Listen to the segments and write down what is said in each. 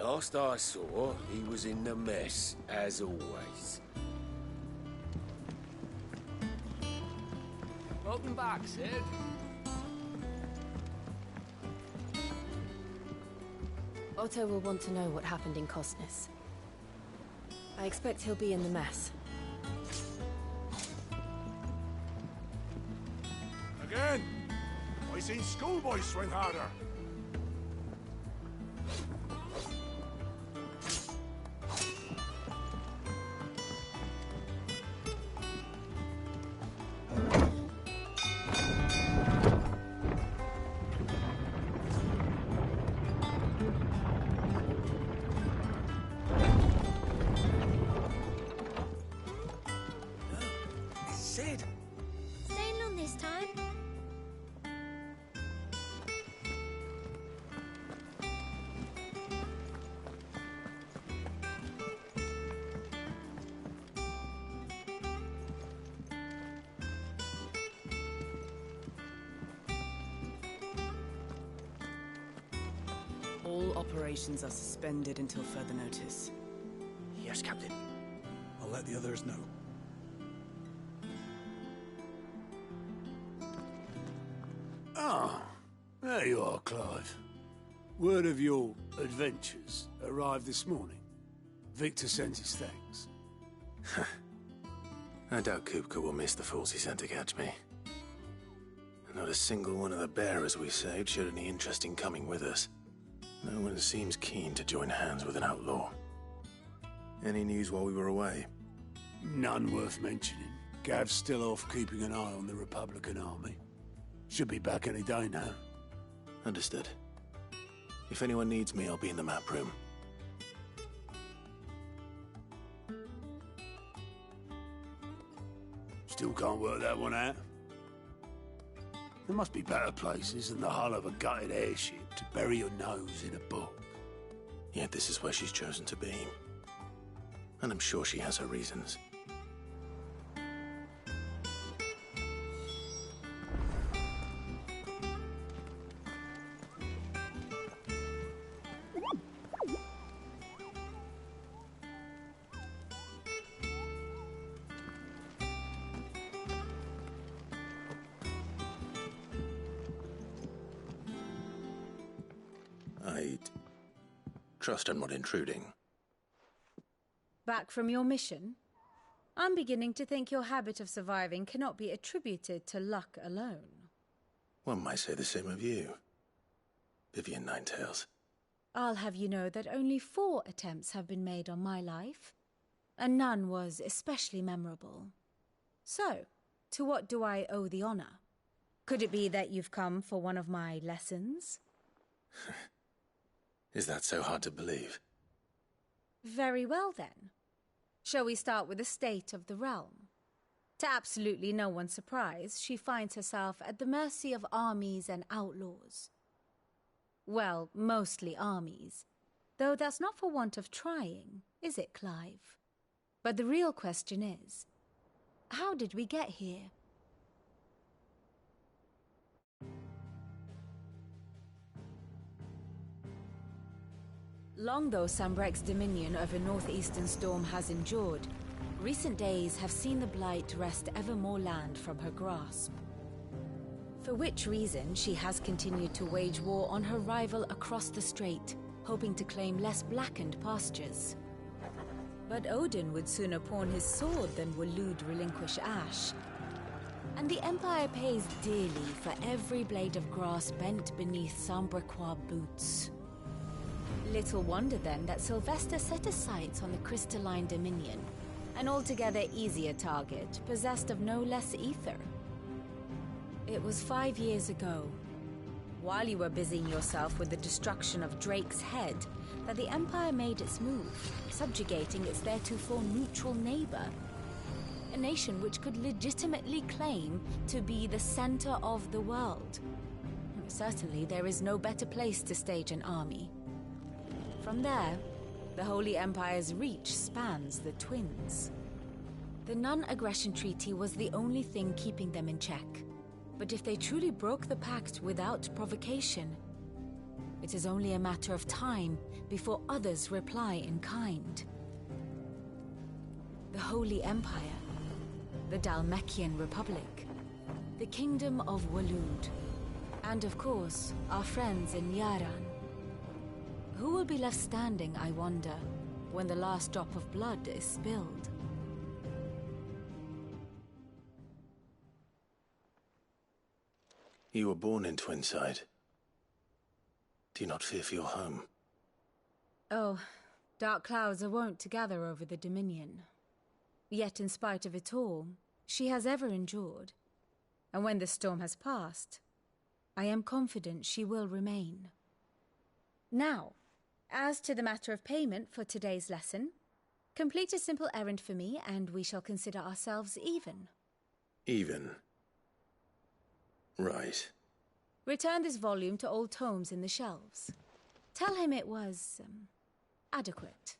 Last I saw, he was in the mess, as always. Welcome back, Sid. Otto will want to know what happened in Cosnes. I expect he'll be in the mess. Again! I seen schoolboys swing harder. Sid! Staying on this time? All operations are suspended until further notice. Yes, Captain. I'll let the others know. Ah, there you are, Clive. Word of your adventures arrived this morning. Victor sends his thanks. I doubt Kupka will miss the fools he sent to catch me. Not a single one of the bearers we saved showed any interest in coming with us. No one seems keen to join hands with an outlaw. Any news while we were away? None worth mentioning. Gav's still off keeping an eye on the Republican army. Should be back any day now. Understood. If anyone needs me, I'll be in the map room. Still can't work that one out. There must be better places than the hull of a gutted airship to bury your nose in a book. Yet this is where she's chosen to be. And I'm sure she has her reasons. I'd trust I'm not intruding. Back from your mission? I'm beginning to think your habit of surviving cannot be attributed to luck alone. One might say the same of you, Vivian Ninetails. I'll have you know that only 4 attempts have been made on my life, and none was especially memorable. So, to what do I owe the honor? Could it be that you've come for one of my lessons? Is that so hard to believe? Very well, then. Shall we start with the state of the realm? To absolutely no one's surprise, she finds herself at the mercy of armies and outlaws. Well, mostly armies. Though that's not for want of trying, is it, Clive? But the real question is, how did we get here? Long though Sambrek's dominion over northeastern Storm has endured, recent days have seen the Blight wrest ever more land from her grasp. For which reason she has continued to wage war on her rival across the strait, hoping to claim less blackened pastures. But Odin would sooner pawn his sword than will Lud relinquish Ash. And the Empire pays dearly for every blade of grass bent beneath Sambrequois boots. Little wonder then that Sylvester set his sights on the crystalline dominion, an altogether easier target, possessed of no less ether. It was 5 years ago, while you were busying yourself with the destruction of Drake's head, that the Empire made its move, subjugating its theretofore neutral neighbor. A nation which could legitimately claim to be the center of the world. Certainly there is no better place to stage an army. From there, the Holy Empire's reach spans the Twins. The non-aggression treaty was the only thing keeping them in check. But if they truly broke the pact without provocation, It is only a matter of time before others reply in kind. The Holy Empire, the Dhalmekian Republic, the Kingdom of Waloed, and of course, our friends in Yaran. Who will be left standing, I wonder, when the last drop of blood is spilled? You were born in Twinside. Do you not fear for your home? Oh, dark clouds are wont to gather over the Dominion. Yet in spite of it all, she has ever endured. And when the storm has passed, I am confident she will remain. Now, as to the matter of payment for today's lesson, complete a simple errand for me and we shall consider ourselves even. Even? Right. Return this volume to old tomes in the shelves. Tell him it was, adequate.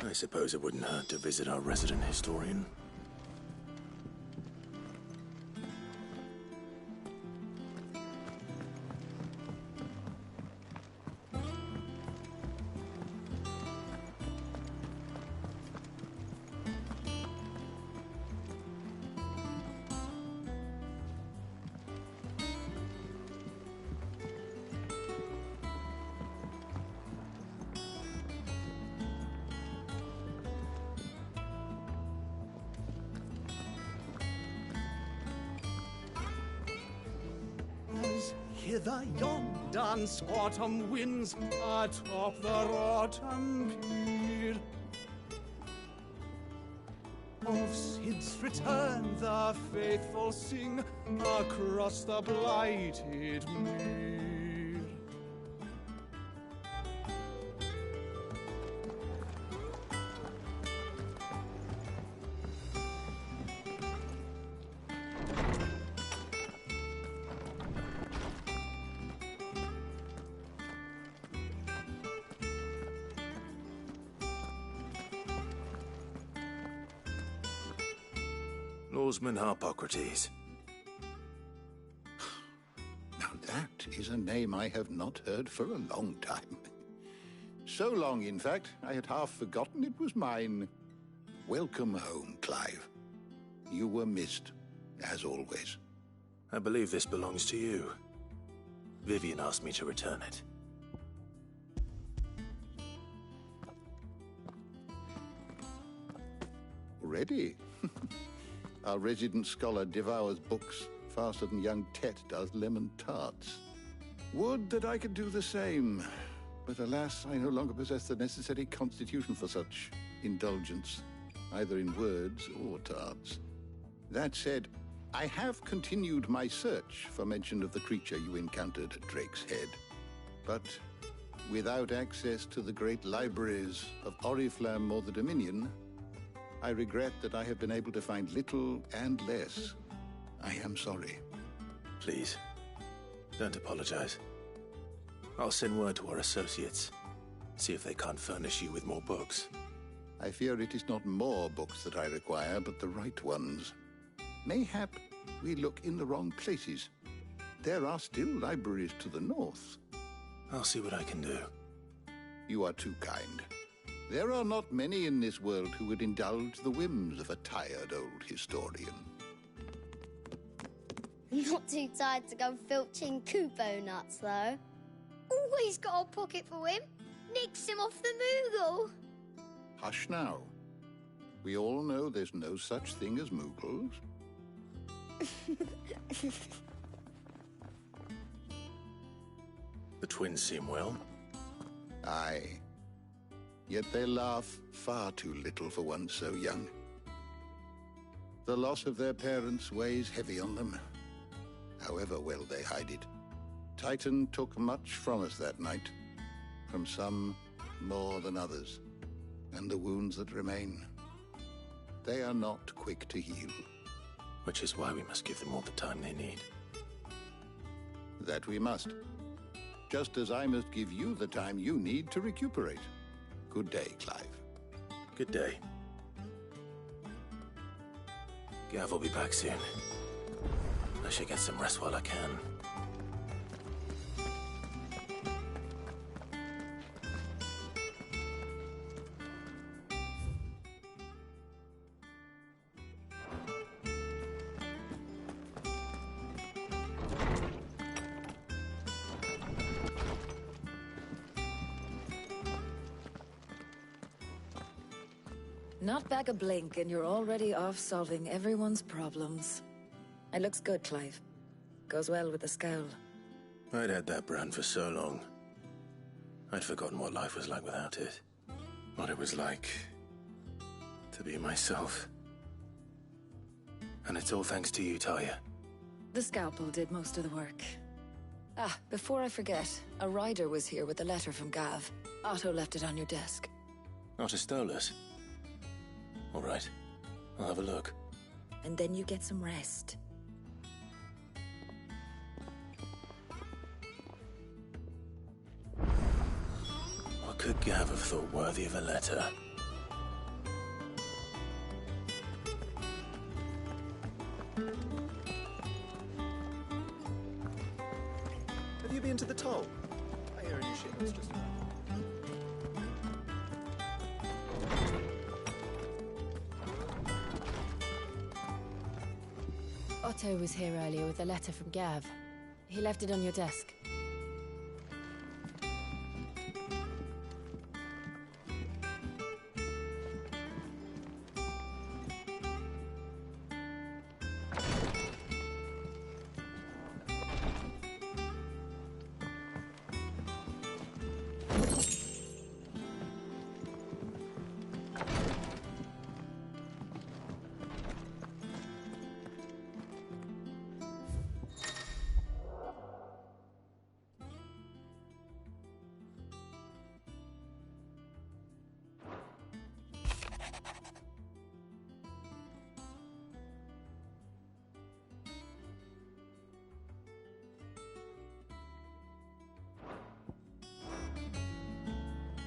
I suppose it wouldn't hurt to visit our resident historian. Hither yon dance autumn winds atop the autumn pier. Of Sid's return the faithful sing across the blighted mere. Lawsman Harpocrates. Now that is a name I have not heard for a long time. So long, in fact, I had half forgotten it was mine. Welcome home, Clive. You were missed, as always. I believe this belongs to you. Vivian asked me to return it. Ready? Our resident scholar devours books faster than young Tet does lemon tarts. Would that I could do the same, but alas, I no longer possess the necessary constitution for such indulgence, either in words or tarts. That said, I have continued my search for mention of the creature you encountered at Drake's Head, but without access to the great libraries of Oriflamme or the Dominion, I regret that I have been able to find little and less. I am sorry. Please, don't apologize. I'll send word to our associates. See if they can't furnish you with more books. I fear it is not more books that I require, but the right ones. Mayhap we look in the wrong places. There are still libraries to the north. I'll see what I can do. You are too kind. There are not many in this world who would indulge the whims of a tired old historian. Not too tired to go filching Kupo nuts, though. Always got a pocket for him. Nicks him off the Moogle. Hush now. We all know there's no such thing as Moogles. The twins seem well. Aye. Yet they laugh far too little for one so young. The loss of their parents weighs heavy on them, however well they hide it. Titan took much from us that night, from some more than others, and the wounds that remain, they are not quick to heal. Which is why we must give them all the time they need. That we must. Just as I must give you the time you need to recuperate. Good day, Clive. Good day. Gav will be back soon. I should get some rest while I can. Not back a blink and you're already off solving everyone's problems. It looks good, Clive. Goes well with the scowl. I'd had that brand for so long. I'd forgotten what life was like without it. What it was like to be myself. And it's all thanks to you, Talia. The scalpel did most of the work. Ah, before I forget, a rider was here with a letter from Gav. Otto left it on your desk. Not a stolus. All right, I'll have a look. And then you get some rest. What could Gav have thought worthy of a letter? Have you been to the toll? I hear a new shipment's just arrived. Otto was here earlier with a letter from Gav. He left it on your desk.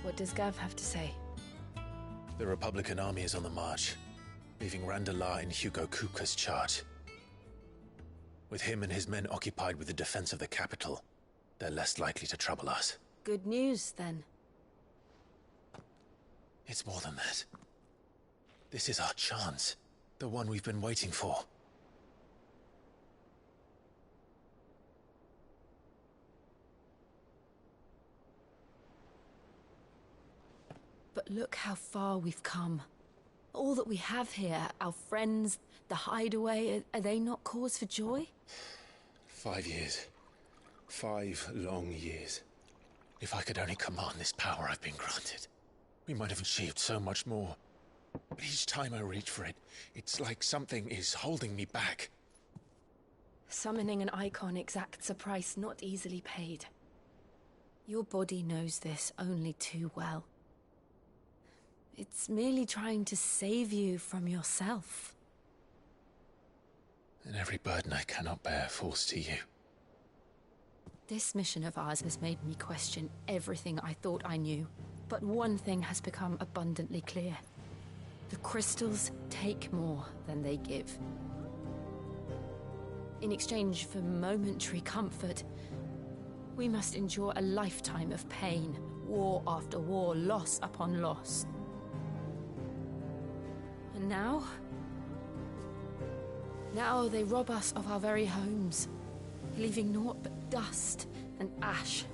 What does Gav have to say? The Republican army is on the march, leaving Randalar in Hugo Kuka's charge. With him and his men occupied with the defense of the capital, they're less likely to trouble us. Good news, then. It's more than that. This is our chance. The one we've been waiting for. But look how far we've come. All that we have here, our friends, the hideaway, are they not cause for joy? 5 years. 5 long years. If I could only command this power I've been granted, we might have achieved so much more. But each time I reach for it, it's like something is holding me back. Summoning an icon exacts a price not easily paid. Your body knows this only too well. It's merely trying to save you from yourself. And every burden I cannot bear falls to you. This mission of ours has made me question everything I thought I knew. But one thing has become abundantly clear. The crystals take more than they give. In exchange for momentary comfort, we must endure a lifetime of pain, war after war, loss upon loss. And now they rob us of our very homes, leaving naught but dust and ash.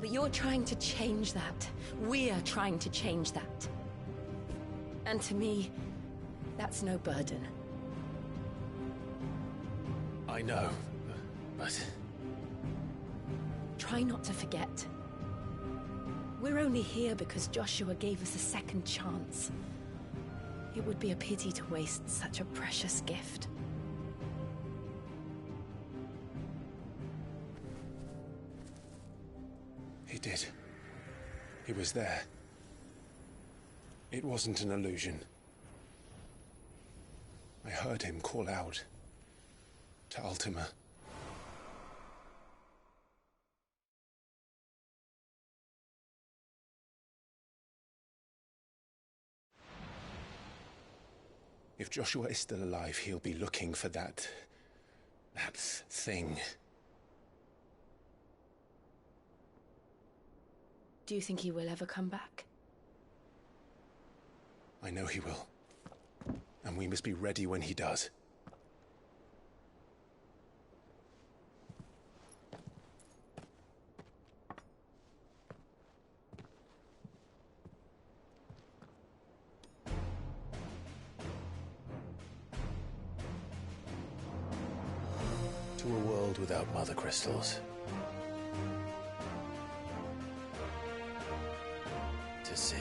But you're trying to change that. We're trying to change that. And to me, that's no burden. I know, but... Try not to forget. We're only here because Joshua gave us a second chance. It would be a pity to waste such a precious gift. He did. He was there. It wasn't an illusion. I heard him call out to Ultima. If Joshua is still alive, he'll be looking for that thing. Do you think he will ever come back? I know he will. And we must be ready when he does. To a world without mother crystals. To Sid.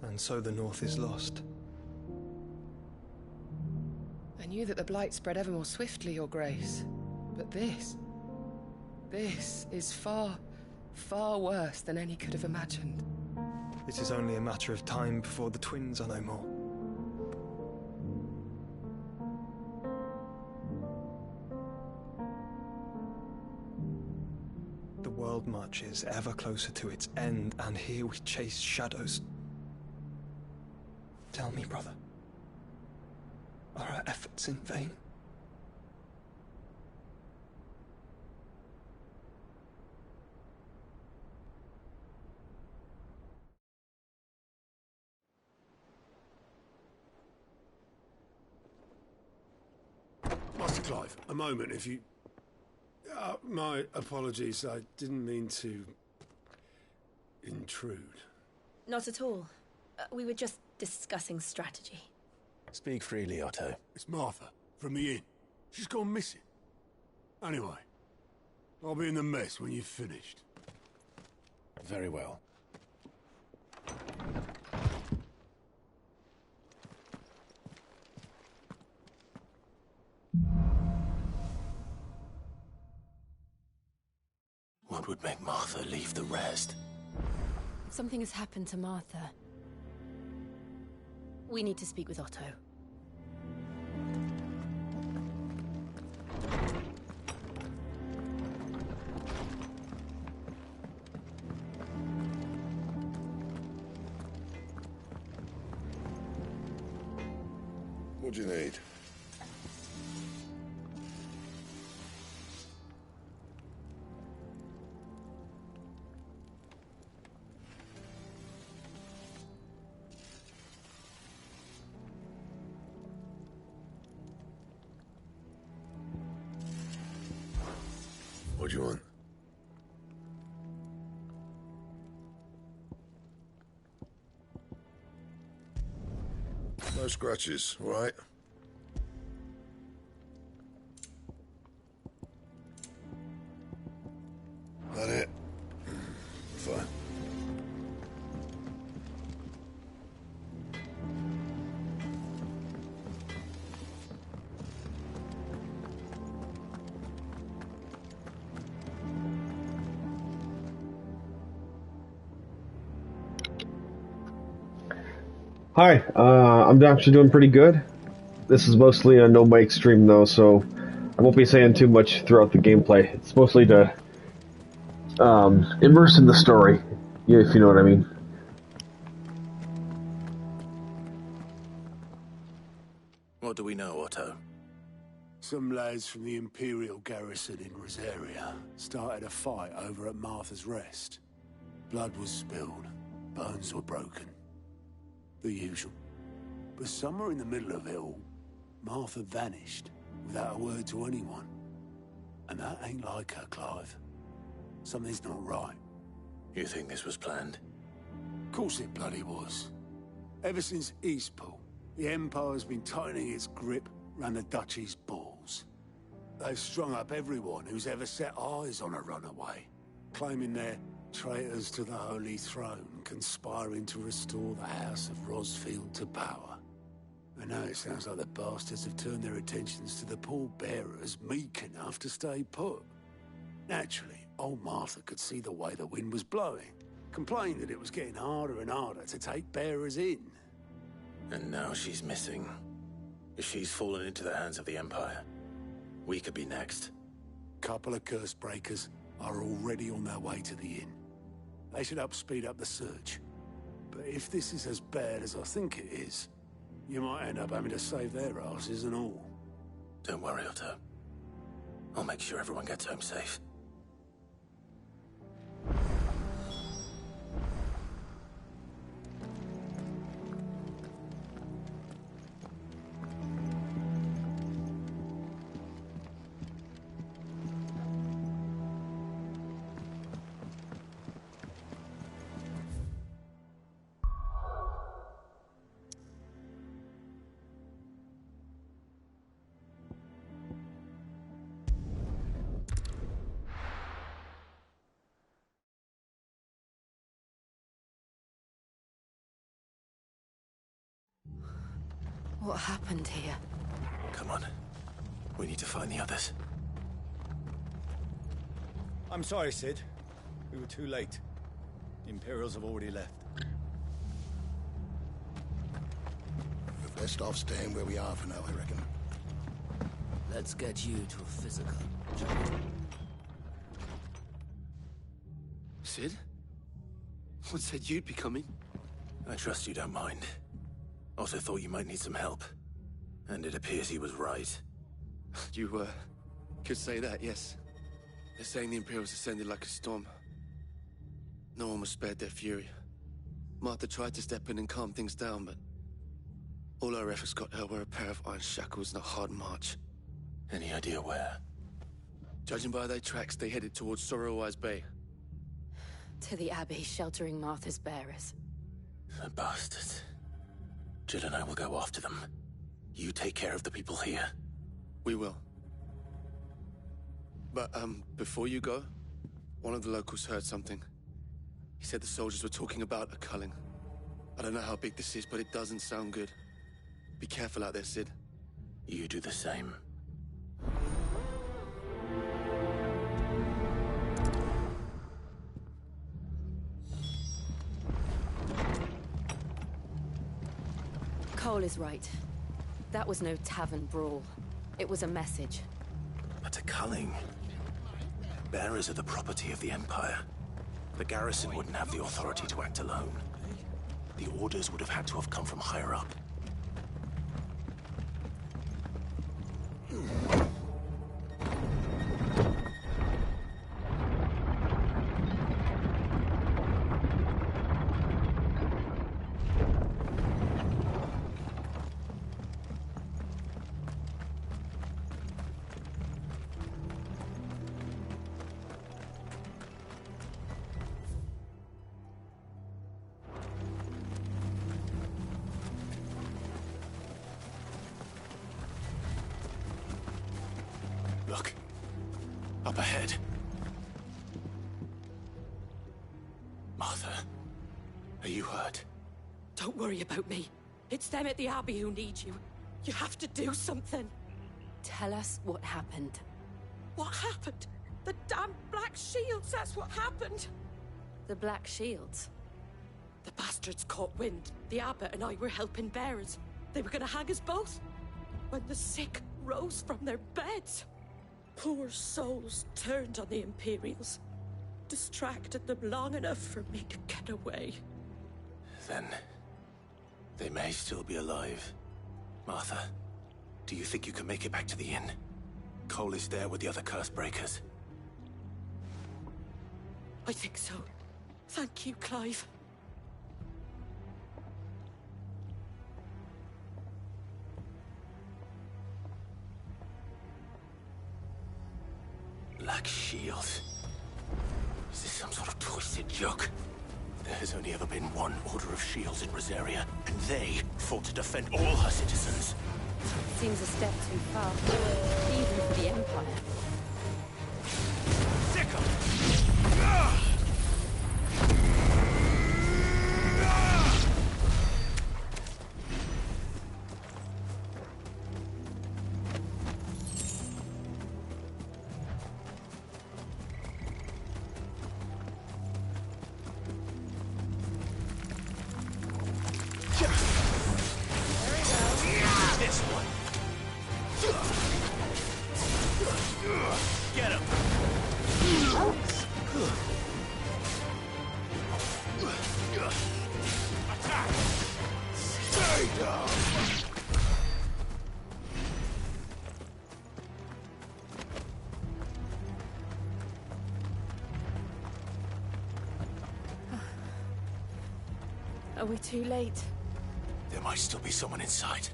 And so the North is lost. I knew that the Blight spread ever more swiftly, Your Grace. But this is far, far worse than any could have imagined. It is only a matter of time before the twins are no more. The world marches ever closer to its end, and here we chase shadows. Tell me, brother, are our efforts in vain? Master Clive, a moment, if you... my apologies, I didn't mean to... intrude. Not at all. We were just discussing strategy. Speak freely, Otto. It's Martha, from the inn. She's gone missing. Anyway, I'll be in the mess when you've finished. Very well. What would make Martha leave the rest? Something has happened to Martha. We need to speak with Otto. What do you need? What do you want? No scratches, all right? That it? Fine. Hi, I'm actually doing pretty good. This is mostly a no mic stream though, so I won't be saying too much throughout the gameplay. It's mostly to immerse in the story, if you know what I mean. What do we know, Otto? Some lads from the Imperial garrison in Rosaria started a fight over at Martha's Rest. Blood was spilled, bones were broken. The usual. But somewhere in the middle of it all, Martha vanished without a word to anyone. And that ain't like her, Clive. Something's not right. You think this was planned? Of course it bloody was. Ever since Eastpool, the Empire's been tightening its grip round the Duchy's balls. They've strung up everyone who's ever set eyes on a runaway, claiming they're traitors to the Holy Throne, conspiring to restore the House of Rosfield to power. And now it sounds like the bastards have turned their attentions to the pallbearers meek enough to stay put. Naturally, old Martha could see the way the wind was blowing, complained that it was getting harder and harder to take bearers in. And now she's missing. If she's fallen into the hands of the Empire, we could be next. Couple of curse breakers are already on their way to the inn. They should help speed up the search. But if this is as bad as I think it is, you might end up having to save their asses and all. Don't worry, Otto. I'll make sure everyone gets home safe. What happened here? Come on. We need to find the others. I'm sorry, Sid. We were too late. The Imperials have already left. We're best off staying where we are for now, I reckon. Let's get you to a physical. Sid? What said you'd be coming? I trust you don't mind. Also thought you might need some help. And it appears he was right. You, could say that, yes. They're saying the Imperials descended like a storm. No one was spared their fury. Martha tried to step in and calm things down, but all our efforts got her were a pair of iron shackles and a hard march. Any idea where? Judging by their tracks, they headed towards Sorrowwise Bay. To the Abbey sheltering Martha's bearers. The bastards. Jill and I will go after them. You take care of the people here. We will. But, before you go, one of the locals heard something. He said the soldiers were talking about a culling. I don't know how big this is, but it doesn't sound good. Be careful out there, Sid. You do the same. Cole is right. That was no tavern brawl. It was a message. But a culling. Bearers are the property of the Empire. The garrison wouldn't have the authority to act alone. The orders would have had to have come from higher up. Look. Up ahead. Martha, are you hurt? Don't worry about me. It's them at the Abbey who need you. You have to do something. Tell us what happened. What happened? The damn Black Shields, that's what happened. The Black Shields? The bastards caught wind. The Abbot and I were helping bearers. They were gonna hang us both. When the sick rose from their beds. Poor souls turned on the Imperials. Distracted them long enough for me to get away. Then, they may still be alive. Martha, do you think you can make it back to the inn? Cole is there with the other curse breakers. I think so. Thank you, Clive. Black Shields. Is this some sort of twisted joke? There has only ever been one Order of Shields in Rosaria, and they fought to defend all her citizens. Seems a step too far, even for the Empire. we too late? There might still be someone inside.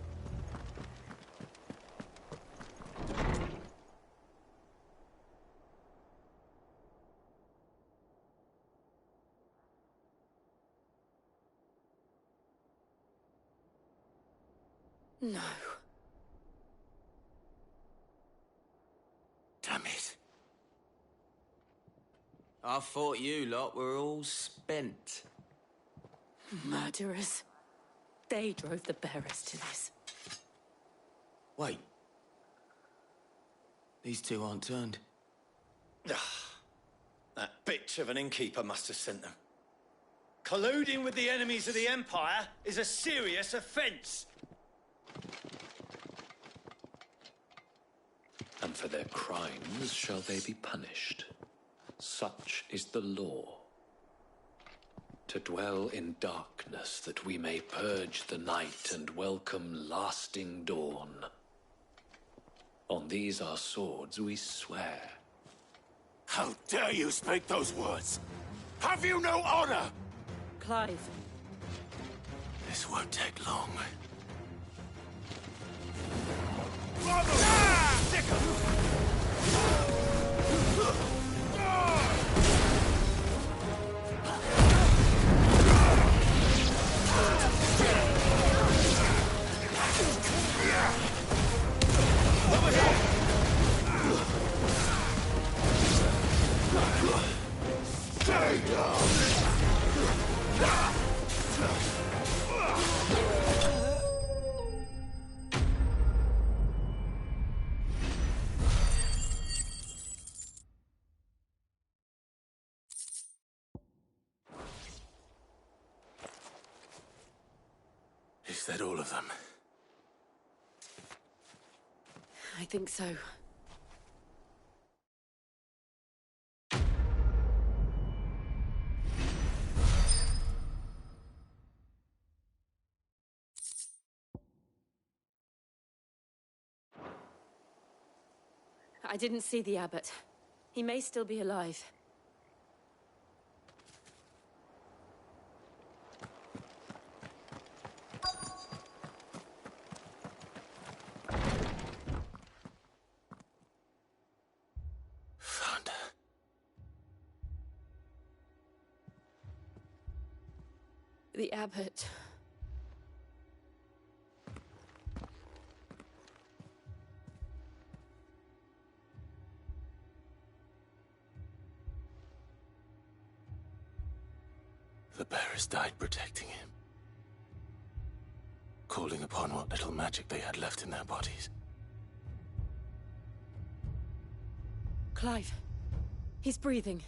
No. Damn it. I thought you lot were all spent. Murderers. They drove the bearers to this. Wait. These two aren't turned. That bitch of an innkeeper must have sent them. Colluding with the enemies of the Empire is a serious offence. And for their crimes shall they be punished. Such is the law. To dwell in darkness that we may purge the night and welcome lasting dawn. On these our swords we swear. How dare you speak those words? Have you no honor? Clive. This won't take long. Is that all of them? I think so. I didn't see the abbot. He may still be alive. Found her. The abbot. The bearers died protecting him. Calling upon what little magic they had left in their bodies. Clive. He's breathing.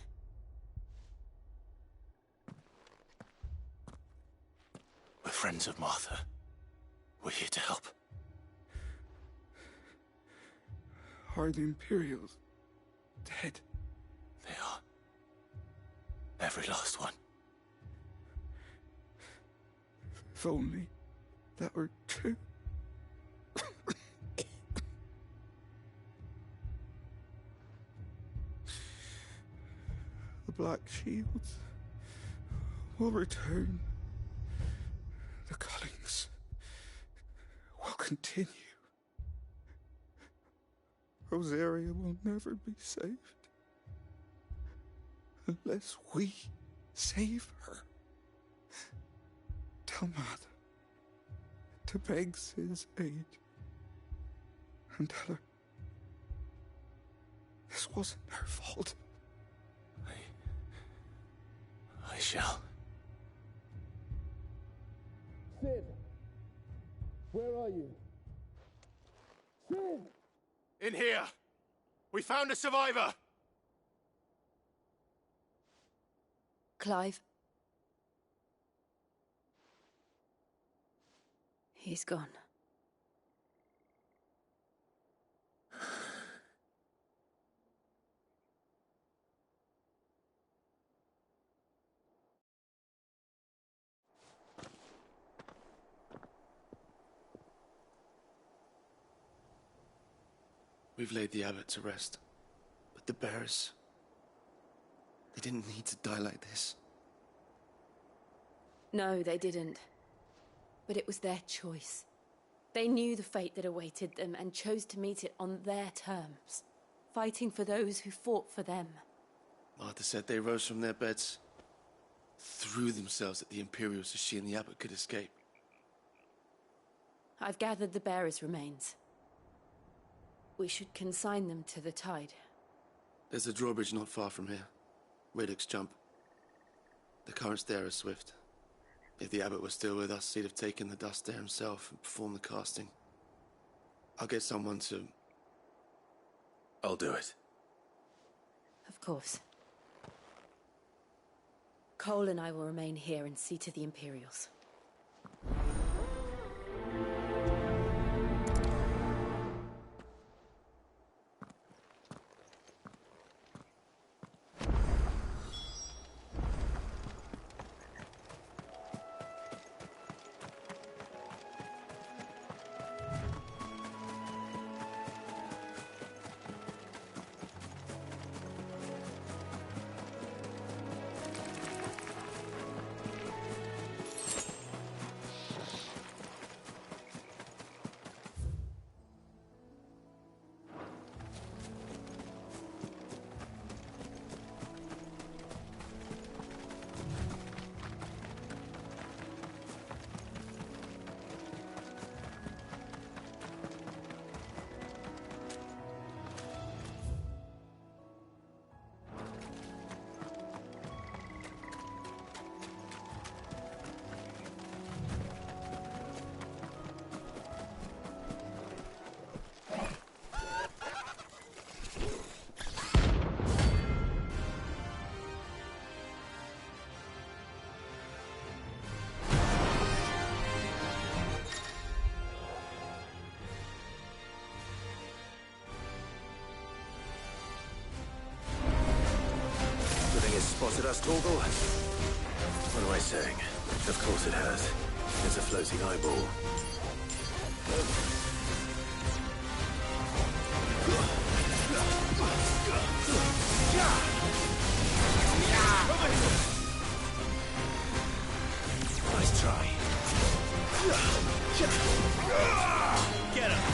We're friends of Martha. We're here to help. Are the Imperials dead? They are. Every last one. If only that were true. The Black Shields will return. The cullings will continue. Rosaria will never be saved unless we save her. Tell Mother to beg his aid and tell her this wasn't her fault. I shall. Sid, where are you? Sid! In here! We found a survivor! Clive. He's gone. We've laid the abbot to rest, but the bearers, they didn't need to die like this. No, they didn't. But it was their choice. They knew the fate that awaited them and chose to meet it on their terms, fighting for those who fought for them. Martha said they rose from their beds, threw themselves at the Imperials so she and the Abbot could escape. I've gathered the bearers' remains. We should consign them to the tide. There's a drawbridge not far from here. Radix jump. The currents there are swift. If the Abbot was still with us, he'd have taken the dust there himself and performed the casting. I'll get someone to... I'll do it. Of course. Cole and I will remain here and see to the Imperials. Spotted us, Torgal? What am I saying? Of course it has. It's a floating eyeball. Nice try. Get him!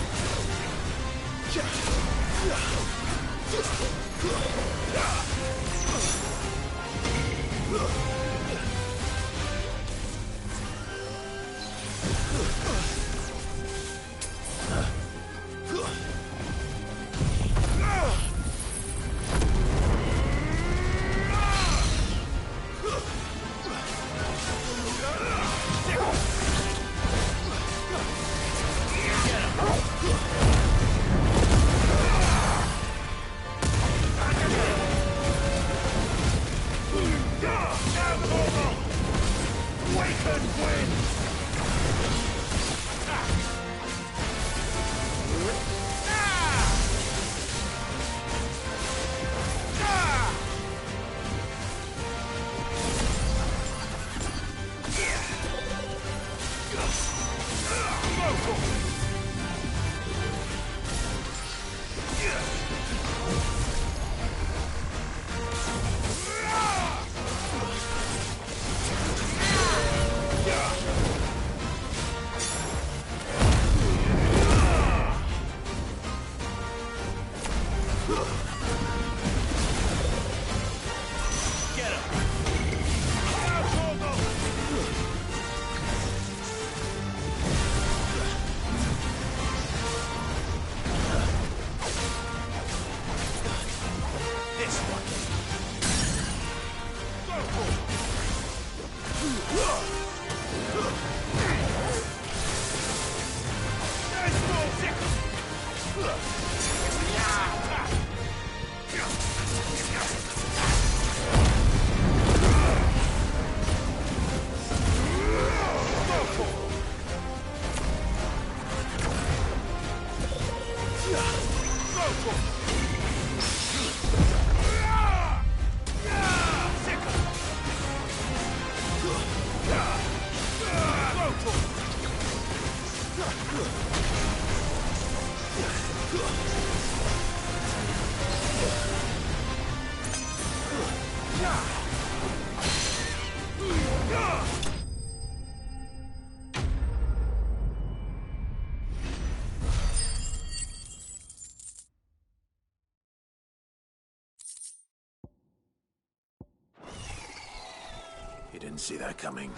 Didn't see that coming.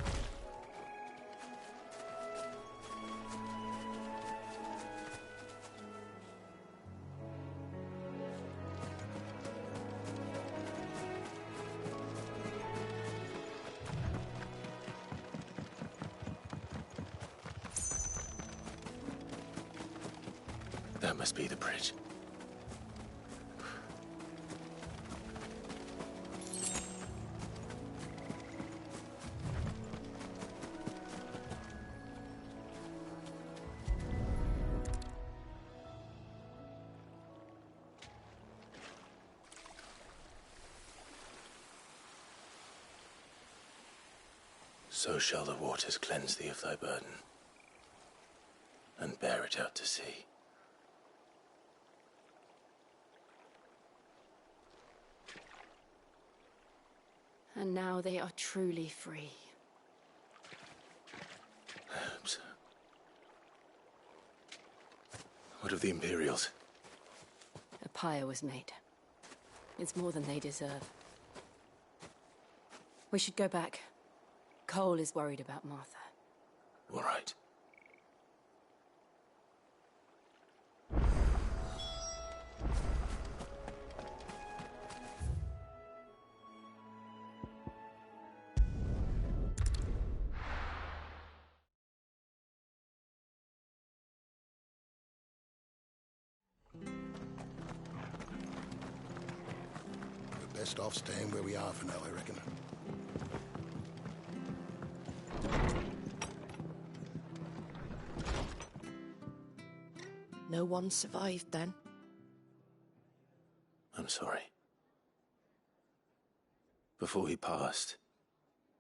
That must be the bridge. So shall the waters cleanse thee of thy burden, and bear it out to sea. And now they are truly free. Perhaps. What of the Imperials? A pyre was made. It's more than they deserve. We should go back. Cole is worried about Martha. All right. We're best off staying where we are for now, I reckon. No one survived then? I'm sorry. Before he passed,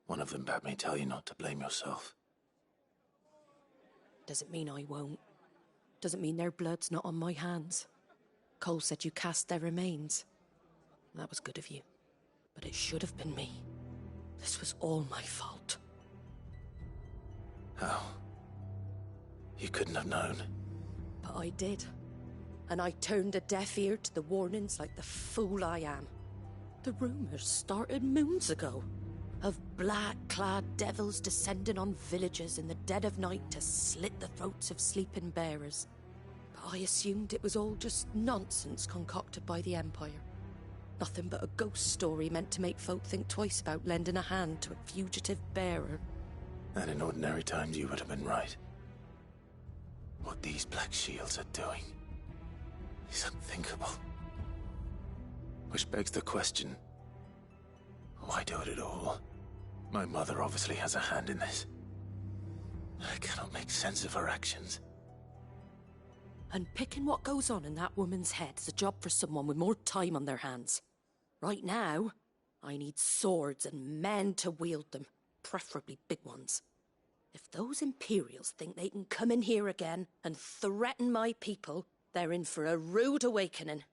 one of them bade me tell you not to blame yourself. Doesn't mean I won't. Doesn't mean their blood's not on my hands. Cole said you cast their remains. That was good of you. But it should have been me. This was all my fault. How? You couldn't have known. But I did. And I turned a deaf ear to the warnings like the fool I am. The rumours started moons ago. Of black-clad devils descending on villages in the dead of night to slit the throats of sleeping bearers. But I assumed it was all just nonsense concocted by the Empire. Nothing but a ghost story meant to make folk think twice about lending a hand to a fugitive bearer. And in ordinary times you would have been right. What these Black Shields are doing is unthinkable. Which begs the question, why do it at all? My mother obviously has a hand in this. I cannot make sense of her actions. Unpicking what goes on in that woman's head is a job for someone with more time on their hands. Right now, I need swords and men to wield them, preferably big ones. If those Imperials think they can come in here again and threaten my people, they're in for a rude awakening.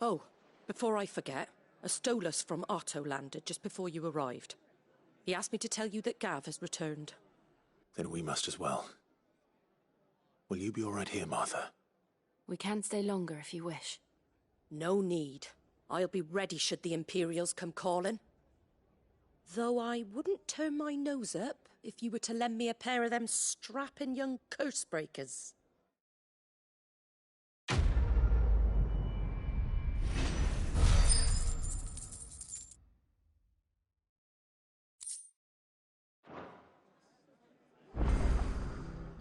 Oh, before I forget, a Stolas from Otto landed just before you arrived. He asked me to tell you that Gav has returned. Then we must as well. Will you be all right here, Martha? We can stay longer if you wish. No need. I'll be ready should the Imperials come calling. Though I wouldn't turn my nose up if you were to lend me a pair of them strapping young curse-breakers.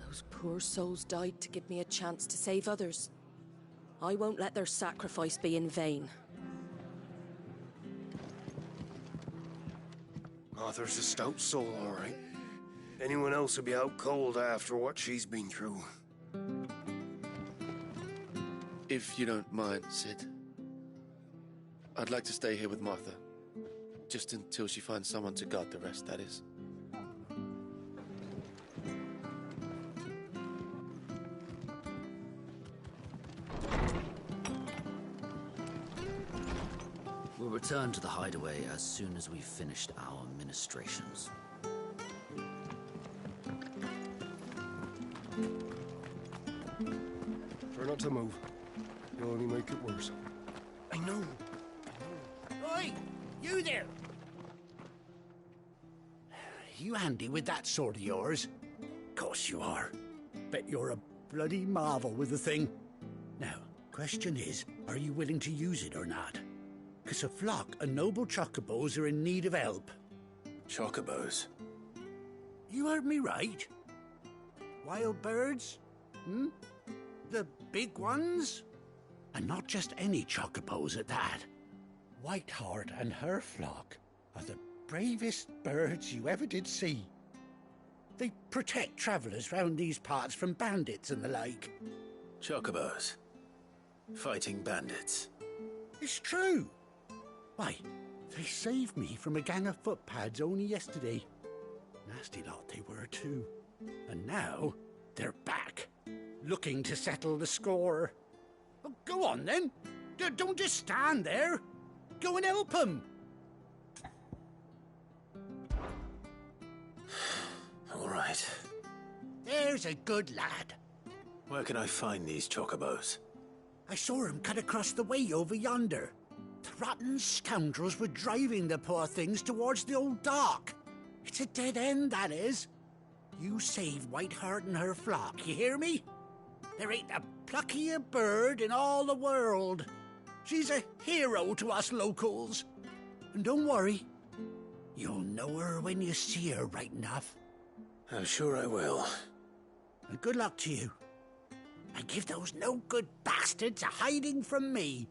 Those poor souls died to give me a chance to save others. I won't let their sacrifice be in vain. Martha's a stout soul, all right. Anyone else would be out cold after what she's been through. If you don't mind, Sid, I'd like to stay here with Martha. Just until she finds someone to guard the rest, that is. We'll return to the hideaway as soon as we've finished our ministrations. Try not to move. You'll only make it worse. I know. Oi! You there! you handy with that sword of yours? Course you are. Bet you're a bloody marvel with the thing. Now, question is, are you willing to use it or not? 'Cause a flock of noble chocobos are in need of help. Chocobos? You heard me right. Wild birds? Hmm? The big ones? And not just any chocobos at that. Whiteheart and her flock are the bravest birds you ever did see. They protect travellers round these parts from bandits and the like. Chocobos? Fighting bandits? It's true. Why, they saved me from a gang of footpads only yesterday. Nasty lot they were too. And now they're back, looking to settle the score. Well, go on then. Don't just stand there. Go and help them. All right. There's a good lad. Where can I find these chocobos? I saw him cut across the way over yonder. The rotten scoundrels were driving the poor things towards the old dock. It's a dead end, that is. You save Whiteheart and her flock, you hear me? There ain't a pluckier bird in all the world. She's a hero to us locals. And don't worry, you'll know her when you see her right enough. I'm sure I will. And good luck to you. And give those no-good bastards a hiding from me.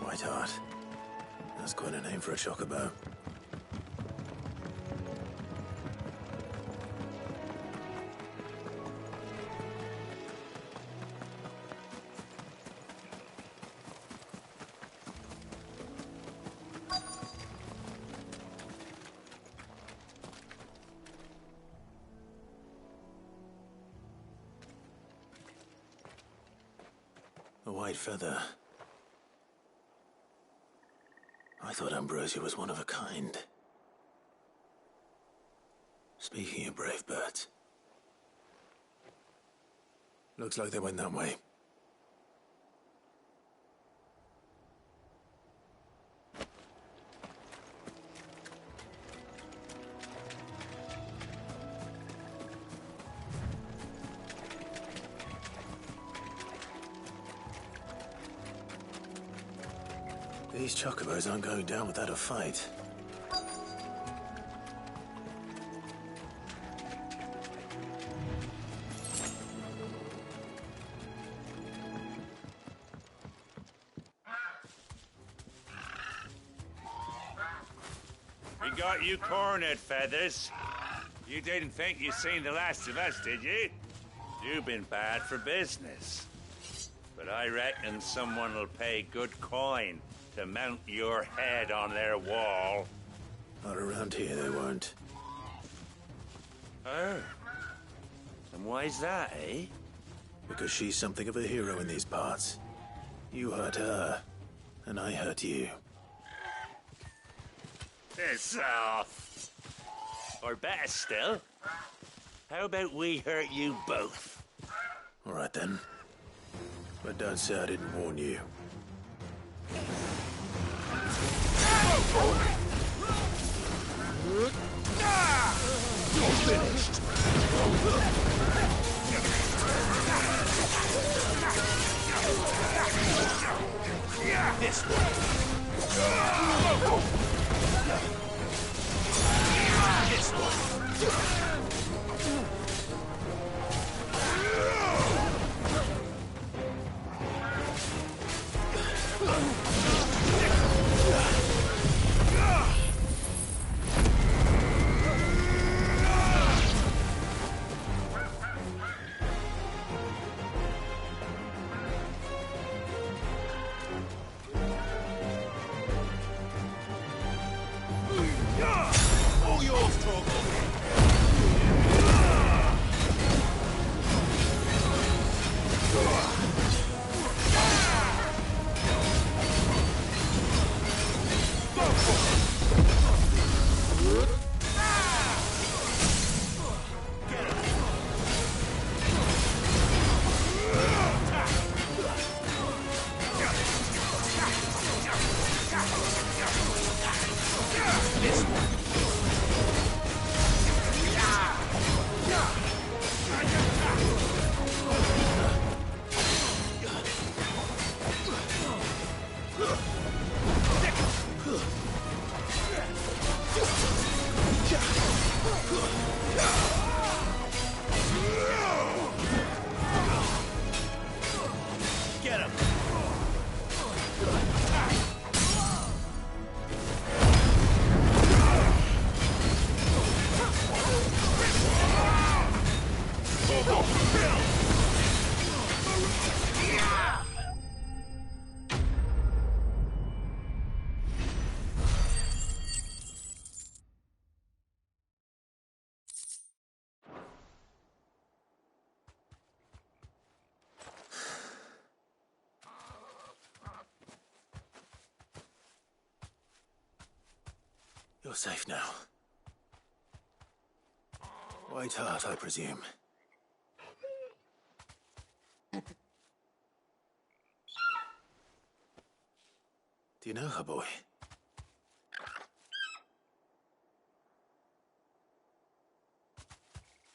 Whiteheart. That's quite a name for a chocobo. A white feather. I thought Ambrosia was one of a kind. Speaking of brave birds, looks like they went that way. These chocobos aren't going down without a fight. We got you cornered, Feathers. You didn't think you seen the last of us, did you? You've been bad for business. But I reckon someone will pay good coin to mount your head on their wall. Not around here, they won't. Oh. And why's that, eh? Because she's something of a hero in these parts. You hurt her, and I hurt you. Piss off. Or better still, how about we hurt you both? All right then. But don't say I didn't warn you. You're finished. This way. This way. All yours, Torgal. You're safe now. White Hart, I presume. Do you know her, boy?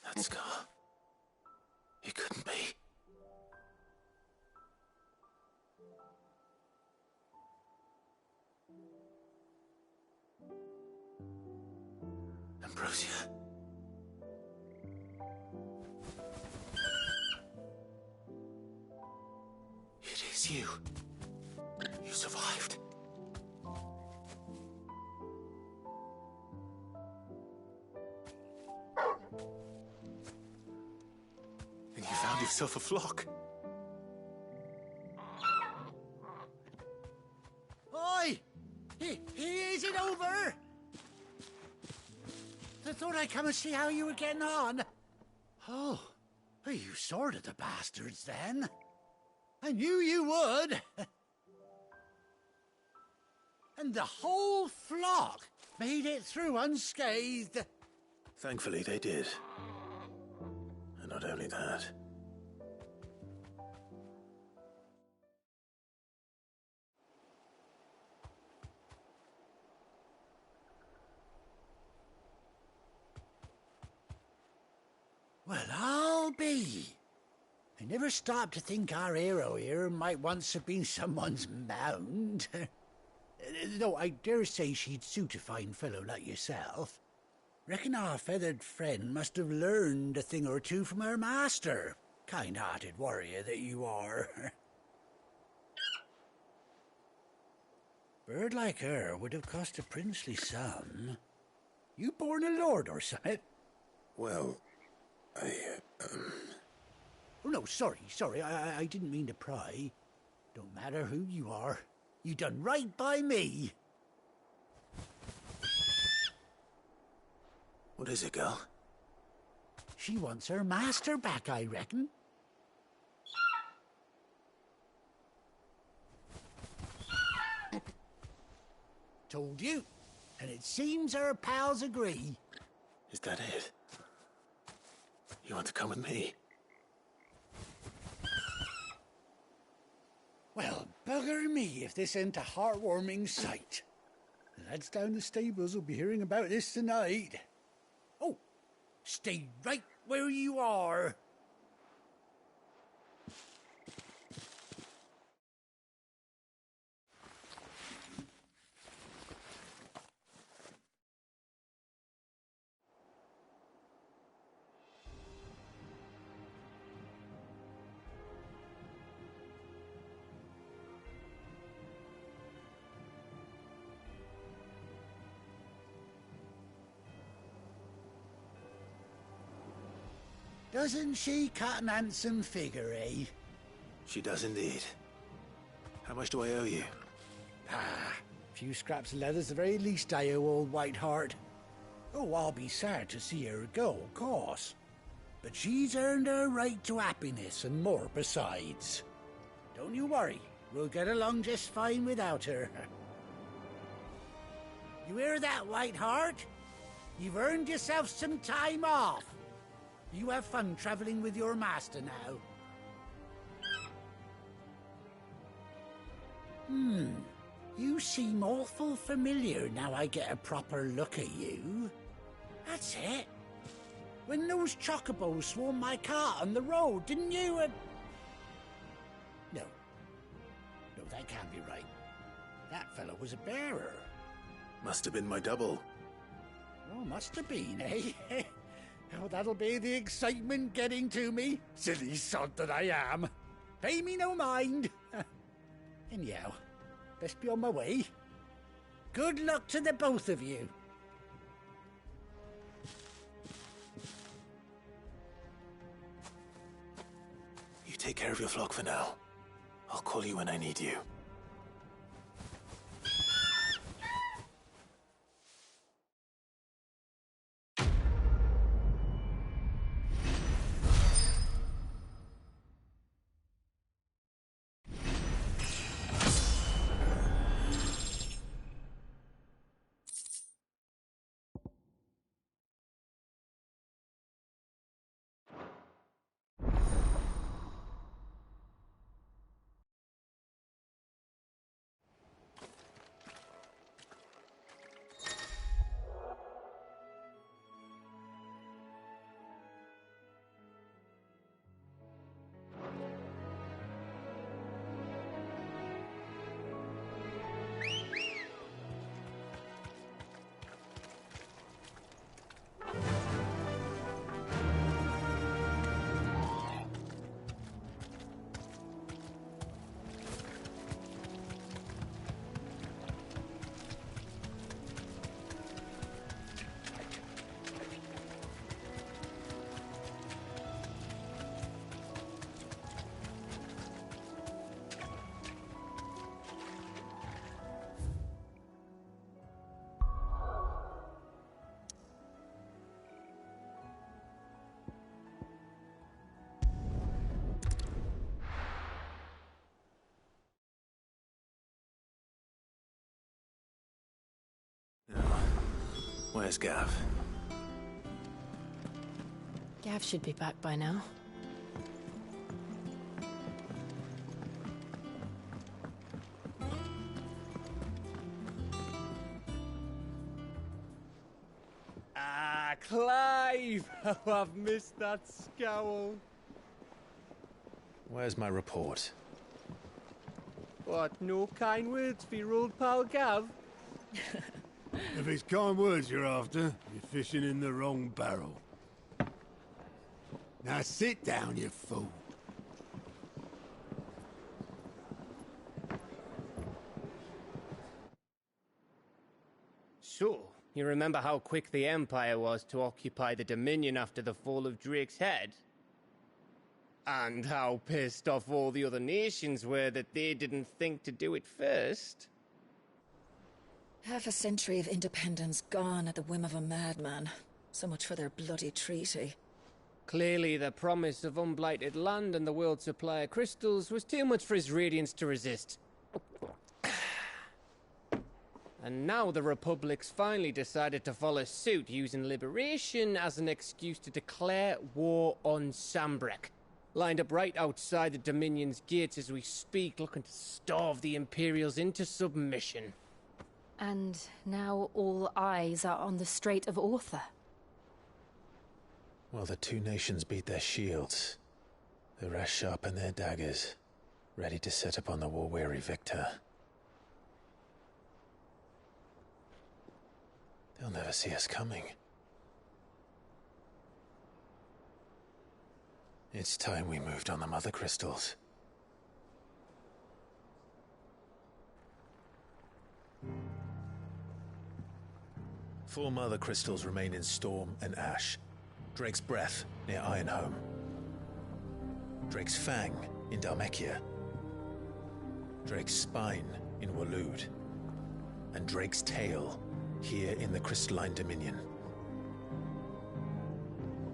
That scar. It couldn't be. Ambrosia. It is you. You survived. And you found yourself a flock. Oi! Is it over? I thought I'd come and see how you were getting on. Oh, you sorted the bastards then. I knew you would. And the whole flock made it through unscathed. Thankfully, they did. And not only that. Well, I'll be. I never stopped to think our hero here might once have been someone's mount. Though I dare say she'd suit a fine fellow like yourself. Reckon our feathered friend must have learned a thing or two from her master. Kind-hearted warrior that you are. Bird like her would have cost a princely sum. You born a lord or something? Well, Oh, no, sorry. I didn't mean to pry. Don't matter who you are. You done right by me. What is it, girl? She wants her master back, I reckon. Told you. And it seems her pals agree. Is that it? You want to come with me? Well, bugger me if this ain't a heartwarming sight. The lads down the stables will be hearing about this tonight. Oh, stay right where you are. Doesn't she cut an handsome figure, eh? She does indeed. How much do I owe you? A few scraps of leather's the very least I owe old White Hart. Oh, I'll be sad to see her go, of course. But she's earned her right to happiness and more besides. Don't you worry, we'll get along just fine without her. You hear that, White Hart? You've earned yourself some time off. You have fun traveling with your master now. You seem awful familiar now I get a proper look at you. That's it. When those chocobos swarmed my cart on the road, didn't you? No, that can't be right. That fellow was a bearer. Must have been my double. Oh, must have been, eh? Oh, that'll be the excitement getting to me. Silly sod that I am. Pay me no mind. Anyhow, best be on my way. Good luck to the both of you. You take care of your flock for now. I'll call you when I need you. Where's Gav? Gav should be back by now. Ah, Clive! Oh, I've missed that scowl. Where's my report? What, no kind words for your old pal Gav? If it's kind words you're after, you're fishing in the wrong barrel. Now sit down, you fool. So, you remember how quick the Empire was to occupy the Dominion after the fall of Drake's head? And how pissed off all the other nations were that they didn't think to do it first? Half a century of independence gone at the whim of a madman. So much for their bloody treaty. Clearly, the promise of unblighted land and the world's supply of crystals was too much for his radiance to resist. And now the Republic's finally decided to follow suit, using liberation as an excuse to declare war on Sambrek. Lined up right outside the Dominion's gates as we speak, looking to starve the Imperials into submission. And now all eyes are on the Strait of Author. Well, the two nations beat their shields. The rest sharpen their daggers, ready to set upon the war-weary victor. They'll never see us coming. It's time we moved on the Mother Crystals. Four Mother Crystals remain in Storm and Ash. Drake's Breath, near Ironhome. Drake's Fang, in Dhalmekia. Drake's Spine, in Waloed. And Drake's Tail, here in the Crystalline Dominion.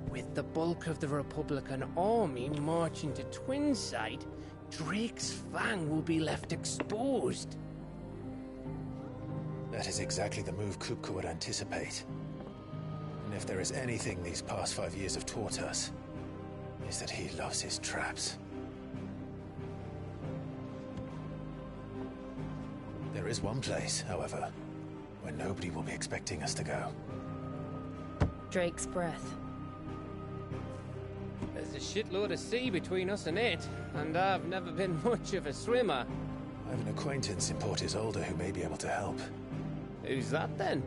With the bulk of the Republican army marching to Twinside, Drake's Fang will be left exposed. That is exactly the move Kupka would anticipate. And if there is anything these past 5 years have taught us, is that he loves his traps. There is one place, however, where nobody will be expecting us to go. Drake's Breath. There's a shitload of sea between us and it, and I've never been much of a swimmer. I have an acquaintance in Port Isolde who may be able to help. Who's that then?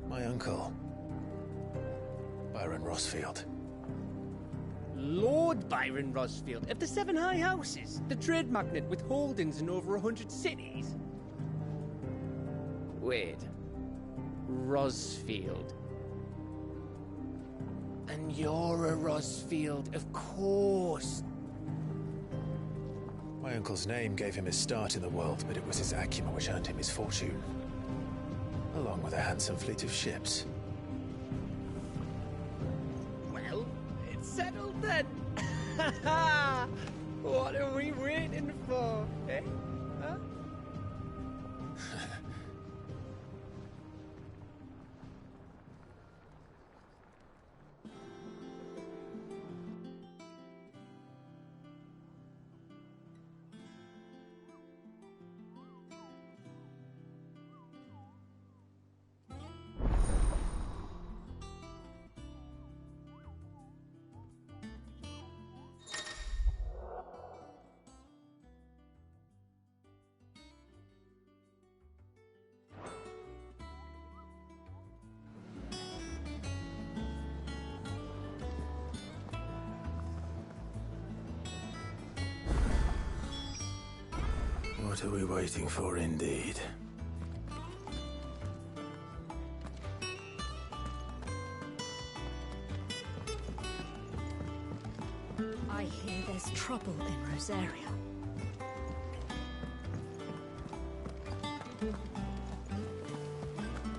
My uncle, Byron Rosfield. Lord Byron Rosfield of the Seven High Houses, the trade magnate with holdings in over 100 cities. Wait, Rosfield. And you're a Rosfield, of course. My uncle's name gave him his start in the world, but it was his acumen which earned him his fortune. Along with a handsome fleet of ships. Well, it's settled then. What are we waiting for, eh? Huh? What are we waiting for, indeed? I hear there's trouble in Rosaria.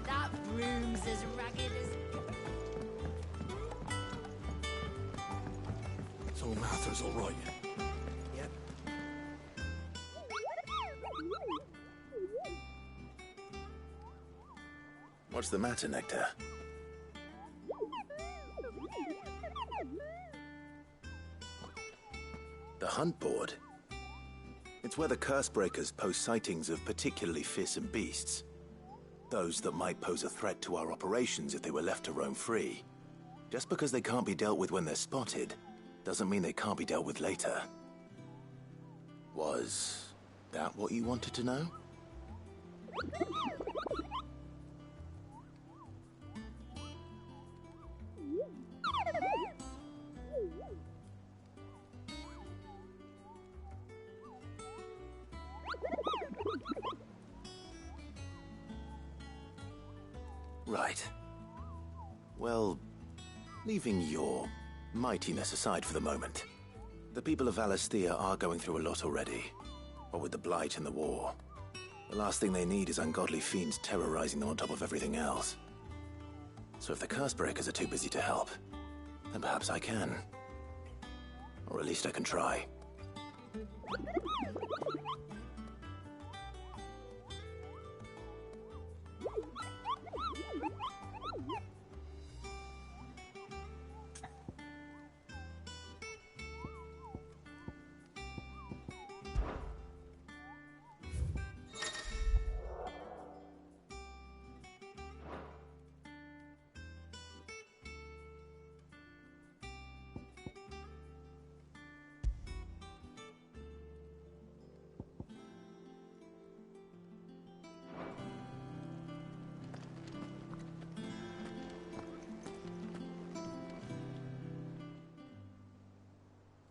That room's as ragged as... So Mather's all right. Yep. What's the matter, Nectar? The hunt board? It's where the Cursebreakers post sightings of particularly fearsome beasts. Those that might pose a threat to our operations if they were left to roam free. Just because they can't be dealt with when they're spotted, doesn't mean they can't be dealt with later. Was that what you wanted to know? Right. Well, leaving your mightiness aside for the moment, the people of Valisthea are going through a lot already. What with the Blight and the war. The last thing they need is ungodly fiends terrorizing them on top of everything else. So if the Cursebreakers are too busy to help, then perhaps I can. Or at least I can try.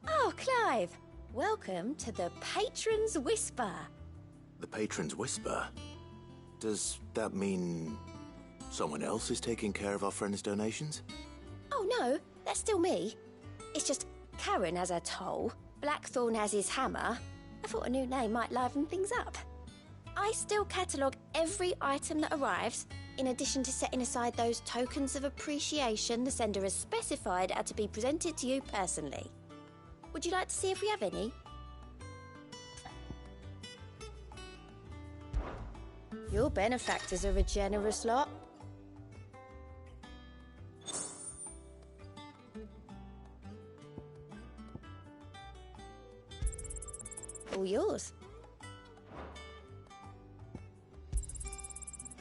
Oh, Clive! Welcome to the Patron's Whisper. The Patron's Whisper? Does that mean someone else is taking care of our friend's donations? Oh no, that's still me. It's just Karen has her toll, Blackthorn has his hammer. I thought a new name might liven things up. I still catalogue every item that arrives, in addition to setting aside those tokens of appreciation the sender has specified are to be presented to you personally. Would you like to see if we have any? Your benefactors are a generous lot. All yours.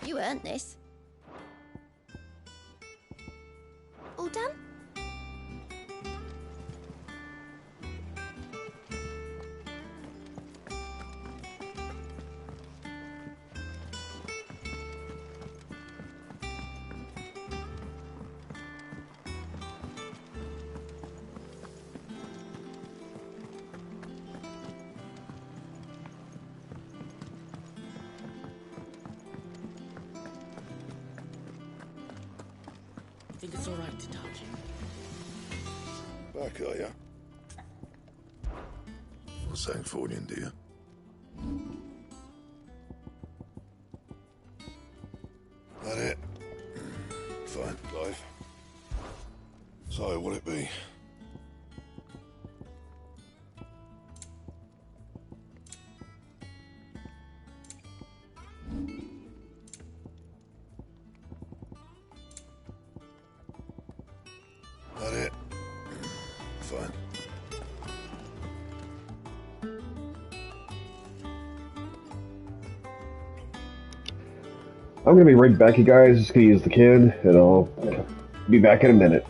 You earned this. All done? Think it's all right to touch him? Back, are ya? Well, St. Fornian, do you? That it? Fine, Clive. So, what'll it be? That it? Fine. I'm gonna be right back, you guys. Just gonna use the can, and I'll be back in a minute.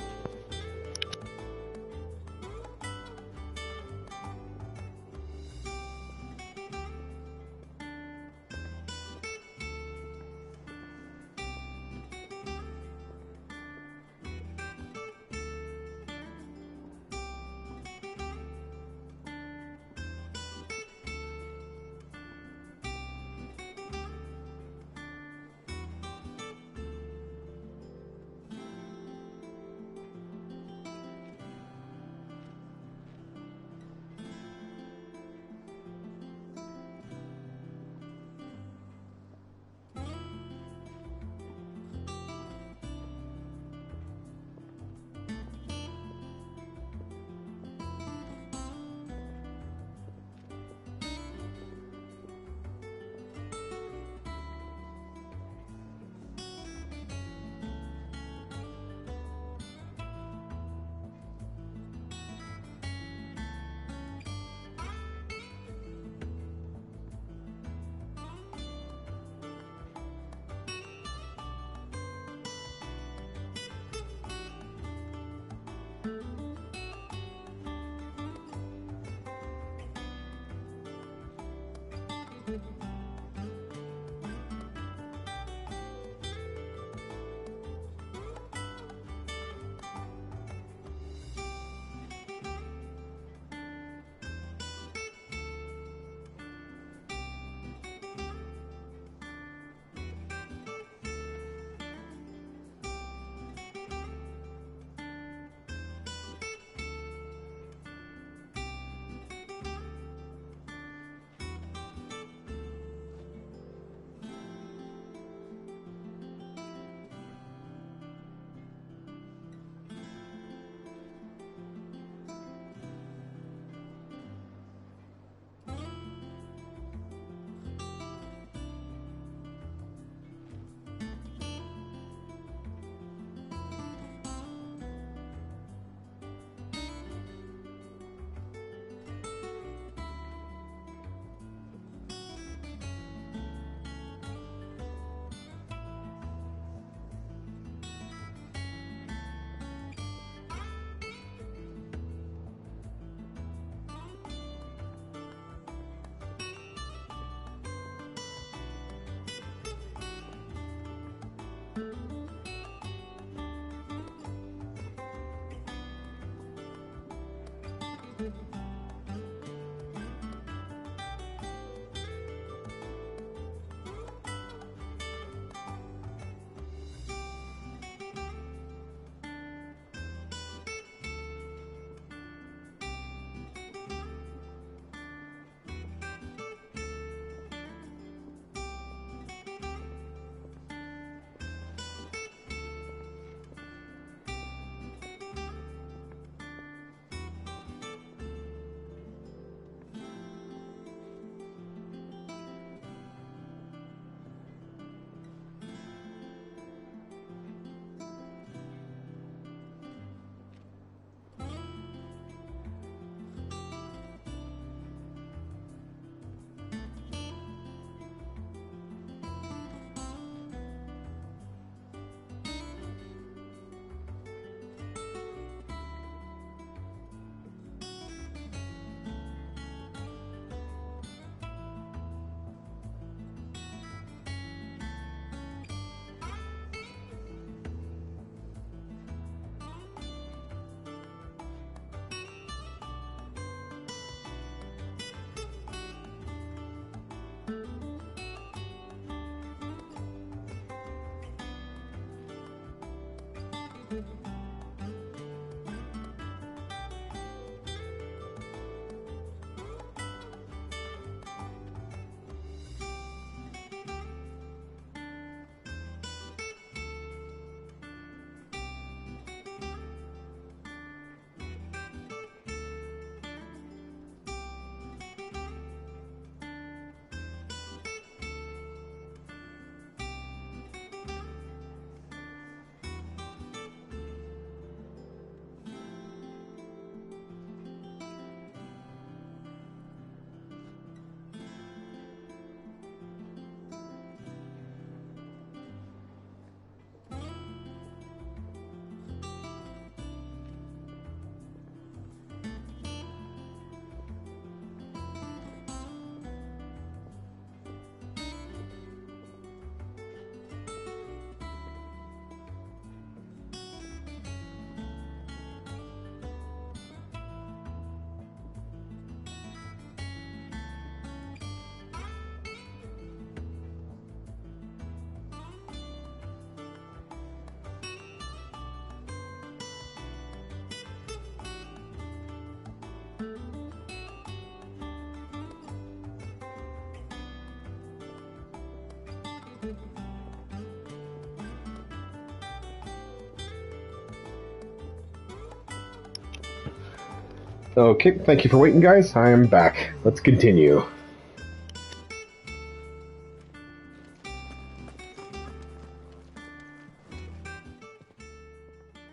Okay, thank you for waiting, guys. I am back. Let's continue.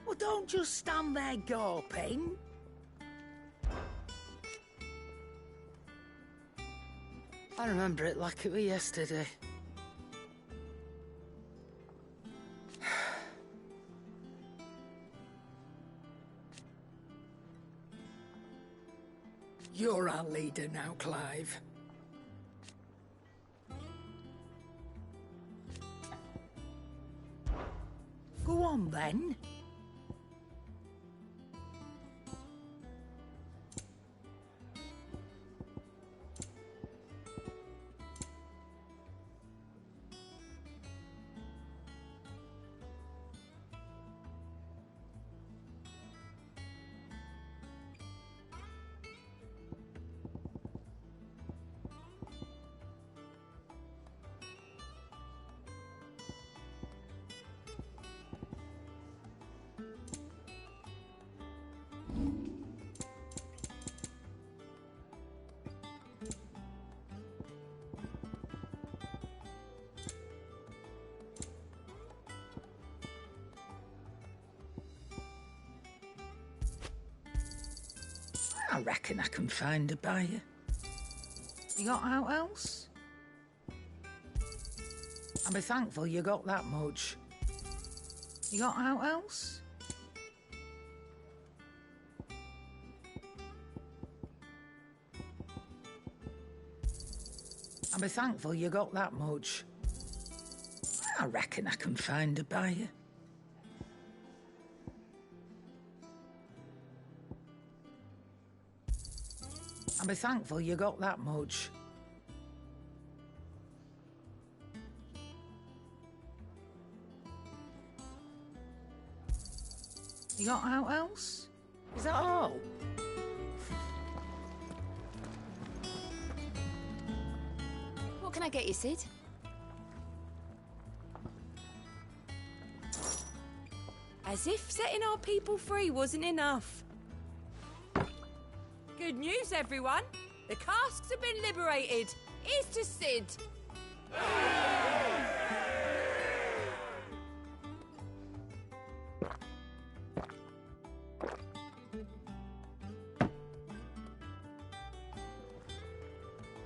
Well, don't just stand there gawping. I remember it like it was yesterday. You're our leader now, Clive. Go on, then. I reckon I can find a buyer. You got out else? I'll be thankful you got that much. You got out else? I'll be thankful you got that much. I reckon I can find a buyer. I'll be thankful you got that much. You got out else? Is that all? What can I get you, Sid? As if setting our people free wasn't enough. Good news, everyone. The casks have been liberated. Here's to Sid.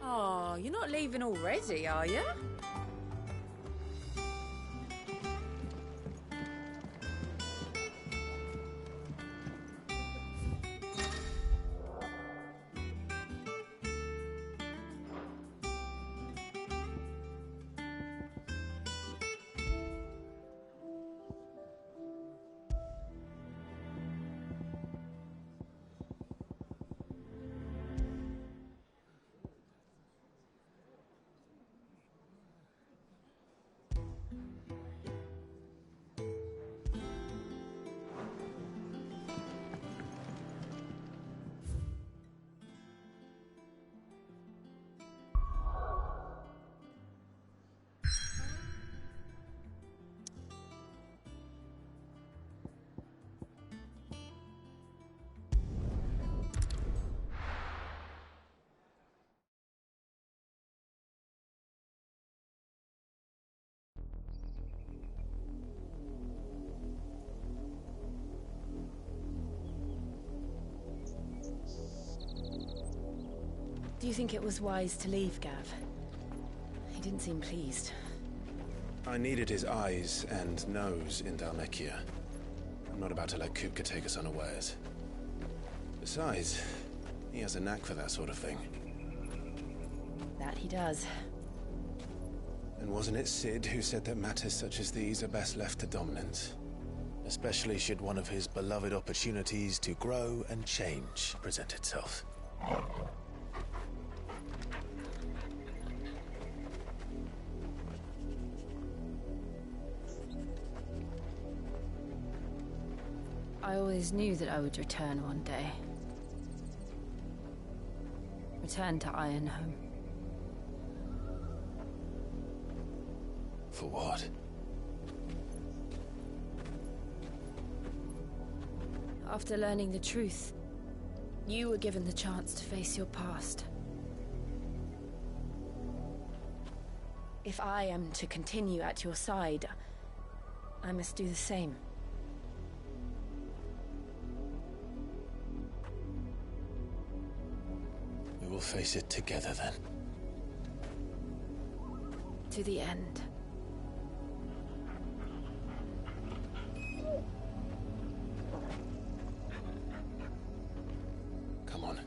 Oh, you're not leaving already, are you? Do you think it was wise to leave, Gav? He didn't seem pleased. I needed his eyes and nose in Dhalmekia. I'm not about to let Kupka take us unawares. Besides, he has a knack for that sort of thing. That he does. And wasn't it Sid who said that matters such as these are best left to dominance? Especially should one of his beloved opportunities to grow and change present itself. I always knew that I would return one day. Return to Ironhome. For what? After learning the truth, you were given the chance to face your past. If I am to continue at your side, I must do the same. We will face it together then. To the end. Come on.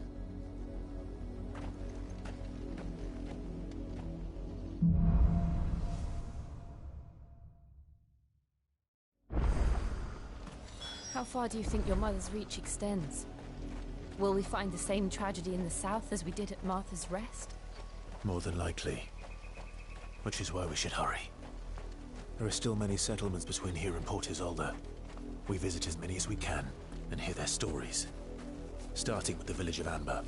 How far do you think your mother's reach extends? Will we find the same tragedy in the south as we did at Martha's Rest? More than likely. Which is why we should hurry. There are still many settlements between here and Port Isolde. We visit as many as we can and hear their stories. Starting with the village of Amber.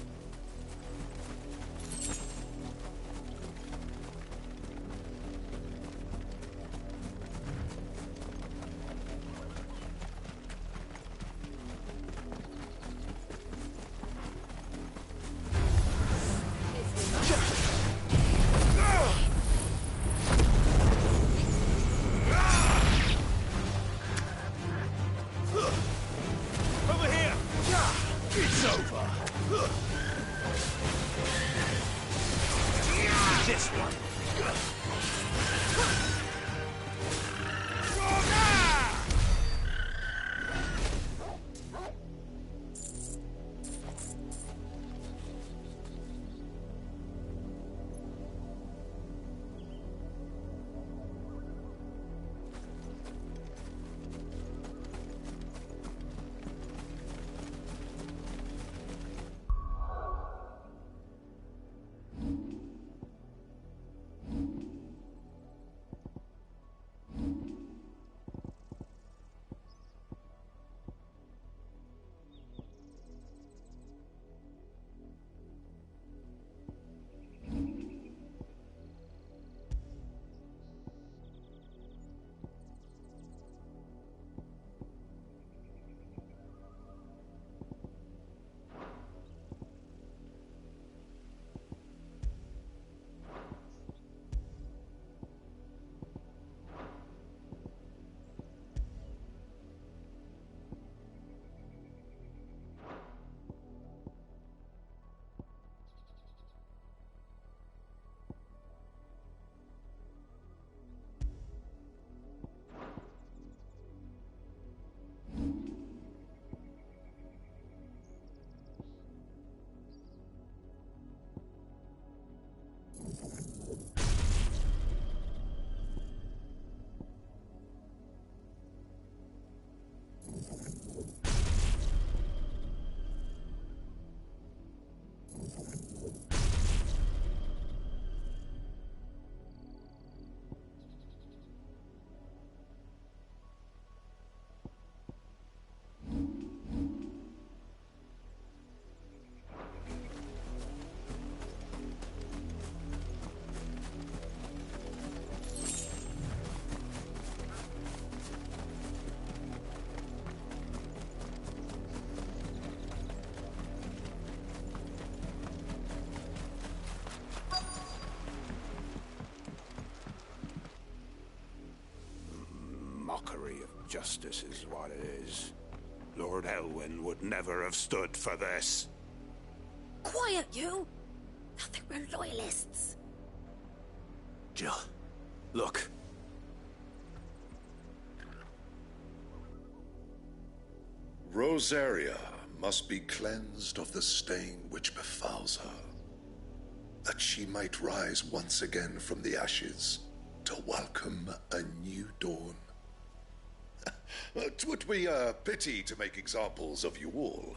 Mockery of justice is what it is. Lord Elwyn would never have stood for this. Quiet, you! thought they were loyalists. Jill, look. Rosaria must be cleansed of the stain which befouls her, that she might rise once again from the ashes to welcome a new dawn. 'Twould be a pity to make examples of you all,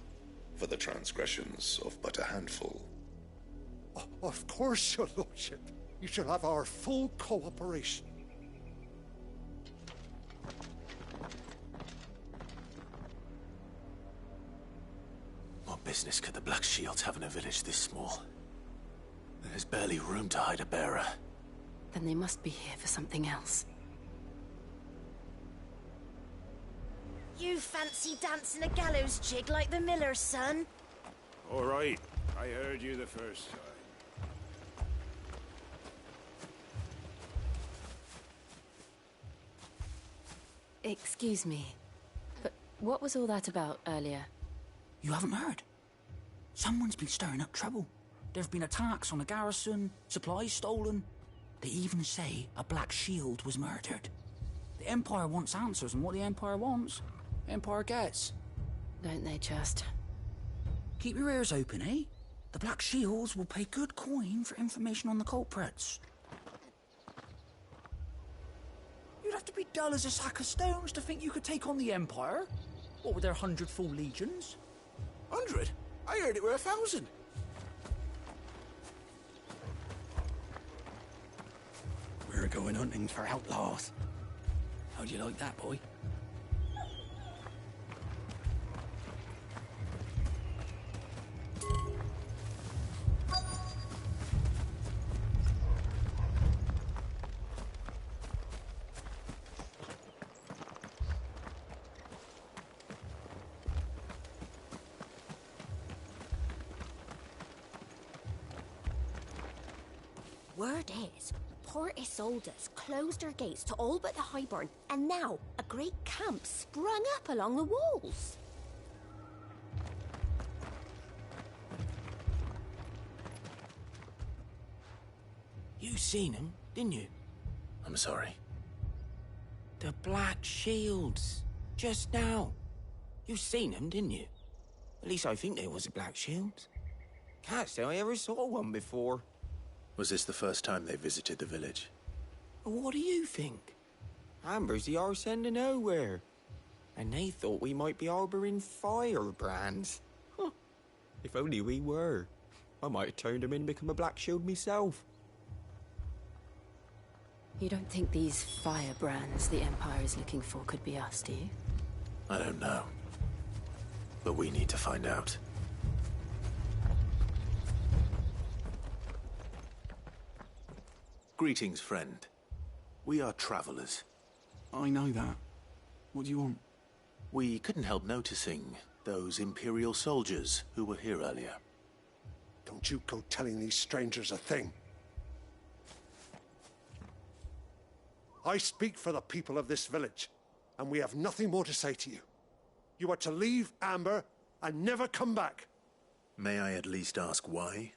for the transgressions of but a handful. Of course, your lordship. You shall have our full cooperation. What business could the Black Shields have in a village this small? There's barely room to hide a bearer. Then they must be here for something else. You fancy dancing a gallows jig like the miller's son? All right, I heard you the first time. Excuse me, but what was all that about earlier? You haven't heard? Someone's been stirring up trouble. There have been attacks on the garrison, supplies stolen. They even say a Black Shield was murdered. The Empire wants answers, and what the Empire wants, Empire gets. Don't they just? Keep your ears open, eh? The Black Shields will pay good coin for information on the culprits. You'd have to be dull as a sack of stones to think you could take on the Empire. What with their 100 full legions? 100? I heard it were 1,000. We're going hunting for outlaws. How'd you like that, boy? Word is, Port Isolde's closed their gates to all but the Highborn, and now a great camp sprung up along the walls. You seen him, didn't you? I'm sorry. The Black Shields. Just now. You seen them, didn't you? At least I think there was a Black Shield. Can't say I ever saw one before. Was this the first time they visited the village? What do you think? Amber's the arse end of nowhere. And they thought we might be harbouring firebrands. Huh. If only we were. I might have turned them in and become a Black Shield myself. You don't think these firebrands the Empire is looking for could be us, do you? I don't know. But we need to find out. Greetings, friend. We are travelers. I know that. What do you want? We couldn't help noticing those Imperial soldiers who were here earlier. Don't you go telling these strangers a thing. I speak for the people of this village, and we have nothing more to say to you. You are to leave Amber and never come back. May I at least ask why?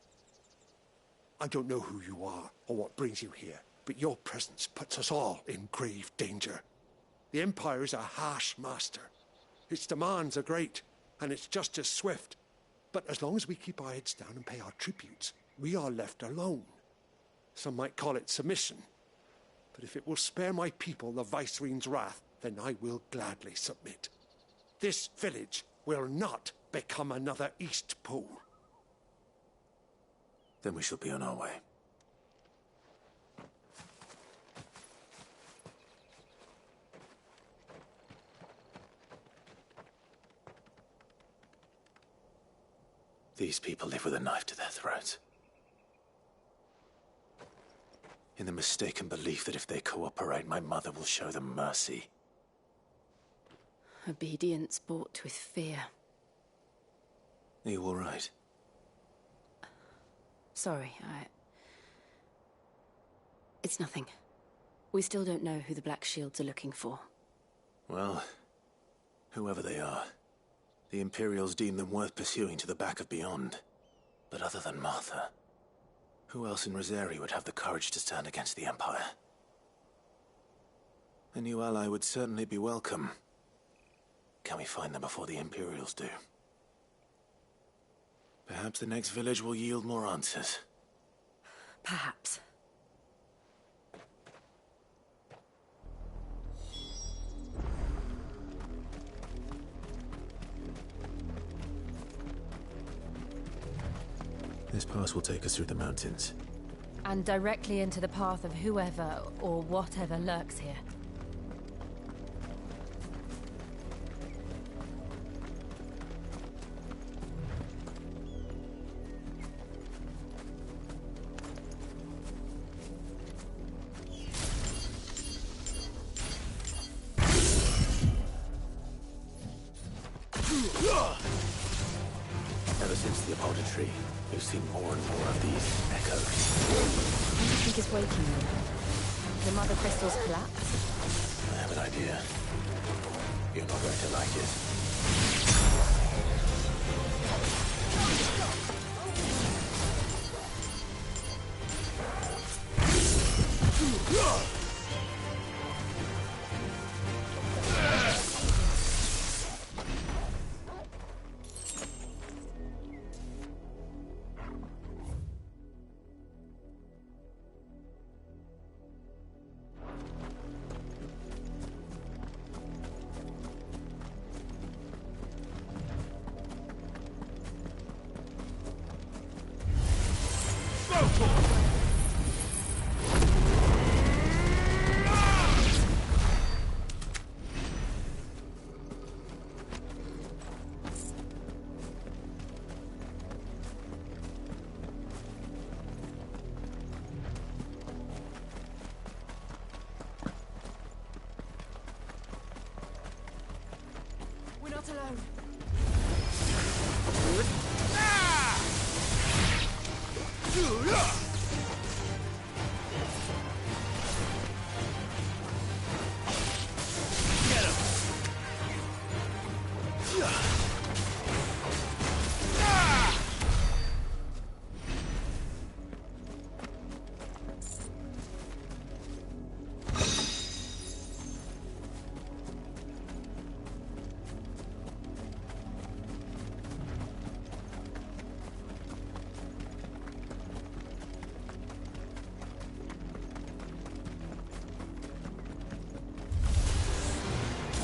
I don't know who you are or what brings you here, but your presence puts us all in grave danger. The Empire is a harsh master. Its demands are great, and its justice swift. But as long as we keep our heads down and pay our tributes, we are left alone. Some might call it submission. But if it will spare my people the Viceroy's wrath, then I will gladly submit. This village will not become another Eastpool. Then we shall be on our way. These people live with a knife to their throats. In the mistaken belief that if they cooperate, my mother will show them mercy. Obedience bought with fear. Are you all right? Sorry, It's nothing. We still don't know who the Black Shields are looking for. Well, whoever they are, the Imperials deem them worth pursuing to the back of beyond. But other than Martha, Who else in Rosari would have the courage to stand against the Empire? A new ally would certainly be welcome. Can we find them before the Imperials do? Perhaps the next village will yield more answers. Perhaps. This pass will take us through the mountains. And directly into the path of whoever or whatever lurks here. Ever since the Apodatory, we've seen more and more of these echoes. What do you think is waking them? The Mother Crystal's collapse? I have an idea. You're not going to like it. We're not alone.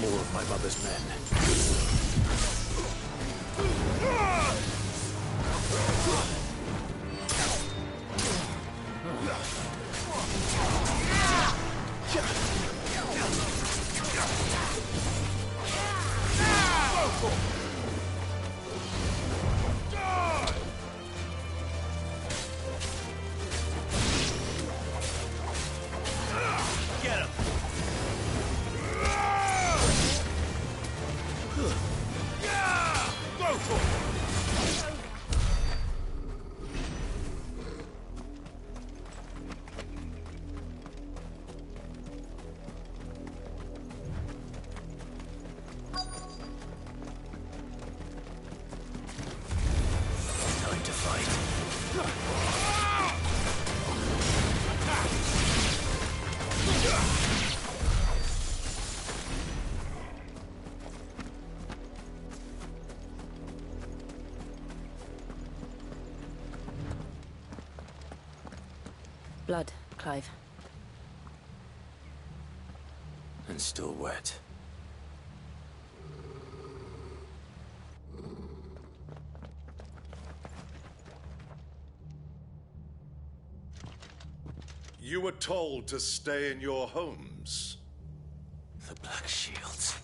More of my mother's men. Get him! Go for it! Time to fight. Blood, Clive. And still wet. You were told to stay in your homes. The Black Shields.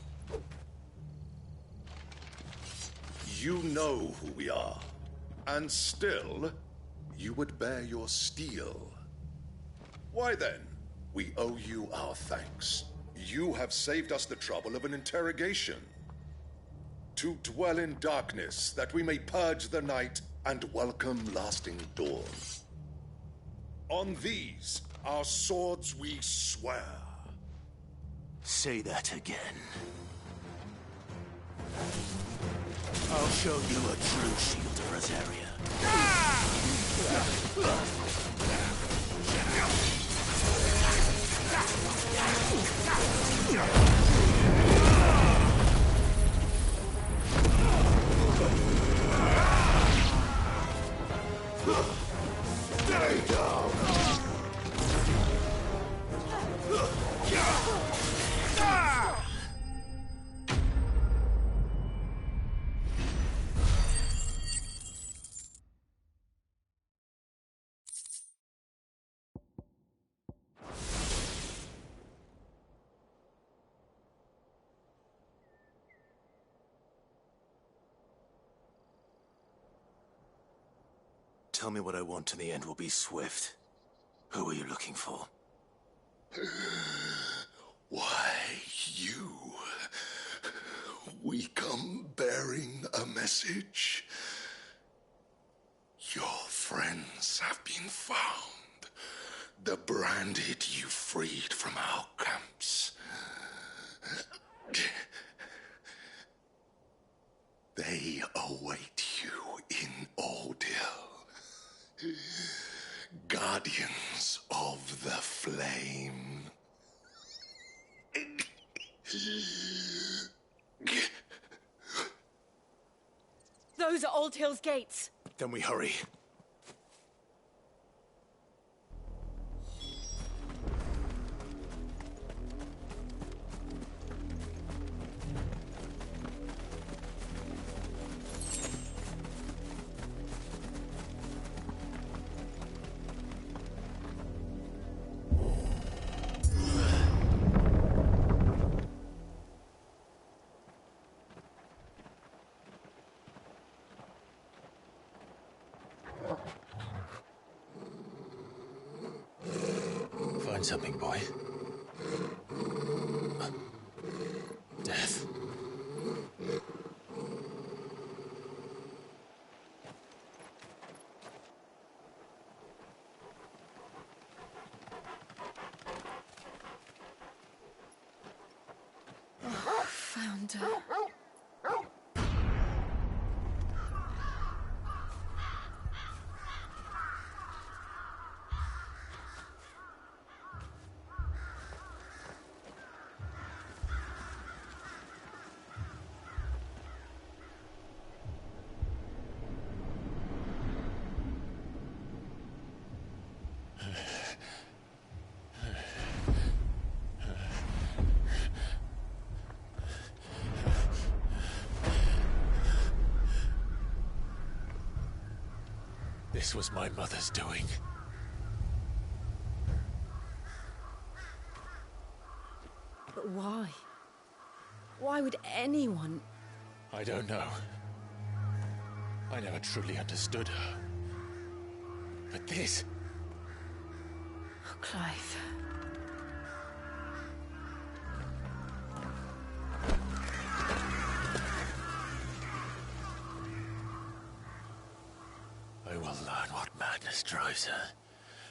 You know who we are. And still, you would bear your steel. Why then, we owe you our thanks. You have saved us the trouble of an interrogation. To dwell in darkness, that we may purge the night and welcome lasting dawn. On these, our swords we swear. Say that again. I'll show you a true shield of Rosaria. Tell me what I want and the end will be swift. Who are you looking for? Why, you. We come bearing a message. Your friends have been found. The branded you freed from our camps. They await you in Ordeal. Guardians of the Flame. Those are Old Hill's gates. Then we hurry. Find something, boy. Death. Oh, found her. This was my mother's doing. But why? Why would anyone... I don't know. I never truly understood her. But this... Oh, Clive. I will learn what madness drives her,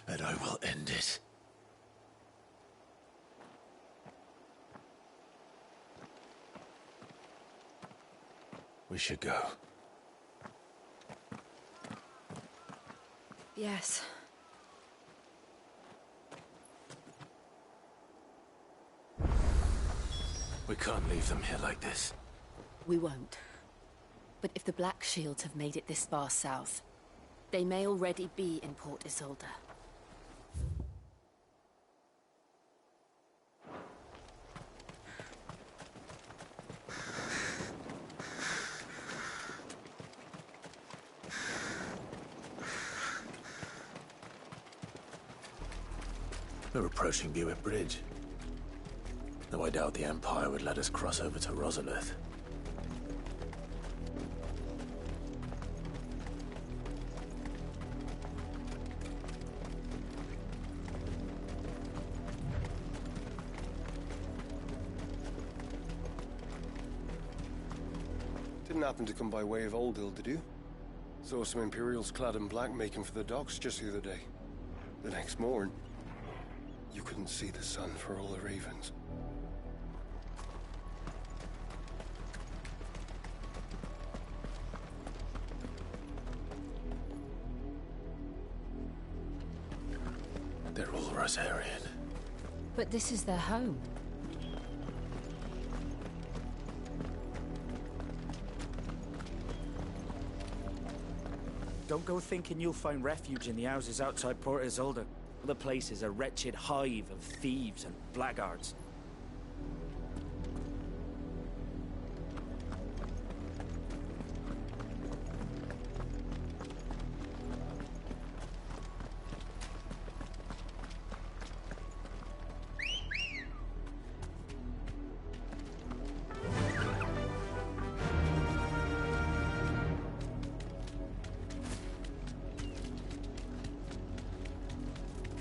and I will end it. We should go. Yes. We can't leave them here like this. We won't. But if the Black Shields have made it this far south, they may already be in Port Isolde. We're approaching Buick Bridge. Though I doubt the Empire would let us cross over to Rosalith. Didn't happen to come by way of Old Hill, did you? Saw some Imperials clad in black making for the docks just the other day. The next morn, you couldn't see the sun for all the ravens. for us, Arian. But this is their home. Don't go thinking you'll find refuge in the houses outside Port Isolde. The place is a wretched hive of thieves and blackguards.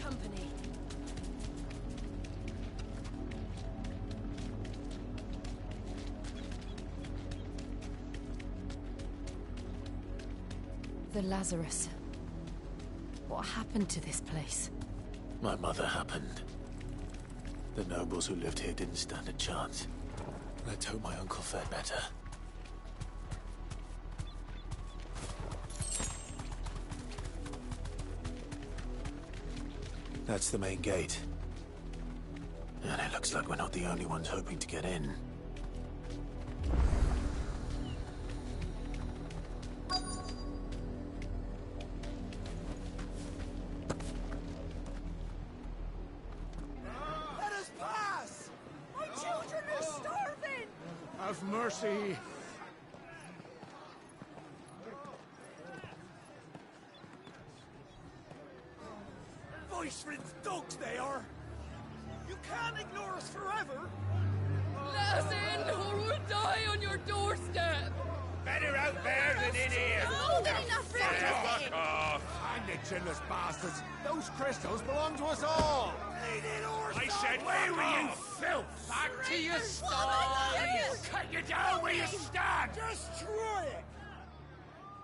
Company. The Lazarus. What happened to this place? My mother happened. The nobles who lived here didn't stand a chance. Let's hope my uncle fared better. That's the main gate. And it looks like we're not the only ones hoping to get in. Let us pass! My children are starving! Have mercy! Voice-riddled dogs they are! You can't ignore us forever! Let us in, or we'll die on your doorstep! Better out there than in here. More than enough room to Fuck sit in. off. And the chinless bastards! Those crystals belong to us all! I said, away with you, filth! Back to your sties! Cut you down where you stand! Destroy it!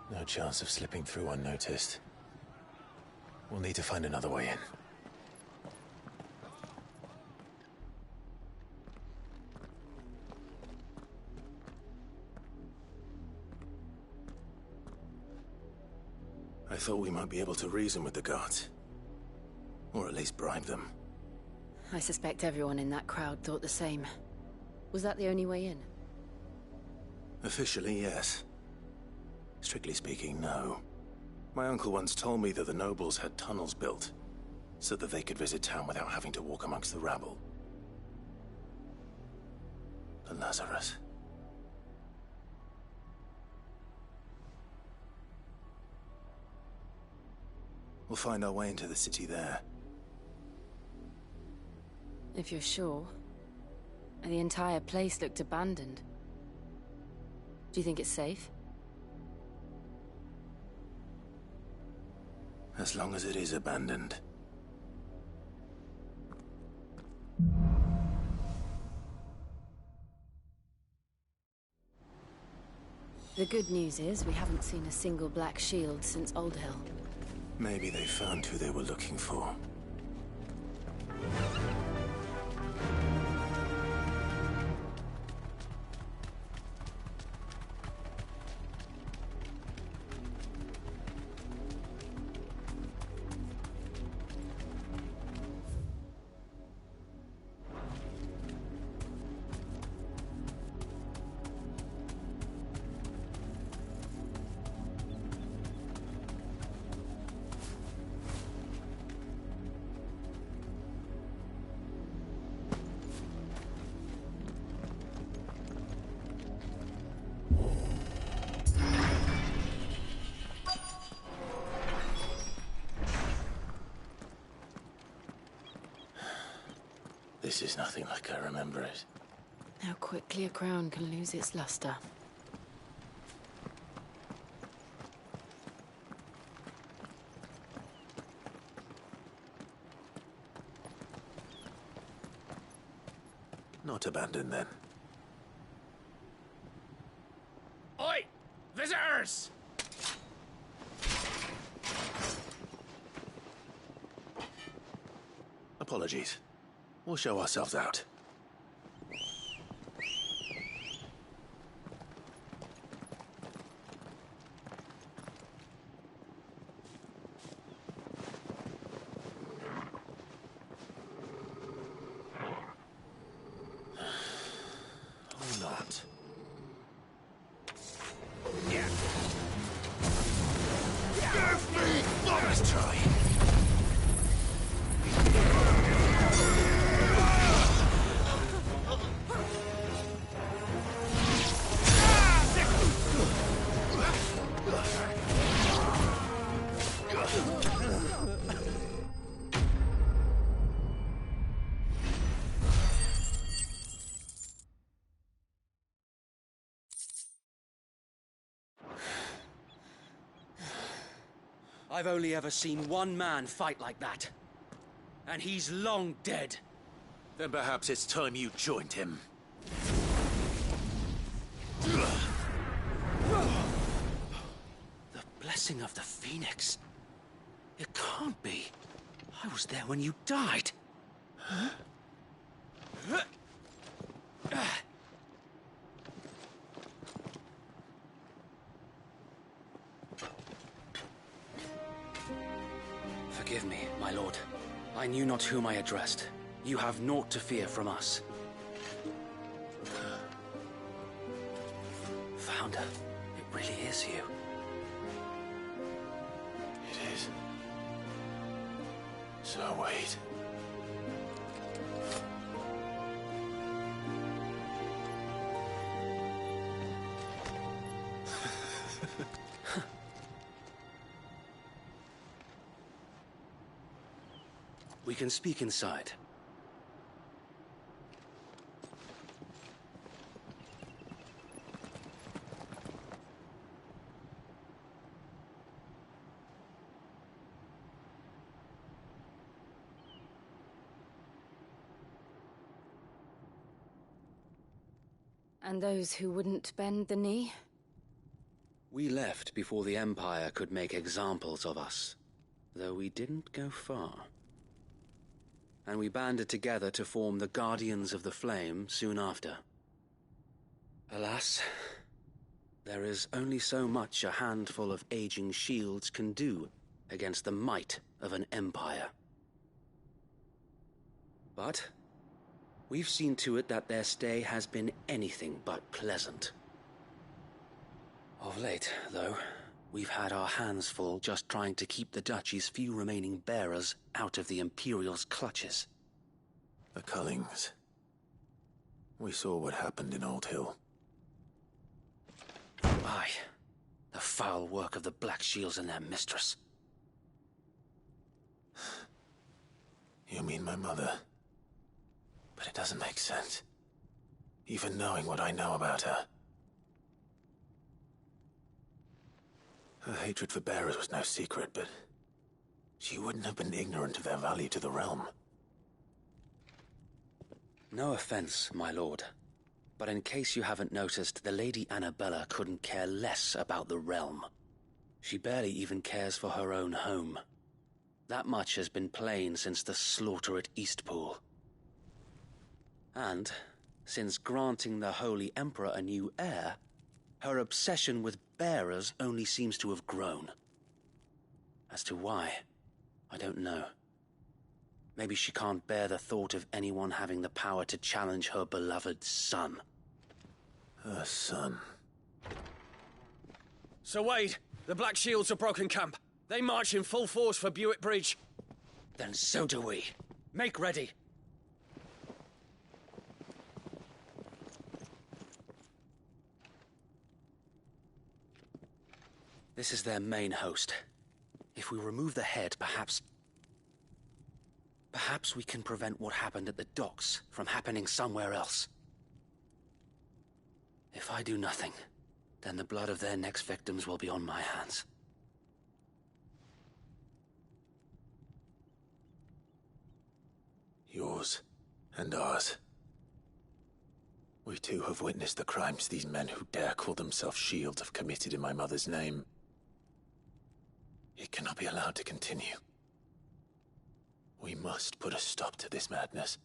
No chance of slipping through unnoticed. We'll need to find another way in. I thought we might be able to reason with the guards. Or at least bribe them. I suspect everyone in that crowd thought the same. Was that the only way in? Officially, yes. Strictly speaking, no. My uncle once told me that the nobles had tunnels built, so that they could visit town without having to walk amongst the rabble. The Lazarus. We'll find our way into the city there. If you're sure. The entire place looked abandoned. Do you think it's safe? As long as it is abandoned. The good news is we haven't seen a single black shield since Old Hill. Maybe they found who they were looking for. This is nothing like I remember it. How quickly a crown can lose its luster. Not abandoned, then. Oi! Visitors! Apologies. We'll show ourselves out. Nice try. I've only ever seen one man fight like that. And he's long dead. Then perhaps it's time you joined him. The blessing of the Phoenix. It can't be. I was there when you died. Huh? Forgive me, my lord. I knew not whom I addressed. You have naught to fear from us. Founder, it really is you. It is. So wait. We can speak inside. And those who wouldn't bend the knee? We left before the Empire could make examples of us, though we didn't go far. And we banded together to form the Guardians of the Flame soon after. Alas, there is only so much a handful of aging shields can do against the might of an empire. But we've seen to it that their stay has been anything but pleasant. Of late, though, we've had our hands full just trying to keep the Duchy's few remaining bearers out of the Imperial's clutches. The Cullings. We saw what happened in Old Hill. Aye. The foul work of the Black Shields and their mistress. You mean my mother? But it doesn't make sense. Even knowing what I know about her. Her hatred for bearers was no secret, but she wouldn't have been ignorant of their value to the realm. No offense, my lord, but in case you haven't noticed, the Lady Annabella couldn't care less about the realm. She barely even cares for her own home. That much has been plain since the slaughter at Eastpool. And, since granting the Holy Emperor a new heir, her obsession with bearers only seems to have grown. As to why, I don't know. Maybe she can't bear the thought of anyone having the power to challenge her beloved son. Her son. Sir Wade, the Black Shields have broken camp. They march in full force for Buick Bridge. Then so do we. Make ready. This is their main host. If we remove the head, perhaps we can prevent what happened at the docks from happening somewhere else. If I do nothing, then the blood of their next victims will be on my hands. Yours and ours. We too have witnessed the crimes these men who dare call themselves shields have committed in my mother's name. It cannot be allowed to continue. We must put a stop to this madness.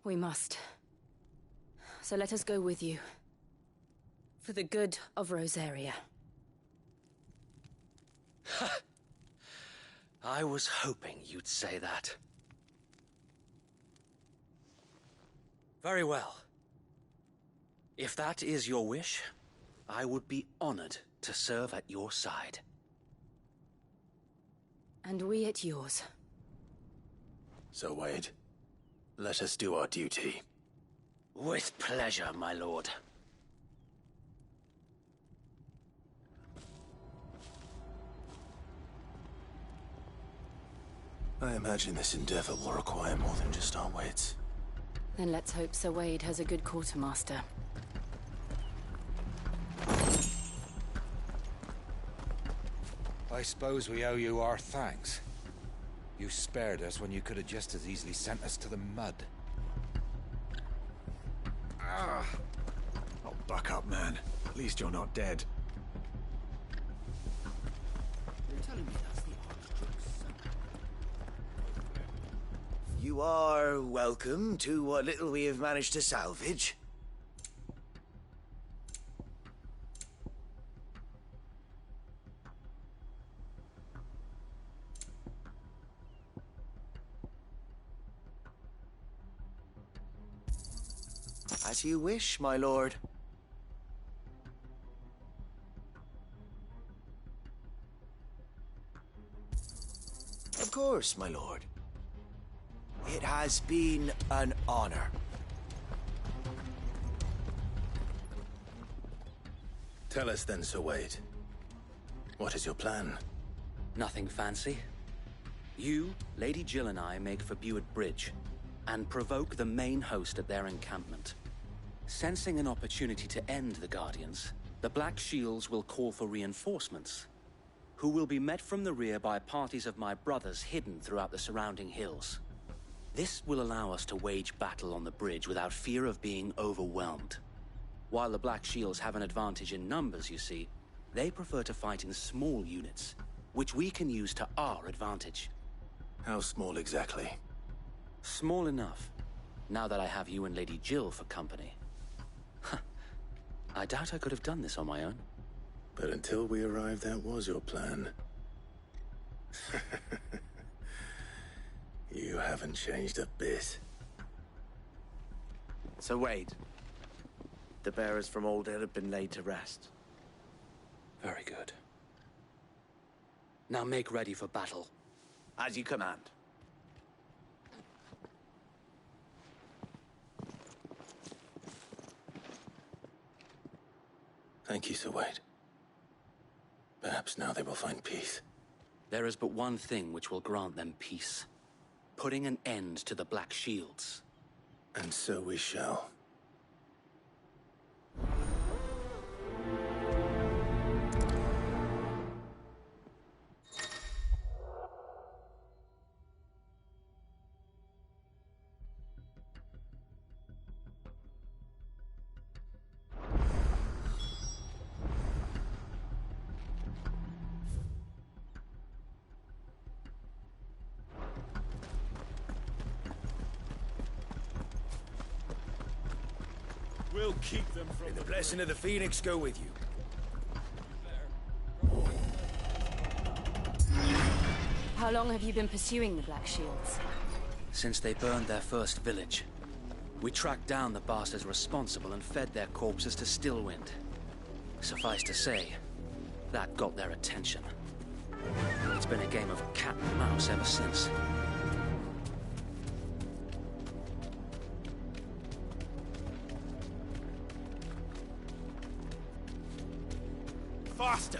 We must. So let us go with you. For the good of Rosaria. I was hoping you'd say that. Very well. If that is your wish, I would be honored to serve at your side. And we at yours. So, Wade, let us do our duty. With pleasure, my lord. I imagine this endeavor will require more than just our wits. Then let's hope Sir Wade has a good quartermaster. I suppose we owe you our thanks. You spared us when you could have just as easily sent us to the mud. Oh, buck up, man. At least you're not dead. You're telling me that's the Archduke's son? You are welcome to what little we have managed to salvage. As you wish, my lord. Of course, my lord. It has been an honor. Tell us then, Sir Wade. What is your plan? Nothing fancy. You, Lady Jill and I make for Buett Bridge, and provoke the main host at their encampment. Sensing an opportunity to end the Guardians, the Black Shields will call for reinforcements, who will be met from the rear by parties of my brothers hidden throughout the surrounding hills. This will allow us to wage battle on the bridge without fear of being overwhelmed. While the Black Shields have an advantage in numbers, you see, they prefer to fight in small units, which we can use to our advantage. How small exactly? Small enough, now that I have you and Lady Jill for company. I doubt I could have done this on my own. But until we arrived, that was your plan. You haven't changed a bit. Sir Wade, the bearers from Old Hill have been laid to rest. Very good. Now make ready for battle. As you command. Thank you, Sir Wade. Perhaps now they will find peace. There is but one thing which will grant them peace. Putting an end to the Black Shields. And so we shall. We'll keep them from May the blessing of the Phoenix go with you. How long have you been pursuing the Black Shields? Since they burned their first village. We tracked down the bastards responsible and fed their corpses to Stillwind. Suffice to say, that got their attention. It's been a game of cat and mouse ever since. Faster!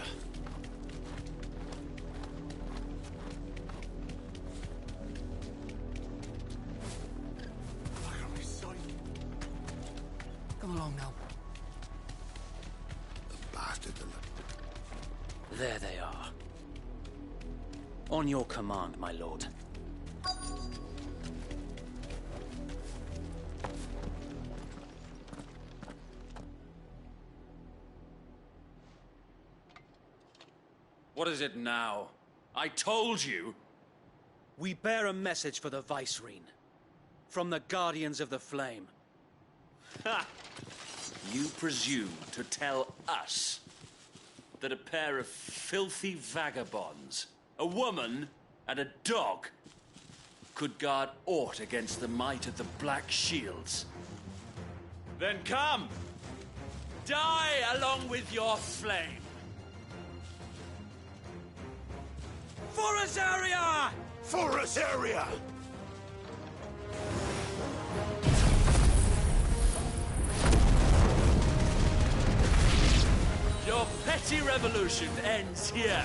Come along now. The bastard. There they are. On your command, my lord. What is it now? I told you! We bear a message for the Vicereine. From the Guardians of the Flame. Ha! You presume to tell us that a pair of filthy vagabonds, a woman and a dog, could guard aught against the might of the Black Shields? Then come! Die along with your flame! For Azaria! For Azaria! Your petty revolution ends here.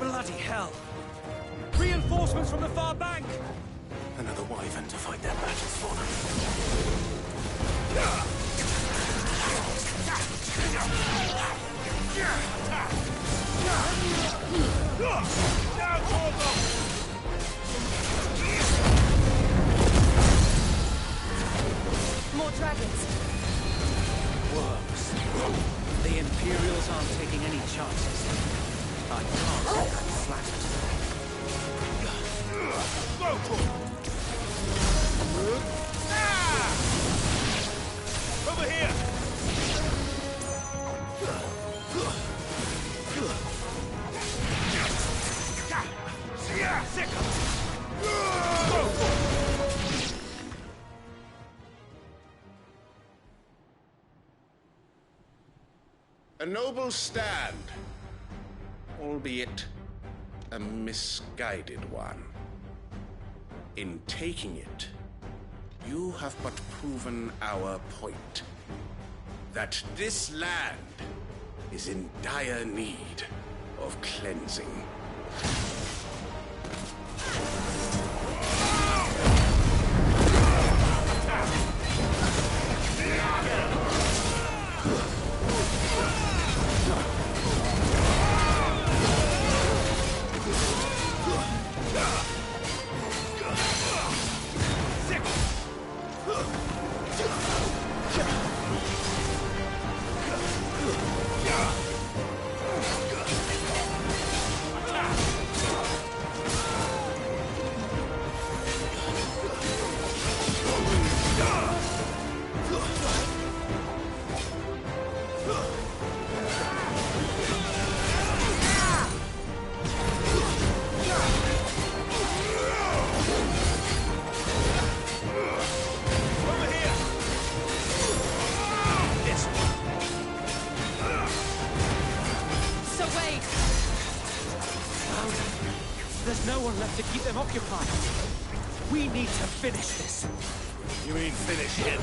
Bloody hell! Reinforcements from the far bank! Another wyvern to fight their battles for them. More dragons. Worms. The Imperials aren't taking any chances. I can't say I'm flattered. Over here! A noble stand, albeit a misguided one. In taking it, you have but proven our point. That this land is in dire need of cleansing. There's no one left to keep them occupied. We need to finish this. You mean finish him?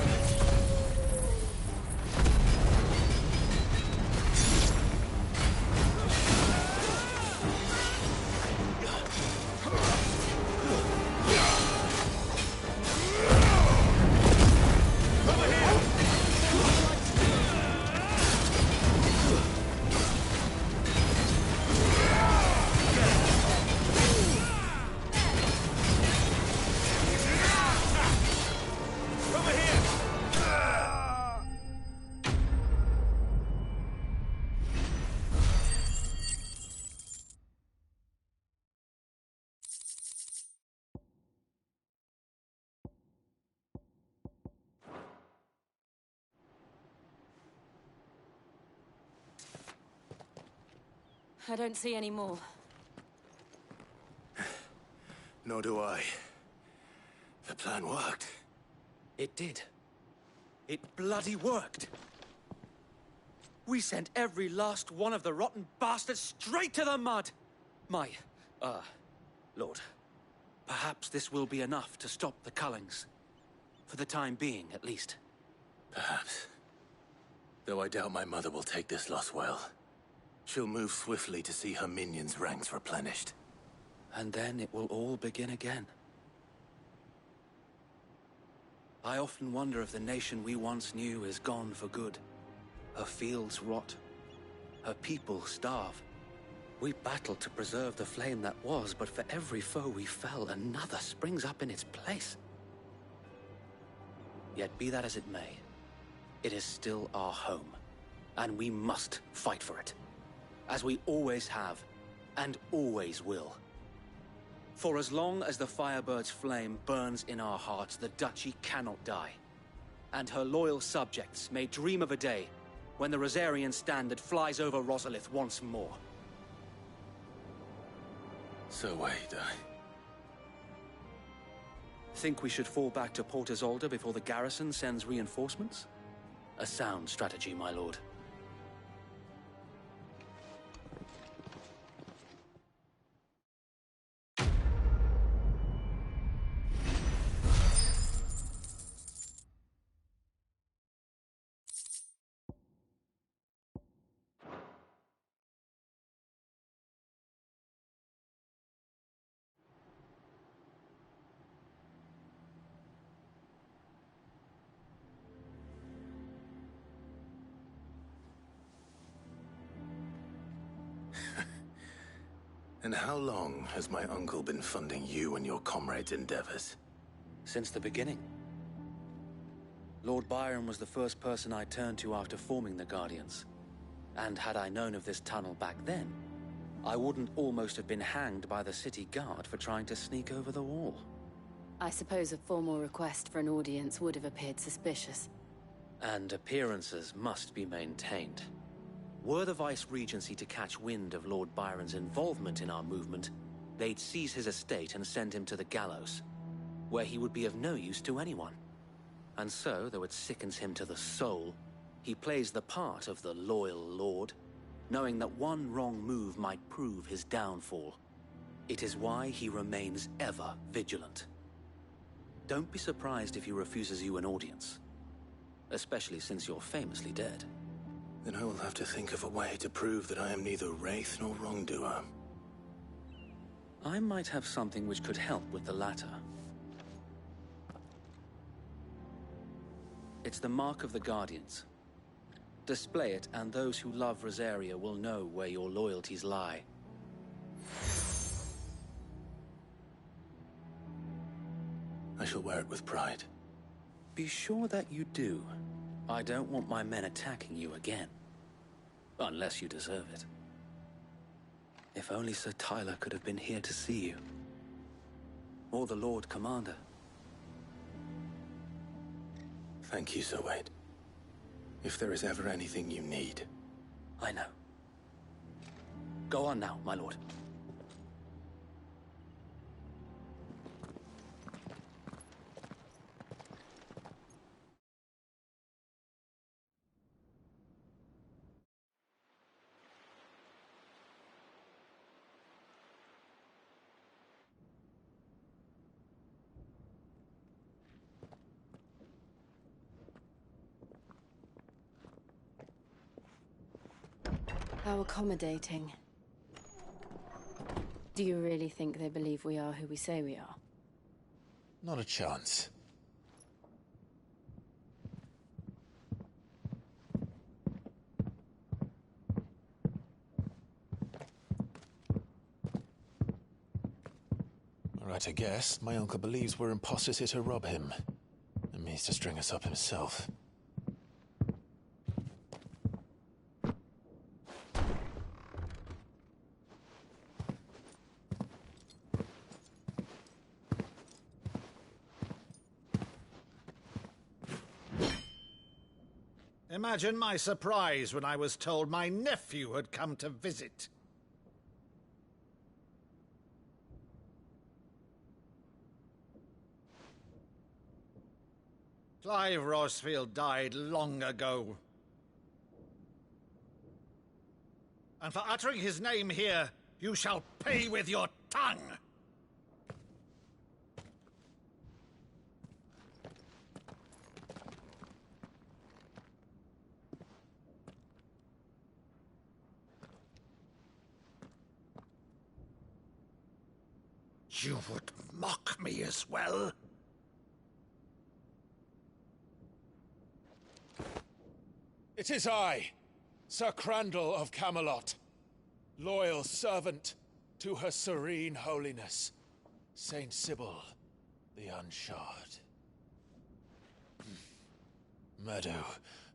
I don't see any more. Nor do I. The plan worked. It did. It bloody worked. We sent every last one of the rotten bastards straight to the mud. Lord, perhaps this will be enough to stop the Cullings. For the time being, at least. Perhaps. Though I doubt my mother will take this loss well. She'll move swiftly to see her minions' ranks replenished. And then it will all begin again. I often wonder if the nation we once knew is gone for good. Her fields rot. Her people starve. We battled to preserve the flame that was, but for every foe we fell, another springs up in its place. Yet be that as it may, it is still our home, and we must fight for it. As we always have, and always will. For as long as the Firebird's flame burns in our hearts, the Duchy cannot die. And her loyal subjects may dream of a day when the Rosarian standard flies over Rosalith once more. So wait, Think we should fall back to Port Isolde before the garrison sends reinforcements? A sound strategy, my lord. And how long has my uncle been funding you and your comrades' endeavors? Since the beginning. Lord Byron was the first person I turned to after forming the Guardians. And had I known of this tunnel back then, I wouldn't almost have been hanged by the city guard for trying to sneak over the wall. I suppose a formal request for an audience would have appeared suspicious. And appearances must be maintained. Were the Vice-Regency to catch wind of Lord Byron's involvement in our movement, they'd seize his estate and send him to the gallows, where he would be of no use to anyone. And so, though it sickens him to the soul, he plays the part of the loyal lord, knowing that one wrong move might prove his downfall. It is why he remains ever vigilant. Don't be surprised if he refuses you an audience, especially since you're famously dead. Then I will have to think of a way to prove that I am neither wraith nor wrongdoer. I might have something which could help with the latter. It's the mark of the Guardians. Display it, and those who love Rosaria will know where your loyalties lie. I shall wear it with pride. Be sure that you do. I don't want my men attacking you again. Unless you deserve it. If only Sir Tyler could have been here to see you. Or the Lord Commander. Thank you, Sir Wade. If there is ever anything you need. I know. Go on now, my lord. How accommodating. Do you really think they believe we are who we say we are? Not a chance. Right, I guess. My uncle believes we're imposters here to rob him. And means to string us up himself. Imagine my surprise when I was told my nephew had come to visit. Clive Rosfield died long ago. And for uttering his name here, you shall pay with your tongue! You would mock me as well? It is I, Sir Crandall of Camelot, loyal servant to Her Serene Holiness, Saint Sybil the Unshod. Meadow,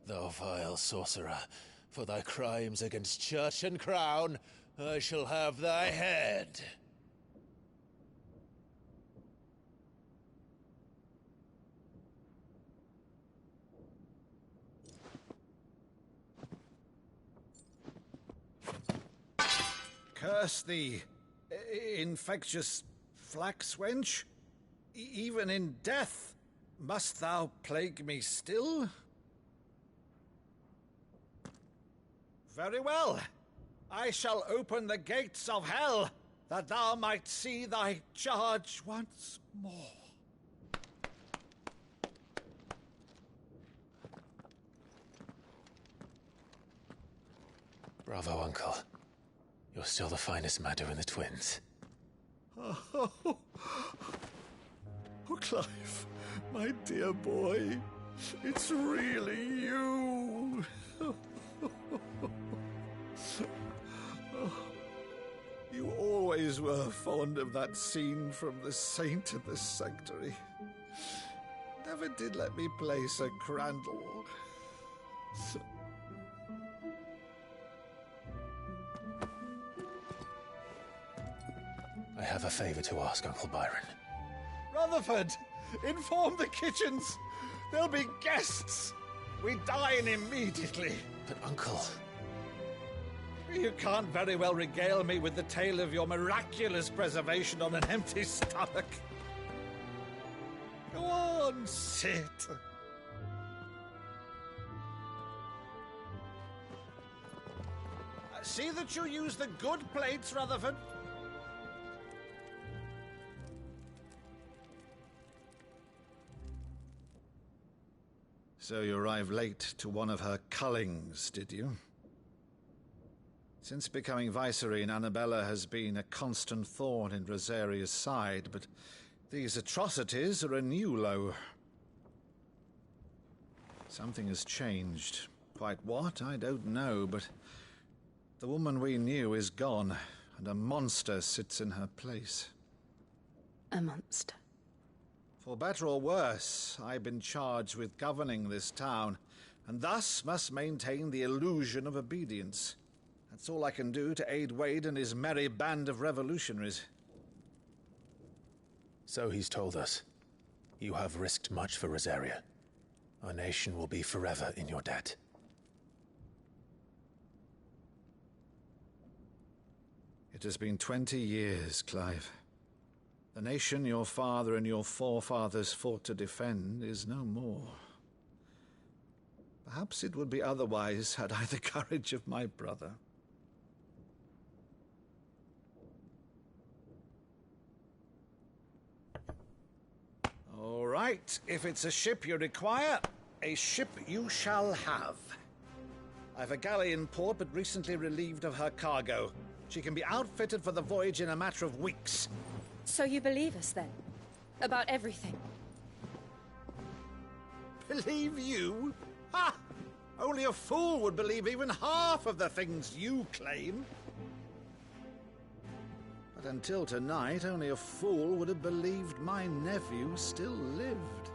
thou vile sorcerer, for thy crimes against church and crown, I shall have thy head. Curse thee, infectious flax wench. Even in death, must thou plague me still? Very well. I shall open the gates of hell, that thou might see thy charge once more. Bravo, Uncle. You're still the finest Madder in the twins. Oh, Clive, my dear boy, it's really you. You always always were fond of that scene from The Saint of the Sanctuary. Never did let me play Sir Crandall. I have a favor to ask, Uncle Byron. Rutherford, inform the kitchens. There'll be guests. We dine immediately. But, Uncle... You can't very well regale me with the tale of your miraculous preservation on an empty stomach. Go on, sit. See that you use the good plates, Rutherford. So you arrived late to one of her cullings, did you? Since becoming Vicereine, Annabella has been a constant thorn in Rosaria's side, but these atrocities are a new low. Something has changed. Quite what, I don't know, but the woman we knew is gone, and a monster sits in her place. A monster? For better or worse, I've been charged with governing this town, and thus must maintain the illusion of obedience. That's all I can do to aid Wade and his merry band of revolutionaries. So he's told us. You have risked much for Rosaria. Our nation will be forever in your debt. It has been 20 years, Clive. The nation your father and your forefathers fought to defend is no more. Perhaps it would be otherwise had I the courage of my brother. All right, if it's a ship you require, a ship you shall have. I've a galley in port, but recently relieved of her cargo. She can be outfitted for the voyage in a matter of weeks. So you believe us, then? About everything? Believe you? Ha! Only a fool would believe even half of the things you claim. But until tonight, only a fool would have believed my nephew still lived.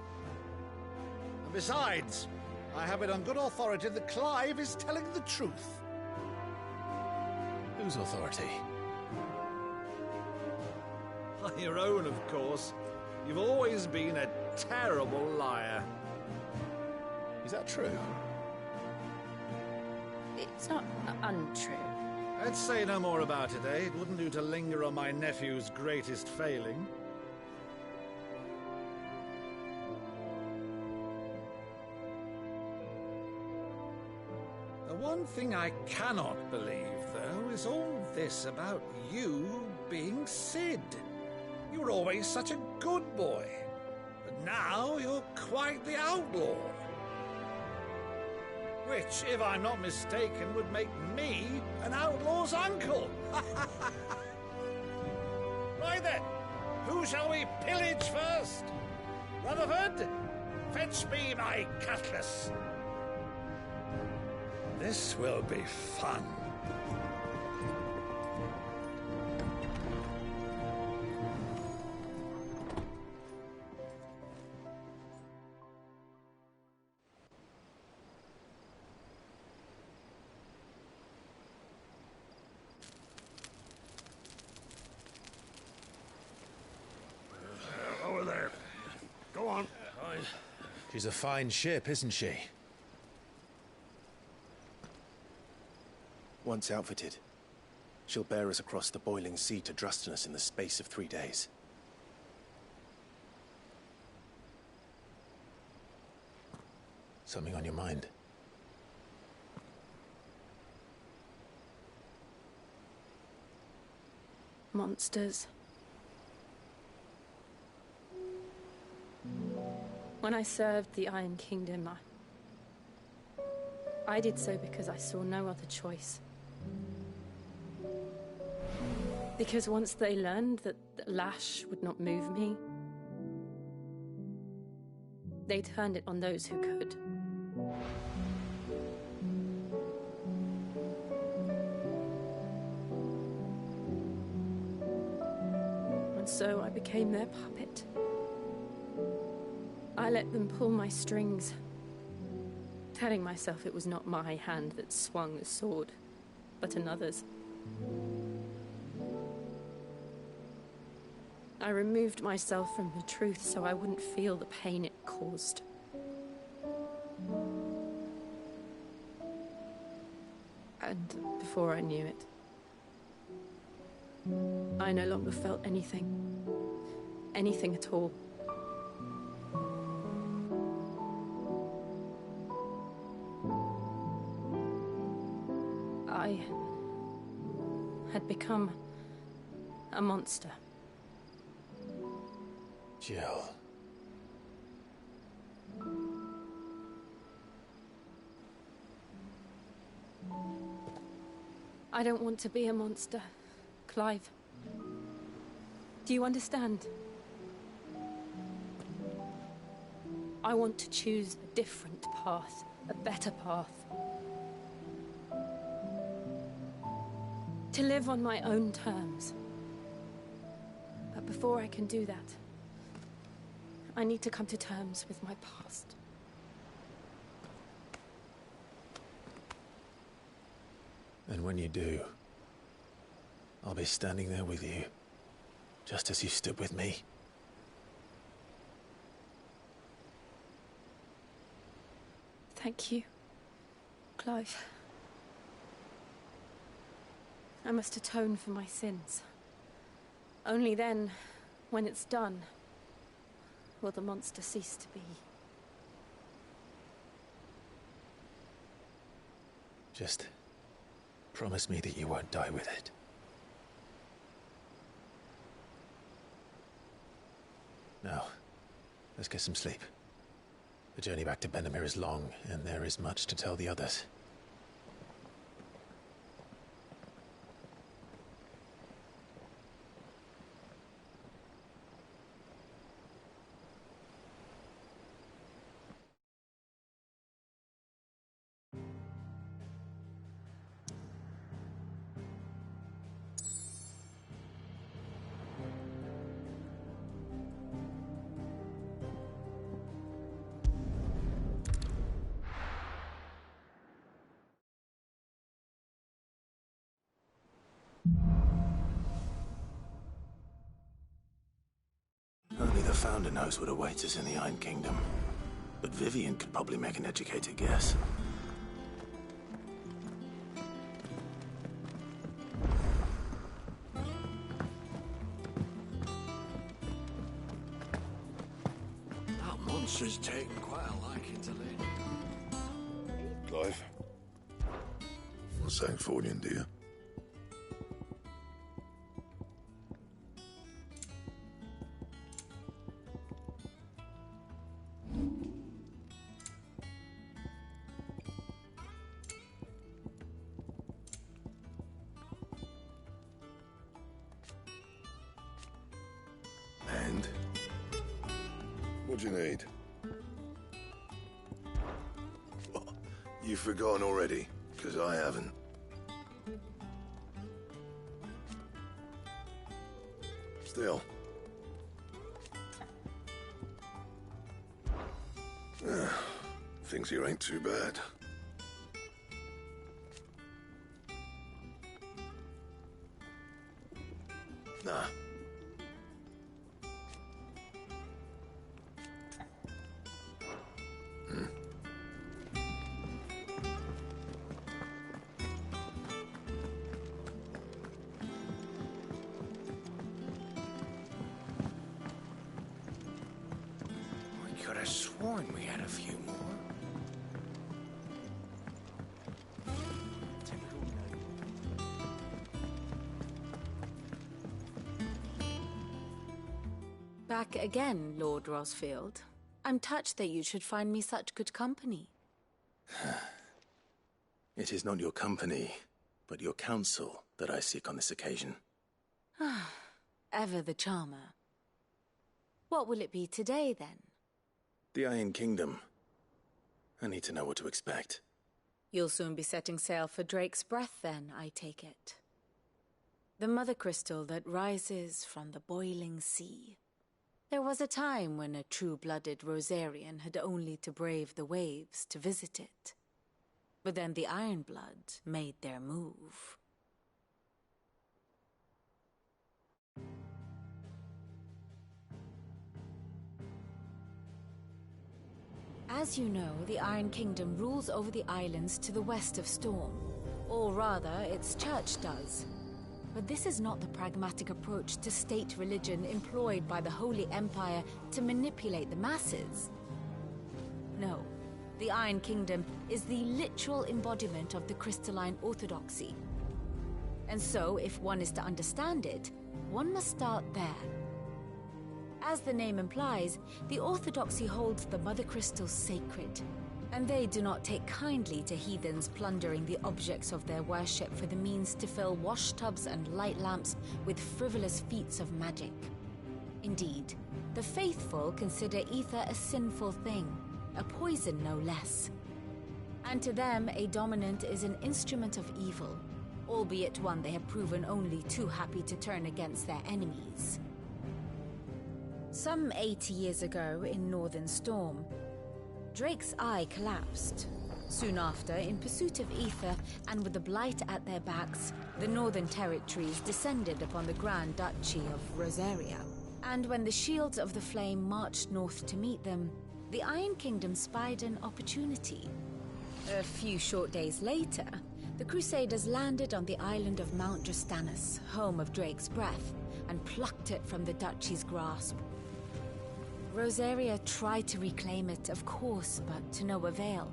And besides, I have it on good authority that Clive is telling the truth. Whose authority? Your own, of course. You've always been a terrible liar. Is that true? It's not untrue. Let's say no more about it, eh? It wouldn't do to linger on my nephew's greatest failing. The one thing I cannot believe, though, is all this about you being Sid. You were always such a good boy, but now you're quite the outlaw. Which, if I'm not mistaken, would make me an outlaw's uncle. Right then, who shall we pillage first? Rutherford, fetch me my cutlass. This will be fun. Over there. Go on. She's a fine ship, isn't she? Once outfitted, she'll bear us across the boiling sea to Drustinus in the space of 3 days. Something on your mind? Monsters. When I served the Iron Kingdom, I did so because I saw no other choice. Because once they learned that the lash would not move me, they turned it on those who could. so I became their puppet. I let them pull my strings, telling myself it was not my hand that swung the sword, but another's. I removed myself from the truth so I wouldn't feel the pain it caused. And before I knew it, I no longer felt anything. Anything at all. I had become a monster. Jill. I don't want to be a monster, Clive. Do you understand? I want to choose a different path, a better path. To live on my own terms. But before I can do that, I need to come to terms with my past. And when you do, I'll be standing there with you, just as you stood with me. Thank you, Clive. I must atone for my sins. Only then, when it's done, will the monster cease to be. Just promise me that you won't die with it. Now, let's get some sleep. The journey back to Benamir is long, and there is much to tell the others. Only the Founder knows what awaits us in the Iron Kingdom. But Vivian could probably make an educated guess. That monster's taken quite a liking to Lady. Clive? What's Sancfordian, do you? And? What do you need? What? You've forgotten already? Because I haven't. Still. Things here ain't too bad. Nah. I could have sworn we had a few more. Back again, Lord Rosfield. I'm touched that you should find me such good company. It is not your company, but your counsel that I seek on this occasion. Ever the charmer. What will it be today, then? The Iron Kingdom. I need to know what to expect. You'll soon be setting sail for Drake's Breath, then, I take it. The mother crystal that rises from the boiling sea. There was a time when a true-blooded Rosarian had only to brave the waves to visit it. But then the Ironblood made their move. As you know, the Iron Kingdom rules over the islands to the west of Storm. Or rather, its church does. But this is not the pragmatic approach to state religion employed by the Holy Empire to manipulate the masses. No, the Iron Kingdom is the literal embodiment of the crystalline orthodoxy. And so, if one is to understand it, one must start there. As the name implies, the orthodoxy holds the mother crystals sacred, and they do not take kindly to heathens plundering the objects of their worship for the means to fill washtubs and light lamps with frivolous feats of magic. Indeed, the faithful consider ether a sinful thing, a poison no less. And to them, a dominant is an instrument of evil, albeit one they have proven only too happy to turn against their enemies. Some 80 years ago in Northern Storm, Drake's eye collapsed. Soon after, in pursuit of ether and with the Blight at their backs, the Northern Territories descended upon the Grand Duchy of Rosaria. And when the Shields of the Flame marched north to meet them, the Iron Kingdom spied an opportunity. A few short days later, the Crusaders landed on the island of Mount Drastanus, home of Drake's breath, and plucked it from the Duchy's grasp. Rosaria tried to reclaim it, of course, but to no avail.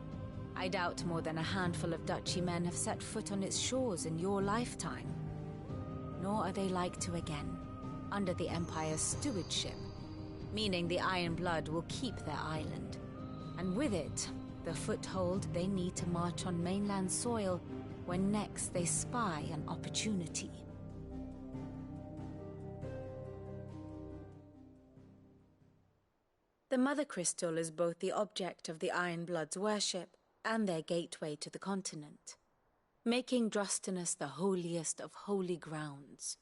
I doubt more than a handful of Duchy men have set foot on its shores in your lifetime. Nor are they like to again, under the Empire's stewardship, meaning the Iron Blood will keep their island. And with it, the foothold they need to march on mainland soil when next they spy an opportunity. The Mother Crystal is both the object of the Iron Blood's worship and their gateway to the continent, making Drastanus the holiest of holy grounds,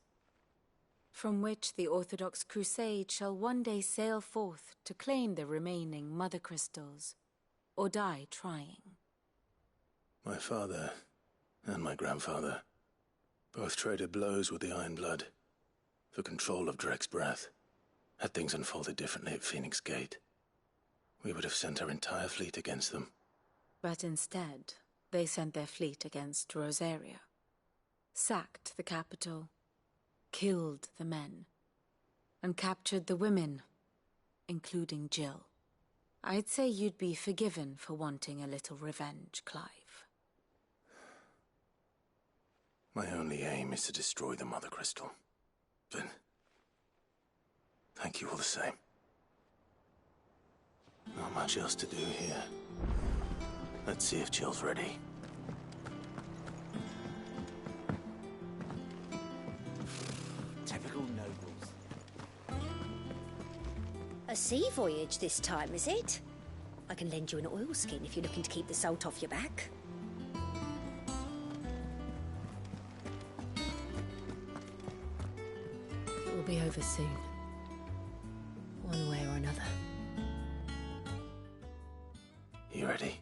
from which the Orthodox Crusade shall one day sail forth to claim the remaining Mother Crystals, or die trying. My father and my grandfather both traded blows with the Iron Blood for control of Drake's breath. Had things unfolded differently at Phoenix Gate, we would have sent our entire fleet against them. But instead, they sent their fleet against Rosaria, sacked the capital, killed the men, and captured the women, including Jill. I'd say you'd be forgiven for wanting a little revenge, Clive. My only aim is to destroy the Mother Crystal. But thank you all the same. Not much else to do here. Let's see if Jill's ready. Typical nobles. A sea voyage this time, is it? I can lend you an oilskin if you're looking to keep the salt off your back. It will be over soon. One way or another. You ready?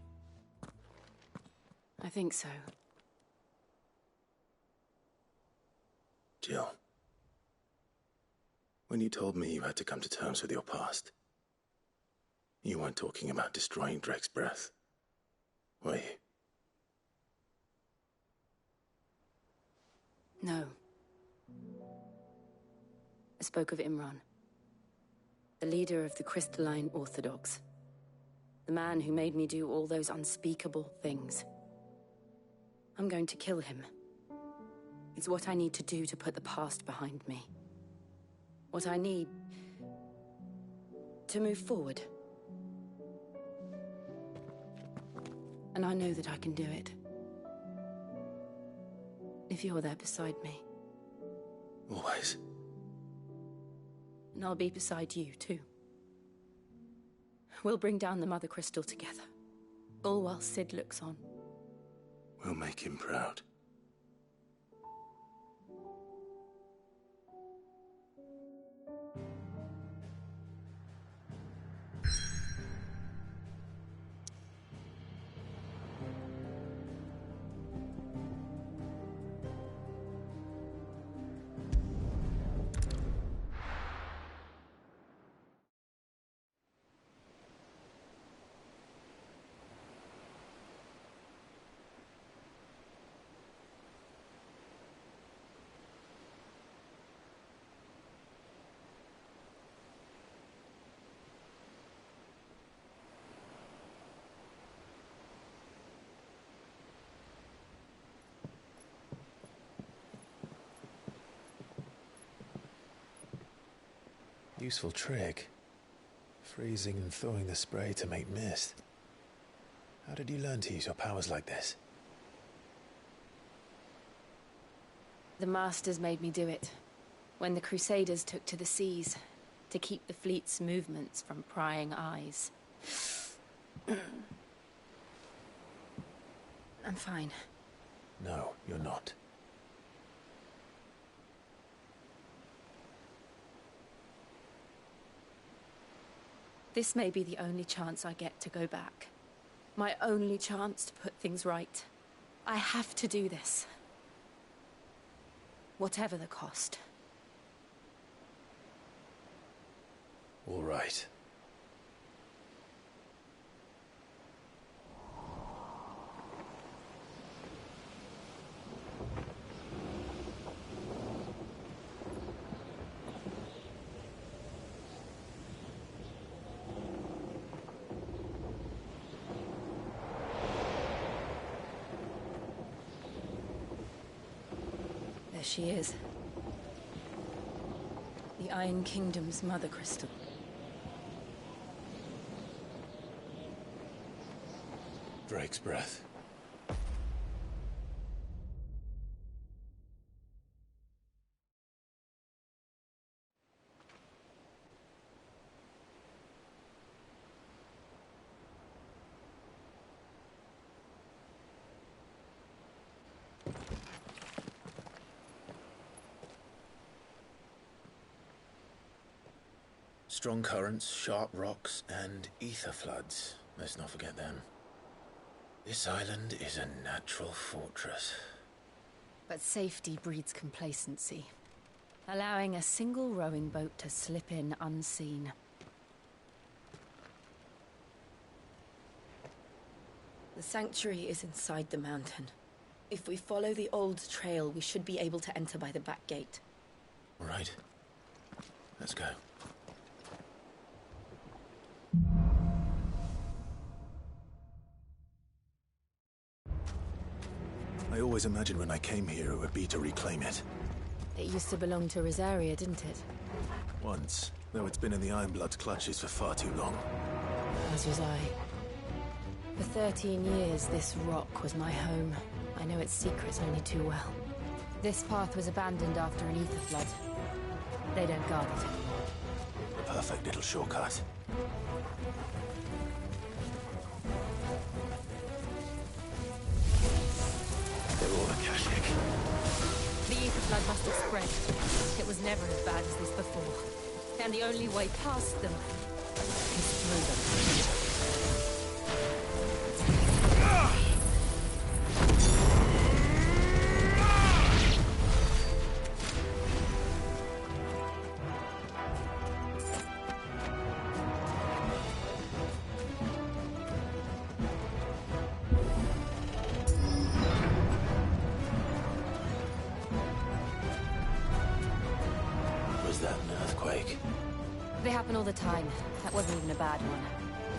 I think so. Jill. When you told me you had to come to terms with your past, you weren't talking about destroying Drake's breath, were you? No. I spoke of Imran, the leader of the Crystalline Orthodox. The man who made me do all those unspeakable things. I'm going to kill him. It's what I need to do to put the past behind me. What I need to move forward. And I know that I can do it. If you're there beside me. Always. And I'll be beside you, too. We'll bring down the Mother Crystal together. All while Sid looks on. We'll make him proud. useful trick. Freezing and thawing the spray to make mist. How did you learn to use your powers like this? The Masters made me do it. When the Crusaders took to the seas, to keep the fleet's movements from prying eyes. I'm fine. No, you're not. This may be the only chance I get to go back. My only chance to put things right. I have to do this. Whatever the cost. All right. There she is. The Iron Kingdom's Mother Crystal. Drake's breath. Strong currents, sharp rocks, and ether floods. Let's not forget them. This island is a natural fortress. But safety breeds complacency. Allowing a single rowing boat to slip in unseen. The sanctuary is inside the mountain. If we follow the old trail, we should be able to enter by the back gate. All right. Let's go. I always imagined when I came here it would be to reclaim it. It used to belong to Rosaria, didn't it? Once, though it's been in the Ironblood's clutches for far too long. As was I. For 13 years, this rock was my home. I know its secrets only too well. This path was abandoned after an ether flood. They don't guard it anymore. The perfect little shortcut. They're all Akashic. The ether flood must have spread. It was never as bad as this before. And the only way past them is through them. They happen all the time. That wasn't even a bad one.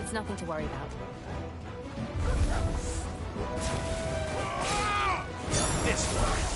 It's nothing to worry about. This one.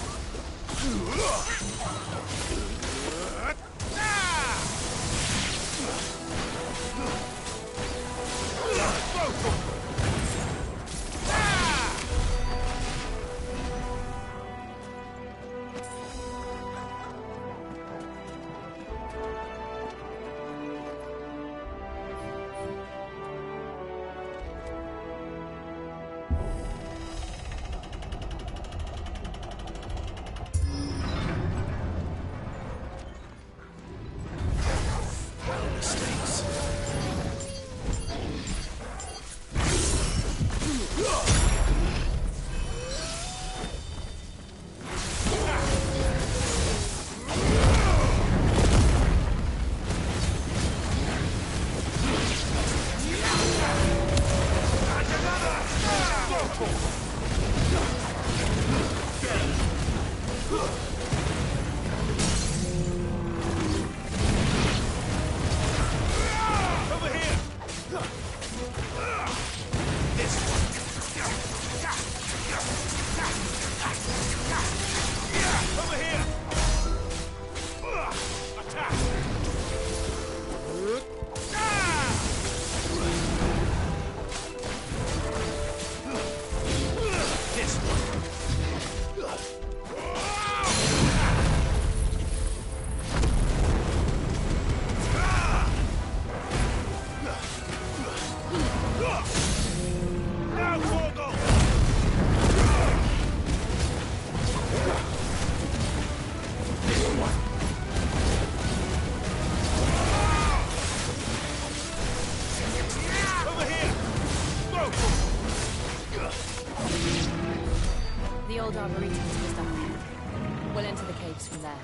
The old arboretum is just up ahead. We'll enter the caves from there.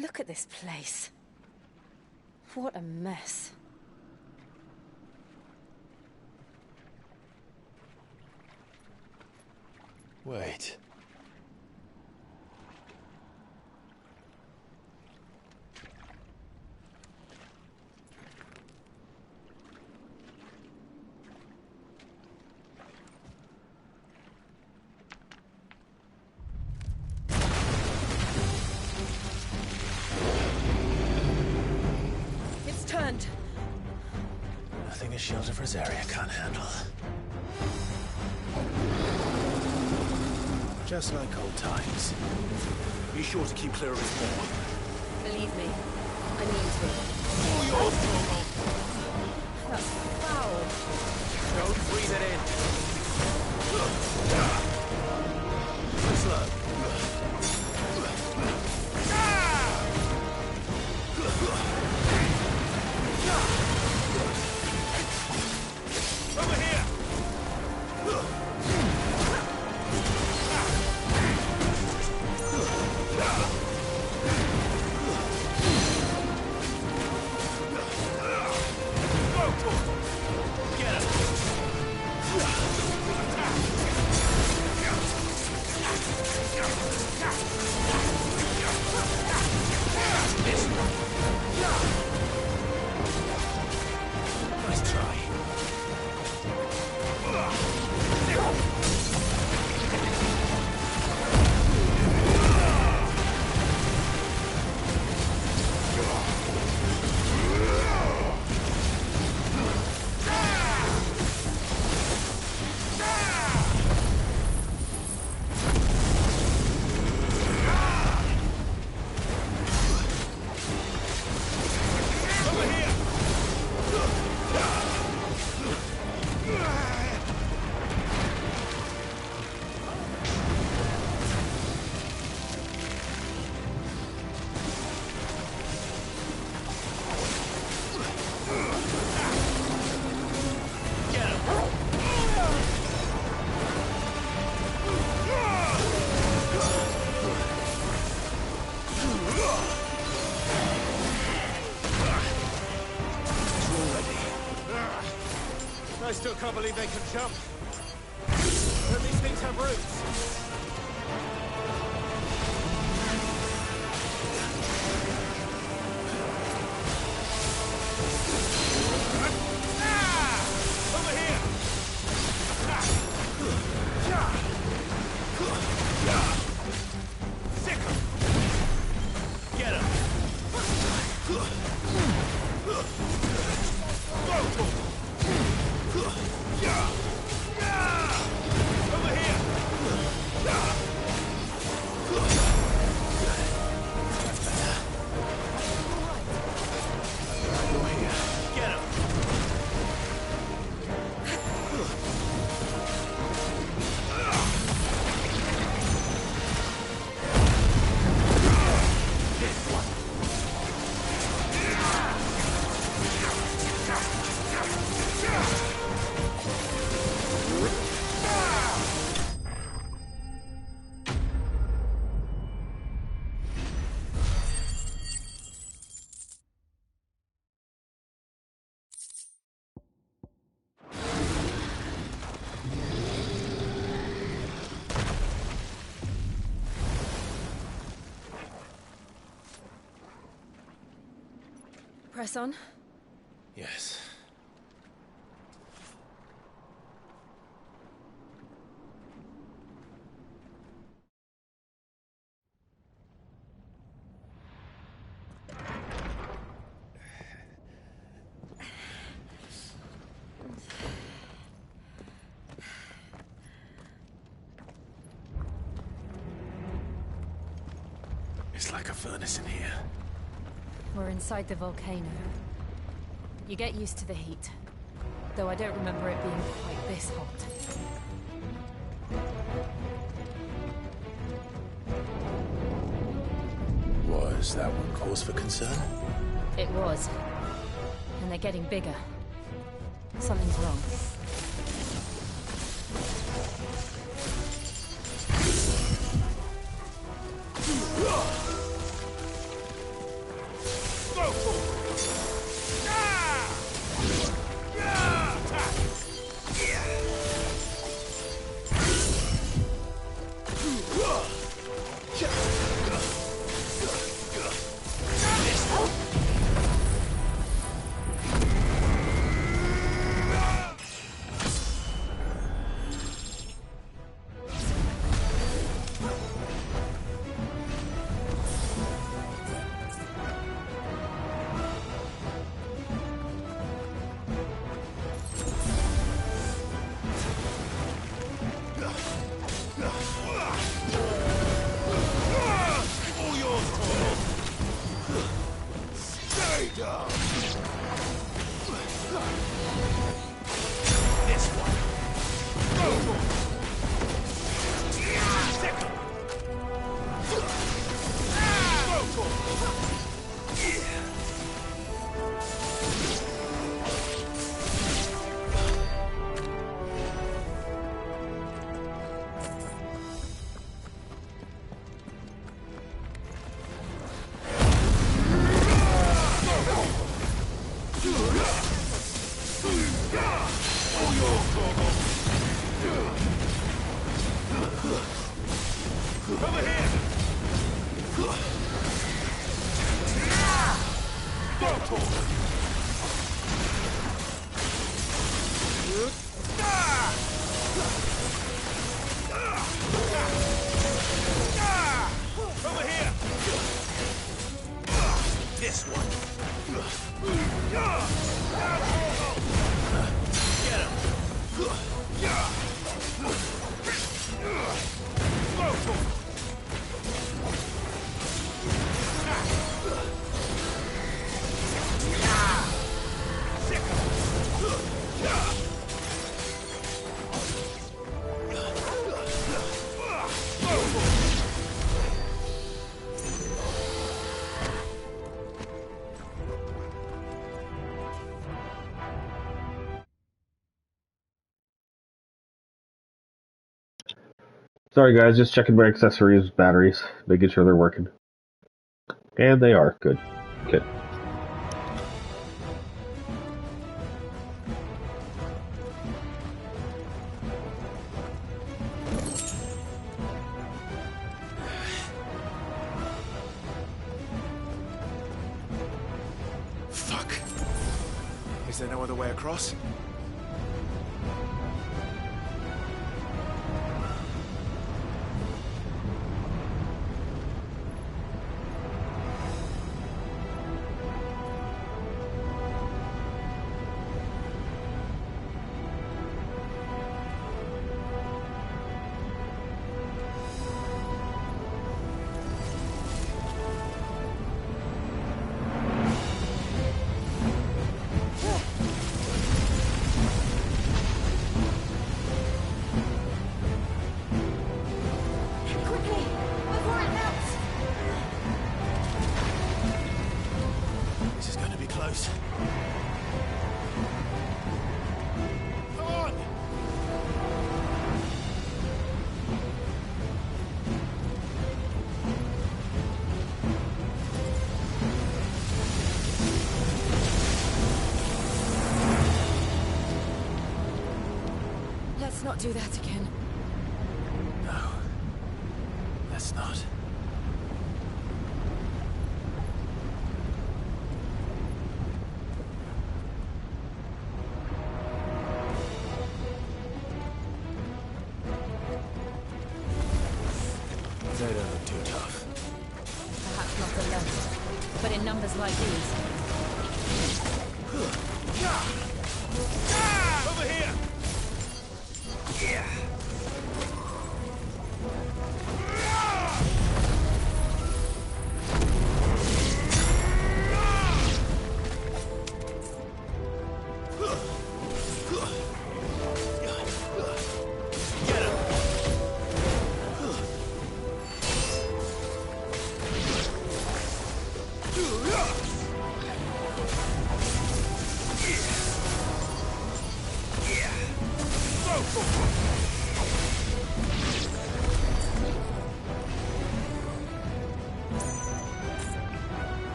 Look at this place. What a mess. Wait. Nothing a shelter for Zarya can't handle. Just like old times. Be sure to keep clear of his wall. Believe me, I need to. That's foul. Don't breathe it in. Slow. Over here! Get him! Nice try. I still can't believe they can jump. Don't these things have roots? Over here! Sick him! Get him! Over here! Get him! Press on. Yes. It's like a furnace in here. We're inside the volcano. You get used to the heat. Though I don't remember it being quite this hot. Was that one cause for concern? It was. And they're getting bigger. Something's wrong. Sorry guys, just checking my accessories, batteries, making sure they're working. And they are. Good. Good. Fuck. Is there no other way across? Let's not do that again. No. Let's not. They don't look too tough. Perhaps not alone, but in numbers like these. Over here! Yeah.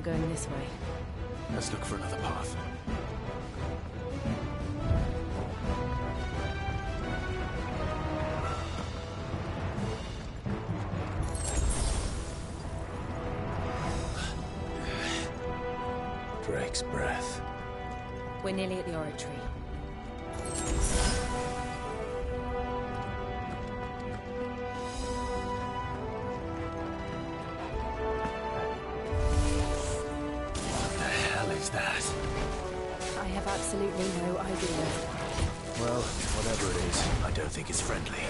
going this way. Let's look for another path. Drake's breath. We're nearly at the oratory. What the hell is that? I have absolutely no idea. Well, whatever it is, I don't think it's friendly.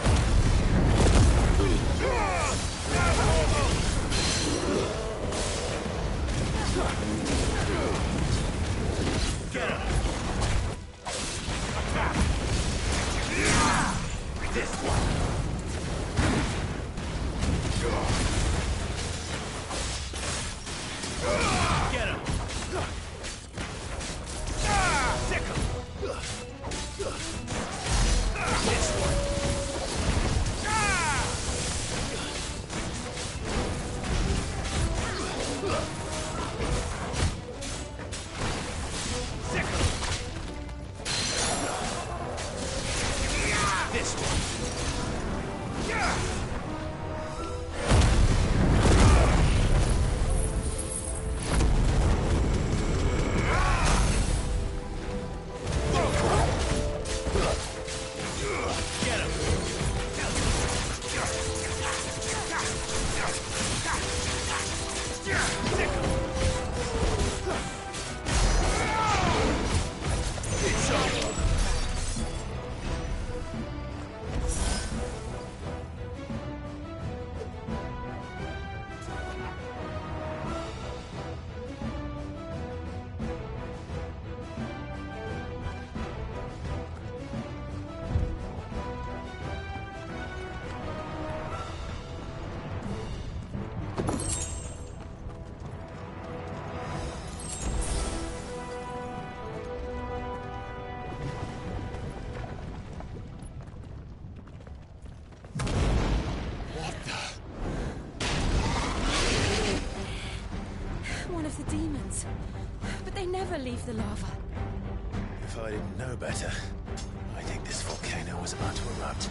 Get him! This one! Get him! Sick him! This one! Sick him! This one! Get him! Sick him! It's over! One of the demons. But they never leave the lava. If I didn't know better, I think this volcano was about to erupt.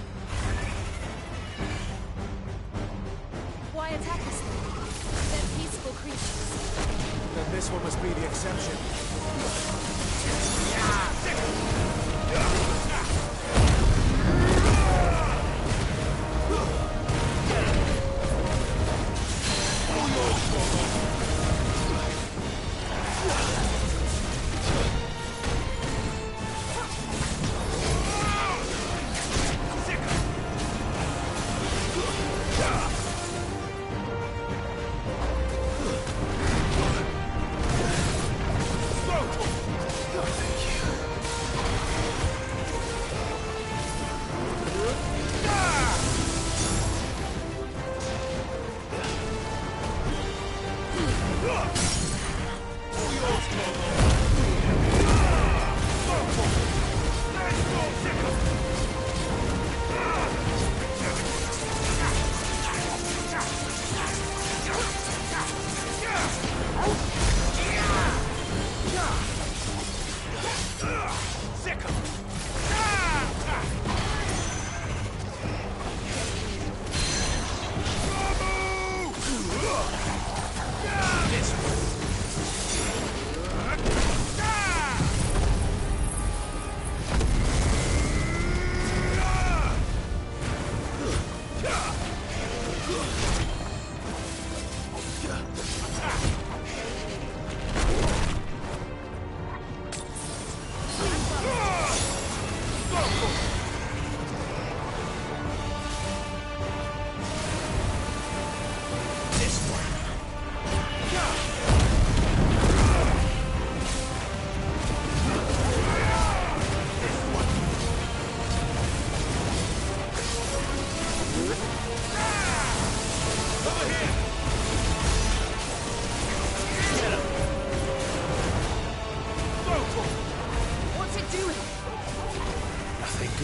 Why attack us then? They're peaceful creatures. Then this one must be the exception.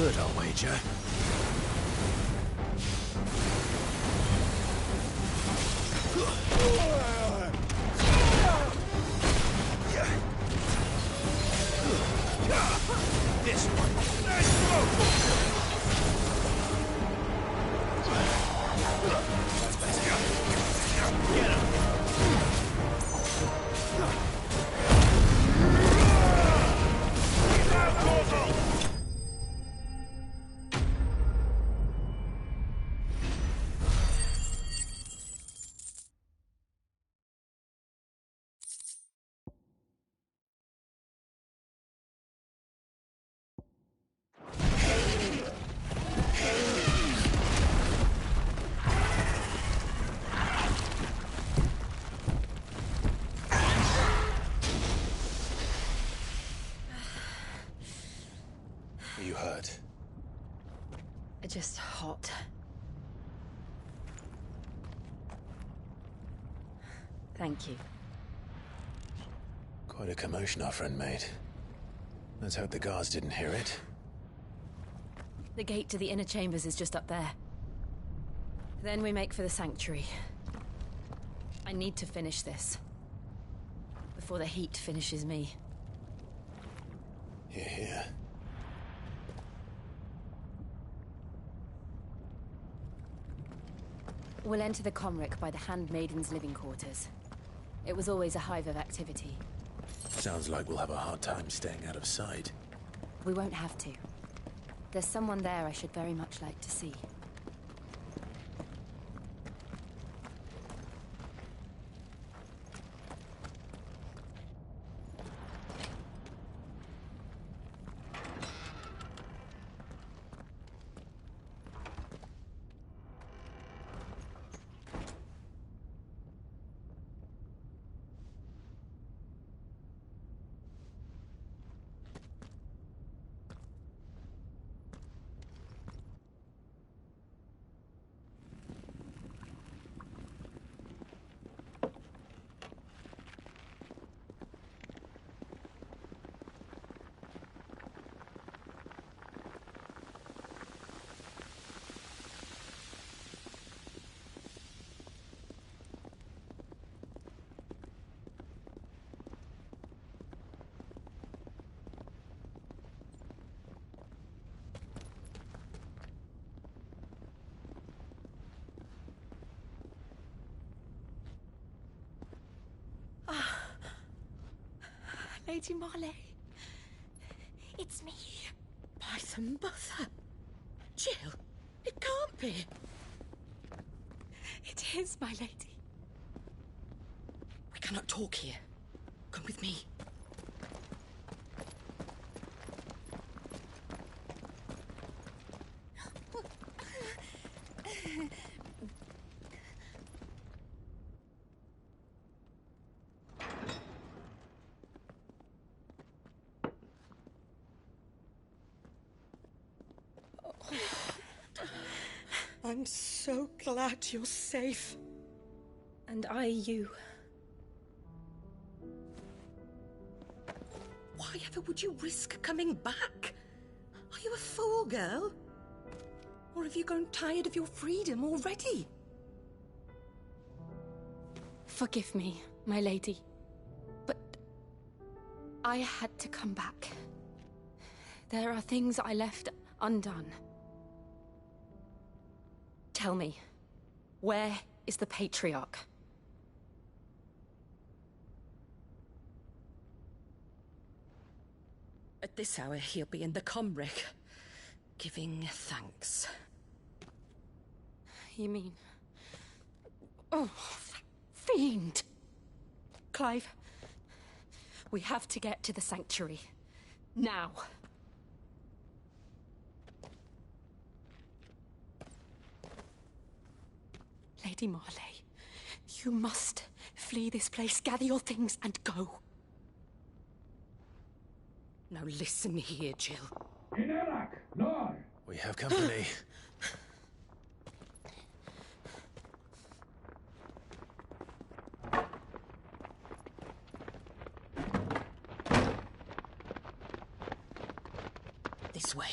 good, I'll wager. This one. Let's go! That's better. Get him! Are you hurt? Just hot. Thank you. Quite a commotion our friend made. Let's hope the guards didn't hear it. The gate to the inner chambers is just up there. Then we make for the sanctuary. I need to finish this. Before the heat finishes me. Hear, hear. We'll enter the Comric by the Handmaiden's living quarters. It was always a hive of activity. Sounds like we'll have a hard time staying out of sight. We won't have to. There's someone there I should very much like to see. Lady Marley. It's me. By some mother. Jill, it can't be. It is, my lady. We cannot talk here. Come with me. I'm so glad you're safe. And I you. Why ever would you risk coming back? Are you a fool, girl? Or have you grown tired of your freedom already? Forgive me, my lady. But I had to come back. There are things I left undone. Tell me, where is the Patriarch? At this hour, he'll be in the Comric, giving thanks. You mean... Oh, that fiend! Clive, we have to get to the sanctuary. Now. Lady Marley, you must flee this place, gather your things and go. Now listen here, Jill. We have company. This way.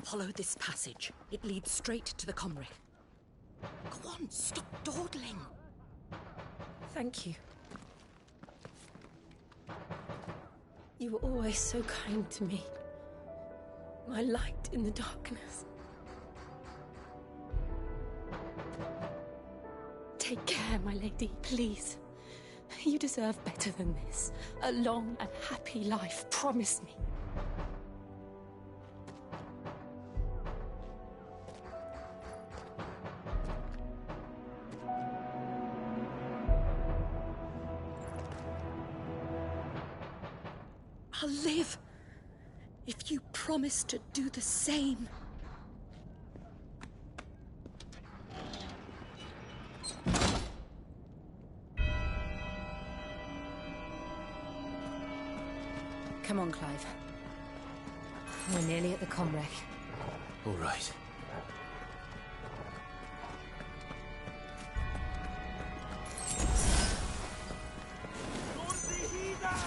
Follow this passage. It leads straight to the Comric. Go on, stop dawdling. Thank you. You were always so kind to me. My light in the darkness. Take care, my lady, please. You deserve better than this. A long and happy life, promise me. I'll live if you promise to do the same. Come on, Clive. We're nearly at the comwreck. All right.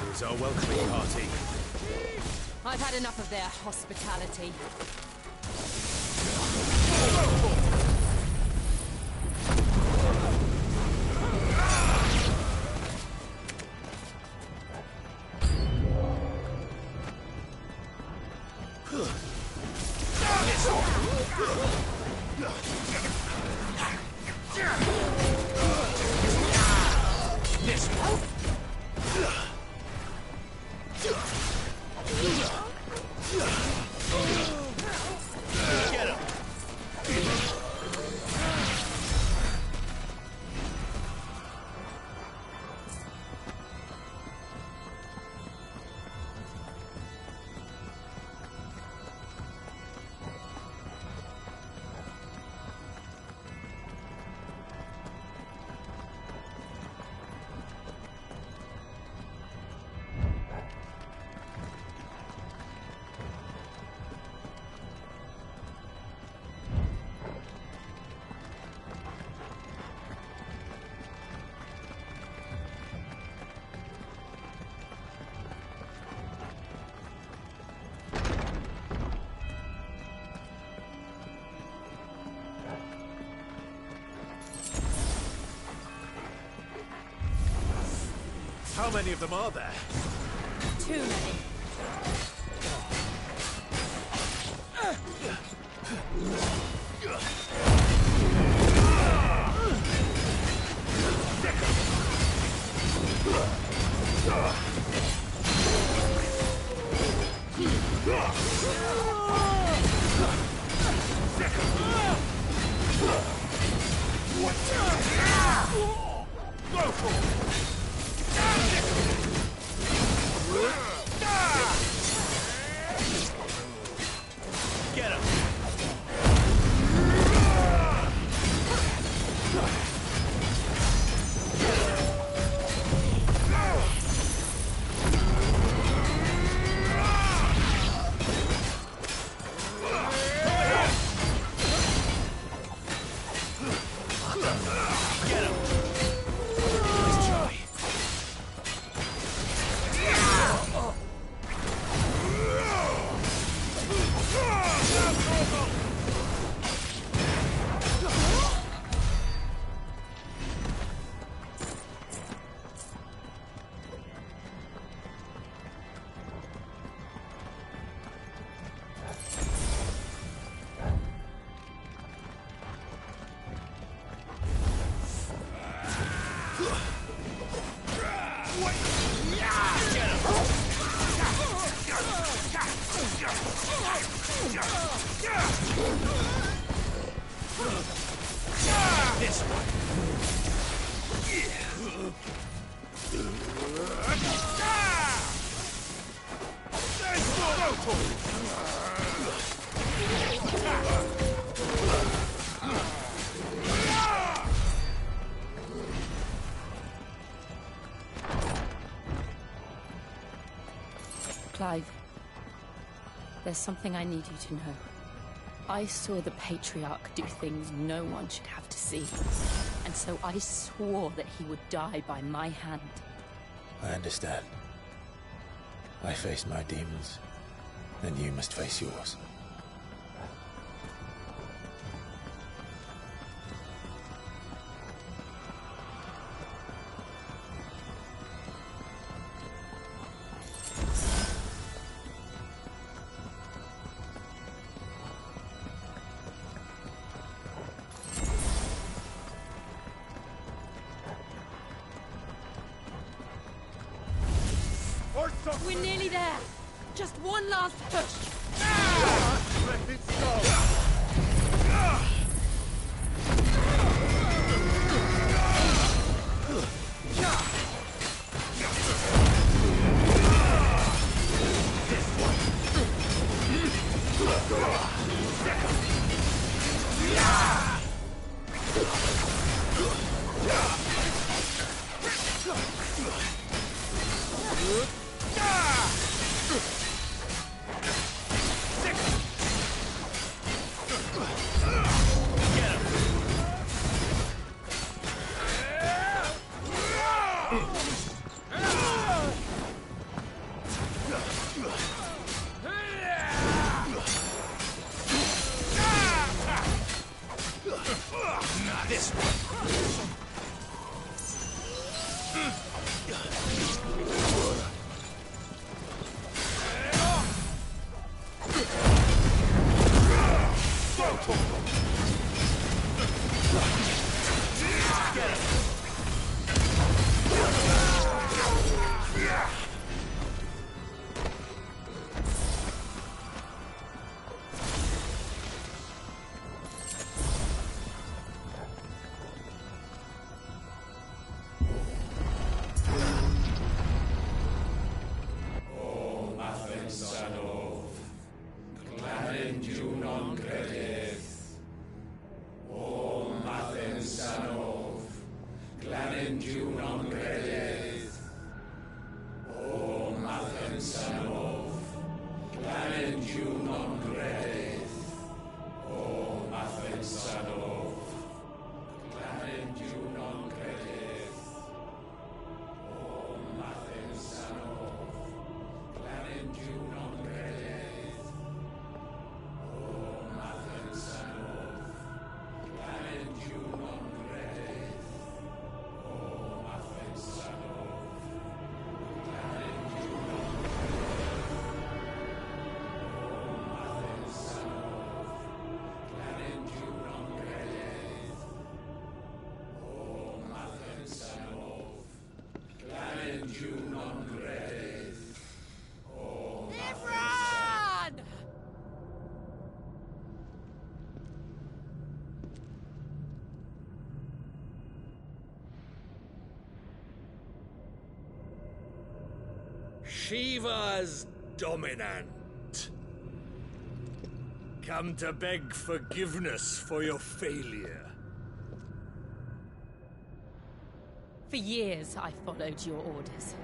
Here's our welcoming party. I've had enough of their hospitality. How many of them are there? Too many. Go for it! Get him! This one. Clive, there's something I need you to know. I saw the Patriarch do things no one should have to see. And so I swore that he would die by my hand. I understand. I faced my demons, and you must face yours. We're nearly there. Just one last push. Let it go! Shiva's dominant. Come to beg forgiveness for your failure. For years, I followed your orders.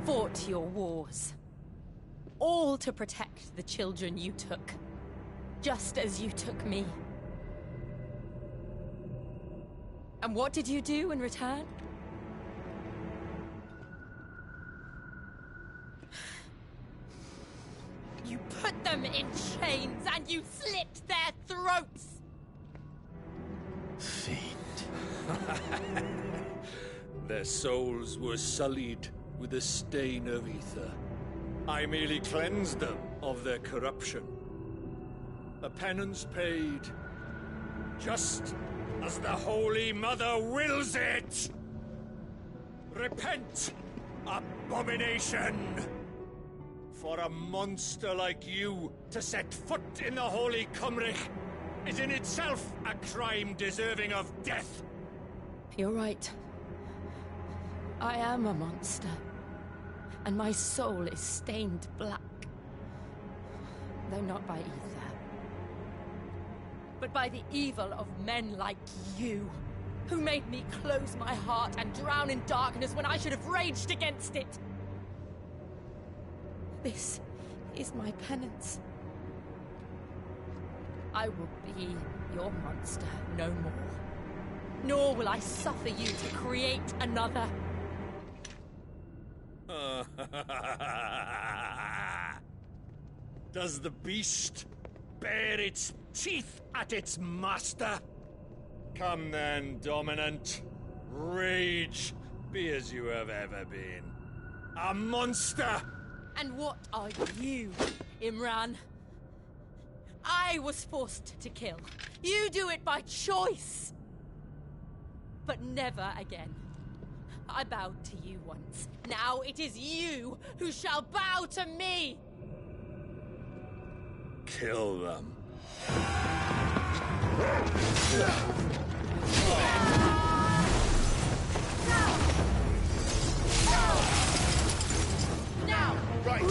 Fought your wars. All to protect the children you took. Just as you took me. And what did you do in return? You put them in chains and you slit their throats! Their souls were sullied with a stain of ether. I merely cleansed them of their corruption. A penance paid, just as the Holy Mother wills it! Repent, abomination! For a monster like you to set foot in the Holy Cymric is in itself a crime deserving of death. You're right. I am a monster. And my soul is stained black. Though not by ether. But by the evil of men like you, who made me close my heart and drown in darkness when I should have raged against it. This is my penance. I will be your monster no more. Nor will I suffer you to create another. Does the beast bare its teeth at its master? Come then, dominant. Rage, be as you have ever been. A monster! And what are you, Imran? I was forced to kill. You do it by choice. But never again. I bowed to you once. Now it is you who shall bow to me! Kill them. Now! Right!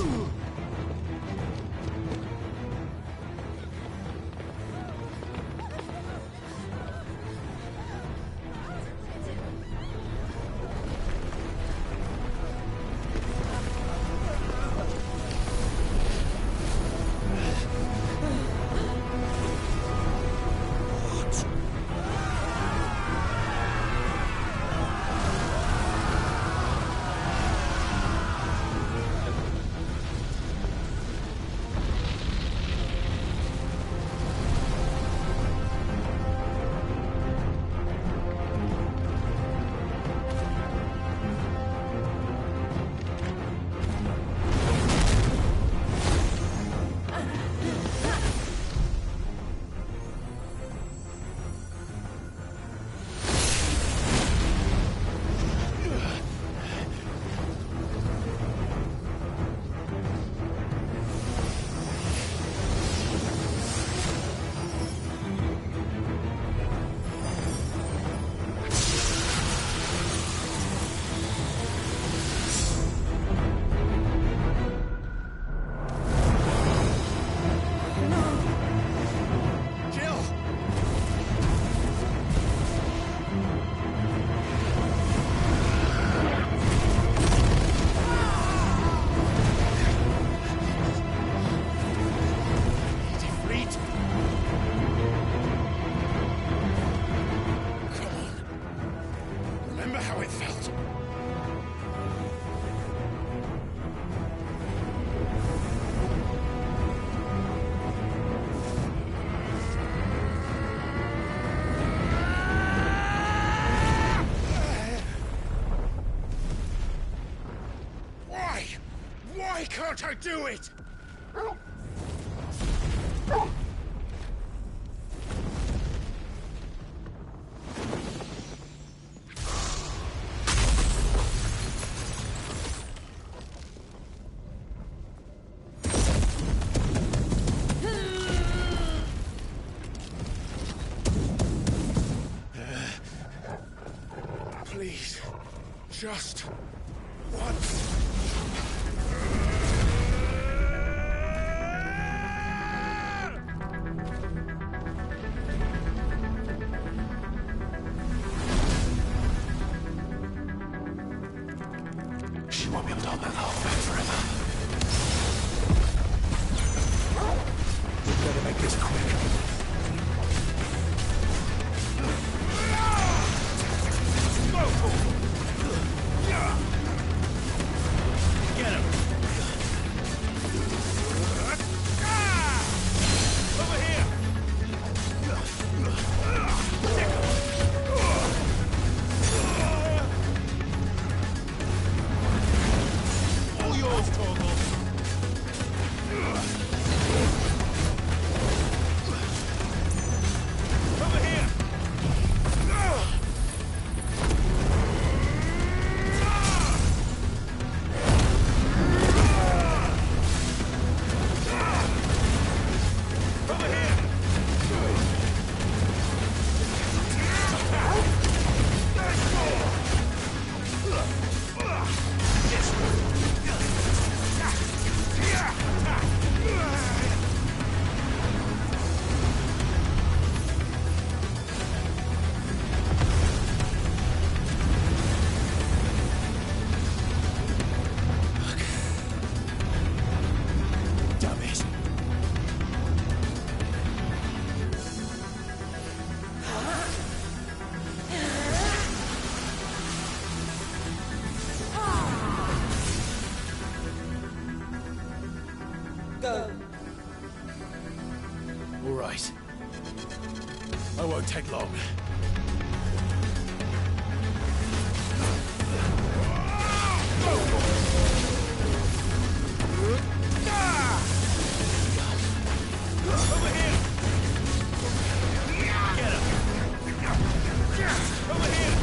Why can't I do it? Please, just once. She won't be able to hold that hope back forever. We better make this quick. Get him! Over here! All yours, Torgal. Over here! Damn it. Go. All right. I won't take long. Over here! Get him! Over here!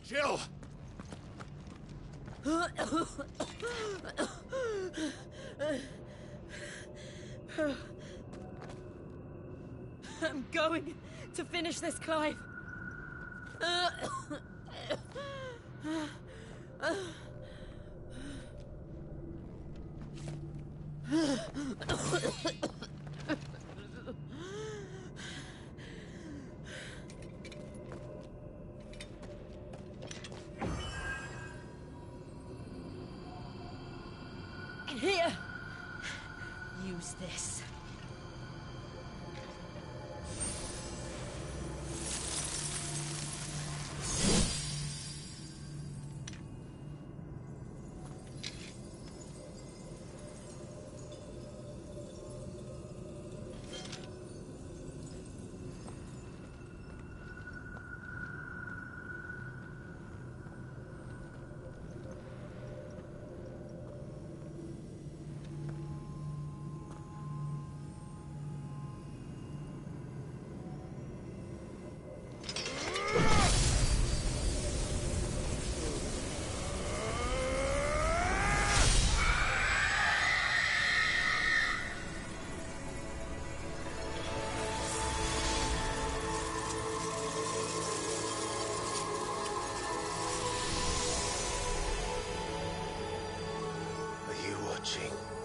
Jill! I'm going to finish this, Clive. Here. Use this.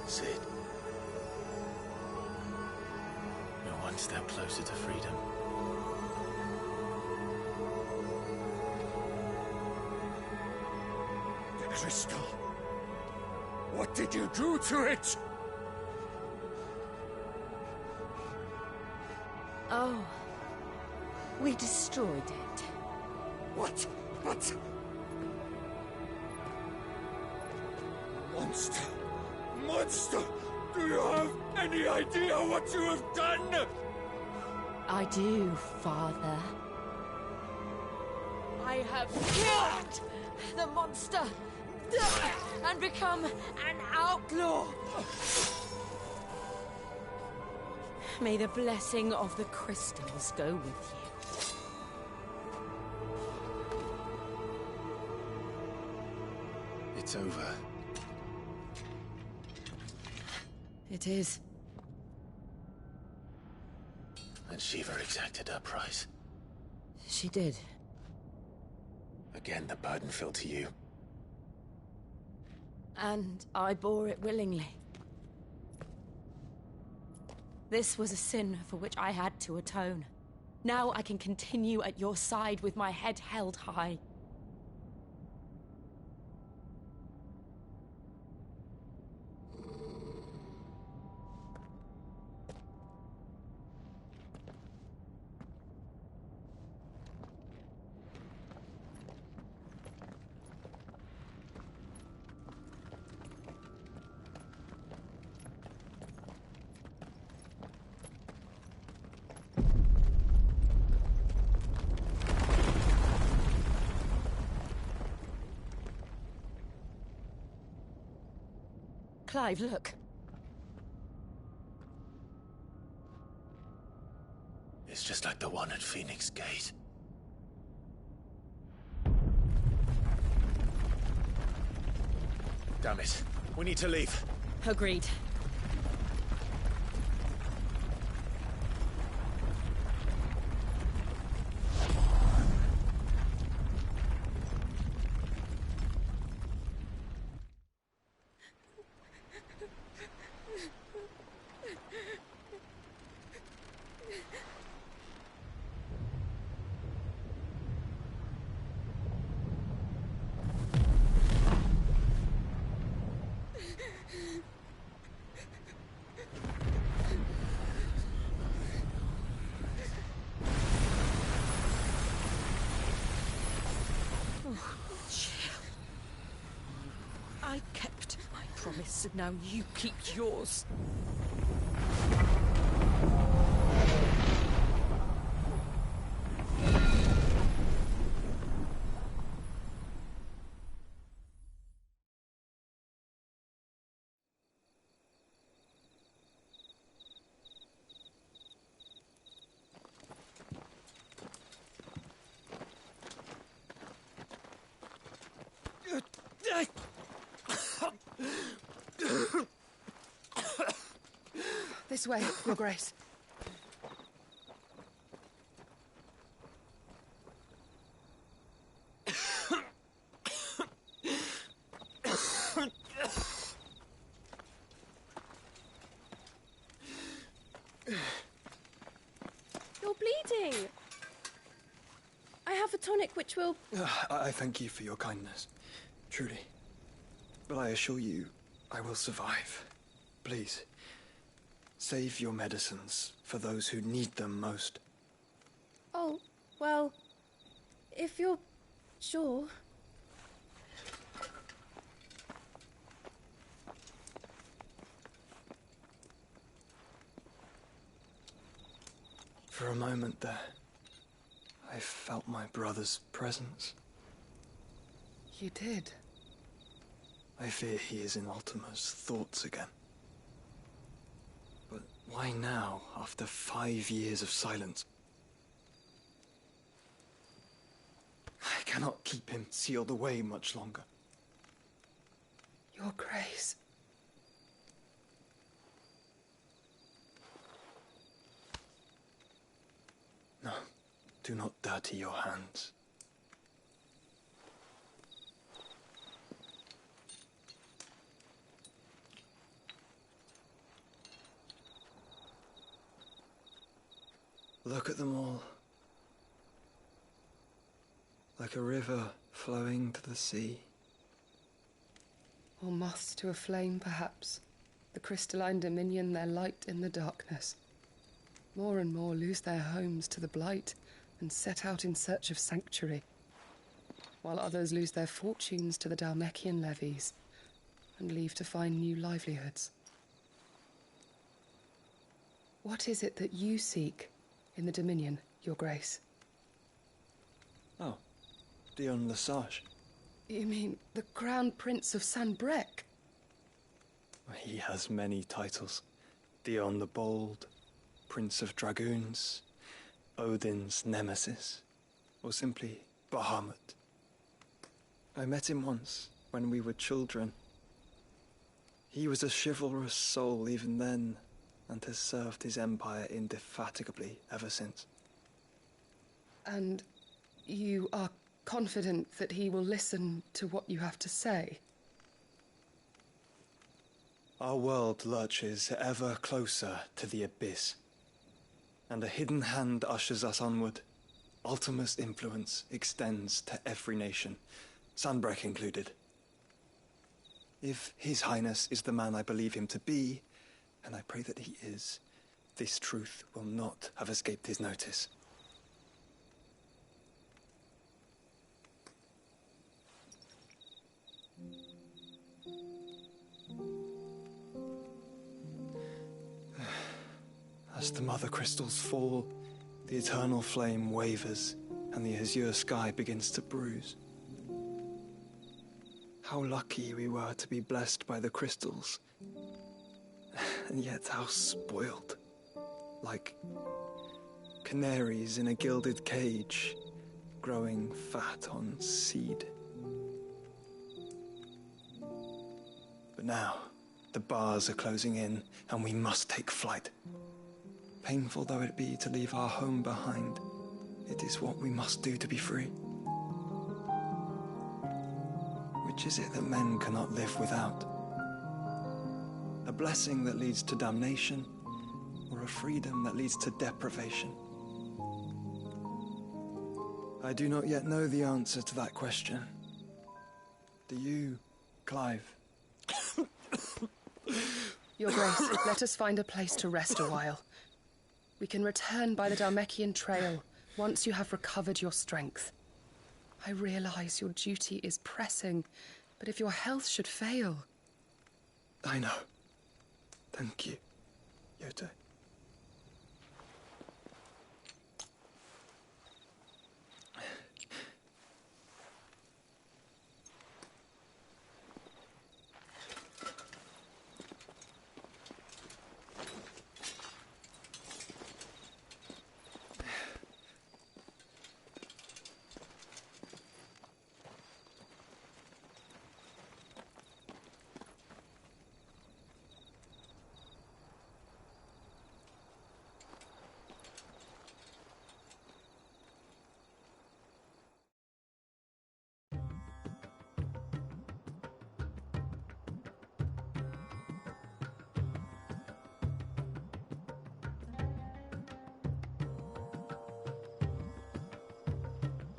Sid. We're one step closer to freedom. The crystal. What did you do to it? Oh. We destroyed it. What? But... Monster! Monster! Do you have any idea what you have done? I do, Father. I have killed the monster and become an outlaw. May the blessing of the crystals go with you. It's over. It is. And Shiva exacted her price. She did. Again, the burden fell to you. And I bore it willingly. This was a sin for which I had to atone. Now I can continue at your side with my head held high. Clive, look. It's just like the one at Phoenix Gate. Damn it. We need to leave. Agreed. I kept my promise, and now you keep yours. This way, Your Grace. You're bleeding. I have a tonic which will... I thank you for your kindness, truly. But I assure you, I will survive. Please, save your medicines for those who need them most. Oh, well, if you're sure... For a moment there, I felt my brother's presence. You did? I fear he is in Ultima's thoughts again. But why now, after 5 years of silence? I cannot keep him sealed away much longer. Your Grace. No, do not dirty your hands. Look at them all. Like a river flowing to the sea. Or moths to a flame, perhaps. The crystalline dominion their light in the darkness. More and more lose their homes to the blight and set out in search of sanctuary, while others lose their fortunes to the Dalmekian levies and leave to find new livelihoods. What is it that you seek in the Dominion, Your Grace? Oh, Dion Lesage. You mean the Crown Prince of Sanbrec? He has many titles. Dion the Bold, Prince of Dragoons, Odin's Nemesis, or simply Bahamut. I met him once, when we were children. He was a chivalrous soul even then, and has served his empire indefatigably ever since. And you are confident that he will listen to what you have to say? Our world lurches ever closer to the abyss, and a hidden hand ushers us onward. Ultima's influence extends to every nation, Sanbrec included. If His Highness is the man I believe him to be, and I pray that he is, this truth will not have escaped his notice. As the mother crystals fall, the eternal flame wavers, and the azure sky begins to bruise. how lucky we were to be blessed by the crystals. And yet how spoiled. Like canaries in a gilded cage, growing fat on seed. But now, the bars are closing in, and we must take flight. Painful though it be to leave our home behind, it is what we must do to be free. Which is it that men cannot live without? A blessing that leads to damnation, or a freedom that leads to deprivation? I do not yet know the answer to that question. Do you, Clive? Your Grace, let us find a place to rest a while. We can return by the Dalmekian trail once you have recovered your strength. I realize your duty is pressing, but if your health should fail... I know. Thank you, Yote.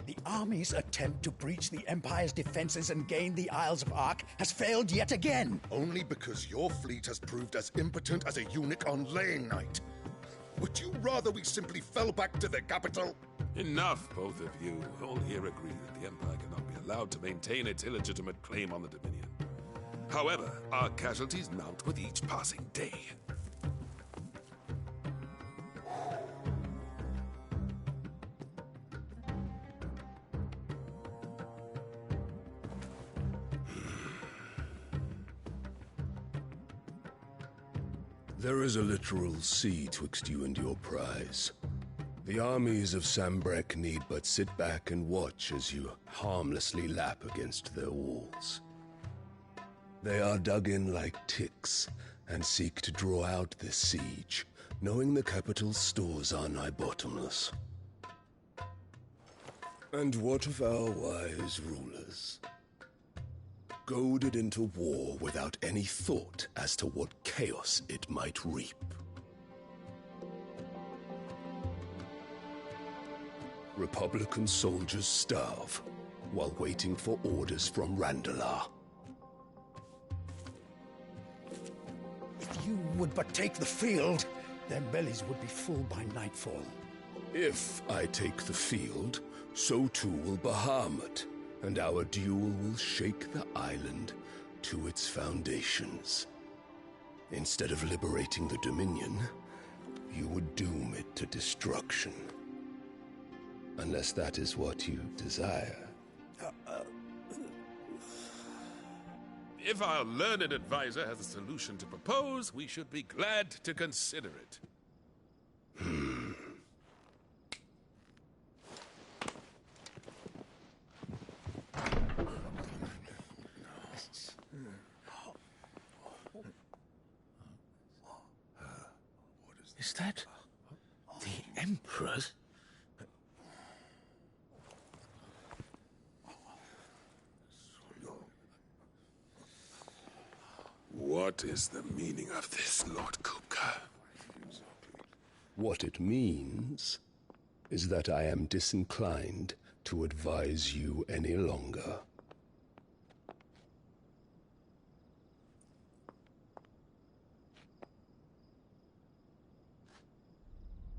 The army's attempt to breach the Empire's defenses and gain the Isles of Ark has failed yet again. Only because your fleet has proved as impotent as a eunuch on laying night. Would you rather we simply fell back to the capital? Enough, both of you. All here agree that the Empire cannot be allowed to maintain its illegitimate claim on the Dominion. However, our casualties mount with each passing day. There is a literal sea twixt you and your prize. The armies of Sambrek need but sit back and watch as you harmlessly lap against their walls. They are dug in like ticks and seek to draw out this siege, knowing the capital's stores are nigh bottomless. And what of our wise rulers? Goaded into war without any thought as to what chaos it might reap. Republican soldiers starve while waiting for orders from Randalar. If you would but take the field, their bellies would be full by nightfall. If I take the field, so too will Bahamut, and our duel will shake the island to its foundations. Instead of liberating the Dominion, you would doom it to destruction. Unless that is what you desire. If our learned advisor has a solution to propose, we should be glad to consider it. Is that the Emperor's? What is the meaning of this, Lord Kupka? What it means is that I am disinclined to advise you any longer.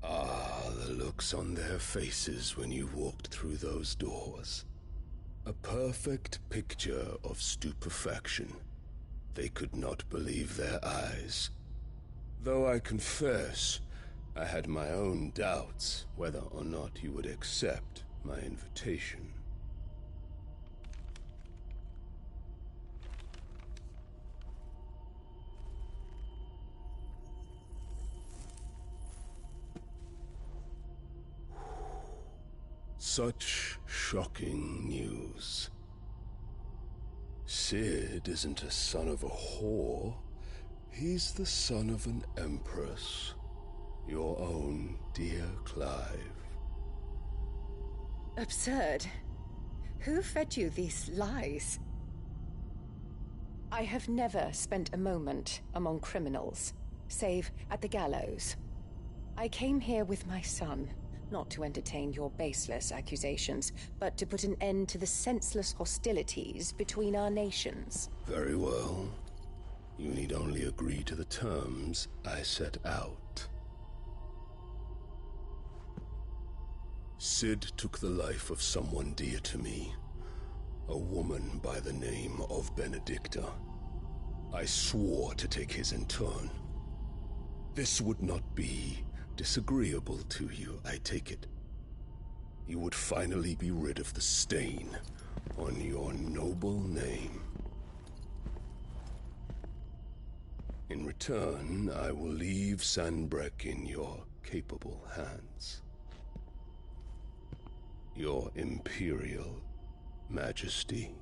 Ah, the looks on their faces when you walked through those doors. A perfect picture of stupefaction. They could not believe their eyes. Though I confess, I had my own doubts whether or not you would accept my invitation. Such shocking news. Sid isn't a son of a whore. He's the son of an empress. Your own dear Clive. Absurd. Who fed you these lies? I have never spent a moment among criminals, save at the gallows. I came here with my son, not to entertain your baseless accusations, but to put an end to the senseless hostilities between our nations. Very well. You need only agree to the terms I set out. Sid took the life of someone dear to me, a woman by the name of Benedicta. I swore to take his in turn. This would not be disagreeable to you, I take it. You would finally be rid of the stain on your noble name. In return, I will leave Sanbreque in your capable hands. Your Imperial Majesty.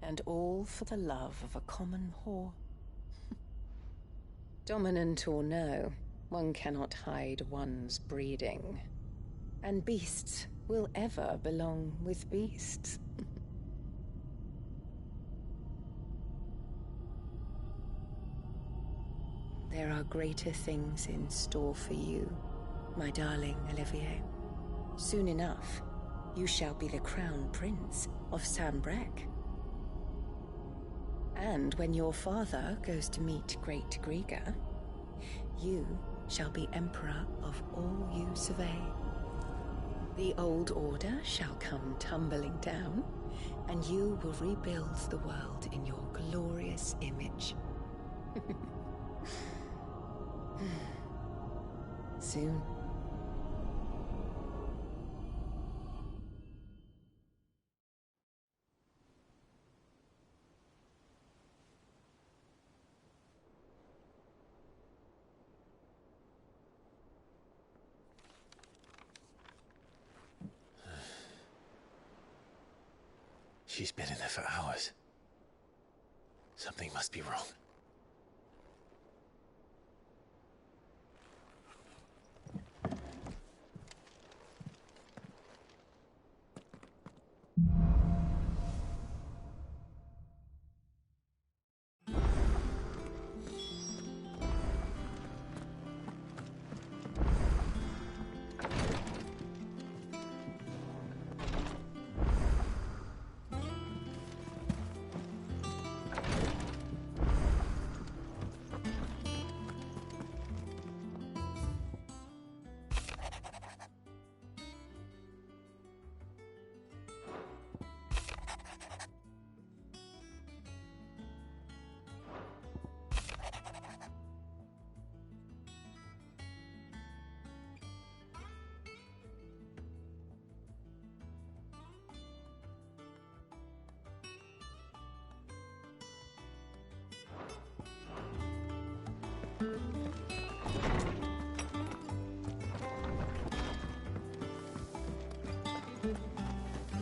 And all for the love of a common whore. Dominant or no, one cannot hide one's breeding. And beasts will ever belong with beasts. There are greater things in store for you, my darling Olivier. Soon enough, you shall be the crown prince of Sanbreque. And when your father goes to meet Great Griga, you shall be emperor of all you survey. The old order shall come tumbling down, and you will rebuild the world in your glorious image. Soon. She's been in there for hours. Something must be wrong.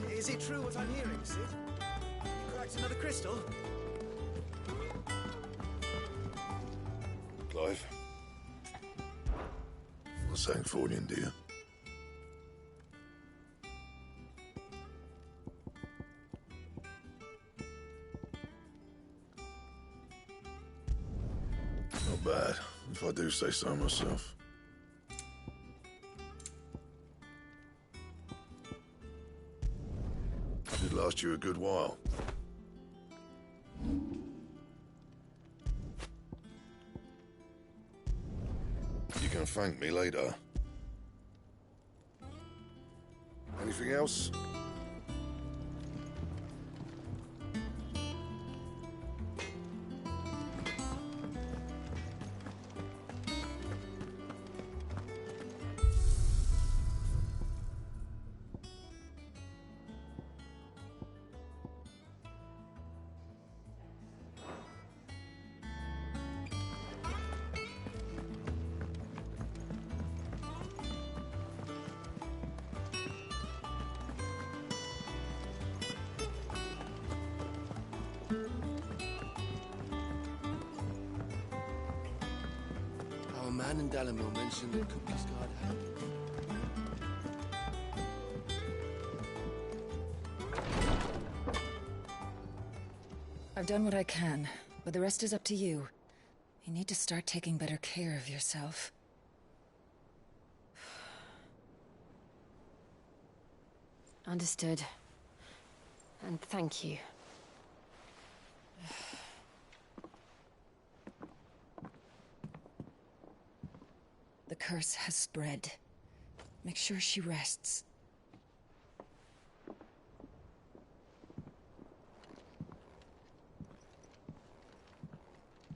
Is it true what I'm hearing, Sid? You cracked another crystal? Clive? What's Sancfordian, dear? Not bad, if I do say so myself. Did last you a good while. You can thank me later. Anything else? man in Dalamil mentioned that Kupka's guard had. I've done what I can, but the rest is up to you. You need to start taking better care of yourself. Understood. And thank you. The curse has spread. Make sure she rests.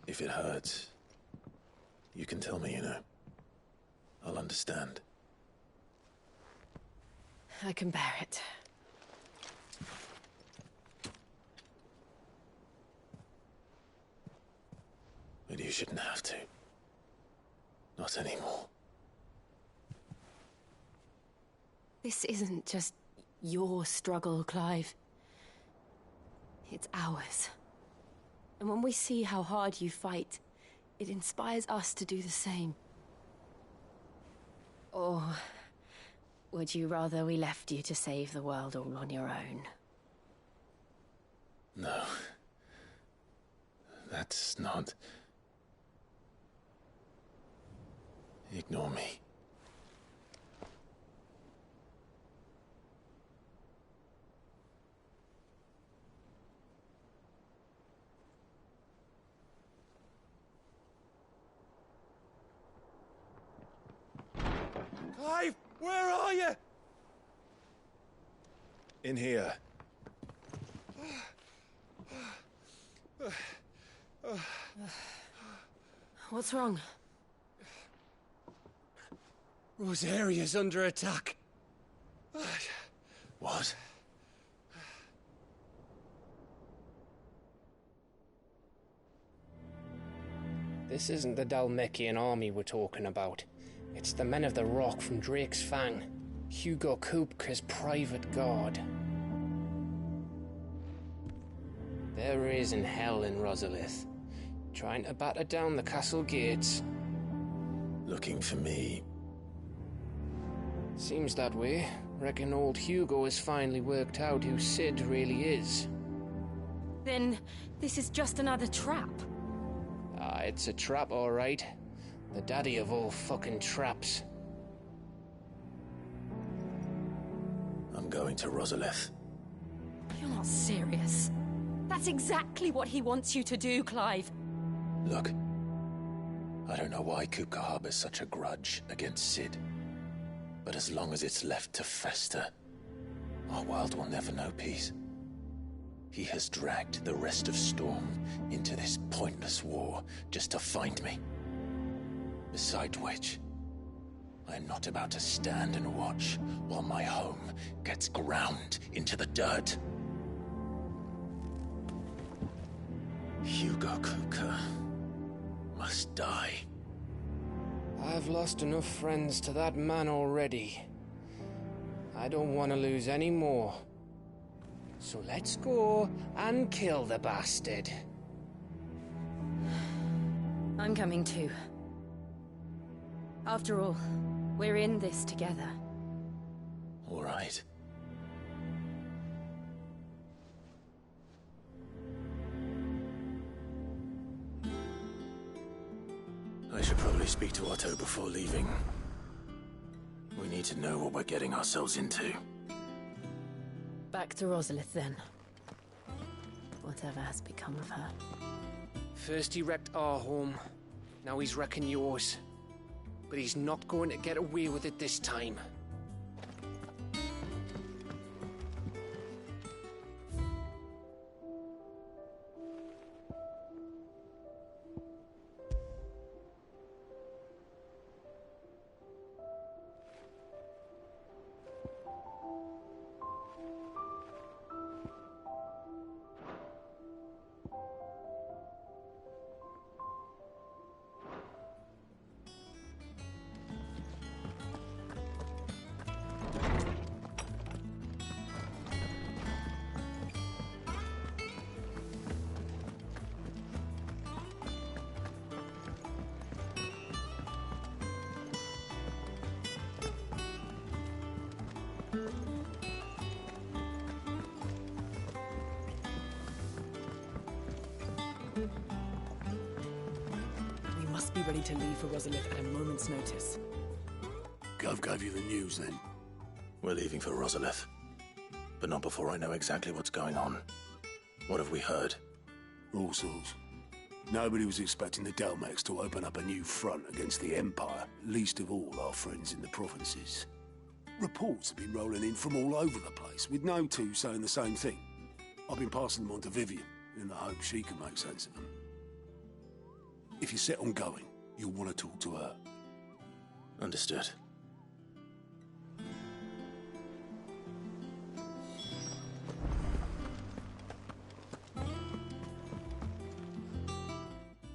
If it hurts, you can tell me, you know. I'll understand. I can bear it. But you shouldn't have to. Not anymore. This isn't just your struggle, Clive. It's ours. And when we see how hard you fight, it inspires us to do the same. Or would you rather we left you to save the world all on your own? No. That's not... Ignore me. Clive, where are you? In here. What's wrong? Rosaria's under attack. What? This isn't the Dalmekian army we're talking about. It's the men of the Rock from Drake's Fang. Hugo Kupka's private guard. There is in hell in Rosalith, trying to batter down the castle gates. Looking for me? Seems that way. Reckon old Hugo has finally worked out who Sid really is. Then this is just another trap. Ah, it's a trap, all right. The daddy of all fucking traps. I'm going to Rosalith. You're not serious. That's exactly what he wants you to do, Clive. Look, I don't know why Kupka harbors such a grudge against Sid. But as long as it's left to fester, our world will never know peace. He has dragged the rest of Storm into this pointless war just to find me. Besides which, I am not about to stand and watch while my home gets ground into the dirt. Hugo Kupka must die. I've lost enough friends to that man already. I don't want to lose any more. So let's go and kill the bastard. I'm coming too. After all, we're in this together. All right. I should probably speak to Otto before leaving. We need to know what we're getting ourselves into. Back to Rosalith, then. Whatever has become of her. First he wrecked our home, now he's wrecking yours. But he's not going to get away with it this time. We must be ready to leave for Rosalith at a moment's notice. Gov gave you the news, then? We're leaving for Rosalith. But not before I know exactly what's going on. What have we heard? All sorts. Nobody was expecting the Dalmex to open up a new front against the Empire, least of all our friends in the provinces. Reports have been rolling in from all over the place, with no two saying the same thing. I've been passing them on to Vivian, in the hope she can make sense of them. If you're set on going, you'll want to talk to her. Understood.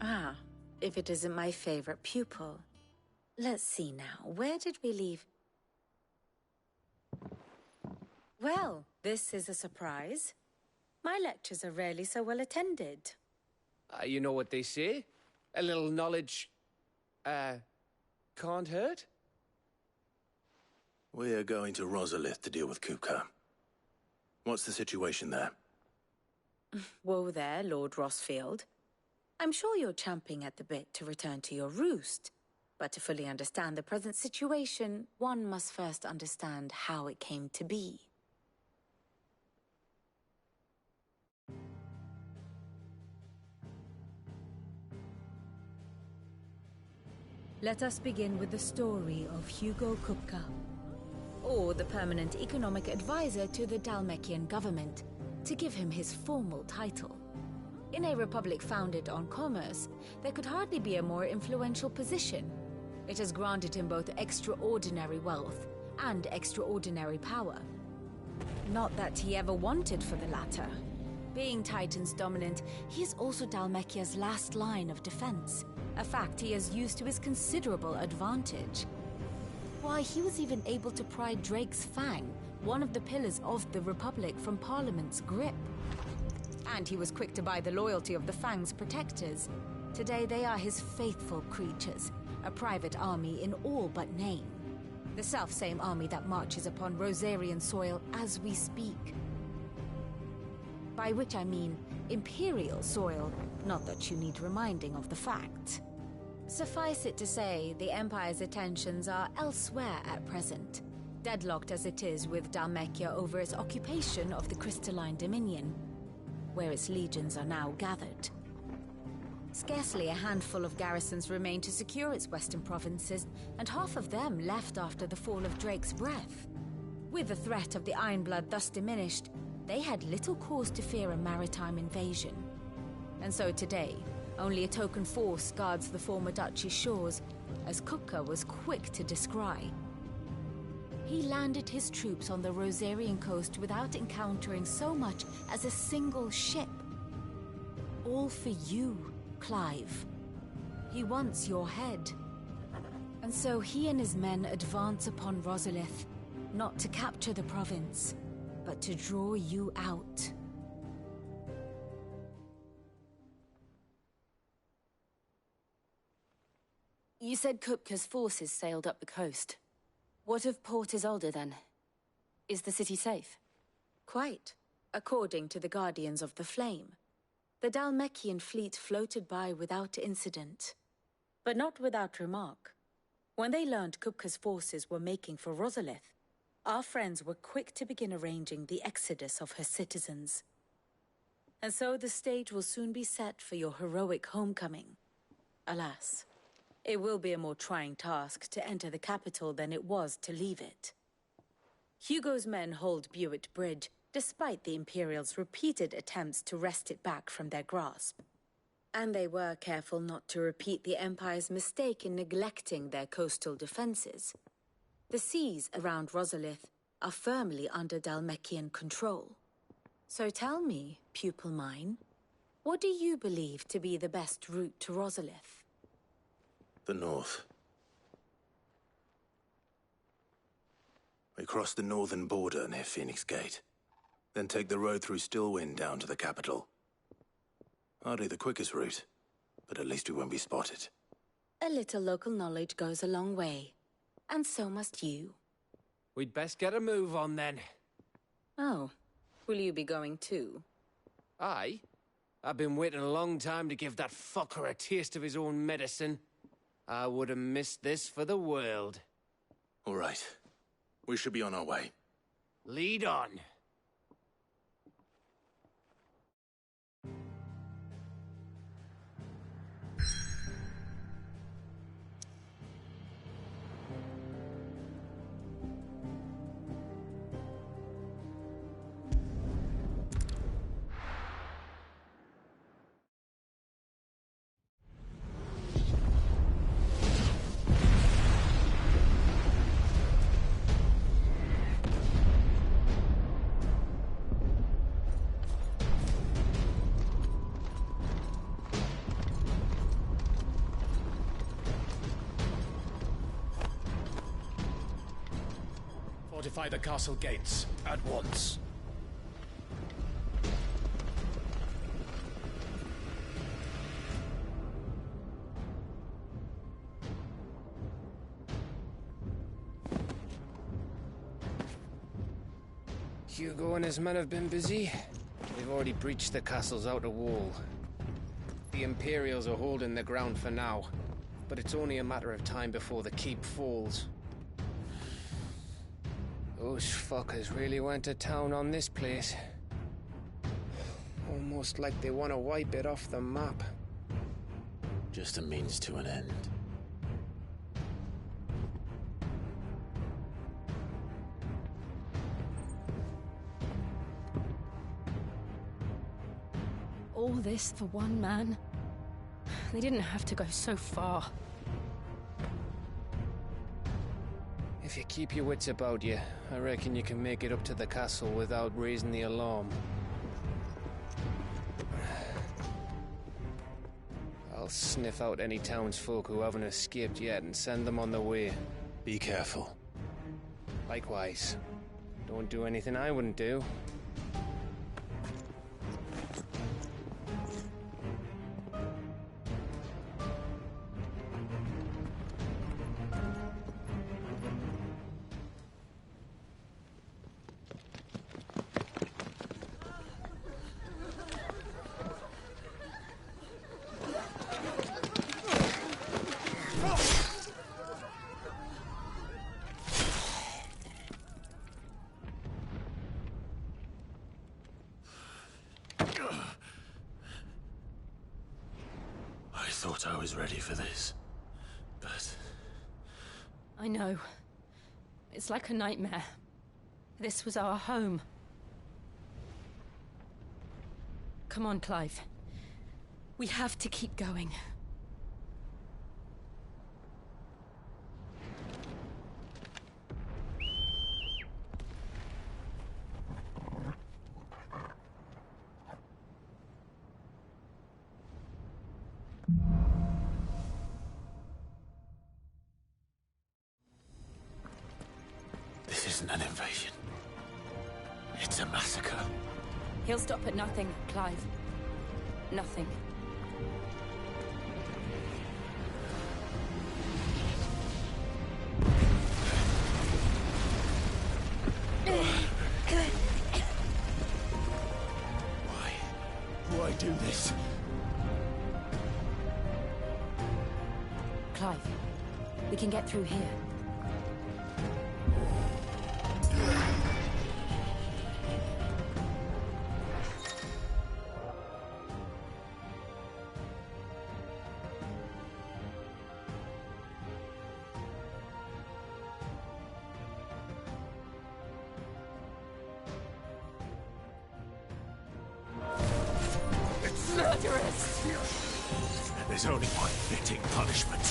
Ah, if it isn't my favorite pupil. Let's see now, where did we leave? Well, this is a surprise. My lectures are rarely so well attended. You know what they say? A little knowledge, can't hurt? We're going to Rosalith to deal with Kupka. What's the situation there? Whoa there, Lord Rossfield. I'm sure you're champing at the bit to return to your roost. But to fully understand the present situation, one must first understand how it came to be. Let us begin with the story of Hugo Kupka, or the permanent economic advisor to the Dalmekian government, to give him his formal title. In a republic founded on commerce, there could hardly be a more influential position. It has granted him both extraordinary wealth and extraordinary power. Not that he ever wanted for the latter. Being Titan's dominant, he is also Dalmekia's last line of defense, a fact he has used to his considerable advantage. Why, he was even able to pry Drake's Fang, one of the pillars of the Republic, from Parliament's grip. And he was quick to buy the loyalty of the Fang's protectors. Today they are his faithful creatures, a private army in all but name. The self-same army that marches upon Rosarian soil as we speak. By which I mean Imperial soil, not that you need reminding of the fact. Suffice it to say, the Empire's attentions are elsewhere at present, deadlocked as it is with Dalmekia over its occupation of the Crystalline Dominion, where its legions are now gathered. Scarcely a handful of garrisons remain to secure its western provinces, and half of them left after the fall of Drake's Breath. With the threat of the Ironblood thus diminished, they had little cause to fear a maritime invasion. And so today, only a token force guards the former duchy's shores, as Kupka was quick to descry. He landed his troops on the Rosarian coast without encountering so much as a single ship. All for you, Clive. He wants your head. And so he and his men advance upon Rosalith, not to capture the province, but to draw you out. You said Kupka's forces sailed up the coast. What of Port Isolde, then? Is the city safe? Quite, according to the Guardians of the Flame. The Dalmekian fleet floated by without incident, but not without remark. When they learned Kupka's forces were making for Rosalith, our friends were quick to begin arranging the exodus of her citizens. And so the stage will soon be set for your heroic homecoming. Alas, it will be a more trying task to enter the capital than it was to leave it. Hugo's men hold Buett Bridge, despite the Imperials' repeated attempts to wrest it back from their grasp. And they were careful not to repeat the Empire's mistake in neglecting their coastal defenses. The seas around Rosalith are firmly under Dalmekian control. So tell me, pupil mine, what do you believe to be the best route to Rosalith? The north. We cross the northern border near Phoenix Gate. Then take the road through Stillwind down to the capital. Hardly the quickest route, but at least we won't be spotted. A little local knowledge goes a long way. And so must you. We'd best get a move on then. Oh, will you be going too? Aye. I've been waiting a long time to give that fucker a taste of his own medicine. I would have missed this for the world. All right. We should be on our way. Lead on. Fortify the castle gates at once. Hugo and his men have been busy. They've already breached the castle's outer wall. The Imperials are holding the ground for now, but it's only a matter of time before the keep falls. Those fuckers really went to town on this place. Almost like they want to wipe it off the map. Just a means to an end. All this for one man? They didn't have to go so far. If you keep your wits about you, I reckon you can make it up to the castle without raising the alarm. I'll sniff out any townsfolk who haven't escaped yet and send them on their way. Be careful. Likewise. Don't do anything I wouldn't do. I thought I was ready for this, but... I know. It's like a nightmare. This was our home. Come on, Clive. We have to keep going. This isn't an invasion. It's a massacre. He'll stop at nothing, Clive. Nothing. Why do this? Clive, we can get through here. Murderous! There's only one fitting punishment.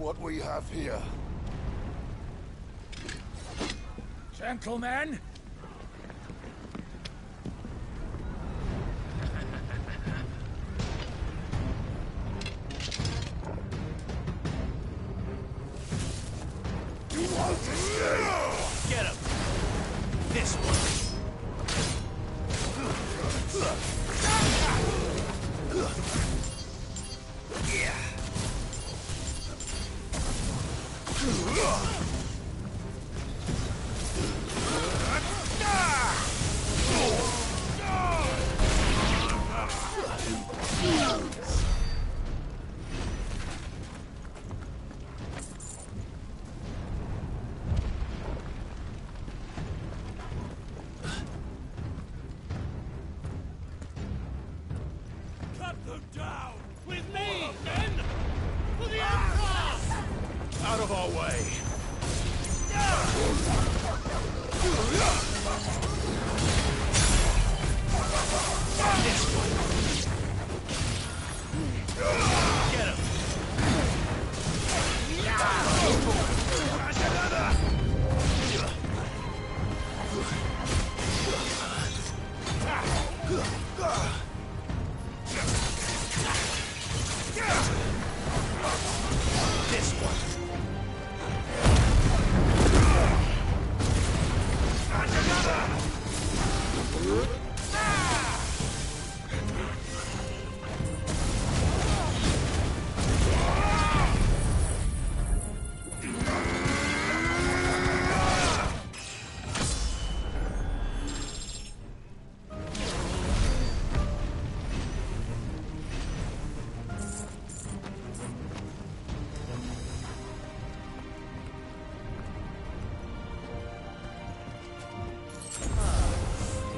what we have here. Gentlemen! You won't escape! Get him! This one! Cut them down! With me, men! For the Emperor! Out of our way! This one! Get him! This one!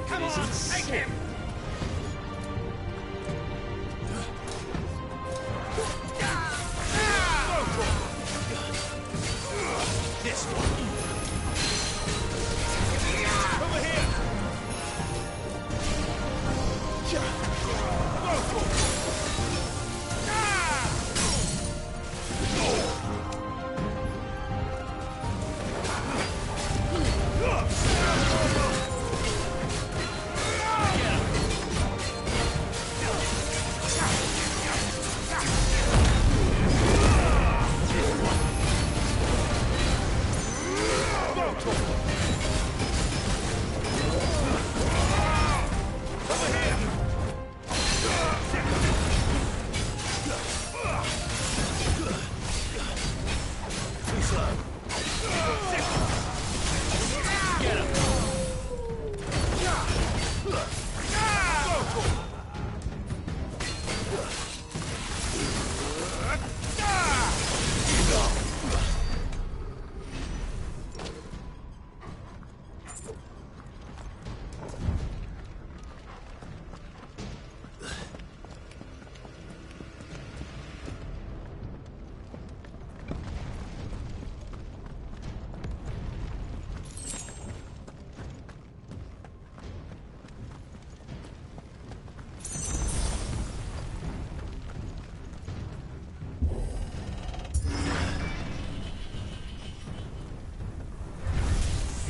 Come on, take him! This one! Over here!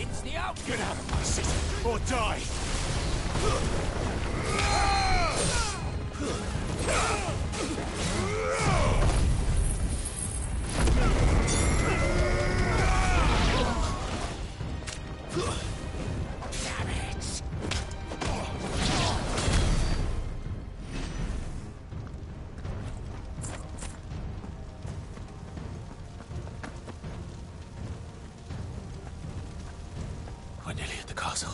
It's the out! Get out of my city, or die! Damn it! We're nearly at the castle.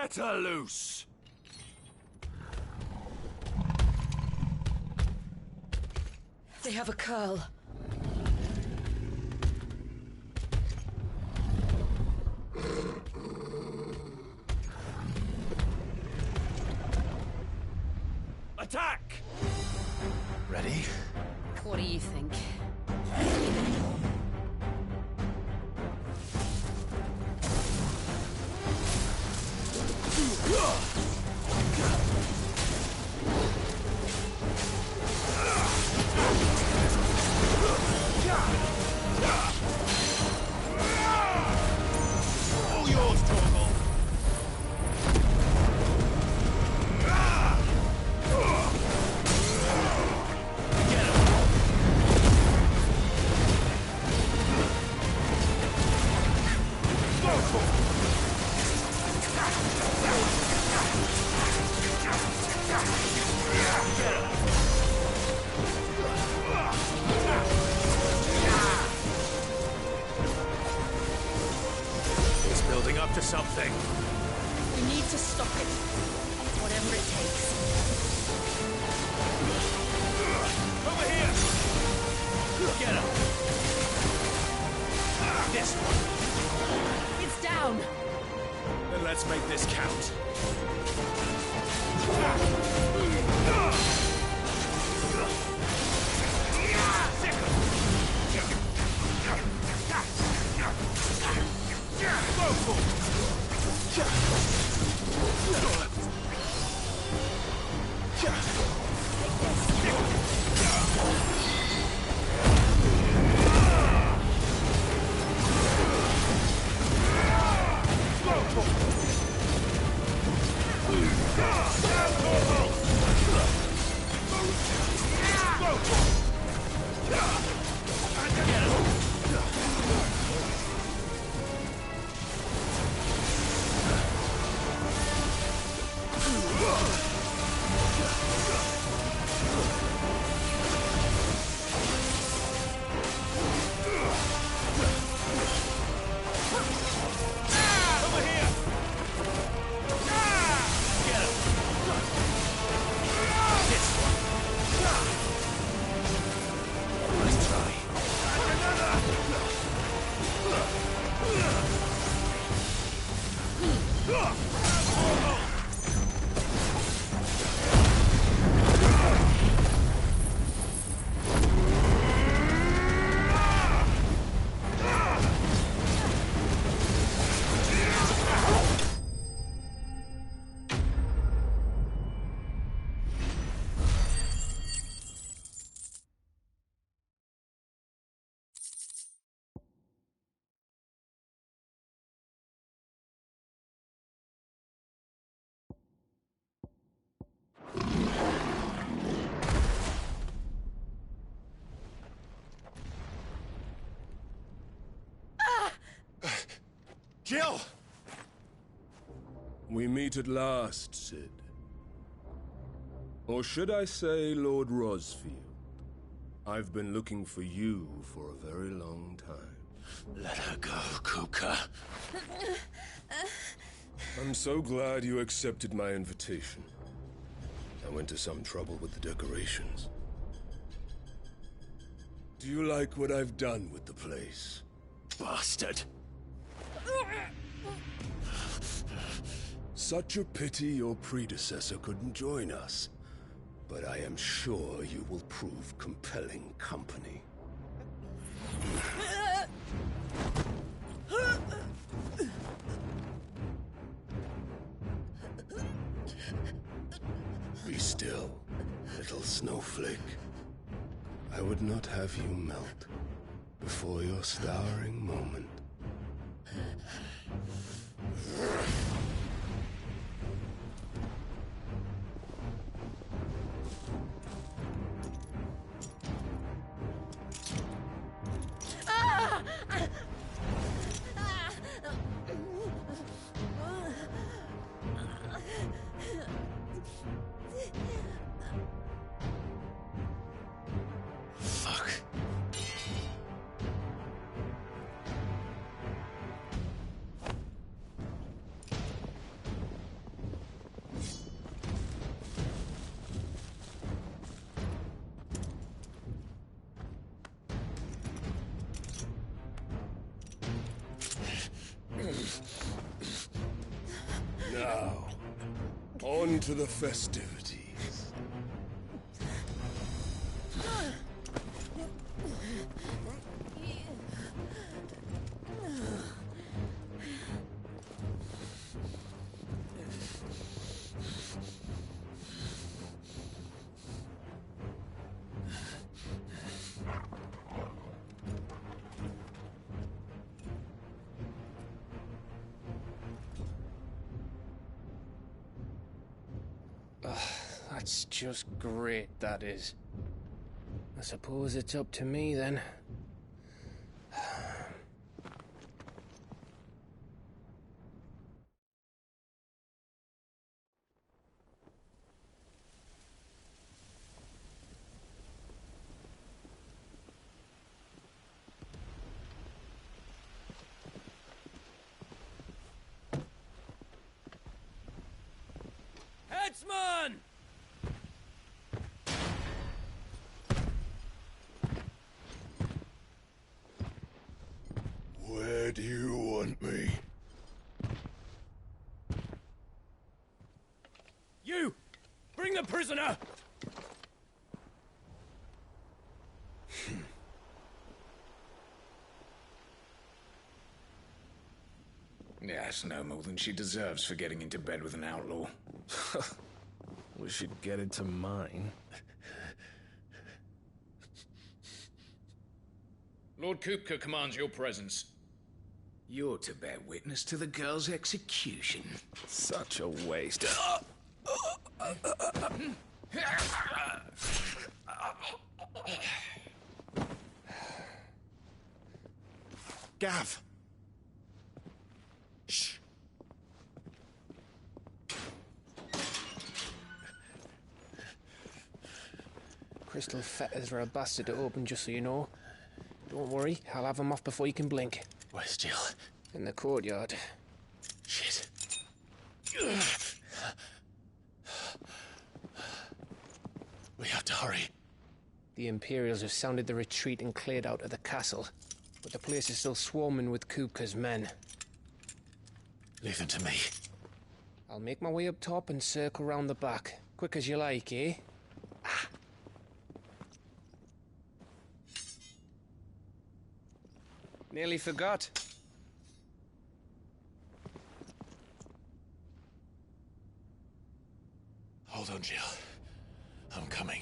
Set her loose! They have a curl. Attack! Ready? What do you think? All yours, Torgal! It's building up to something. We need to stop it. Whatever it takes. Over here! Get him! This one. It's down. Then let's make this count. Jill! We meet at last, Sid. Or should I say, Lord Rosfield? I've been looking for you for a very long time. Let her go, Kupka. I'm so glad you accepted my invitation. I went to some trouble with the decorations. Do you like what I've done with the place? Bastard! Such a pity your predecessor couldn't join us. But I am sure you will prove compelling company. Be still, little snowflake. I would not have you melt before your starring moment. me to the festivities. That's just great, that is. I suppose it's up to me, then. Headsman! Where do you want me? You! Bring the prisoner! Yes, no more than she deserves for getting into bed with an outlaw. We should get into mine. Lord Kupka commands your presence. You're to bear witness to the girl's execution. Such a waste. Gav! Shh. Crystal fetters are a bastard to open, just so you know. Don't worry, I'll have them off before you can blink. Where's Jill? In the courtyard. Shit. We have to hurry. The Imperials have sounded the retreat and cleared out of the castle, but the place is still swarming with Kupka's men. Leave them to me. I'll make my way up top and circle round the back. Quick as you like, eh? Nearly forgot. Hold on, Jill. I'm coming.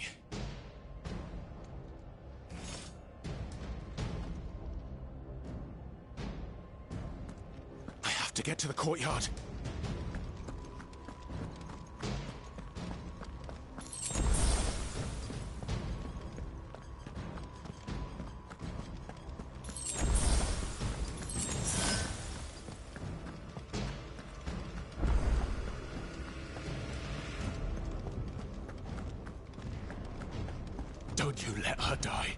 I have to get to the courtyard. Don't you let her die.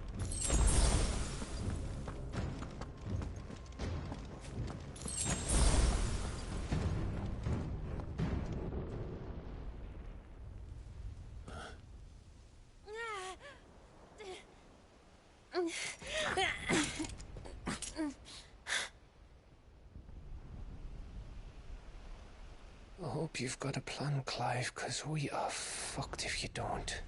I hope you've got a plan, Clive, 'cause we are fucked if you don't.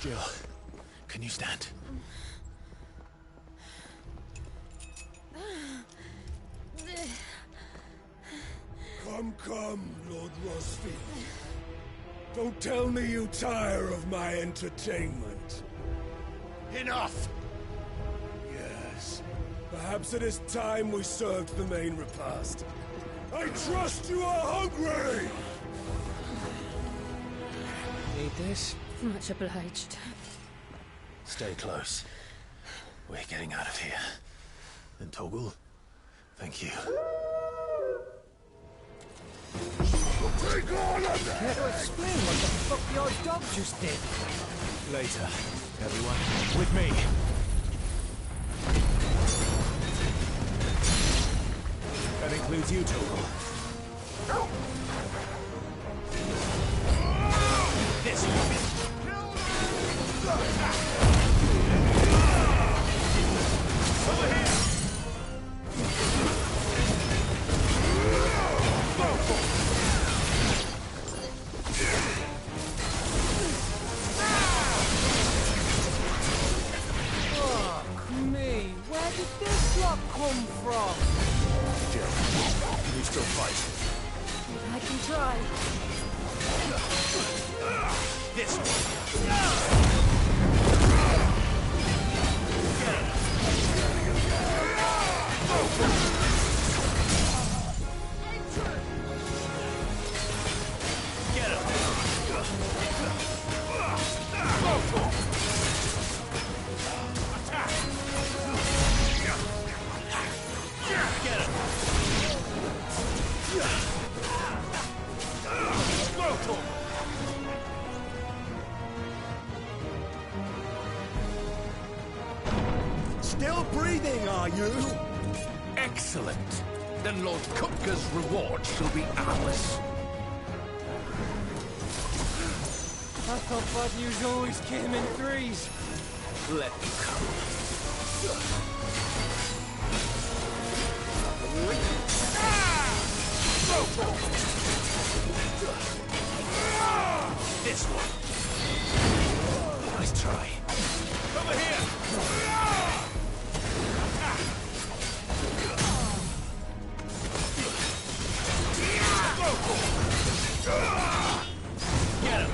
Jill, can you stand? Come, Lord Rosfield. Don't tell me you tire of my entertainment. Enough! Yes, perhaps Perhaps it is time we served the main repast. I trust you are hungry! Need this? Much obliged. Stay close. We're getting out of here. And Toggle, thank you. Take all of that! Care to explain what the fuck your dog just did? Later, everyone. With me. That includes you, Toggle. This one. Over here! Fuck me, where did this lot come from? Jill, can you still fight? I can try. This one. Still breathing, are you? Excellent. Then Lord Kupka's reward shall be ours. I thought bad news always came in threes. Let me come. This one. Nice try. Over here! Get him!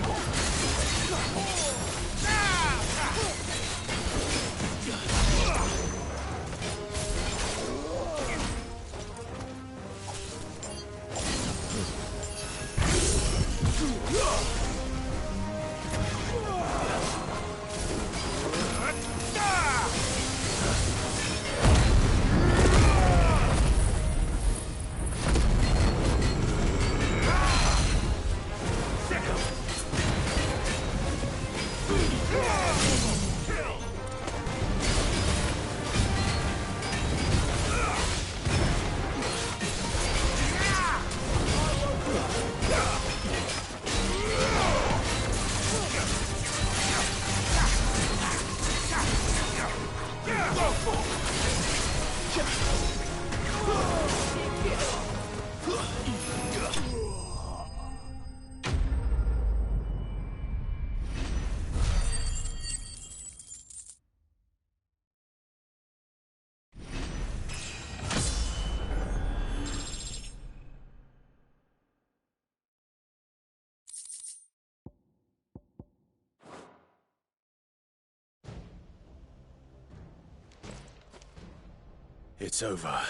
It's over.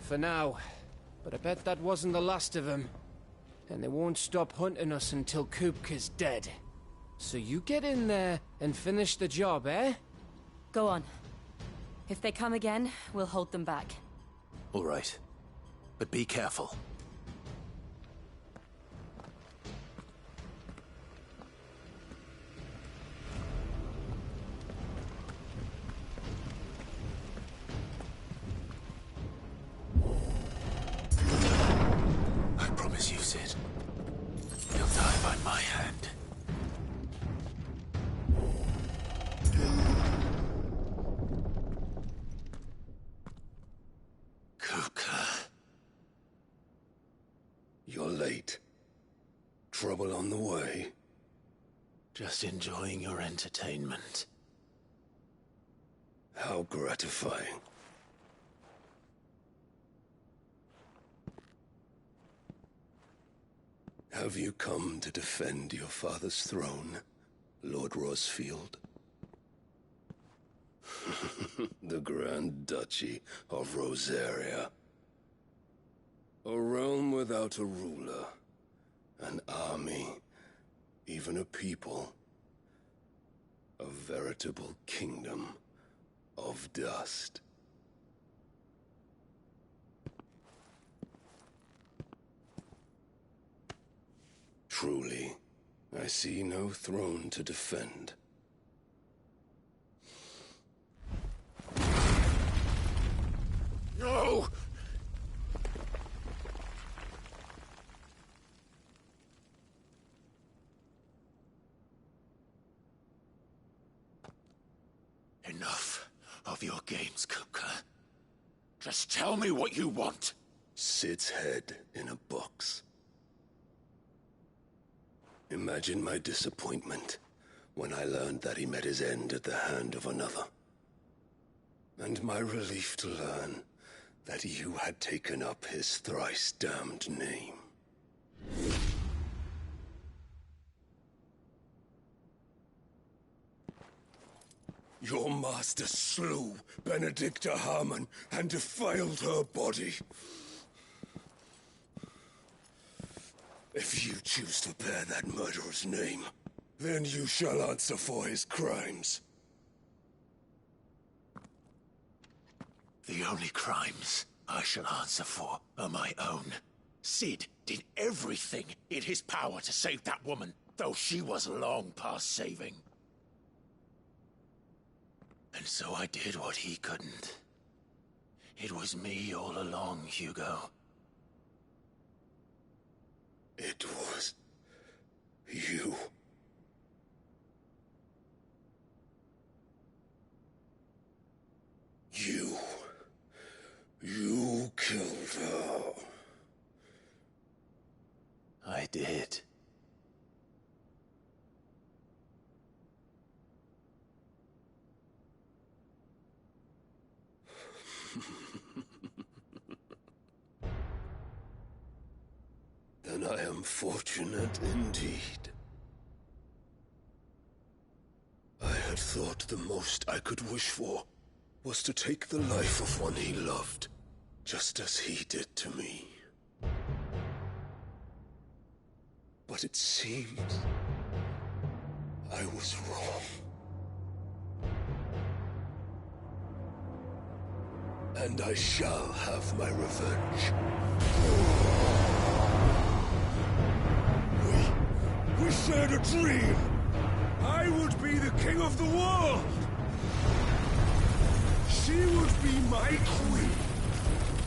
For now. But I bet that wasn't the last of them. And they won't stop hunting us until Kupka's dead. So you get in there and finish the job, eh? Go on. If they come again, we'll hold them back. All right. But be careful. I promise you, Sid. You'll die by my hand. Kupka. You're late. Trouble on the way? Just enjoying your entertainment. How gratifying. Have you come to defend your father's throne, Lord Rosfield? The Grand Duchy of Rosaria. A realm without a ruler, an army, even a people. A veritable kingdom of dust. Truly, I see no throne to defend. No! Enough of your games, Kupka. Just tell me what you want. Sid's head in a box. Imagine my disappointment when I learned that he met his end at the hand of another. And my relief to learn that you had taken up his thrice-damned name. Your master slew Benedicta Harmon and defiled her body. If you choose to bear that murderer's name, then you shall answer for his crimes. The only crimes I shall answer for are my own. Sid did everything in his power to save that woman, though she was long past saving. And so I did what he couldn't. It was me all along, Hugo. It was you. You killed her. I did. Then I am fortunate indeed. I had thought the most I could wish for was to take the life of one he loved, just as he did to me. But it seems I was wrong. And I shall have my revenge. We shared a dream. I would be the king of the world. She would be my queen.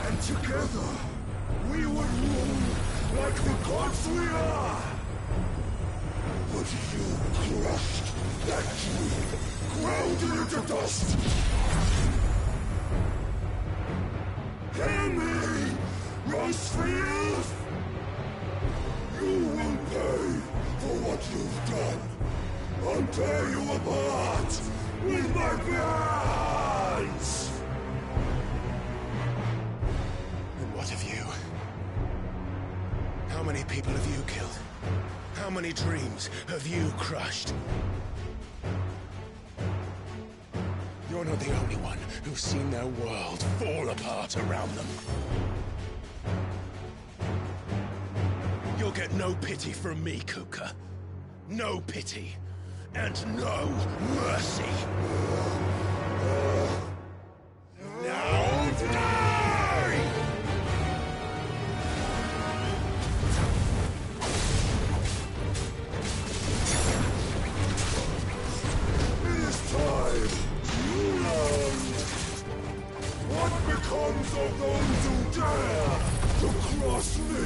And together, we would rule like the gods we are. But you crushed that dream, ground it into dust. Hear me, Rosefield! You will pay for what you've done. I'll tear you apart with my hands! And what of you? How many people have you killed? How many dreams have you crushed? You're not the only one who's seen their world fall apart around them. You'll get no pity from me, Kuka. No pity. And no mercy. Now die! It is time you learn what becomes of those who dare to cross me.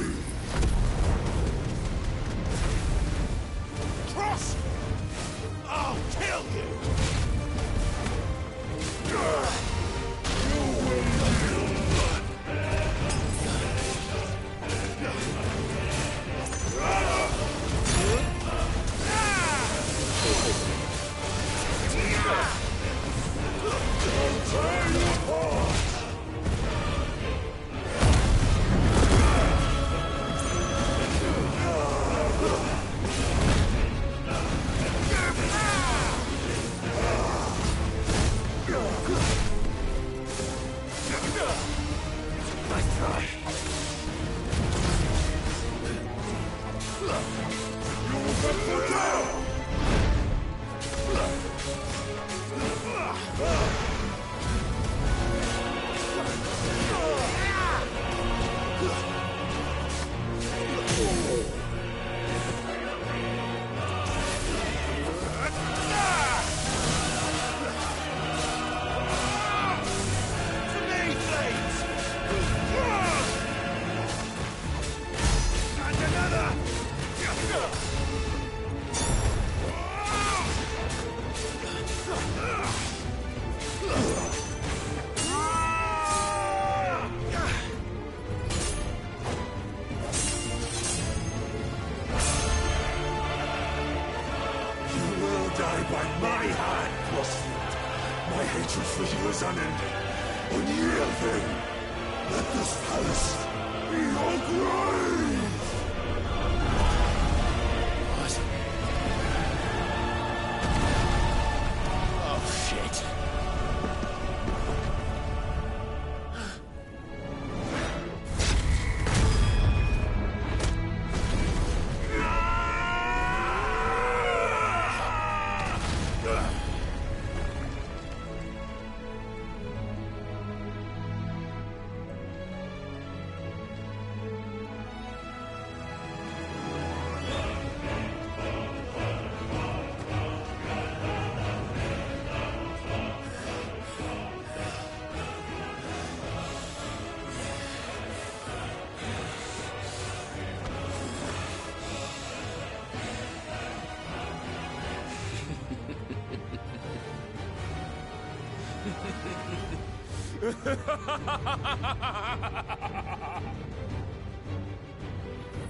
Cross! I'll kill you! You will live! I'll tear you apart! try.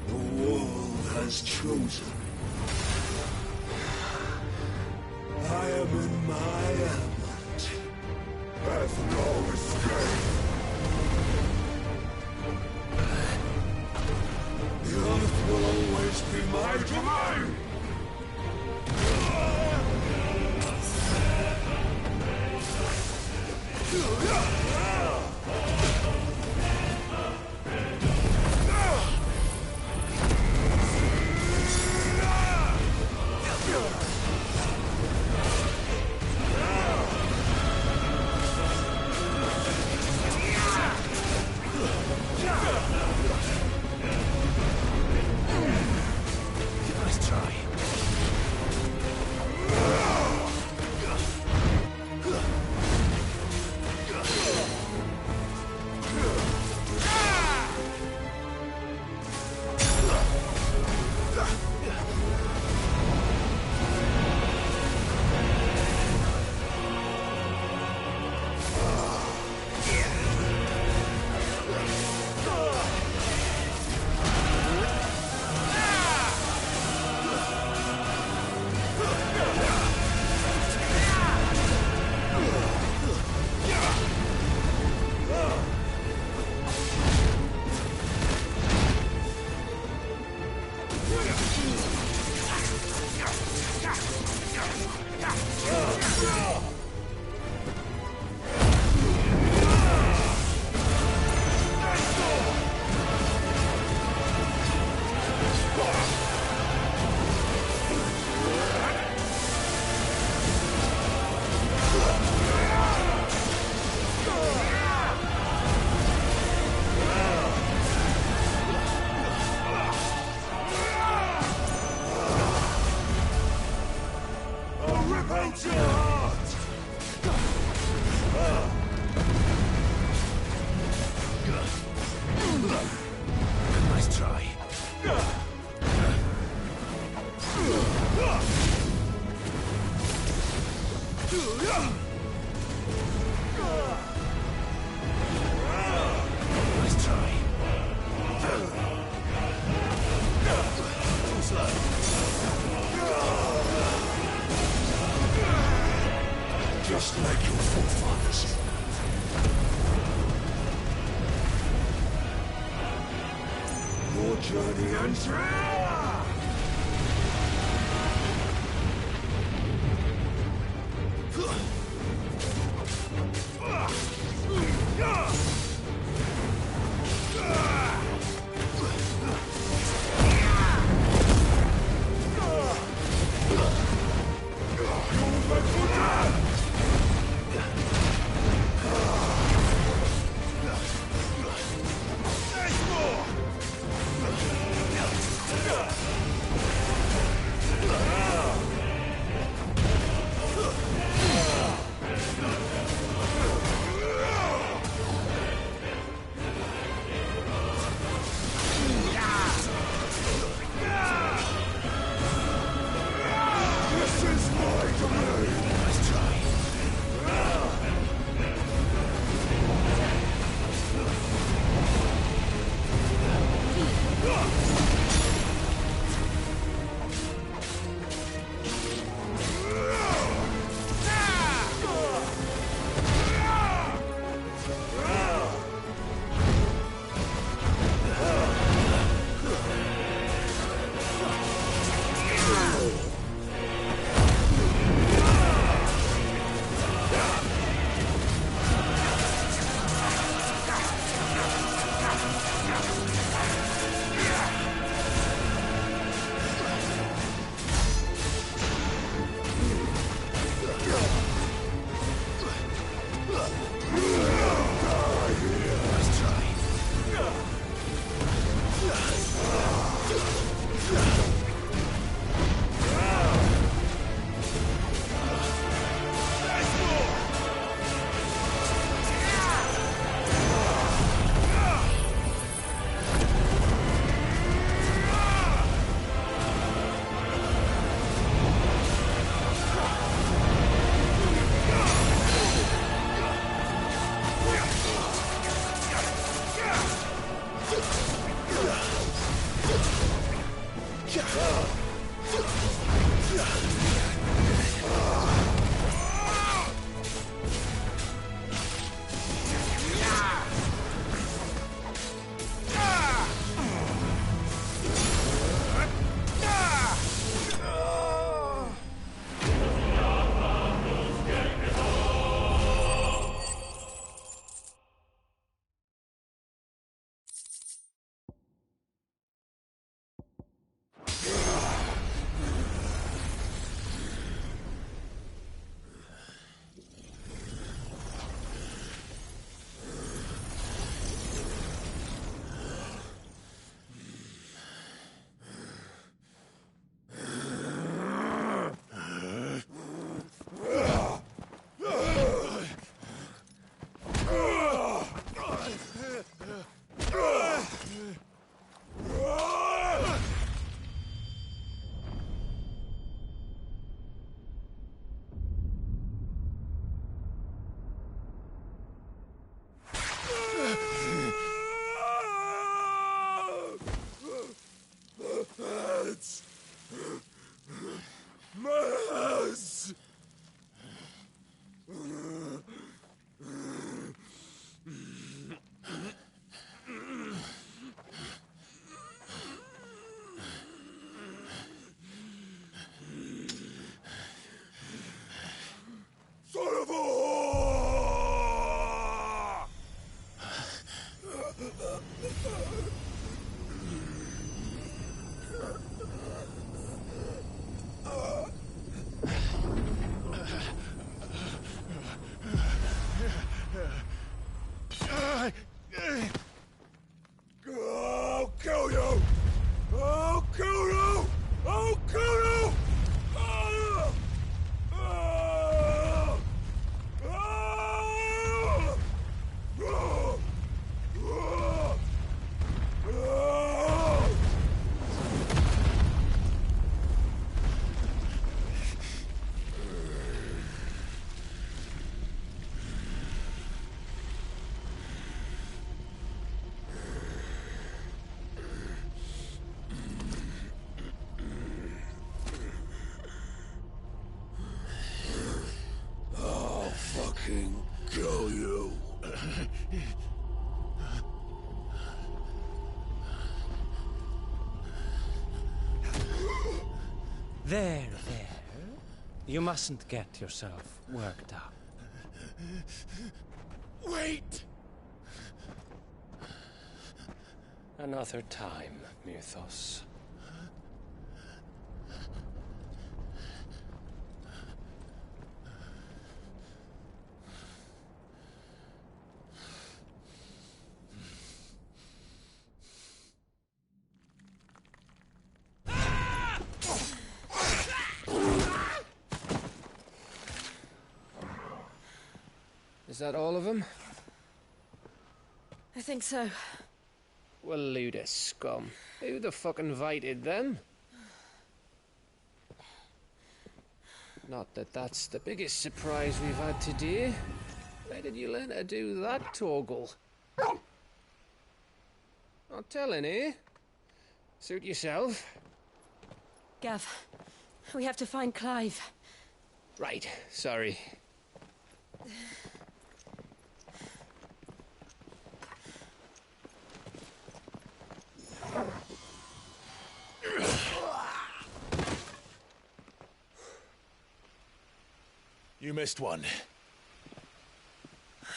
The world has chosen. I am in my element. There's no escape. The earth will always be my domain. Nice try. Nice try. Nice try. Too slow. Just like your forefathers. Your journey ends here! I'll kill you! I'll kill you! I'll kill you! I'll fucking kill you. There. You mustn't get yourself worked up. Wait! Another time, Mythos. Is that all of them? I think so. Well, load of scum. Who the fuck invited them? Not that that's the biggest surprise we've had today. Where did you learn to do that, Torgal? Not telling, eh? Suit yourself. Gav, we have to find Clive. Right, sorry. You missed one.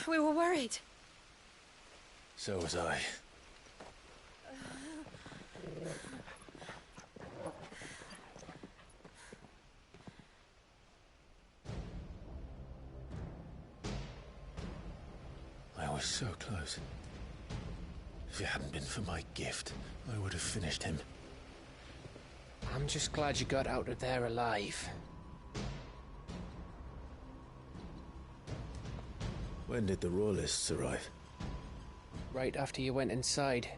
We were worried. So was I. I was so close. If it hadn't been for my gift, I would have finished him. I'm just glad you got out of there alive. When did the Royalists arrive? Right after you went inside.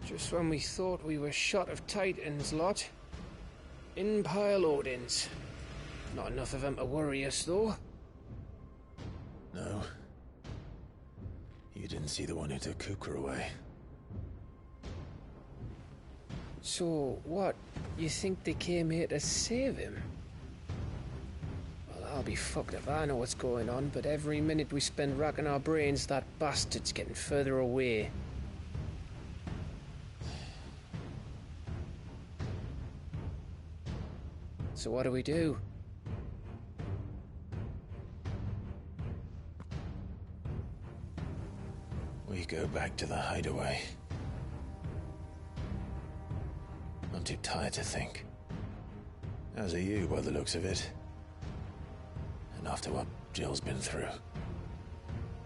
Just when we thought we were shot of Titans, lot. In pile Odins. Not enough of them to worry us, though. No. You didn't see the one who took Kukra away. So, what? You think they came here to save him? Well, I'll be fucked if I know what's going on, but every minute we spend racking our brains, that bastard's getting further away. So what do we do? We go back to the hideaway. I'm too tired to think. As are you, by the looks of it. And after what Jill's been through.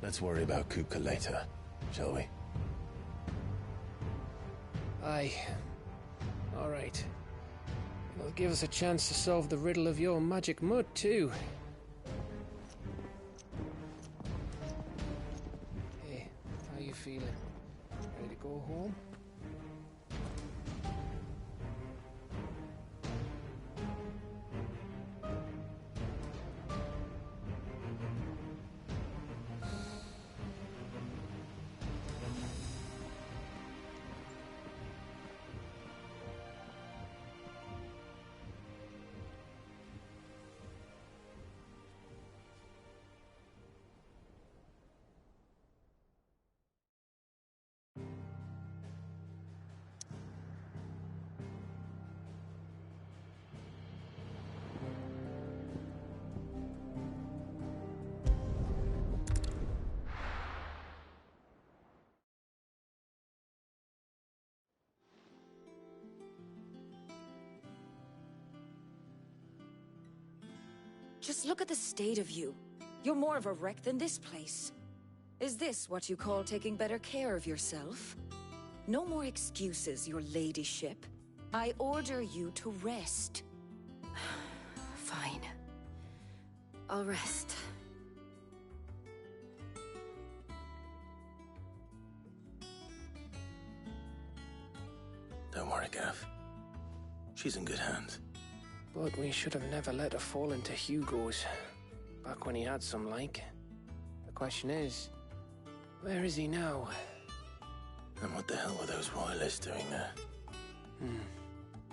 Let's worry about Kupka later, shall we? Aye. All right. It'll give us a chance to solve the riddle of your magic mud, too. Hey, how you feeling? Ready to go home? Just look at the state of you. You're more of a wreck than this place. Is this what you call taking better care of yourself? No more excuses, your ladyship. I order you to rest. Fine. I'll rest. Don't worry, Gav. She's in good hands. But we should have never let her fall into Hugo's. Back when he had some like. The question is, where is he now? And what the hell were those royalists doing there?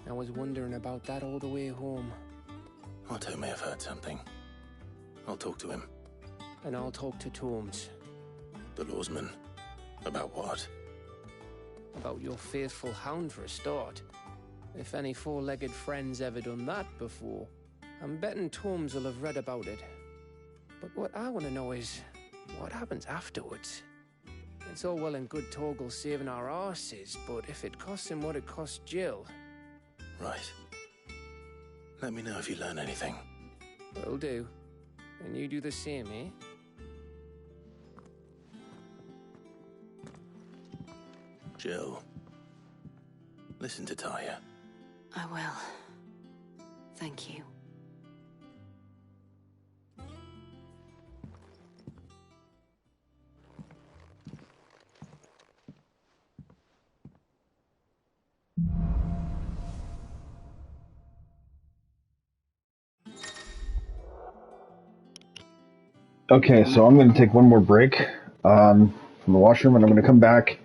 I was wondering about that all the way home. Otto may have heard something. I'll talk to him. And I'll talk to Torms. The lawsman? About what? About your faithful hound for a start. If any four-legged friend's ever done that before, I'm betting Torms will have read about it. But what I want to know is, what happens afterwards? It's all well and good Torgal saving our arses, but if it costs him what it cost Jill... Right. Let me know if you learn anything. Will do. And you do the same, eh? Jill. Listen to Taya. I will. Thank you. Okay, so I'm going to take one more break from the washroom, and I'm going to come back,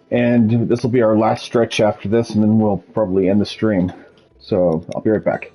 and this will be our last stretch after this, and then we'll probably end the stream. So I'll be right back.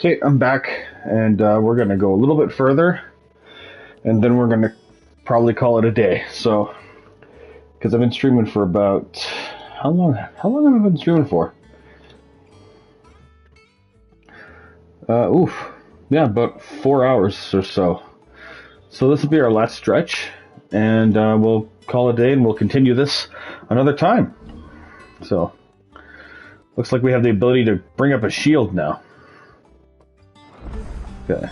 Okay, I'm back. and we're going to go a little bit further, and then we're going to probably call it a day. So, because I've been streaming for about how long have I been streaming for? Yeah, about 4 hours or so. So this will be our last stretch, and we'll call it a day, and we'll continue this another time. So, looks like we have the ability to bring up a shield now. Okay.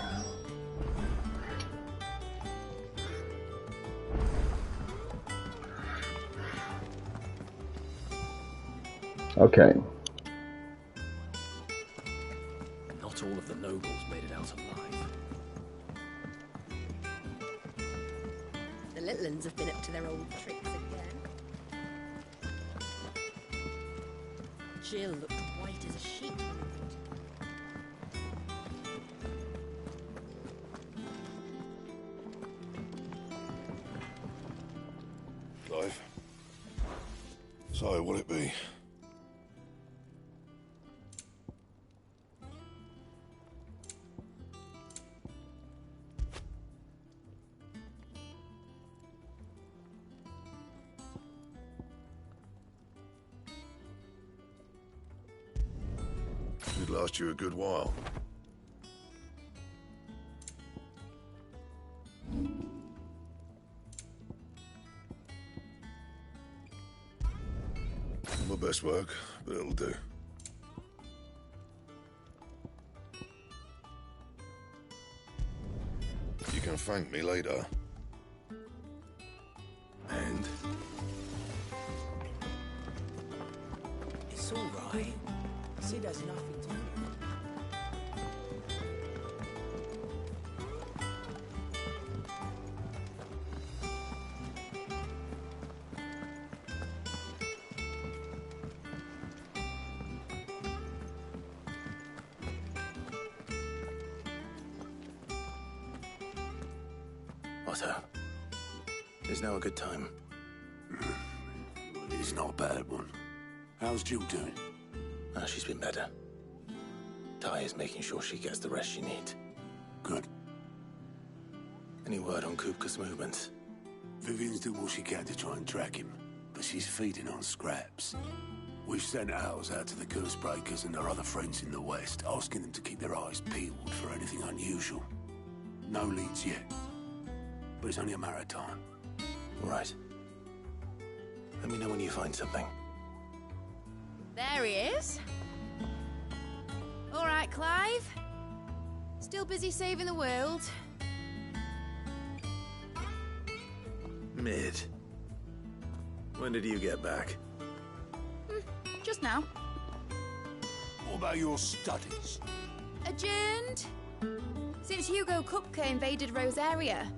Okay. Not all of the nobles made it out alive. The little ones have been up to their old tricks again. Jill looked white as a sheet. Clive. So, will it be? It'd last you a good while. My best work, but it'll do. You can thank me later. And? It's all right. Sid has nothing to do. Otto, is now a good time? It's not a bad one. How's Jill doing? She's been better. Ty is making sure she gets the rest she needs. Good. Any word on Kupka's movements? Vivian's doing what she can to try and track him, but she's feeding on scraps. We've sent ours out to the Cursebreakers and their other friends in the West, asking them to keep their eyes peeled for anything unusual. No leads yet, but it's only a matter of time. Right. Let me know when you find something. There he is. All right, Clive. Still busy saving the world. Mid. When did you get back? Just now. What about your studies? Adjourned. Since Hugo Kupka invaded Rosaria.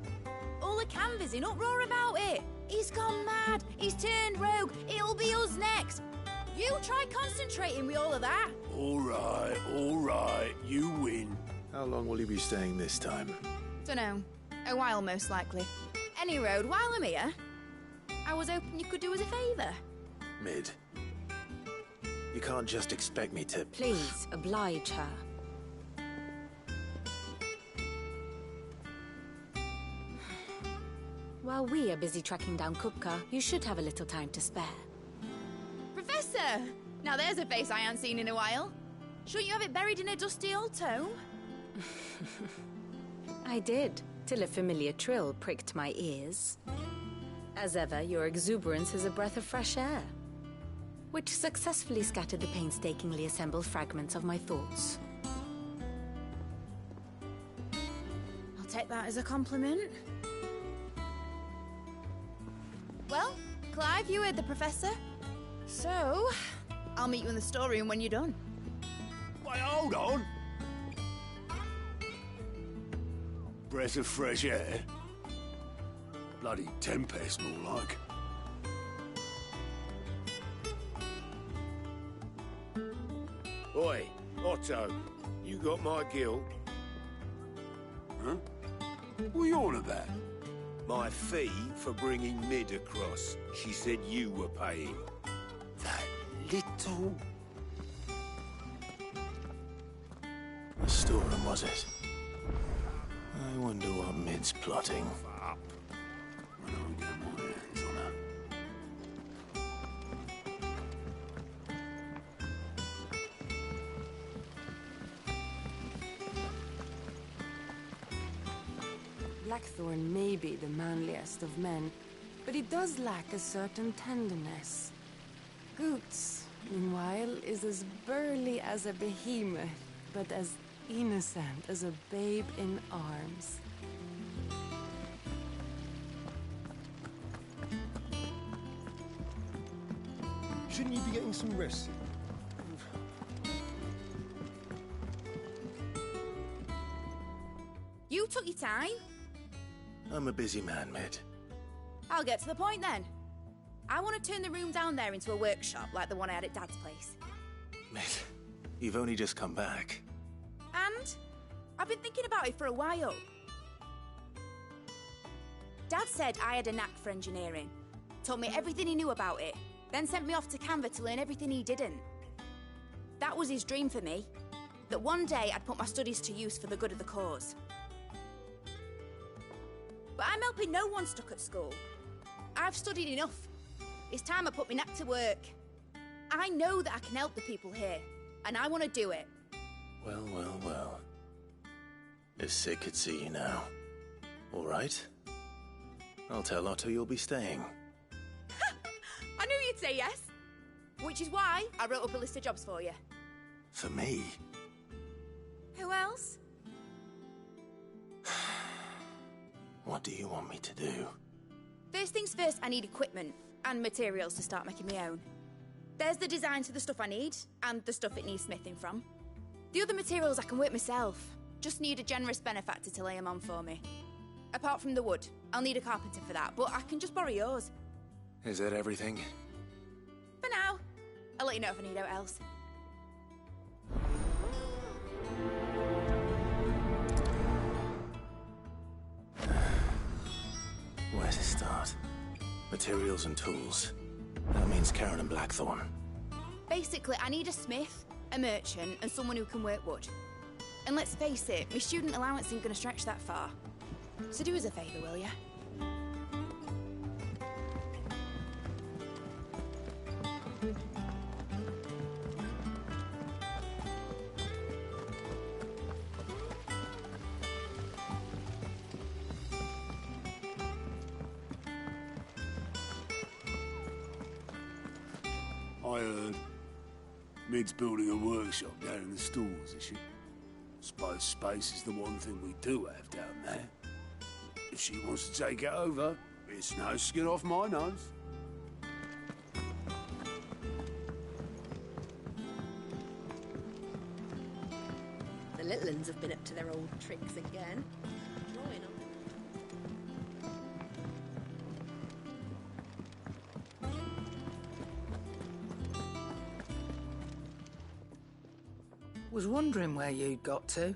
All the canvass in uproar about it. He's gone mad. He's turned rogue. It'll be us next. You try concentrating with all of that. All right. You win. How long will you be staying this time? Dunno. A while, most likely. Any road, while I'm here, I was hoping you could do us a favour. Mid. You can't just expect me to... Please, oblige her. While we are busy tracking down Kupka, you should have a little time to spare. Professor! Now there's a face I haven't seen in a while. Shouldn't you have it buried in a dusty old tome? I did, till a familiar trill pricked my ears. As ever, your exuberance is a breath of fresh air, which successfully scattered the painstakingly assembled fragments of my thoughts. I'll take that as a compliment. Well, Clive, you heard the Professor. So, I'll meet you in the storeroom when you're done. Wait, hold on. Breath of fresh air? Bloody tempest, more like. Oi, Otto, you got my gill? Huh? What are you on about? My fee for bringing Mid across. She said you were paying. That little... The storeroom, was it? I wonder what Mid's plotting. Up. When I get my hands on her. Blackthorn may be the manliest of men, but he does lack a certain tenderness. Goots, meanwhile, is as burly as a behemoth, but as innocent as a babe in arms. Shouldn't you be getting some rest? You took your time. I'm a busy man, Mid. I'll get to the point then. I want to turn the room down there into a workshop like the one I had at Dad's place. Mid, you've only just come back. And I've been thinking about it for a while. Dad said I had a knack for engineering, told me everything he knew about it, then sent me off to Canva to learn everything he didn't. That was his dream for me, that one day I'd put my studies to use for the good of the cause. But I'm helping no one stuck at school. I've studied enough. It's time I put my knack to work. I know that I can help the people here, and I want to do it. Well, well, well. If Sid could see you now. All right. I'll tell Otto you'll be staying. I knew you'd say yes. Which is why I wrote up a list of jobs for you. For me? Who else? What do you want me to do? First things first, I need equipment and materials to start making my own. There's the designs for the stuff I need, and the stuff it needs smithing from. The other materials I can work myself. Just need a generous benefactor to lay them on for me. Apart from the wood, I'll need a carpenter for that, but I can just borrow yours. Is that everything? For now. I'll let you know if I need out else. Where to start? Materials and tools. That means Karen and Blackthorn. Basically, I need a smith, a merchant, and someone who can work wood. And let's face it, my student allowance isn't going to stretch that far. So do us a favour, will ya? I heard Mid's building a workshop down in the stores, is she? Suppose space is the one thing we do have down there. If she wants to take it over, it's no skin off my nose. The little uns have been up to their old tricks again. Drawing on. Was wondering where you'd got to.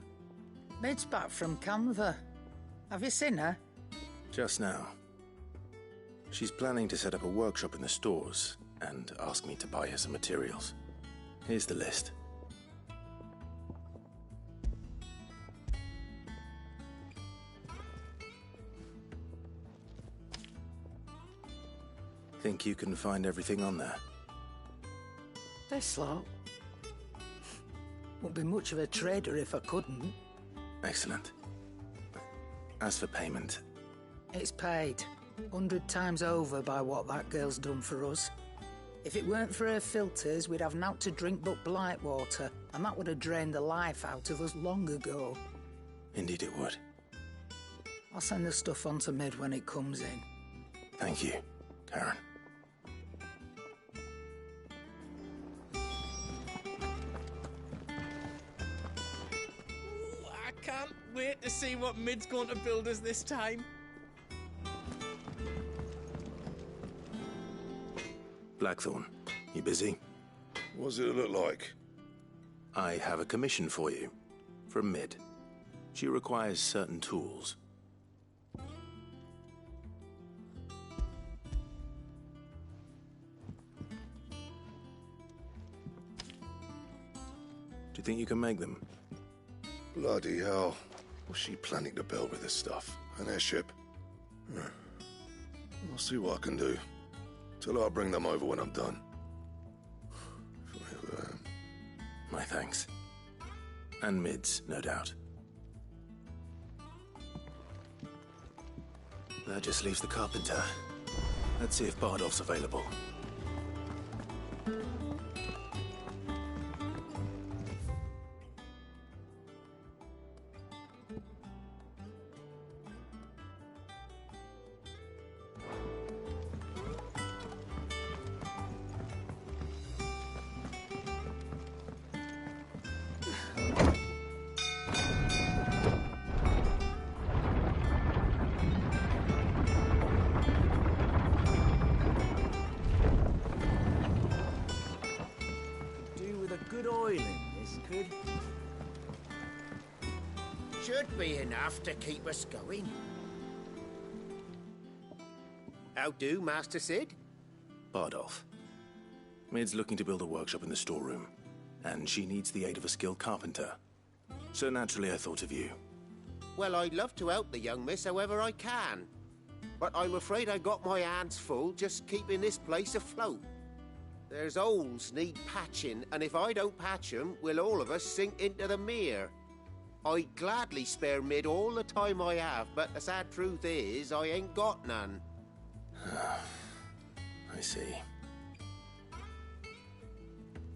Mid's back from Canva. Have you seen her? Just now. She's planning to set up a workshop in the stores and ask me to buy her some materials. Here's the list. Think you can find everything on there? This lot. Wouldn't be much of a trader if I couldn't. Excellent. As for payment... It's paid. 100 times over by what that girl's done for us. If it weren't for her filters, we'd have naught to drink but blight water, and that would have drained the life out of us long ago. Indeed it would. I'll send the stuff on to Mid when it comes in. Thank you, Karen. I can't wait to see what Mid's going to build us this time. Blackthorn, you busy? What does it look like? I have a commission for you. From Mid. She requires certain tools. Do you think you can make them? Bloody hell. What's she planning to build with this stuff? An airship? I'll see what I can do. Tell her I'll bring them over when I'm done. My thanks. And Mid's, no doubt. That just leaves the carpenter. Let's see if Bardolph's available. Should be enough to keep us going. How do, Master Sid? Bardolph. Mid's looking to build a workshop in the storeroom, and she needs the aid of a skilled carpenter. So naturally I thought of you. Well, I'd love to help the young miss however I can. But I'm afraid I got my hands full just keeping this place afloat. There's holes need patching, and if I don't patch them, we'll all of us sink into the mere. I'd gladly spare Mid all the time I have, but the sad truth is, I ain't got none. I see.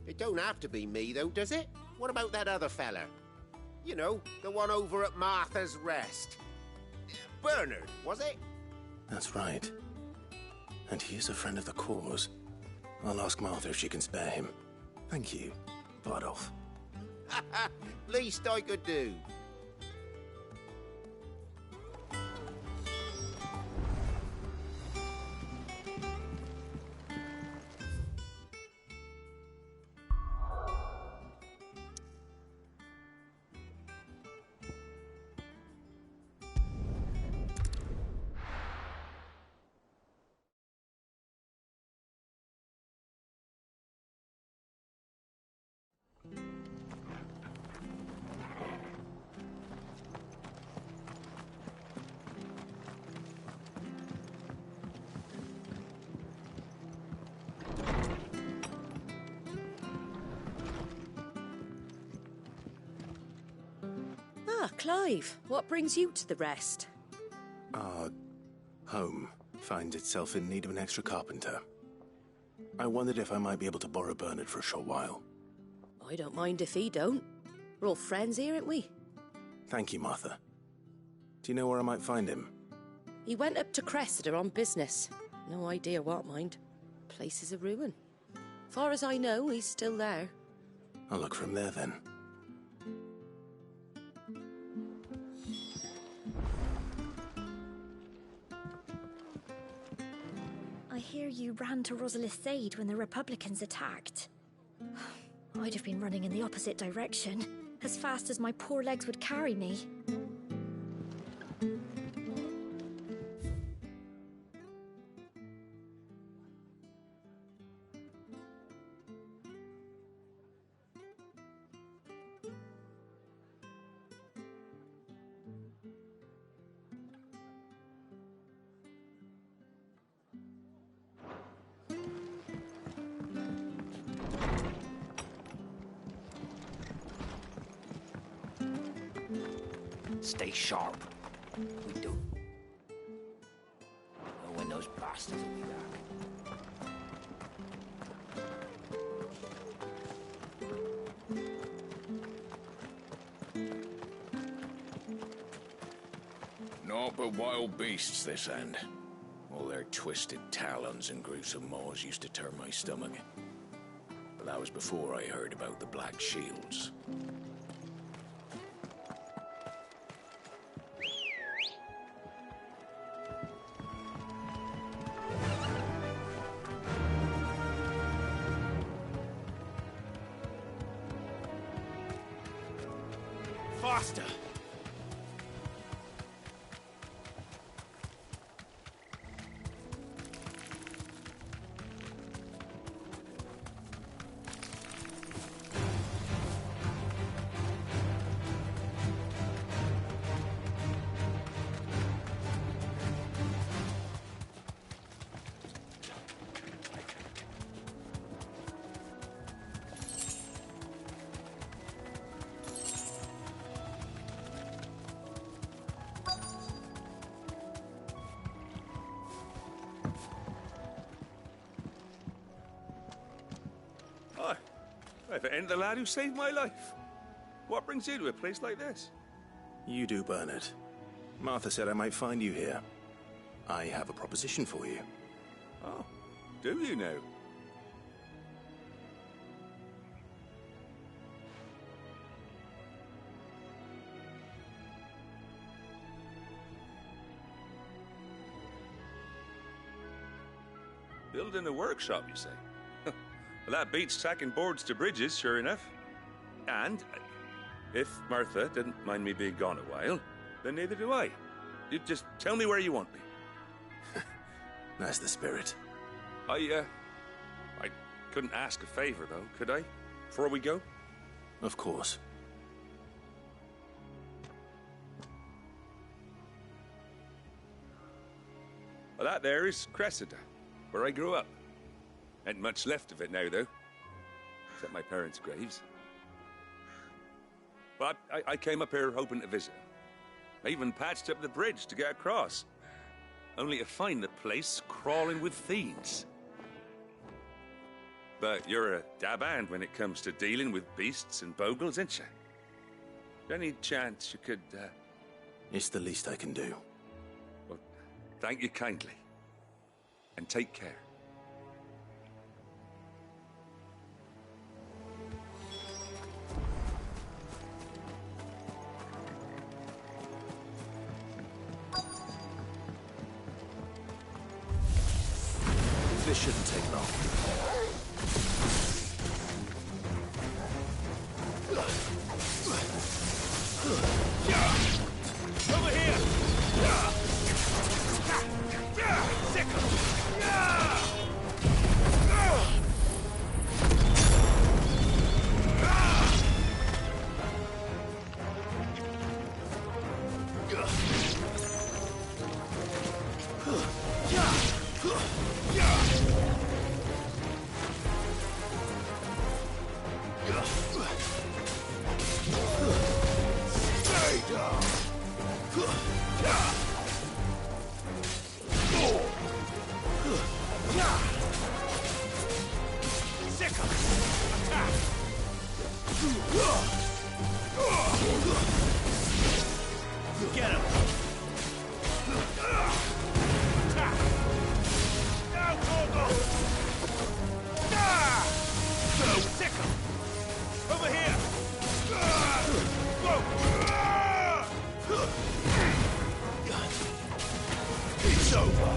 It don't have to be me, though, does it? What about that other fella? You know, the one over at Martha's Rest. Bernard, was it? That's right. And he is a friend of the cause. I'll ask Martha if she can spare him. Thank you, Bardolph. Least I could do. Clive, what brings you to the Rest? Our home finds itself in need of an extra carpenter. I wondered if I might be able to borrow Bernard for a short while. I don't mind if he don't. We're all friends here, aren't we? Thank you, Martha. Do you know where I might find him? He went up to Cressida on business. No idea what, mind. Place is a ruin. Far as I know, he's still there. I'll look for him there, then. I hear you ran to Rosalith's aid when the Republicans attacked. I'd have been running in the opposite direction, as fast as my poor legs would carry me. Stay sharp. We do. Know when those bastards will be back. Naught but wild beasts this end. All their twisted talons and gruesome maws used to turn my stomach. But that was before I heard about the Black Shields. Faster! If it ain't the lad who saved my life. What brings you to a place like this? You do, Bernard. Martha said I might find you here. I have a proposition for you. Oh, do you now? Building a workshop, you say? Well, that beats tacking boards to bridges, sure enough. And if Martha didn't mind me being gone a while, then neither do I. You just tell me where you want me. That's the spirit. I couldn't ask a favor, though, could I? Before we go? Of course. Well, that there is Cressida, where I grew up. Ain't much left of it now, though. Except my parents' graves. But I came up here hoping to visit. I even patched up the bridge to get across. Only to find the place crawling with fiends. But you're a dab hand when it comes to dealing with beasts and bogles, ain't you? Any chance you could, It's the least I can do. Well, thank you kindly. And take care. This shouldn't take long. Over here! Sick! Get him! Now, Gorgo! Sick him! Over here! Go! It's over!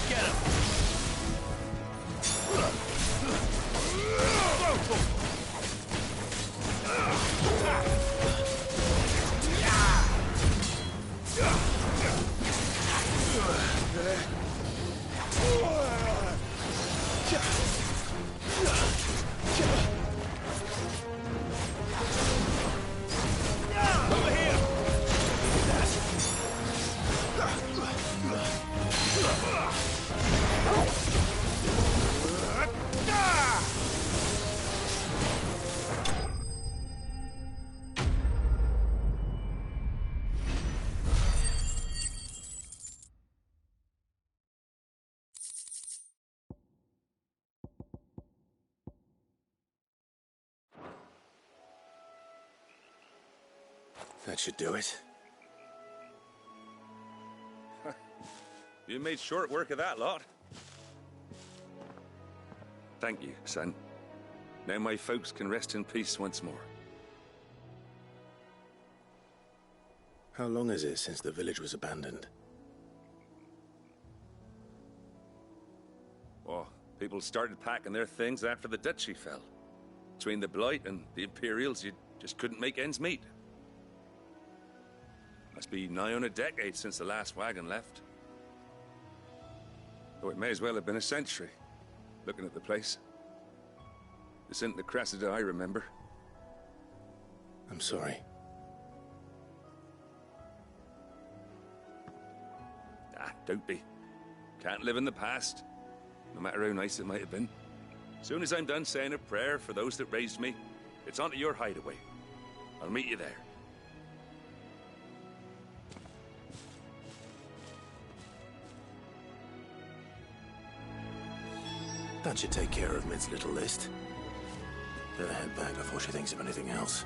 Get him! Over here! That should do it. You made short work of that lot. Thank you, son. Now my folks can rest in peace once more. How long is it since the village was abandoned? Oh, people started packing their things after the duchy fell. Between the Blight and the Imperials, you just couldn't make ends meet. Must be nigh on a decade since the last wagon left. Though it may as well have been a century, looking at the place. This isn't the Cressida I remember. I'm sorry. Ah, don't be. Can't live in the past, no matter how nice it might have been. Soon as I'm done saying a prayer for those that raised me, it's on to your hideaway. I'll meet you there. That should take care of Mid's little list. Better head back before she thinks of anything else.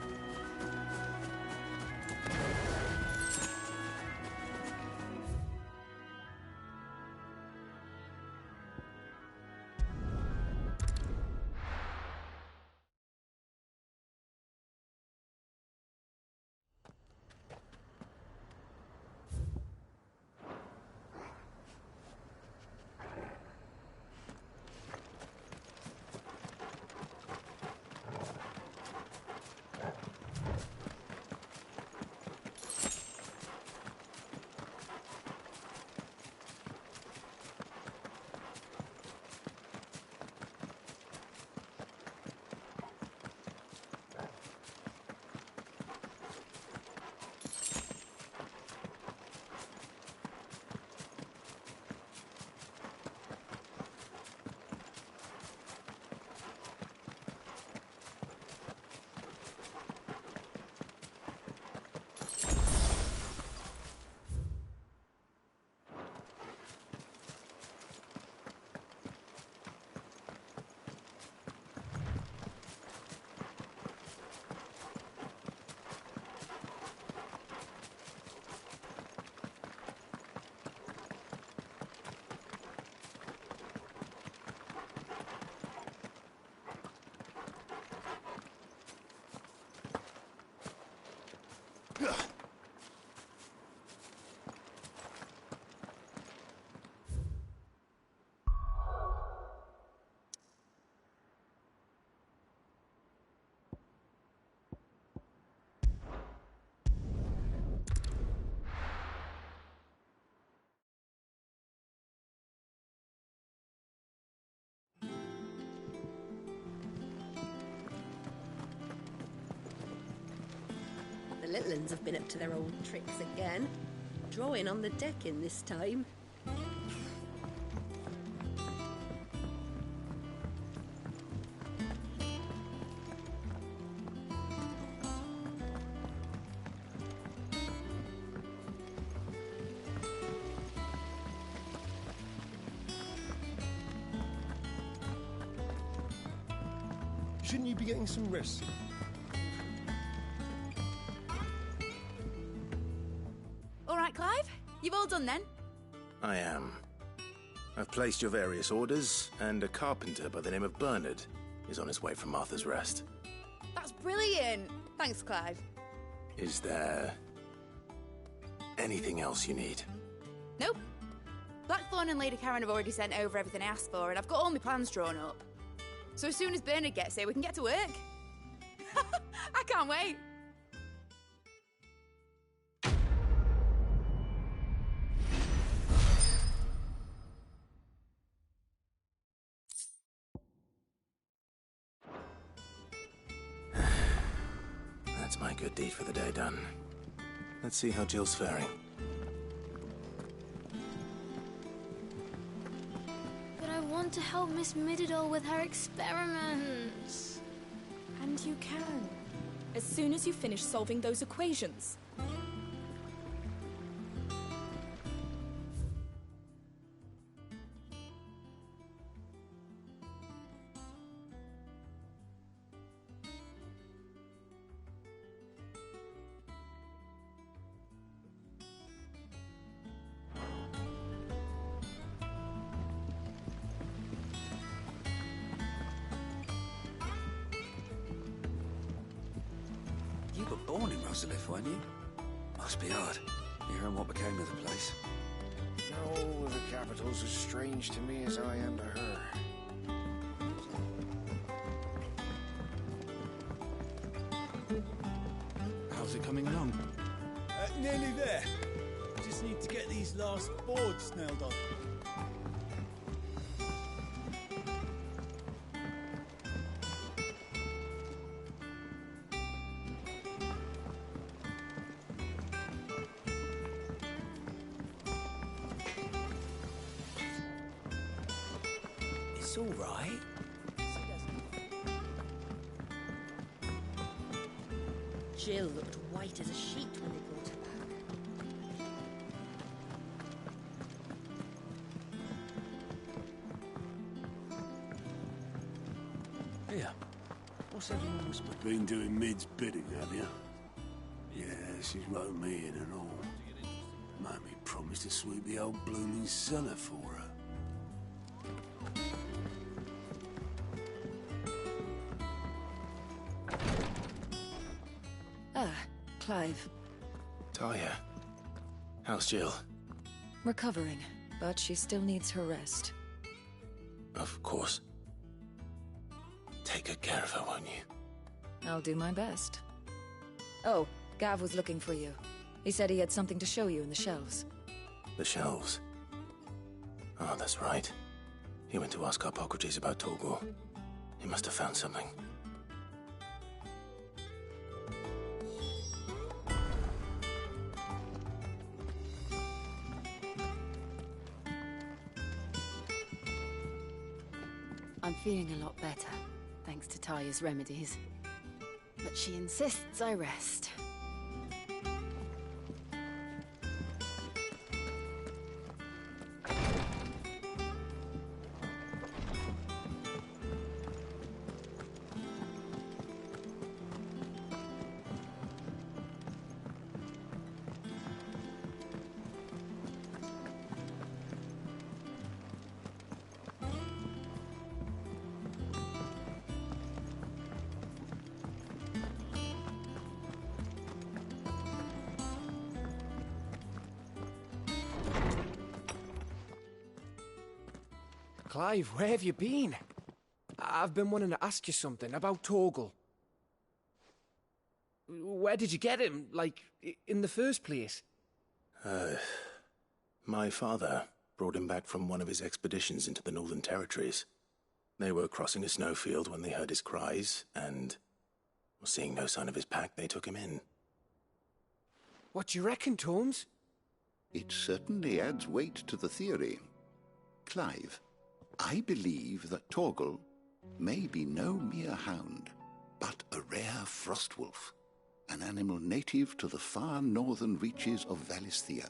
The little uns have been up to their old tricks again. Drawing on the decking this time. Shouldn't you be getting some rest? All right, Clive? You've all done then? I am. I've placed your various orders, and a carpenter by the name of Bernard is on his way from Martha's Rest. That's brilliant. Thanks, Clive. Is there anything else you need? Nope. Blackthorn and Lady Karen have already sent over everything I asked for, and I've got all my plans drawn up. So as soon as Bernard gets here, we can get to work. I can't wait. That's my good deed for the day done. Let's see how Jill's faring. But I want to help Miss Mididol with her experiments. And you can. As soon as you finish solving those equations. You were born in Rosalith, weren't you? Must be odd, hearing what became of the place. No, the capital's as strange to me as I am to her. How's it coming along? Nearly there. Just need to get these last boards nailed on. It's all right. Jill looked white as a sheet when they brought her back. Here. What's everyone whispering? Been doing Mid's bidding, have you? Yeah, she's wrote me in and all. Made me promise to sweep the old blooming cellar for her. Clive. Talia. How's Jill? Recovering, but she still needs her rest. Of course. Take good care of her, won't you? I'll do my best. Oh, Gav was looking for you. He said he had something to show you in the shelves. The shelves? Oh, that's right. He went to ask Harpocrates about Torgor. He must have found something. I'm feeling a lot better, thanks to Talia's remedies. But she insists I rest. Clive, where have you been? I've been wanting to ask you something about Torgal. Where did you get him, like, in the first place? My father brought him back from one of his expeditions into the Northern Territories. They were crossing a snowfield when they heard his cries, and seeing no sign of his pack, they took him in. What do you reckon, Tomes? It certainly adds weight to the theory. Clive, I believe that Torgal may be no mere hound, but a rare frostwolf, an animal native to the far northern reaches of Valisthea.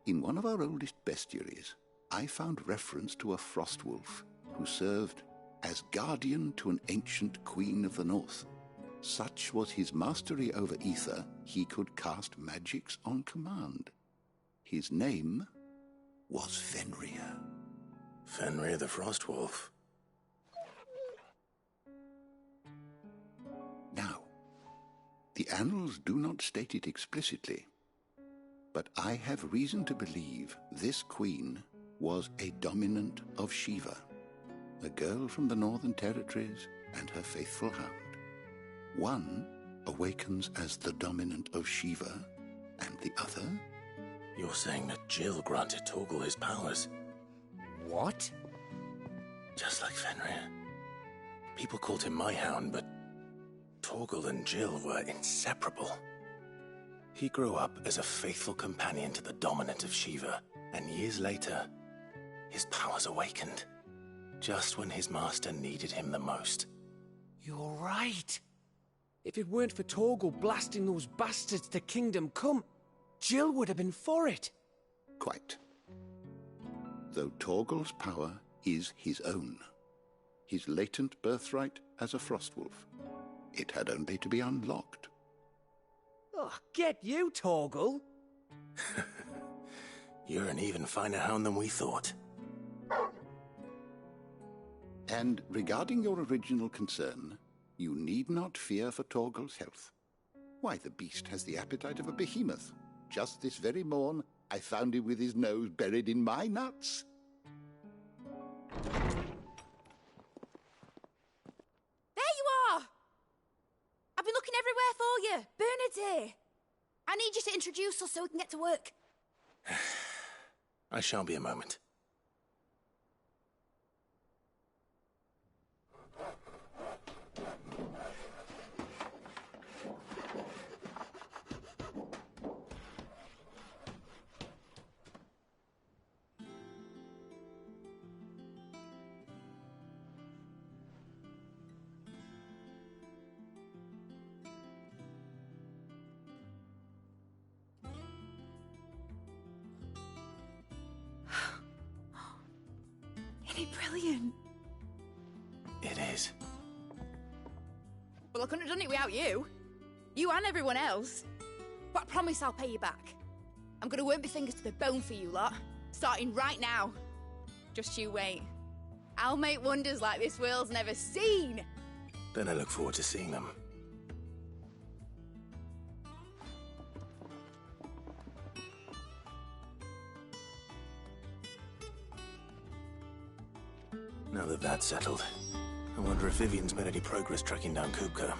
In one of our oldest bestiaries, I found reference to a frostwolf who served as guardian to an ancient queen of the north. Such was his mastery over ether, he could cast magics on command. His name was Fenrir. Fenrir the Frostwolf. Now, the annals do not state it explicitly, but I have reason to believe this queen was a dominant of Shiva, a girl from the Northern Territories and her faithful hound. One awakens as the dominant of Shiva, and the other... You're saying that Jill granted Torgal his powers? What? Just like Fenrir. People called him my hound, but Torgal and Jill were inseparable. He grew up as a faithful companion to the dominant of Shiva, and years later, his powers awakened, just when his master needed him the most. You're right. If it weren't for Torgal blasting those bastards to Kingdom Come, Jill would have been for it. Quite. Though Torgal's power is his own, his latent birthright as a Frostwolf. It had only to be unlocked. Oh, get you, Torgal! You're an even finer hound than we thought. And regarding your original concern, you need not fear for Torgal's health. Why, the beast has the appetite of a behemoth. Just this very morn, I found him with his nose buried in my nuts. There you are! I've been looking everywhere for you. Bernard's here. I need you to introduce us so we can get to work. I shall be a moment. Isn't it brilliant? It is. Well, I couldn't have done it without you. You and everyone else. But I promise I'll pay you back. I'm gonna work my fingers to the bone for you lot. Starting right now. Just you wait. I'll make wonders like this world's never seen. Then I look forward to seeing them. Now that that's settled, I wonder if Vivian's made any progress tracking down Kupka.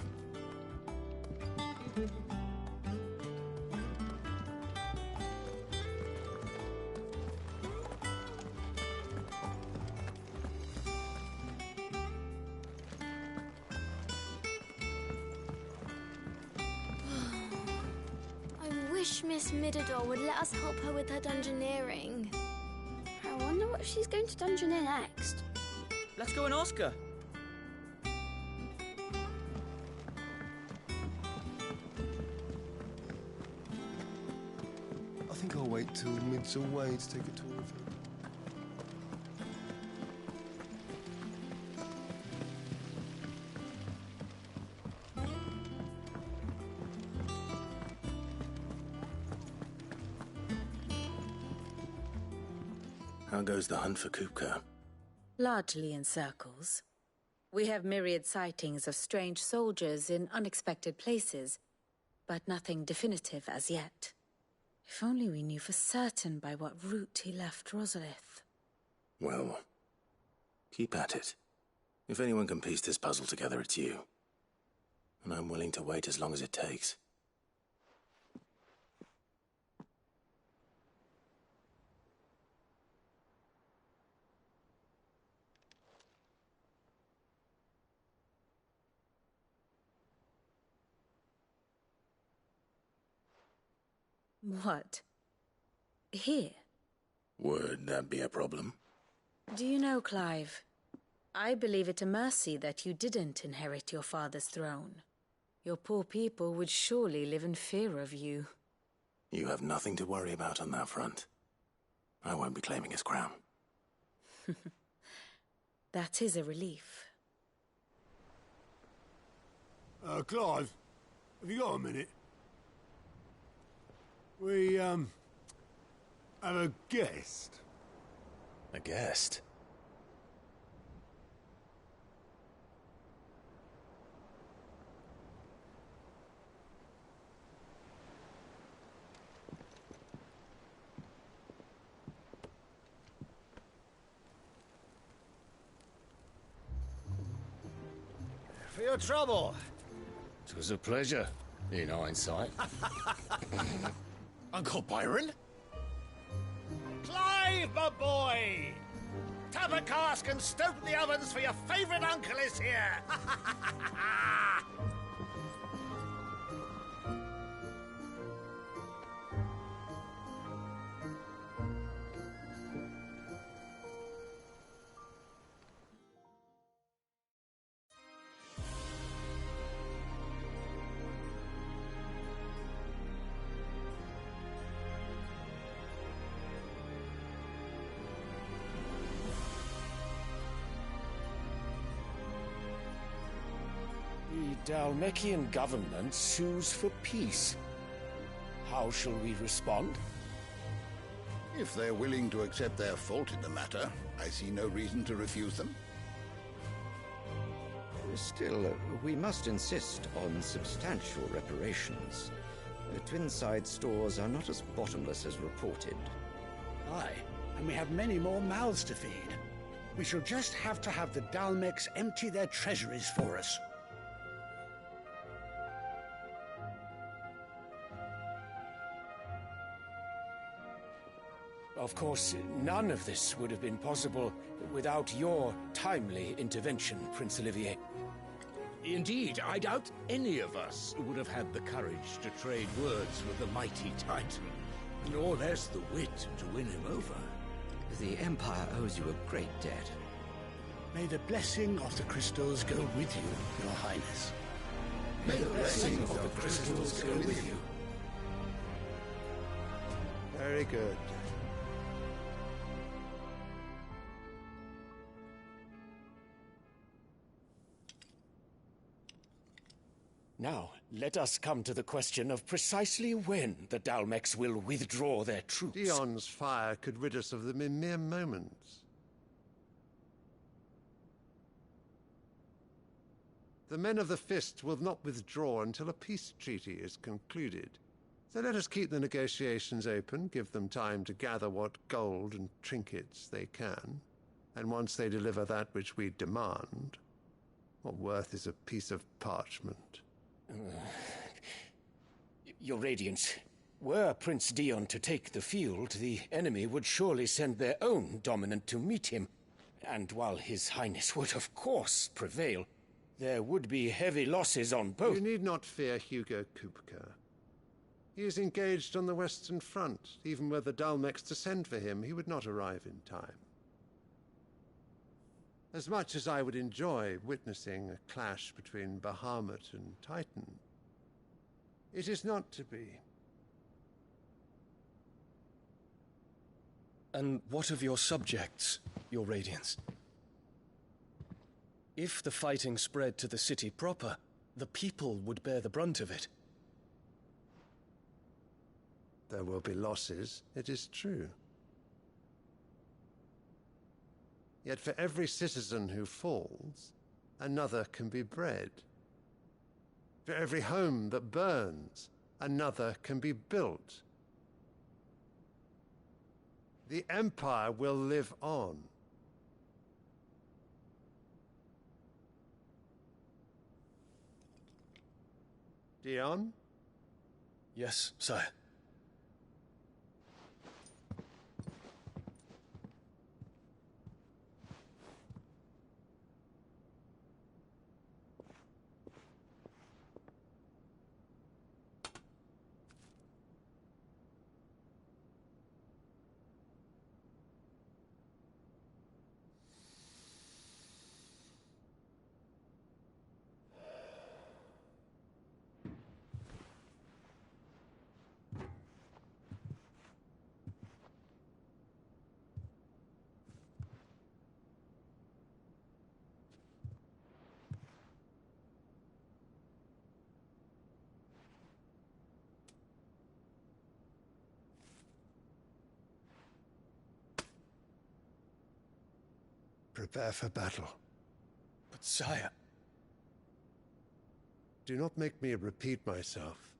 I wish Miss Midador would let us help her with her dungeoneering. I wonder what she's going to dungeoneer next. Let's go and ask her. I think I'll wait till Mid's away to take a tour of her. How goes the hunt for Kupka? Largely in circles. We have myriad sightings of strange soldiers in unexpected places, but nothing definitive as yet. If only we knew for certain by what route he left Rosalith. Well, keep at it. If anyone can piece this puzzle together, it's you. And I'm willing to wait as long as it takes. What? Here? Would that be a problem? Do you know, Clive? I believe it a mercy that you didn't inherit your father's throne. Your poor people would surely live in fear of you. You have nothing to worry about on that front. I won't be claiming his crown. That is a relief. Clive, have you got a minute? We, have a guest. A guest? For your trouble. 'Twas a pleasure, in hindsight. Uncle Byron? Clive, my boy! Tap a cask and stoke the ovens, for your favourite uncle is here! The Dalmekian government sues for peace. How shall we respond? If they're willing to accept their fault in the matter, I see no reason to refuse them. Still, we must insist on substantial reparations. Twinside stores are not as bottomless as reported. Aye, and we have many more mouths to feed. We shall just have to have the Dalmeks empty their treasuries for us. Of course, none of this would have been possible without your timely intervention, Prince Olivier. Indeed, I doubt any of us would have had the courage to trade words with the mighty Titan, nor less the wit to win him over. The Empire owes you a great debt. May the blessing of the crystals go with you, Your Highness. May the blessing of the crystals go with you. Very good. Now, let us come to the question of precisely when the Dalmex will withdraw their troops. Dion's fire could rid us of them in mere moments. The men of the Fist will not withdraw until a peace treaty is concluded. So let us keep the negotiations open, give them time to gather what gold and trinkets they can, and once they deliver that which we demand, what worth is a piece of parchment? Your Radiance, were Prince Dion to take the field, the enemy would surely send their own dominant to meet him. And while His Highness would of course prevail, there would be heavy losses on both. You need not fear Hugo Kupka. He is engaged on the Western Front. Even were the Dalmex to send for him, he would not arrive in time. As much as I would enjoy witnessing a clash between Bahamut and Titan, it is not to be. And what of your subjects, Your Radiance? If the fighting spread to the city proper, the people would bear the brunt of it. There will be losses, it is true. Yet for every citizen who falls, another can be bred. For every home that burns, another can be built. The Empire will live on. Dion? Yes, sire. Prepare for battle. But sire... Do not make me repeat myself.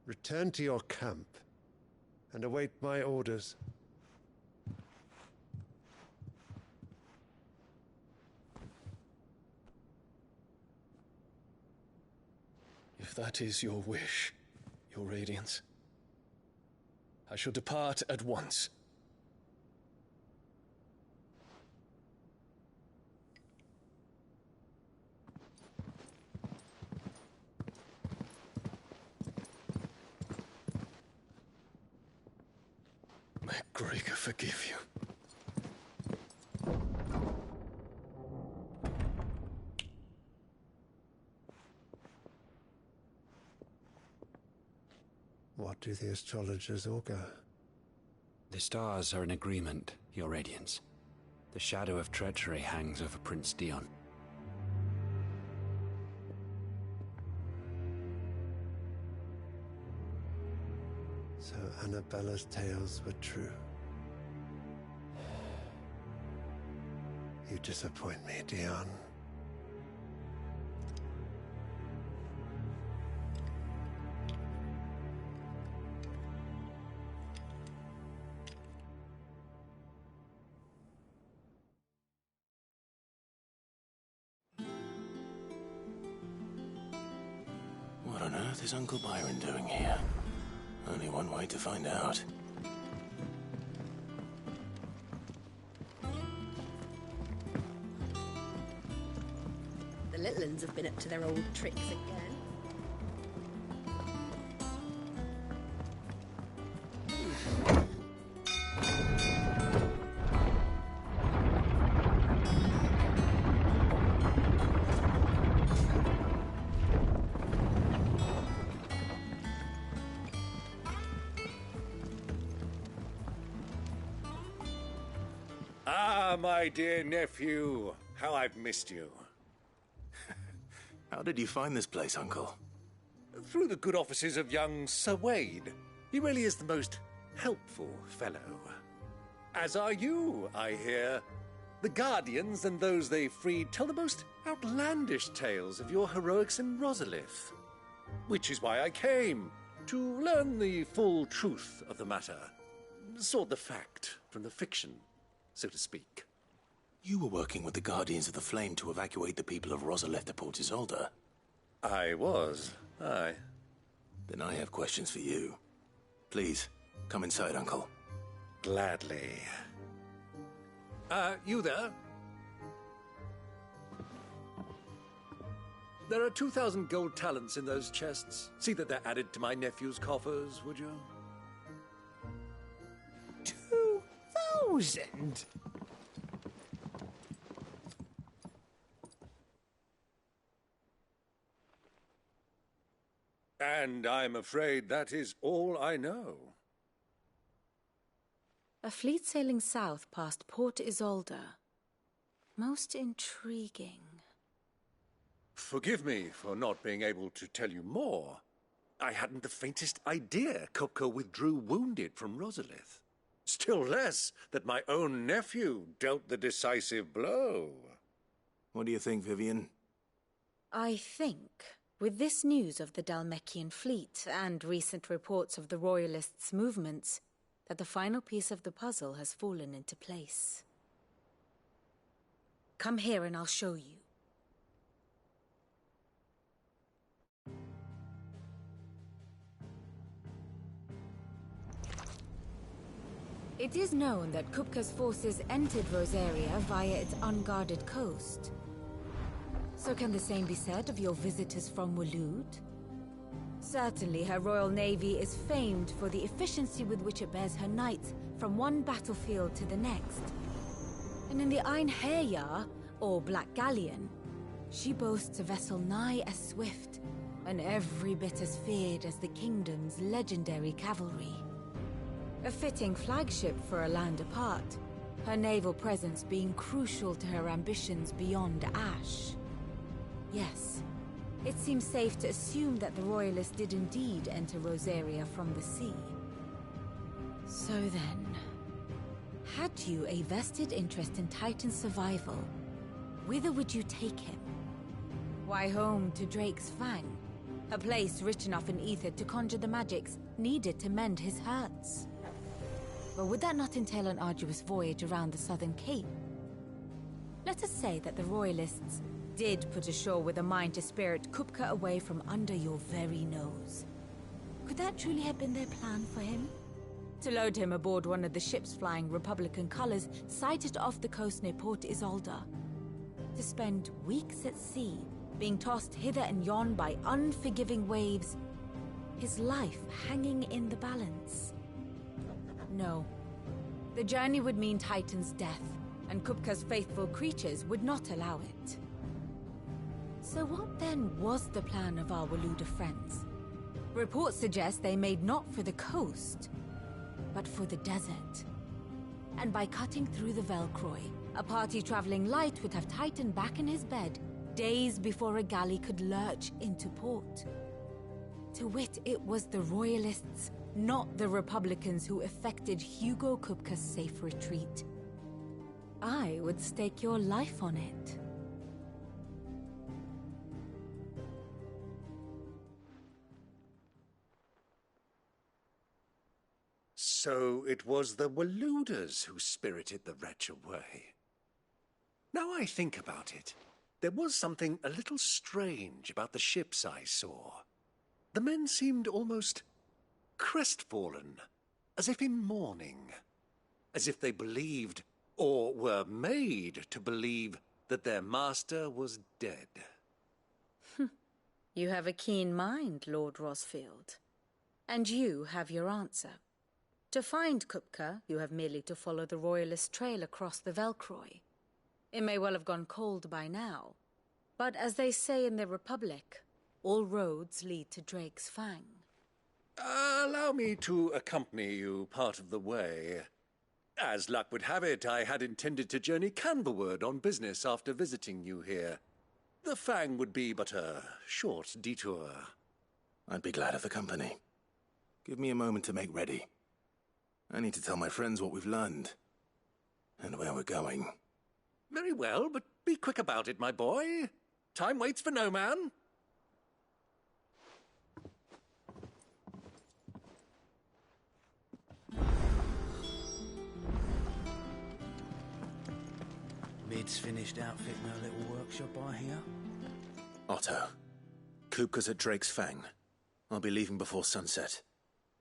Return to your camp and await my orders. If that is your wish, Your Radiance, I shall depart at once. May Gregor forgive you. What do the astrologers augur? The stars are in agreement, Your Radiance. The shadow of treachery hangs over Prince Dion. So Annabella's tales were true. You disappoint me, Dion. What on earth is Uncle Byron doing here? Only one way to find out. The little uns have been up to their old tricks again. Ah, my dear nephew, how I've missed you. How did you find this place, Uncle? Through the good offices of young Sir Wade. He really is the most helpful fellow. As are you, I hear. The Guardians and those they freed tell the most outlandish tales of your heroics in Rosalith. Which is why I came, to learn the full truth of the matter. Sort the fact from the fiction, so to speak. You were working with the Guardians of the Flame to evacuate the people of Rosalith to Port Isolde. I was, aye. Then I have questions for you. Please, come inside, Uncle. Gladly. You there? There are 2,000 gold talents in those chests. See that they're added to my nephew's coffers, would you? 2,000? And I'm afraid that is all I know. A fleet sailing south past Port Isolde. Most intriguing. Forgive me for not being able to tell you more. I hadn't the faintest idea Kupka withdrew wounded from Rosalith. Still less that my own nephew dealt the decisive blow. What do you think, Vivian? I think, with this news of the Dhalmekian fleet and recent reports of the Royalists' movements, that the final piece of the puzzle has fallen into place. Come here and I'll show you. It is known that Kupka's forces entered Rosaria via its unguarded coast. So can the same be said of your visitors from Waloed? Certainly her Royal Navy is famed for the efficiency with which it bears her knights from one battlefield to the next. And in the Einherjar, or Black Galleon, she boasts a vessel nigh as swift and every bit as feared as the kingdom's legendary cavalry. A fitting flagship for a land apart, her naval presence being crucial to her ambitions beyond Ash. Yes, it seems safe to assume that the Royalists did indeed enter Rosaria from the sea. So then, had you a vested interest in Titan's survival, whither would you take him? Why, home to Drake's Fang, a place rich enough in ether to conjure the magics needed to mend his hurts. But would that not entail an arduous voyage around the southern cape? Let us say that the Royalists did put ashore with a mind to spirit Kupka away from under your very nose. Could that truly have been their plan for him? To load him aboard one of the ships flying Republican colors sighted off the coast near Port Isolde. To spend weeks at sea, being tossed hither and yon by unforgiving waves, his life hanging in the balance. No. The journey would mean Titan's death, and Kupka's faithful creatures would not allow it. So what then was the plan of our Waluda friends? Reports suggest they made not for the coast, but for the desert. And by cutting through the Velcroy, a party traveling light would have Titan back in his bed days before a galley could lurch into port. To wit, it was the Royalists, not the Republicans, who effected Hugo Kupka's safe retreat. I would stake your life on it. So it was the Waluders who spirited the wretch away. Now I think about it, there was something a little strange about the ships I saw. The men seemed almost crestfallen, as if in mourning, as if they believed, or were made to believe, that their master was dead. You have a keen mind, Lord Rosfield. And you have your answer. To find Kupka, you have merely to follow the Royalist trail across the Velcroy. It may well have gone cold by now, but as they say in the Republic, all roads lead to Drake's Fang. Allow me to accompany you part of the way. As luck would have it, I had intended to journey Canberward on business after visiting you here. The Fang would be but a short detour. I'd be glad of the company. Give me a moment to make ready. I need to tell my friends what we've learned. And where we're going. Very well, but be quick about it, my boy. Time waits for no man. Mid's finished outfitting her little workshop, I hear. Otto, Kupka's at Drake's Fang. I'll be leaving before sunset.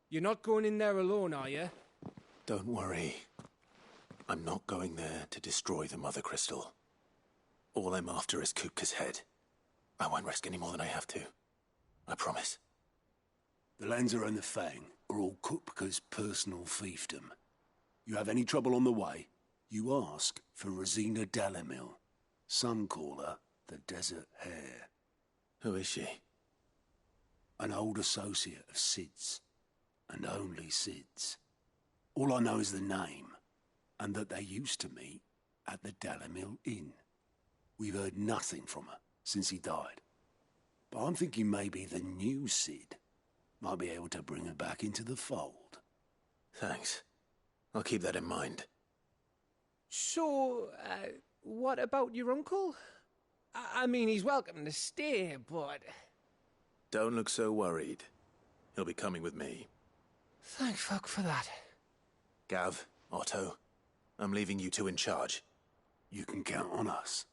You're not going in there alone, are you? Don't worry. I'm not going there to destroy the Mother Crystal. All I'm after is Kupka's head. I won't risk any more than I have to. I promise. The Lanza and the Fang are all Kupka's personal fiefdom. You have any trouble on the way, you ask for Rosina Dalamil. Some call her the Desert Hare. Who is she? An old associate of Sid's, and only Sid's. All I know is the name, and that they used to meet at the Dalamil Inn. We've heard nothing from her since he died. But I'm thinking maybe the new Sid might be able to bring her back into the fold. Thanks. I'll keep that in mind. So, what about your uncle? I mean, he's welcome to stay, but... Don't look so worried. He'll be coming with me. Thank fuck for that. Gav, Otto, I'm leaving you two in charge. You can count on us.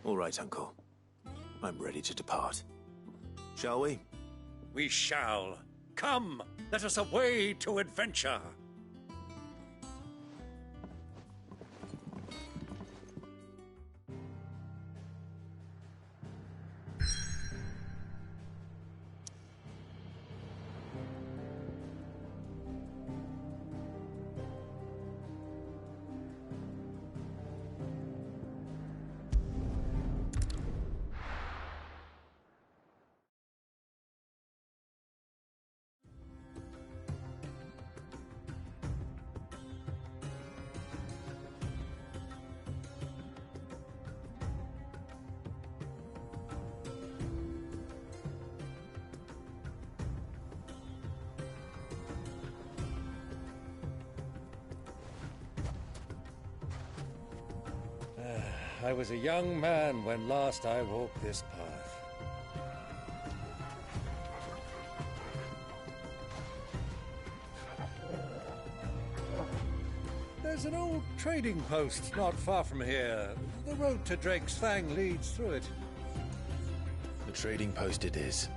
All right, Uncle. I'm ready to depart. Shall we? We shall. Come, let us away to adventure. I was a young man when last I walked this path. There's an old trading post not far from here. The road to Drake's Fang leads through it. The trading post it is.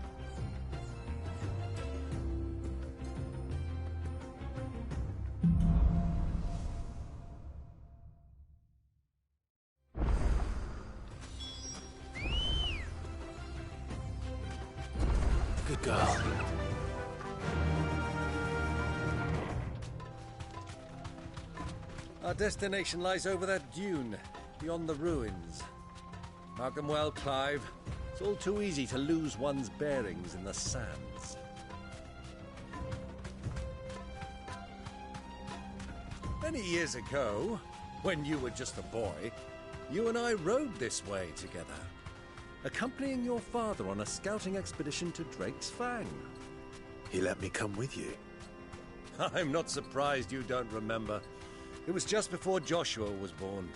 Good girl. Our destination lies over that dune, beyond the ruins. Mark them well, Clive. It's all too easy to lose one's bearings in the sands. Many years ago, when you were just a boy, you and I rode this way together, accompanying your father on a scouting expedition to Drake's Fang. He let me come with you. I'm not surprised you don't remember. It was just before Joshua was born.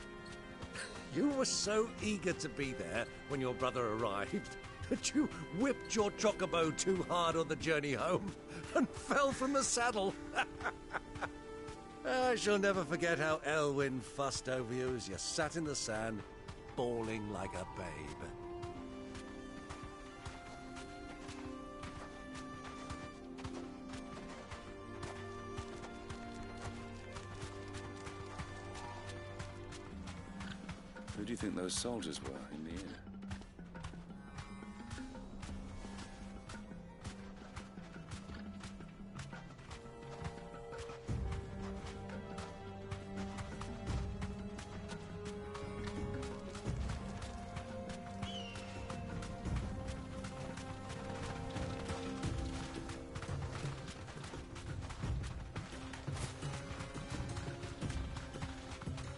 You were so eager to be there when your brother arrived that you whipped your chocobo too hard on the journey home and fell from the saddle. I shall never forget how Elwyn fussed over you as you sat in the sand, bawling like a babe. Who do you think those soldiers were in the inn?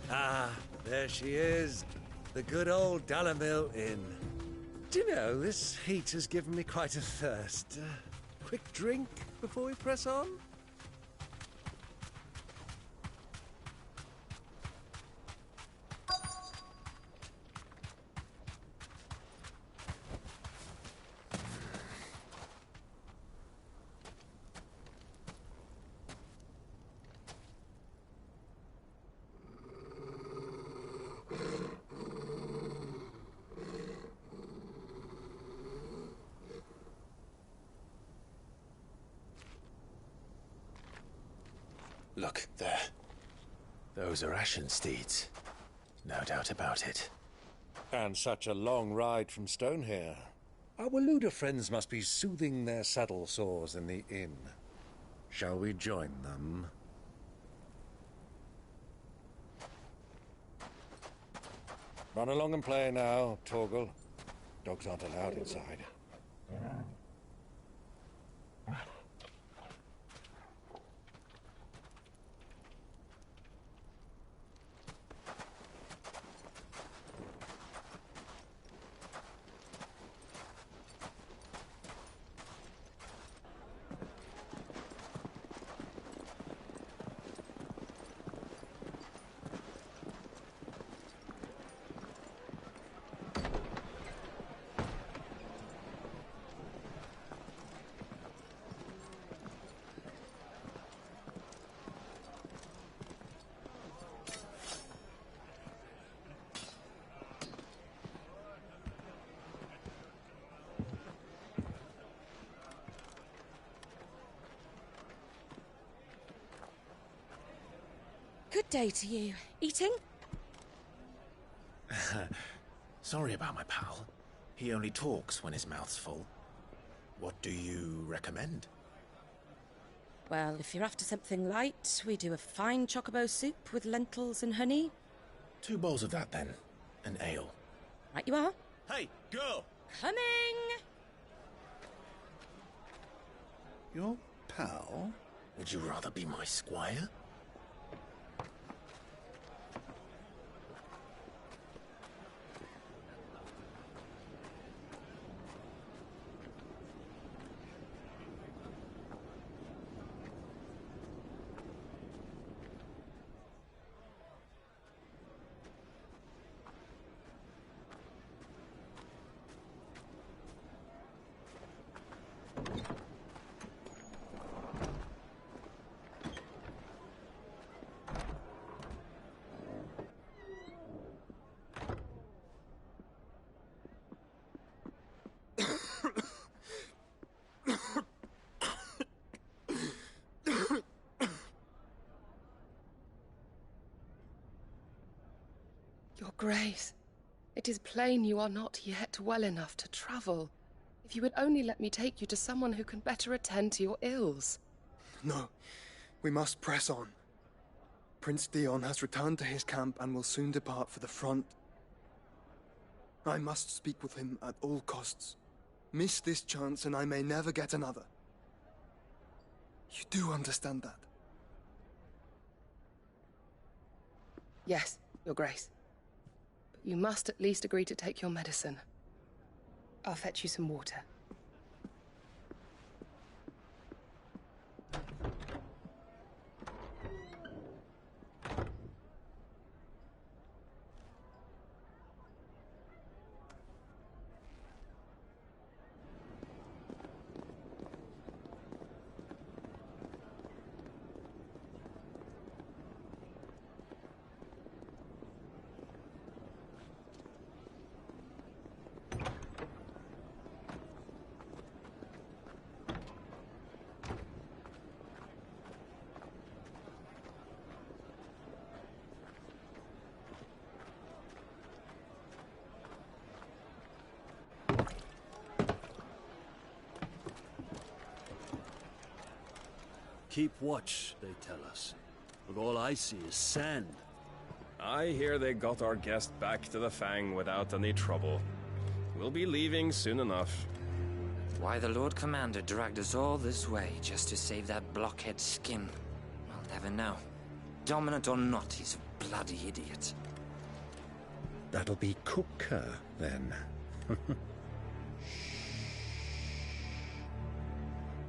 Ah, there she is. The good old Dalamil Inn. Do you know, this heat has given me quite a thirst. Quick drink before we press on? Look, there. Those are Ashen steeds. No doubt about it. And such a long ride from Stonehair. Our Luda friends must be soothing their saddle sores in the inn. Shall we join them? Run along and play now, Torgal. Dogs aren't allowed inside. Good day to you. Eating? Sorry about my pal. He only talks when his mouth's full. What do you recommend? Well, if you're after something light, we do a fine chocobo soup with lentils and honey. 2 bowls of that, then. An ale. Right you are. Hey, girl! Coming! Your pal? Would you rather be my squire? Your Grace, it is plain you are not yet well enough to travel. If you would only let me take you to someone who can better attend to your ills. No, we must press on. Prince Dion has returned to his camp and will soon depart for the front. I must speak with him at all costs. Miss this chance and I may never get another. You do understand that? Yes, Your Grace. But you must at least agree to take your medicine. I'll fetch you some water. Keep watch, they tell us. But all I see is sand. I hear they got our guest back to the Fang without any trouble. We'll be leaving soon enough. Why the Lord Commander dragged us all this way just to save that blockhead skin, I'll never know. Dominant or not, he's a bloody idiot. That'll be Cooker, then.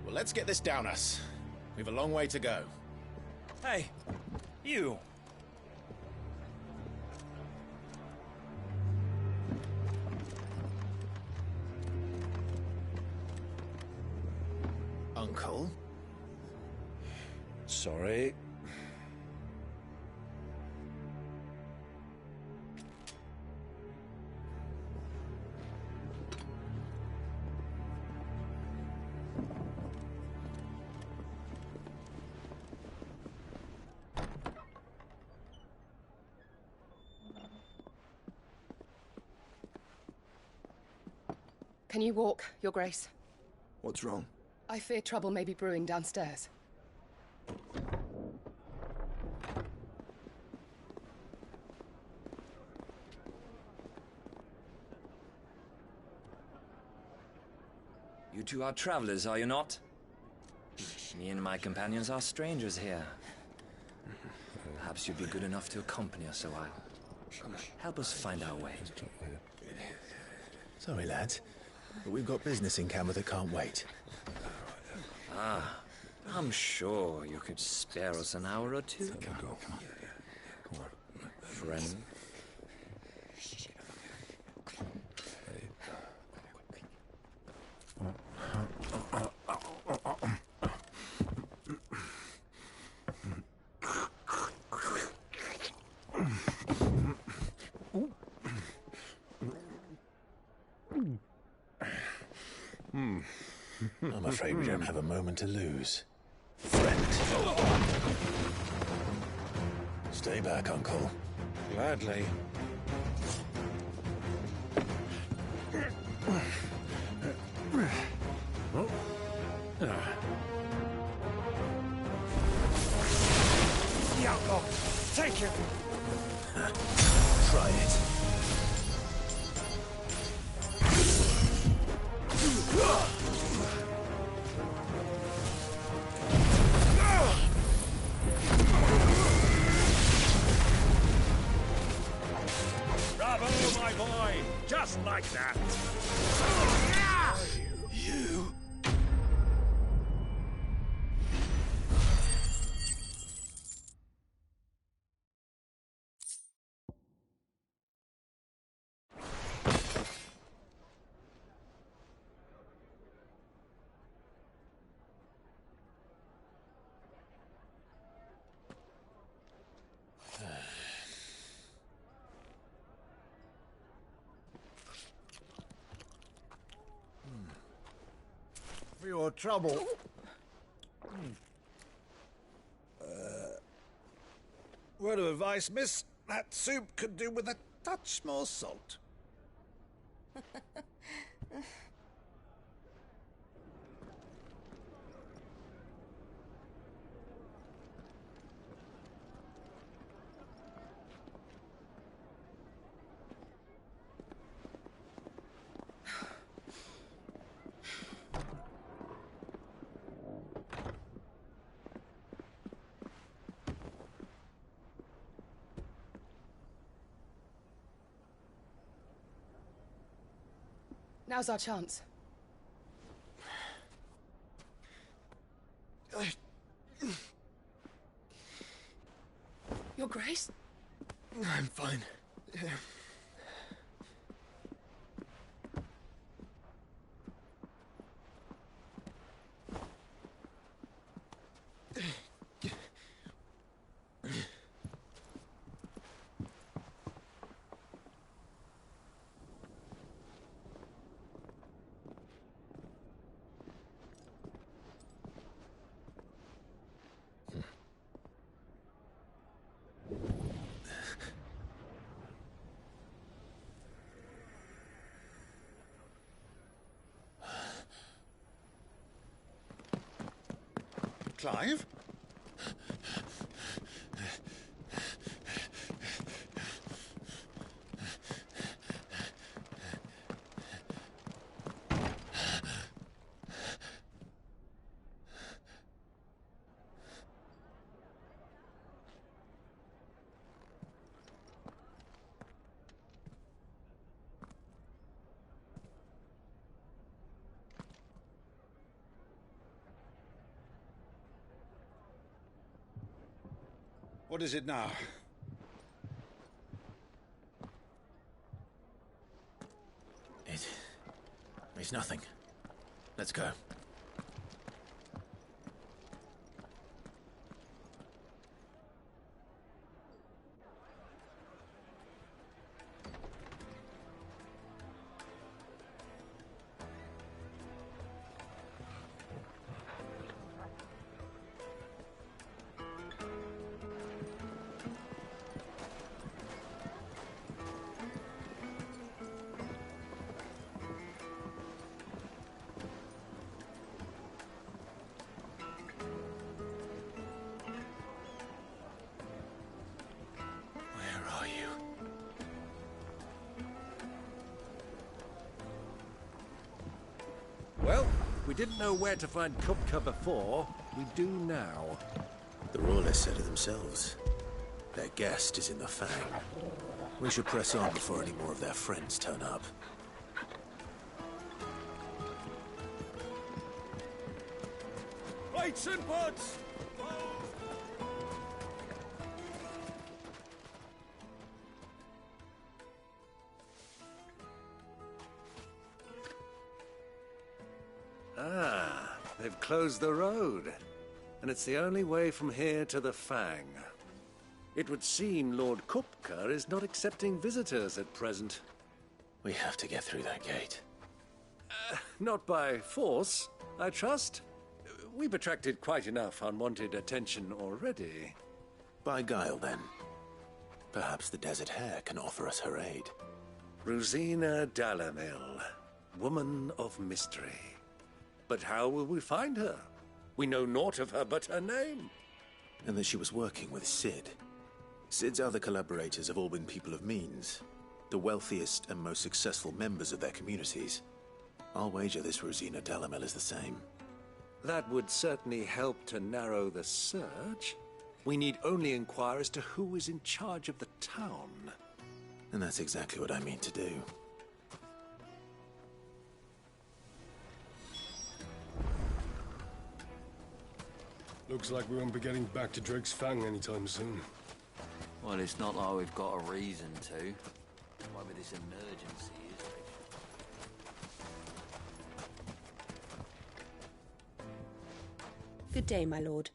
Well, let's get this down us. We've a long way to go. Hey, you! Uncle? Sorry. Can you walk, Your Grace? What's wrong? I fear trouble may be brewing downstairs. You two are travelers, are you not? Me and my companions are strangers here. Perhaps you'd be good enough to accompany us a while. Help us find our way. Sorry, lads, but we've got business in camera that can't wait. Ah, I'm sure you could spare us an hour or two. Come on. Friend. I'm afraid we don't have a moment to lose. Friend. Stay back, Uncle. Gladly. The outlaw! Take him! Try it. Bravo, my boy! Just like that! You? For your trouble. Word of advice, miss. That soup could do with a touch more salt. Now's our chance. Your Grace? I'm fine. Clive? What is it now? It's nothing. Let's go. Well, we didn't know where to find Kupka before. We do now. The royalists said it themselves. Their guest is in the Fang. We should press on before any more of their friends turn up. Lights and pods! Ah, they've closed the road. And it's the only way from here to the Fang. It would seem Lord Kupka is not accepting visitors at present. We have to get through that gate. Not by force, I trust. We've attracted quite enough unwanted attention already. By guile, then. Perhaps the Desert Hare can offer us her aid. Rosina Dalamil, woman of mystery. But how will we find her? We know naught of her but her name. And that she was working with Sid. Sid's other collaborators have all been people of means, the wealthiest and most successful members of their communities. I'll wager this Rosina Dalamil is the same. That would certainly help to narrow the search. We need only inquire as to who is in charge of the town. And that's exactly what I mean to do. Looks like we won't be getting back to Drake's Fang anytime soon. Well, it's not like we've got a reason to. Why with this emergency, is it? Good day, my lord.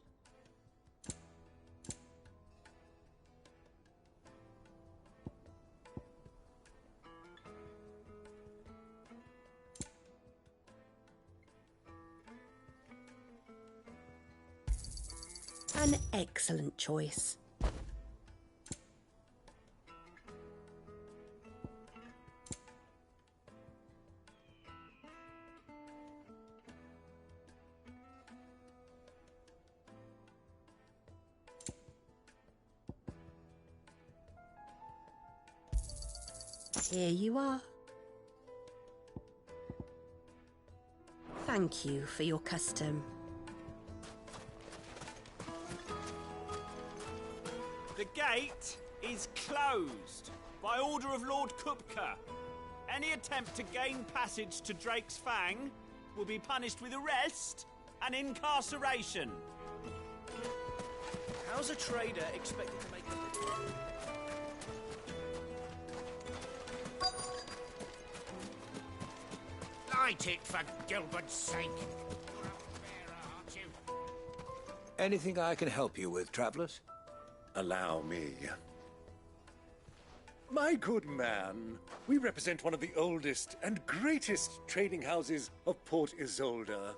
An excellent choice. Here you are. Thank you for your custom. The gate is closed by order of Lord Kupka. Any attempt to gain passage to Drake's Fang will be punished with arrest and incarceration. How's a trader expected to make a living? Light it, for Gilbert's sake. You're a bearer, aren't you? Anything I can help you with, travelers? Allow me. My good man, we represent one of the oldest and greatest trading houses of Port Isolde.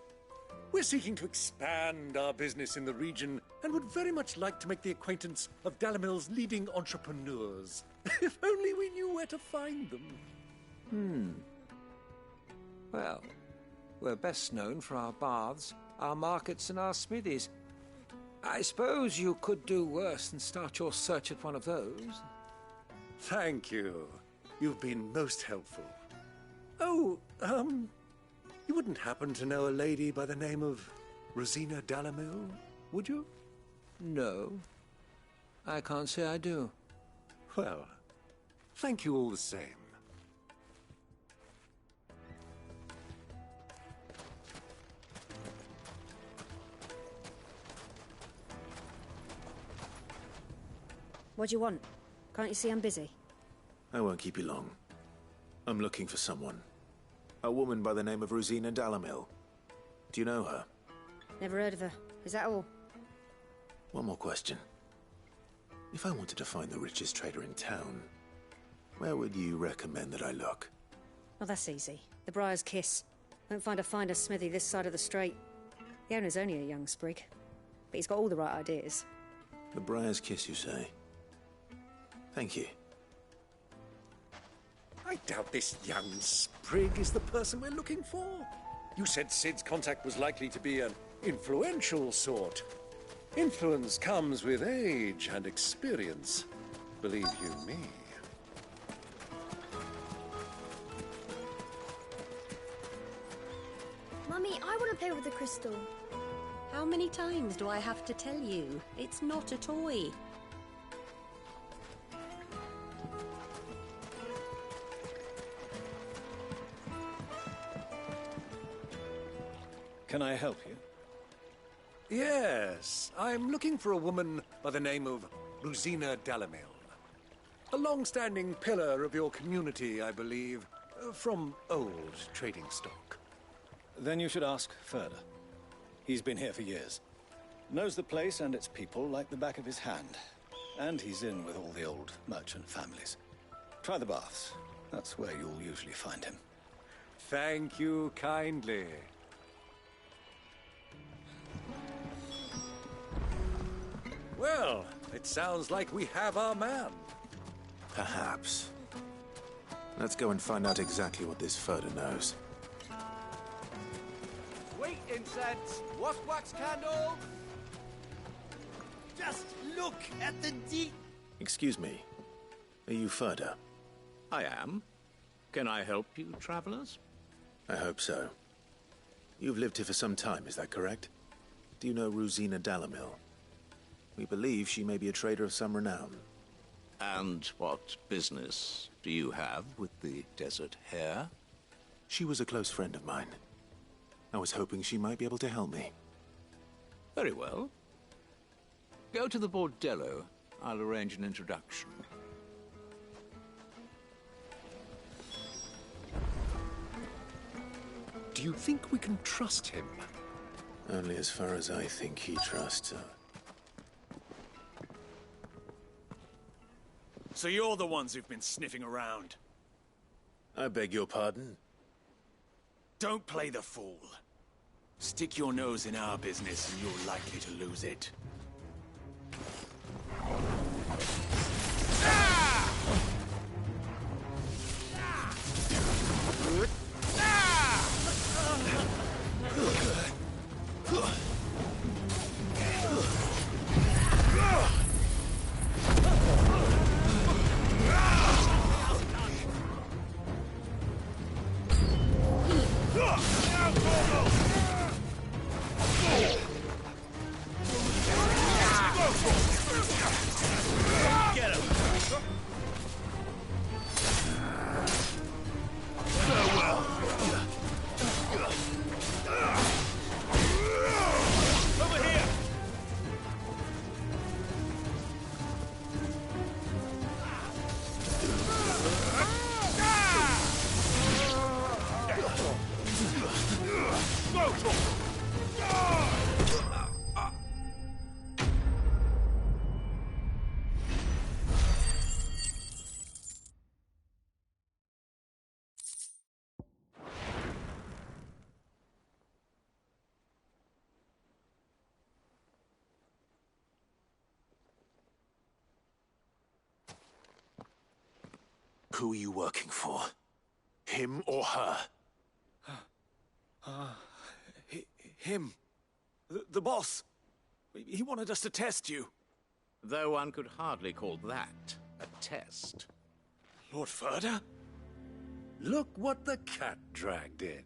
We're seeking to expand our business in the region and would very much like to make the acquaintance of Dalamil's leading entrepreneurs. If only we knew where to find them. Well, we're best known for our baths, our markets, and our smithies. I suppose you could do worse than start your search at one of those. Thank you. You've been most helpful. Oh, you wouldn't happen to know a lady by the name of Rosina Dalamil, would you? No. I can't say I do. Well, thank you all the same. What do you want? Can't you see I'm busy? I won't keep you long. I'm looking for someone. A woman by the name of Rosina Dalamil. Do you know her? Never heard of her. Is that all? One more question. If I wanted to find the richest trader in town, where would you recommend that I look? Oh, that's easy. The Briar's Kiss. Won't find a finer smithy this side of the strait. The owner's only a young sprig, but he's got all the right ideas. The Briar's Kiss, you say? Thank you. I doubt this young sprig is the person we're looking for. You said Sid's contact was likely to be an influential sort. Influence comes with age and experience, believe you me. Mummy, I want to play with the crystal. How many times do I have to tell you? It's not a toy. Can I help you? Yes, I'm looking for a woman by the name of Rosina Dalamil. A long-standing pillar of your community, I believe, from old trading stock. Then you should ask Ferda. He's been here for years. Knows the place and its people like the back of his hand. And he's in with all the old merchant families. Try the baths. That's where you'll usually find him. Thank you kindly. Well, it sounds like we have our man. Perhaps. Let's go and find out exactly what this Ferda knows. Sweet incense, wax candle. Just look at the Excuse me. Are you Ferda? I am. Can I help you, travelers? I hope so. You've lived here for some time, is that correct? Do you know Rosina Dalamil? We believe she may be a trader of some renown. And what business do you have with the desert hare? She was a close friend of mine. I was hoping she might be able to help me. Very well. Go to the bordello. I'll arrange an introduction. Do you think we can trust him? Only as far as I think he trusts her. So you're the ones who've been sniffing around. I beg your pardon? Don't play the fool. Stick your nose in our business and you're likely to lose it. Who are you working for? Him or her? Him. The boss. He wanted us to test you. Though one could hardly call that a test. Lord Ferda? Look what the cat dragged in.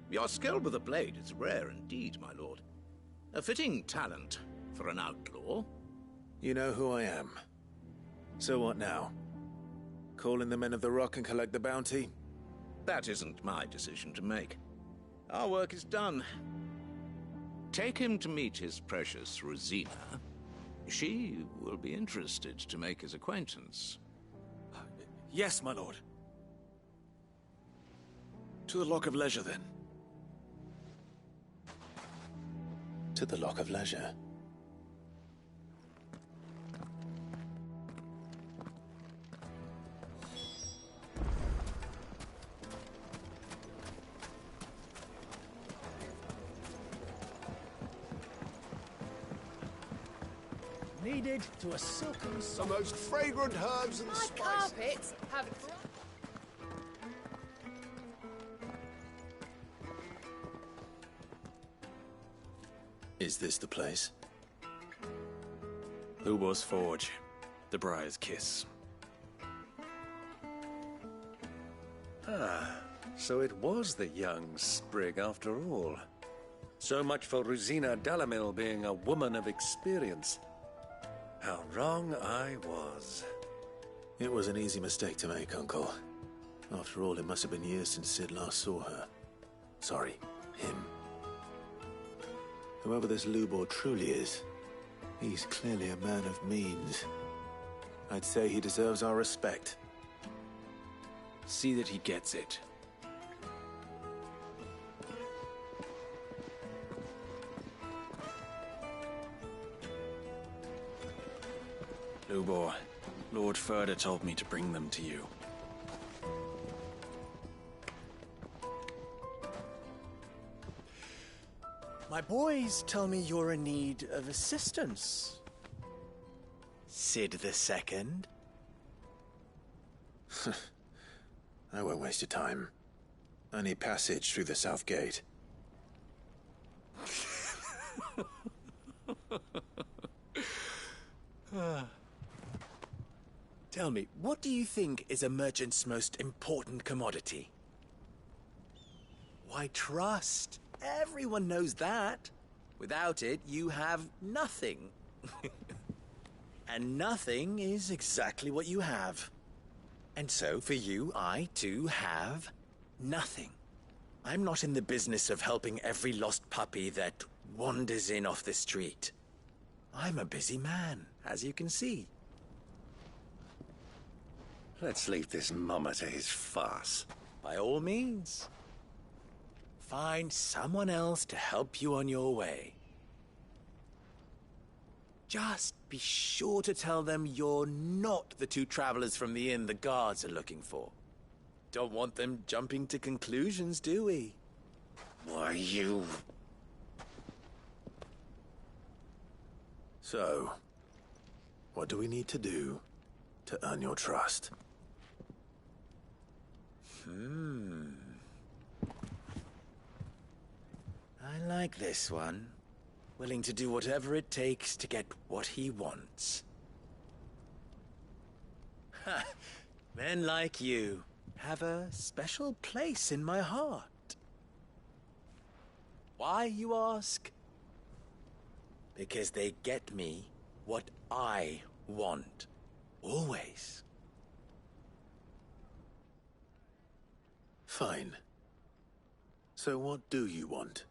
Your skill with the blade is rare indeed, my lord. A fitting talent for an outlaw. You know who I am. So what now? Call in the Men of the Rock and collect the bounty? That isn't my decision to make. Our work is done. Take him to meet his precious Rosina. She will be interested to make his acquaintance. Yes, my lord. To the Lock of Leisure, then. To the Lock of Leisure. Needed to a silken... The most fragrant herbs and My spices. carpets have... Is this the place? Lubor's Forge. The Briar's Kiss. Ah, so it was the young sprig after all. So much for Rosina Dalamil being a woman of experience. How wrong I was. It was an easy mistake to make, Uncle. After all, it must have been years since Sid last saw her. Sorry, him. Whoever this Lubor truly is, he's clearly a man of means. I'd say he deserves our respect. See that he gets it. Lubor, Lord Furder told me to bring them to you. My boys tell me you're in need of assistance. Sid the Second? I won't waste your time. I need passage through the south gate. Tell me, what do you think is a merchant's most important commodity? Why, trust. Everyone knows that. Without it, you have nothing. And nothing is exactly what you have. And so, for you, I, too, have nothing. I'm not in the business of helping every lost puppy that wanders in off the street. I'm a busy man, as you can see. Let's leave this mummer to his farce. By all means. Find someone else to help you on your way. Just be sure to tell them you're not the two travelers from the inn the guards are looking for. Don't want them jumping to conclusions, do we? Why, you... So, what do we need to do to earn your trust? I like this one. Willing to do whatever it takes to get what he wants. Ha! Men like you have a special place in my heart. Why, you ask? Because they get me what I want. Always. Fine. So what do you want?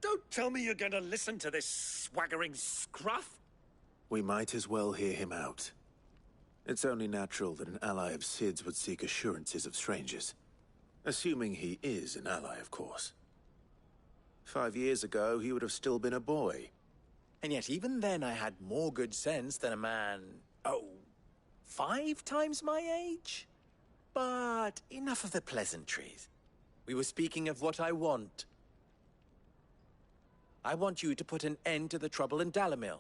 Don't tell me you're going to listen to this swaggering scruff! We might as well hear him out. It's only natural that an ally of Sid's would seek assurances of strangers. Assuming he is an ally, of course. 5 years ago, he would have still been a boy. And yet even then I had more good sense than a man... 5 times my age? But enough of the pleasantries. We were speaking of what I want. I want you to put an end to the trouble in Dalamil.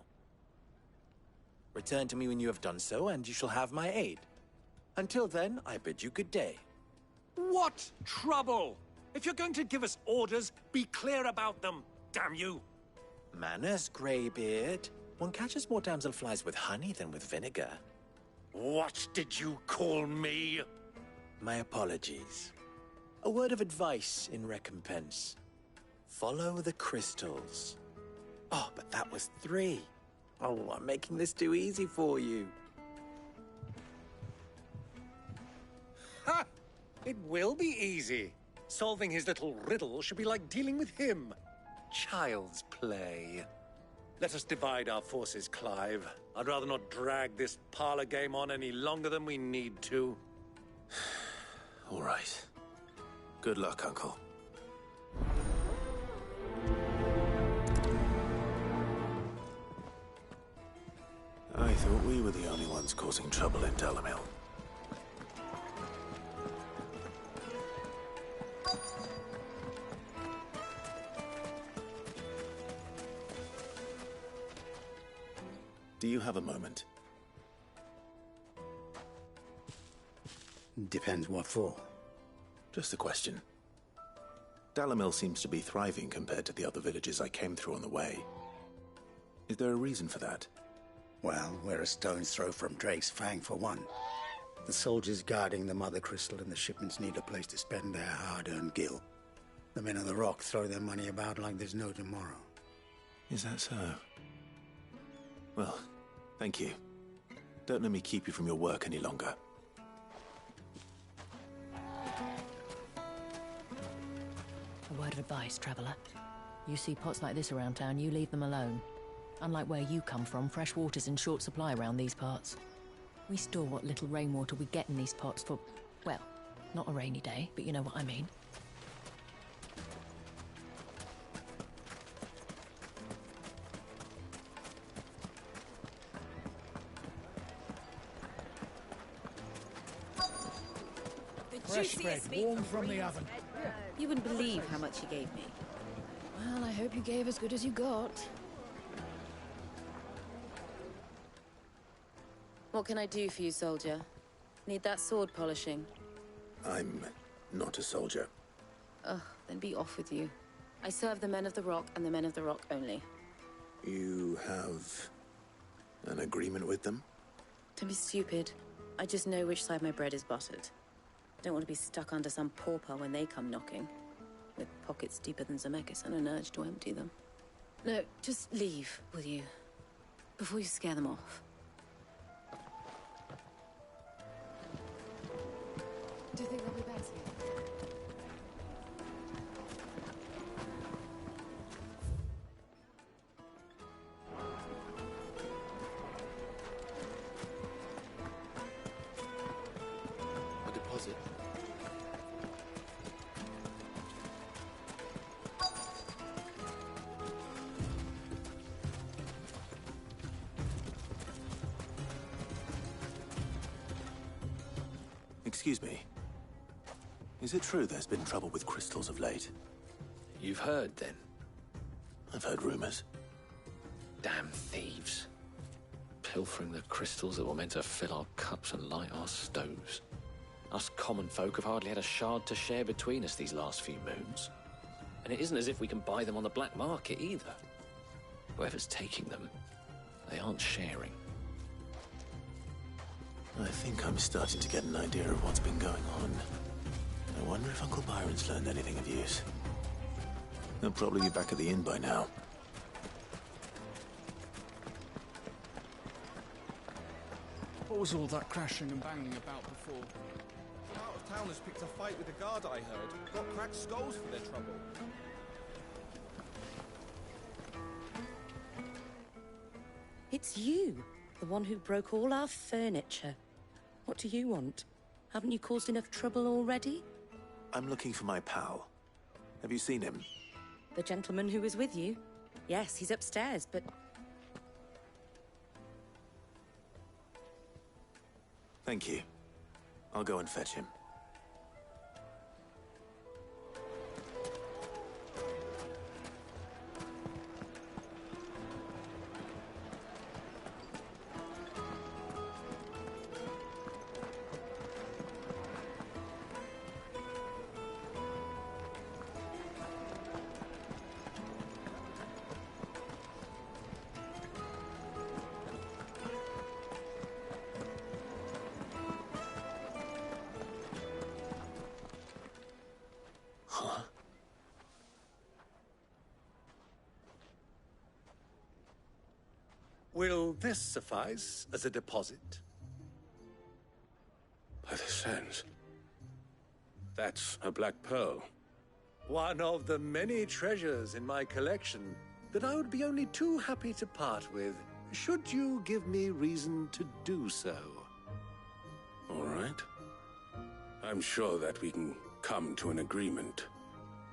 Return to me when you have done so, and you shall have my aid. Until then, I bid you good day. What trouble? If you're going to give us orders, be clear about them, damn you! Manners, Greybeard. One catches more damselflies with honey than with vinegar. What did you call me? My apologies. A word of advice in recompense. Follow the crystals. Oh, but that was 3. Oh, I'm making this too easy for you. Ha! It will be easy. Solving his little riddle should be like dealing with him. Child's play. Let us divide our forces, Clive. I'd rather not drag this parlor game on any longer than we need to. All right. Good luck, Uncle. I thought we were the only ones causing trouble in Dalamil. Do you have a moment? Depends what for. Just a question. Dalamil seems to be thriving compared to the other villages I came through on the way. Is there a reason for that? Well, we're a stone's throw from Drake's Fang, for one. The soldiers guarding the Mother Crystal and the shipments need a place to spend their hard-earned gil. The men of the Rock throw their money about like there's no tomorrow. Is that so? Well, thank you. Don't let me keep you from your work any longer. A word of advice, traveller. You see pots like this around town, you leave them alone. Unlike where you come from, fresh water's in short supply around these parts. We store what little rainwater we get in these pots for, well, not a rainy day, but you know what I mean. Fresh bread, warm from the oven. You wouldn't believe how much he gave me. Well, I hope you gave as good as you got. What can I do for you, soldier? Need that sword polishing? I'm not a soldier. Ugh, then be off with you. I serve the men of the Rock and the men of the Rock only. You have an agreement with them? Don't be stupid. I just know which side my bread is buttered. I don't want to be stuck under some pauper when they come knocking. With pockets deeper than Zemeckis and an urge to empty them. No, just leave, will you? Before you scare them off. Do you think they'll be back soon? A deposit. Excuse me. Is it true there's been trouble with crystals of late? You've heard, then? I've heard rumors. Damn thieves. Pilfering the crystals that were meant to fill our cups and light our stoves. Us common folk have hardly had a shard to share between us these last few moons. And it isn't as if we can buy them on the black market either. Whoever's taking them, they aren't sharing. I think I'm starting to get an idea of what's been going on. I wonder if Uncle Byron's learned anything of use. He'll probably be back at the inn by now. What was all that crashing and banging about before? Out of towners picked a fight with the guard, I heard. Got cracked skulls for their trouble. It's you, the one who broke all our furniture. What do you want? Haven't you caused enough trouble already? I'm looking for my pal. Have you seen him? The gentleman who was with you? Yes, he's upstairs, but... Thank you. I'll go and fetch him. Will this suffice as a deposit? By the sands. That's a black pearl. One of the many treasures in my collection. that I would be only too happy to part with, should you give me reason to do so. All right. I'm sure that we can come to an agreement,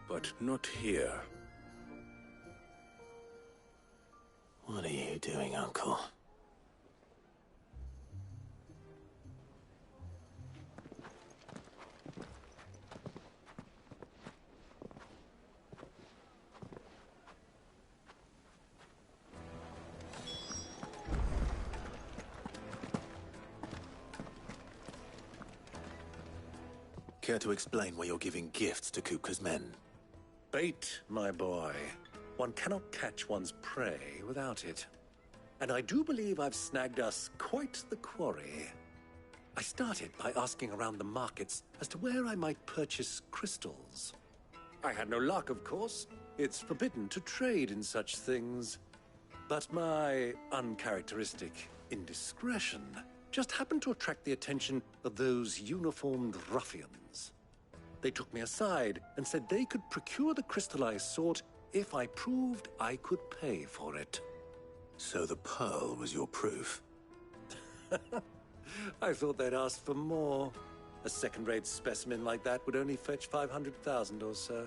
but not here. What are you doing, Uncle? Care to explain why you're giving gifts to Kupka's men? Bait, my boy. One cannot catch one's prey without it. And I do believe I've snagged us quite the quarry. I started by asking around the markets as to where I might purchase crystals. I had no luck, of course. It's forbidden to trade in such things. But my uncharacteristic indiscretion just happened to attract the attention of those uniformed ruffians. They took me aside and said they could procure the crystal I sought if I proved I could pay for it. So the pearl was your proof? I thought they'd ask for more. A second-rate specimen like that would only fetch 500,000 or so.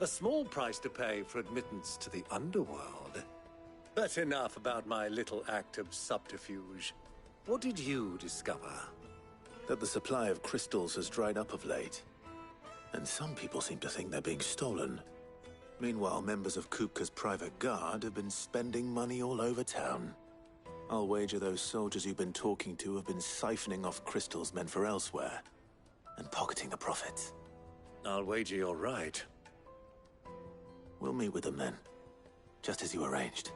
A small price to pay for admittance to the underworld. But enough about my little act of subterfuge. What did you discover? That the supply of crystals has dried up of late. And some people seem to think they're being stolen. Meanwhile, members of Kupka's private guard have been spending money all over town. I'll wager those soldiers you've been talking to have been siphoning off crystals meant for elsewhere, and pocketing the profits. I'll wager you're right. We'll meet with them then, just as you arranged,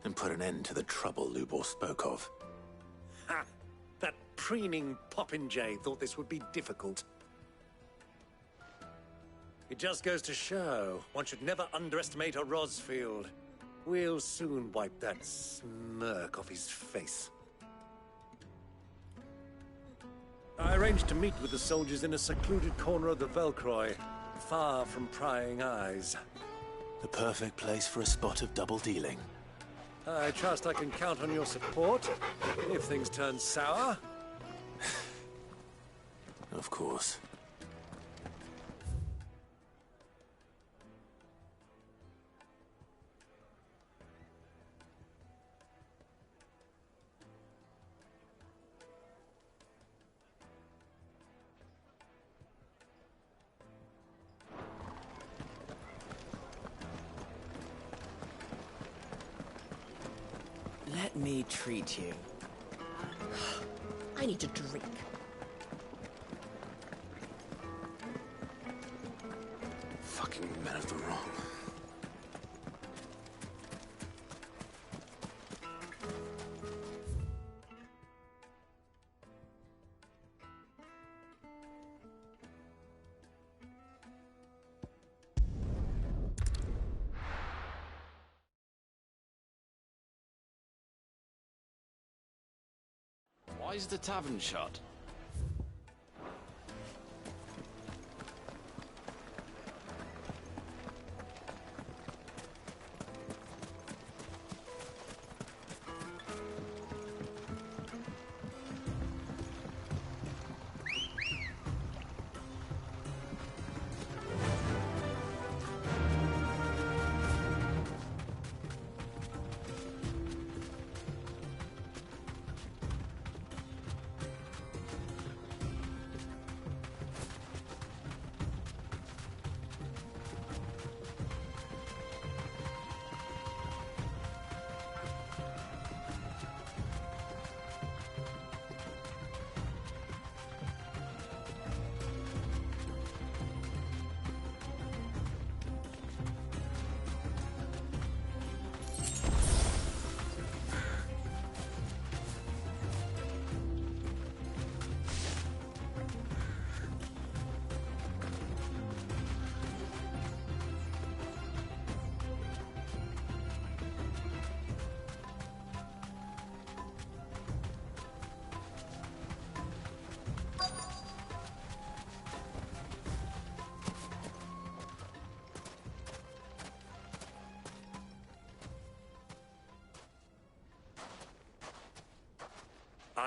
and put an end to the trouble Lubor spoke of. Ha! That preening popinjay thought this would be difficult. It just goes to show, one should never underestimate a Rosfield. We'll soon wipe that smirk off his face. I arranged to meet with the soldiers in a secluded corner of the Velcroy, far from prying eyes. The perfect place for a spot of double dealing. I trust I can count on your support, if things turn sour. Of course. Let me treat you. I need a drink. Fucking men of the wrong. Why is the tavern shut?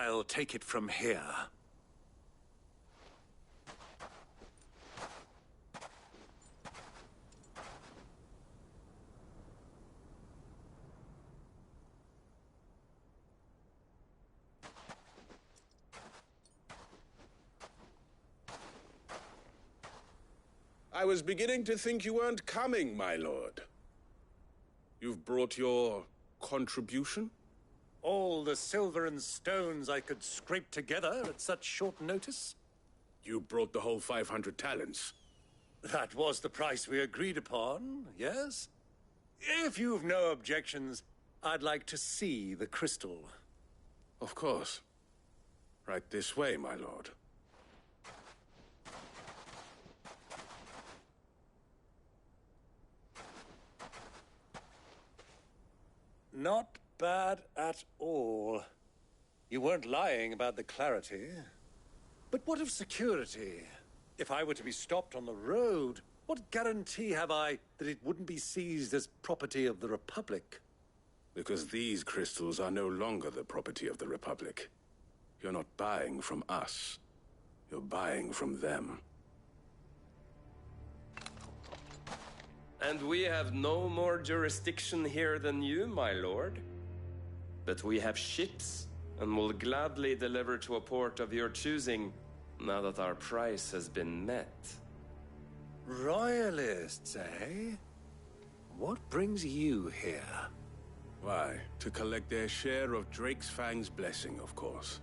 I'll take it from here. I was beginning to think you weren't coming, my lord. You've brought your contribution? All the silver and stones I could scrape together at such short notice? You brought the whole 500 talents. That was the price we agreed upon, yes? If you've no objections, I'd like to see the crystal. Of course. Right this way, my lord. Not bad at all. You weren't lying about the clarity. But what of security? If I were to be stopped on the road, what guarantee have I that it wouldn't be seized as property of the Republic? Because these crystals are no longer the property of the Republic. You're not buying from us. You're buying from them. And we have no more jurisdiction here than you, my lord. But we have ships, and will gladly deliver to a port of your choosing, now that our price has been met. Royalists, eh? What brings you here? Why, to collect their share of Drake's Fang's blessing, of course.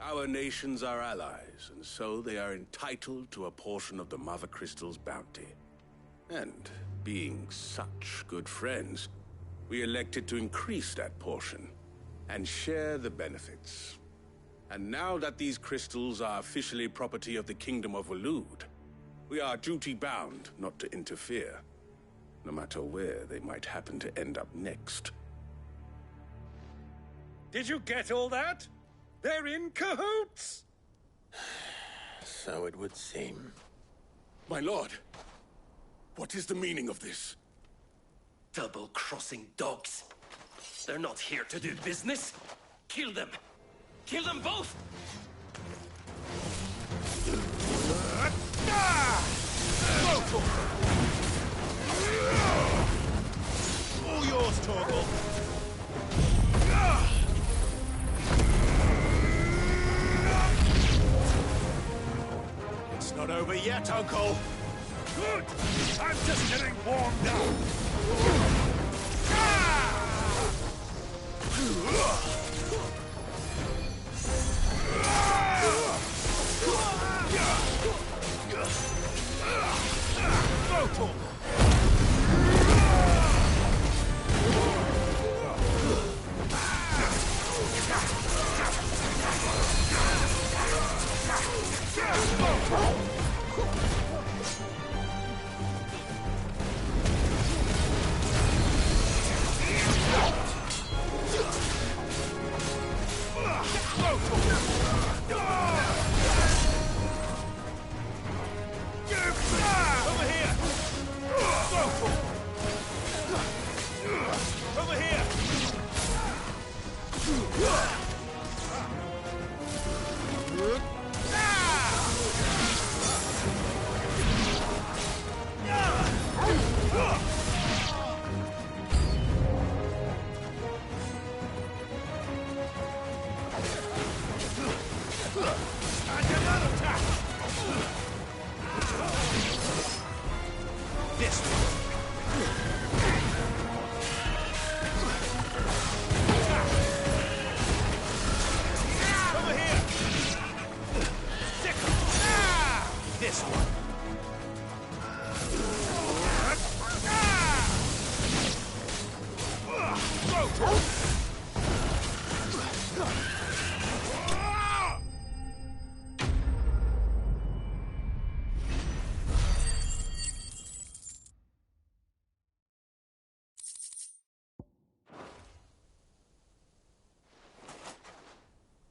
Our nations are allies, and so they are entitled to a portion of the Mother Crystal's bounty. And being such good friends, we elected to increase that portion and share the benefits. And now that these crystals are officially property of the Kingdom of Waloed, we are duty-bound not to interfere, no matter where they might happen to end up next. Did you get all that? They're in cahoots! So it would seem. My lord, what is the meaning of this? Double-crossing dogs. They're not here to do business. Kill them. Kill them both! All yours, Torgal. It's not over yet, Uncle. Good! I'm just getting warmed up!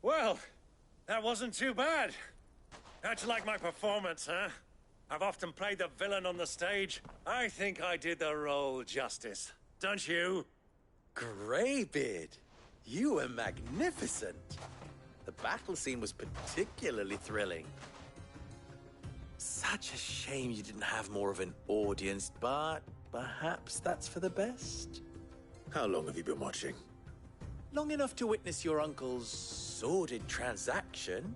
Well, that wasn't too bad. How'd you like my performance, huh? I've often played the villain on the stage. I think I did the role justice. Don't you? Greybeard, you were magnificent. The battle scene was particularly thrilling. Such a shame you didn't have more of an audience, but perhaps that's for the best. How long have you been watching? Long enough to witness your uncle's sordid transaction.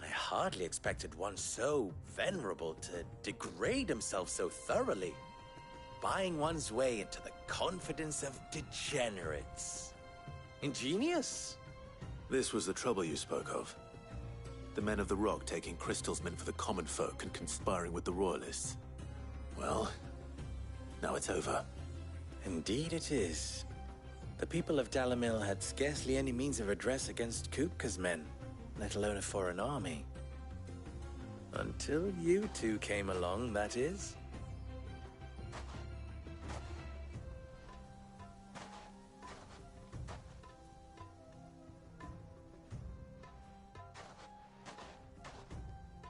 I hardly expected one so venerable to degrade himself so thoroughly, buying one's way into the confidence of degenerates. Ingenious. This was the trouble you spoke of. The men of the Rock taking crystals meant for the common folk and conspiring with the Royalists. Well, now it's over. Indeed it is. The people of Dalamil had scarcely any means of redress against Kupka's men, let alone a foreign army. Until you two came along, that is.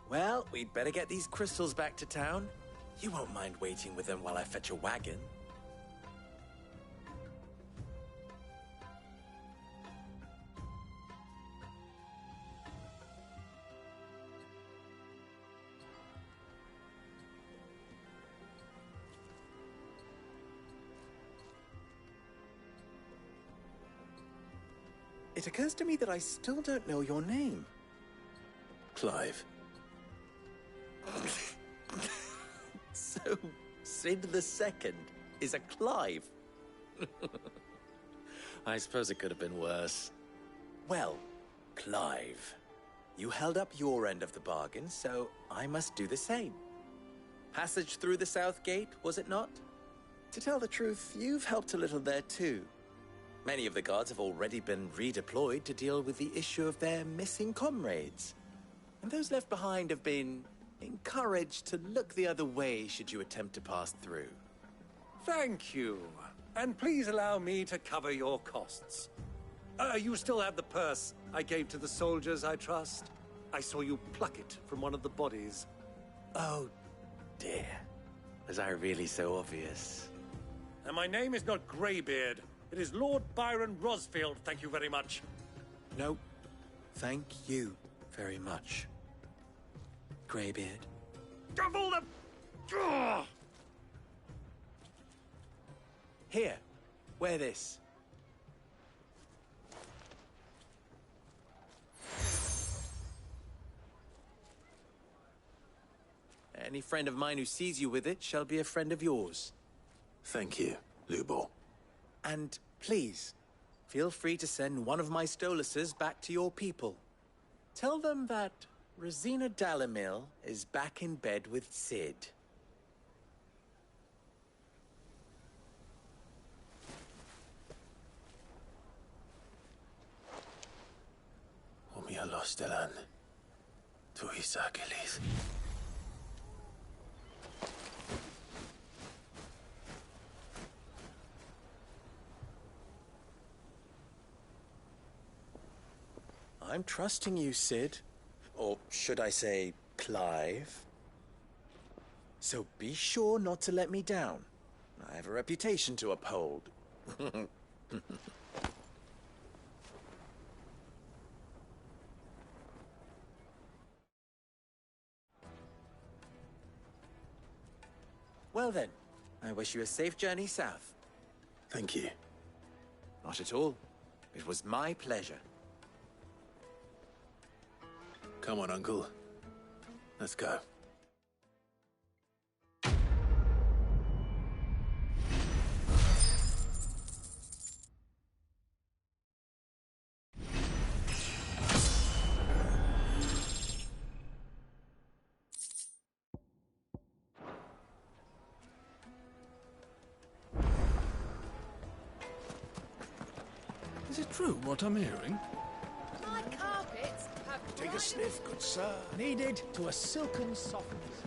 Well, we'd better get these crystals back to town. You won't mind waiting with them while I fetch a wagon. It occurs to me that I still don't know your name. Clive. So, Sid the Second is a Clive. I suppose it could have been worse. Well, Clive, you held up your end of the bargain, so I must do the same. Passage through the South Gate, was it not? To tell the truth, you've helped a little there too. Many of the guards have already been redeployed to deal with the issue of their missing comrades. And those left behind have been encouraged to look the other way should you attempt to pass through. Thank you. And please allow me to cover your costs. You still have the purse I gave to the soldiers, I trust? I saw you pluck it from one of the bodies. Oh, dear. Was I really so obvious? And my name is not Greybeard. It is Lord Byron Rosfield, thank you very much. No, thank you very much, Greybeard. Double the... Ugh! Here, wear this. Any friend of mine who sees you with it shall be a friend of yours. Thank you, Lubor. And please, feel free to send one of my Stoluses back to your people. Tell them that Rosina Dalamil is back in bed with Sid. Omia los Delan. Tu Isakelis. I'm trusting you, Sid. Or should I say, Clive. So be sure not to let me down. I have a reputation to uphold. Well then, I wish you a safe journey south. Thank you. Not at all. It was my pleasure. Come on, Uncle. Let's go. Is it true what I'm hearing? My carpets have Take a sniff, good sir. Needed to a silken softness.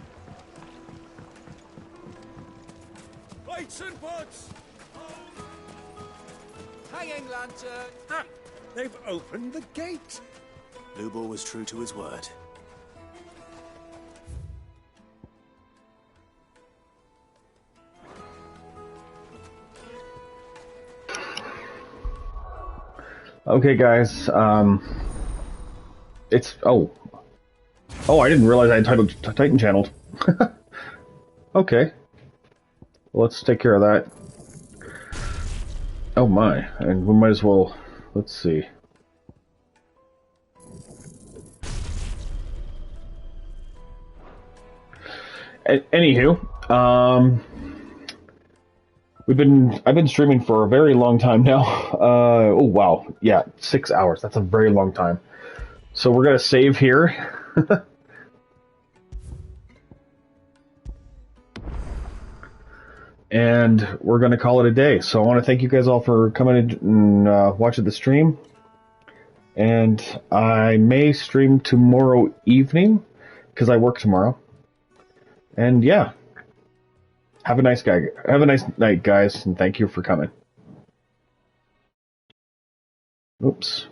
Lights and pots! Hanging lantern! Ah! They've opened the gate! Lubor was true to his word. Okay, guys, It's... Oh. Oh, I didn't realize I had Titan channeled. Okay. Well, let's take care of that. Oh my. And we might as well... Let's see. Anywho, I've been streaming for a very long time now. Oh wow, yeah, 6 hours. That's a very long time. So we're gonna save here. And we're gonna call it a day. So I want to thank you guys all for coming and watching the stream. And I may stream tomorrow evening because I work tomorrow. And yeah, have a nice night, guys, and thank you for coming. Oops.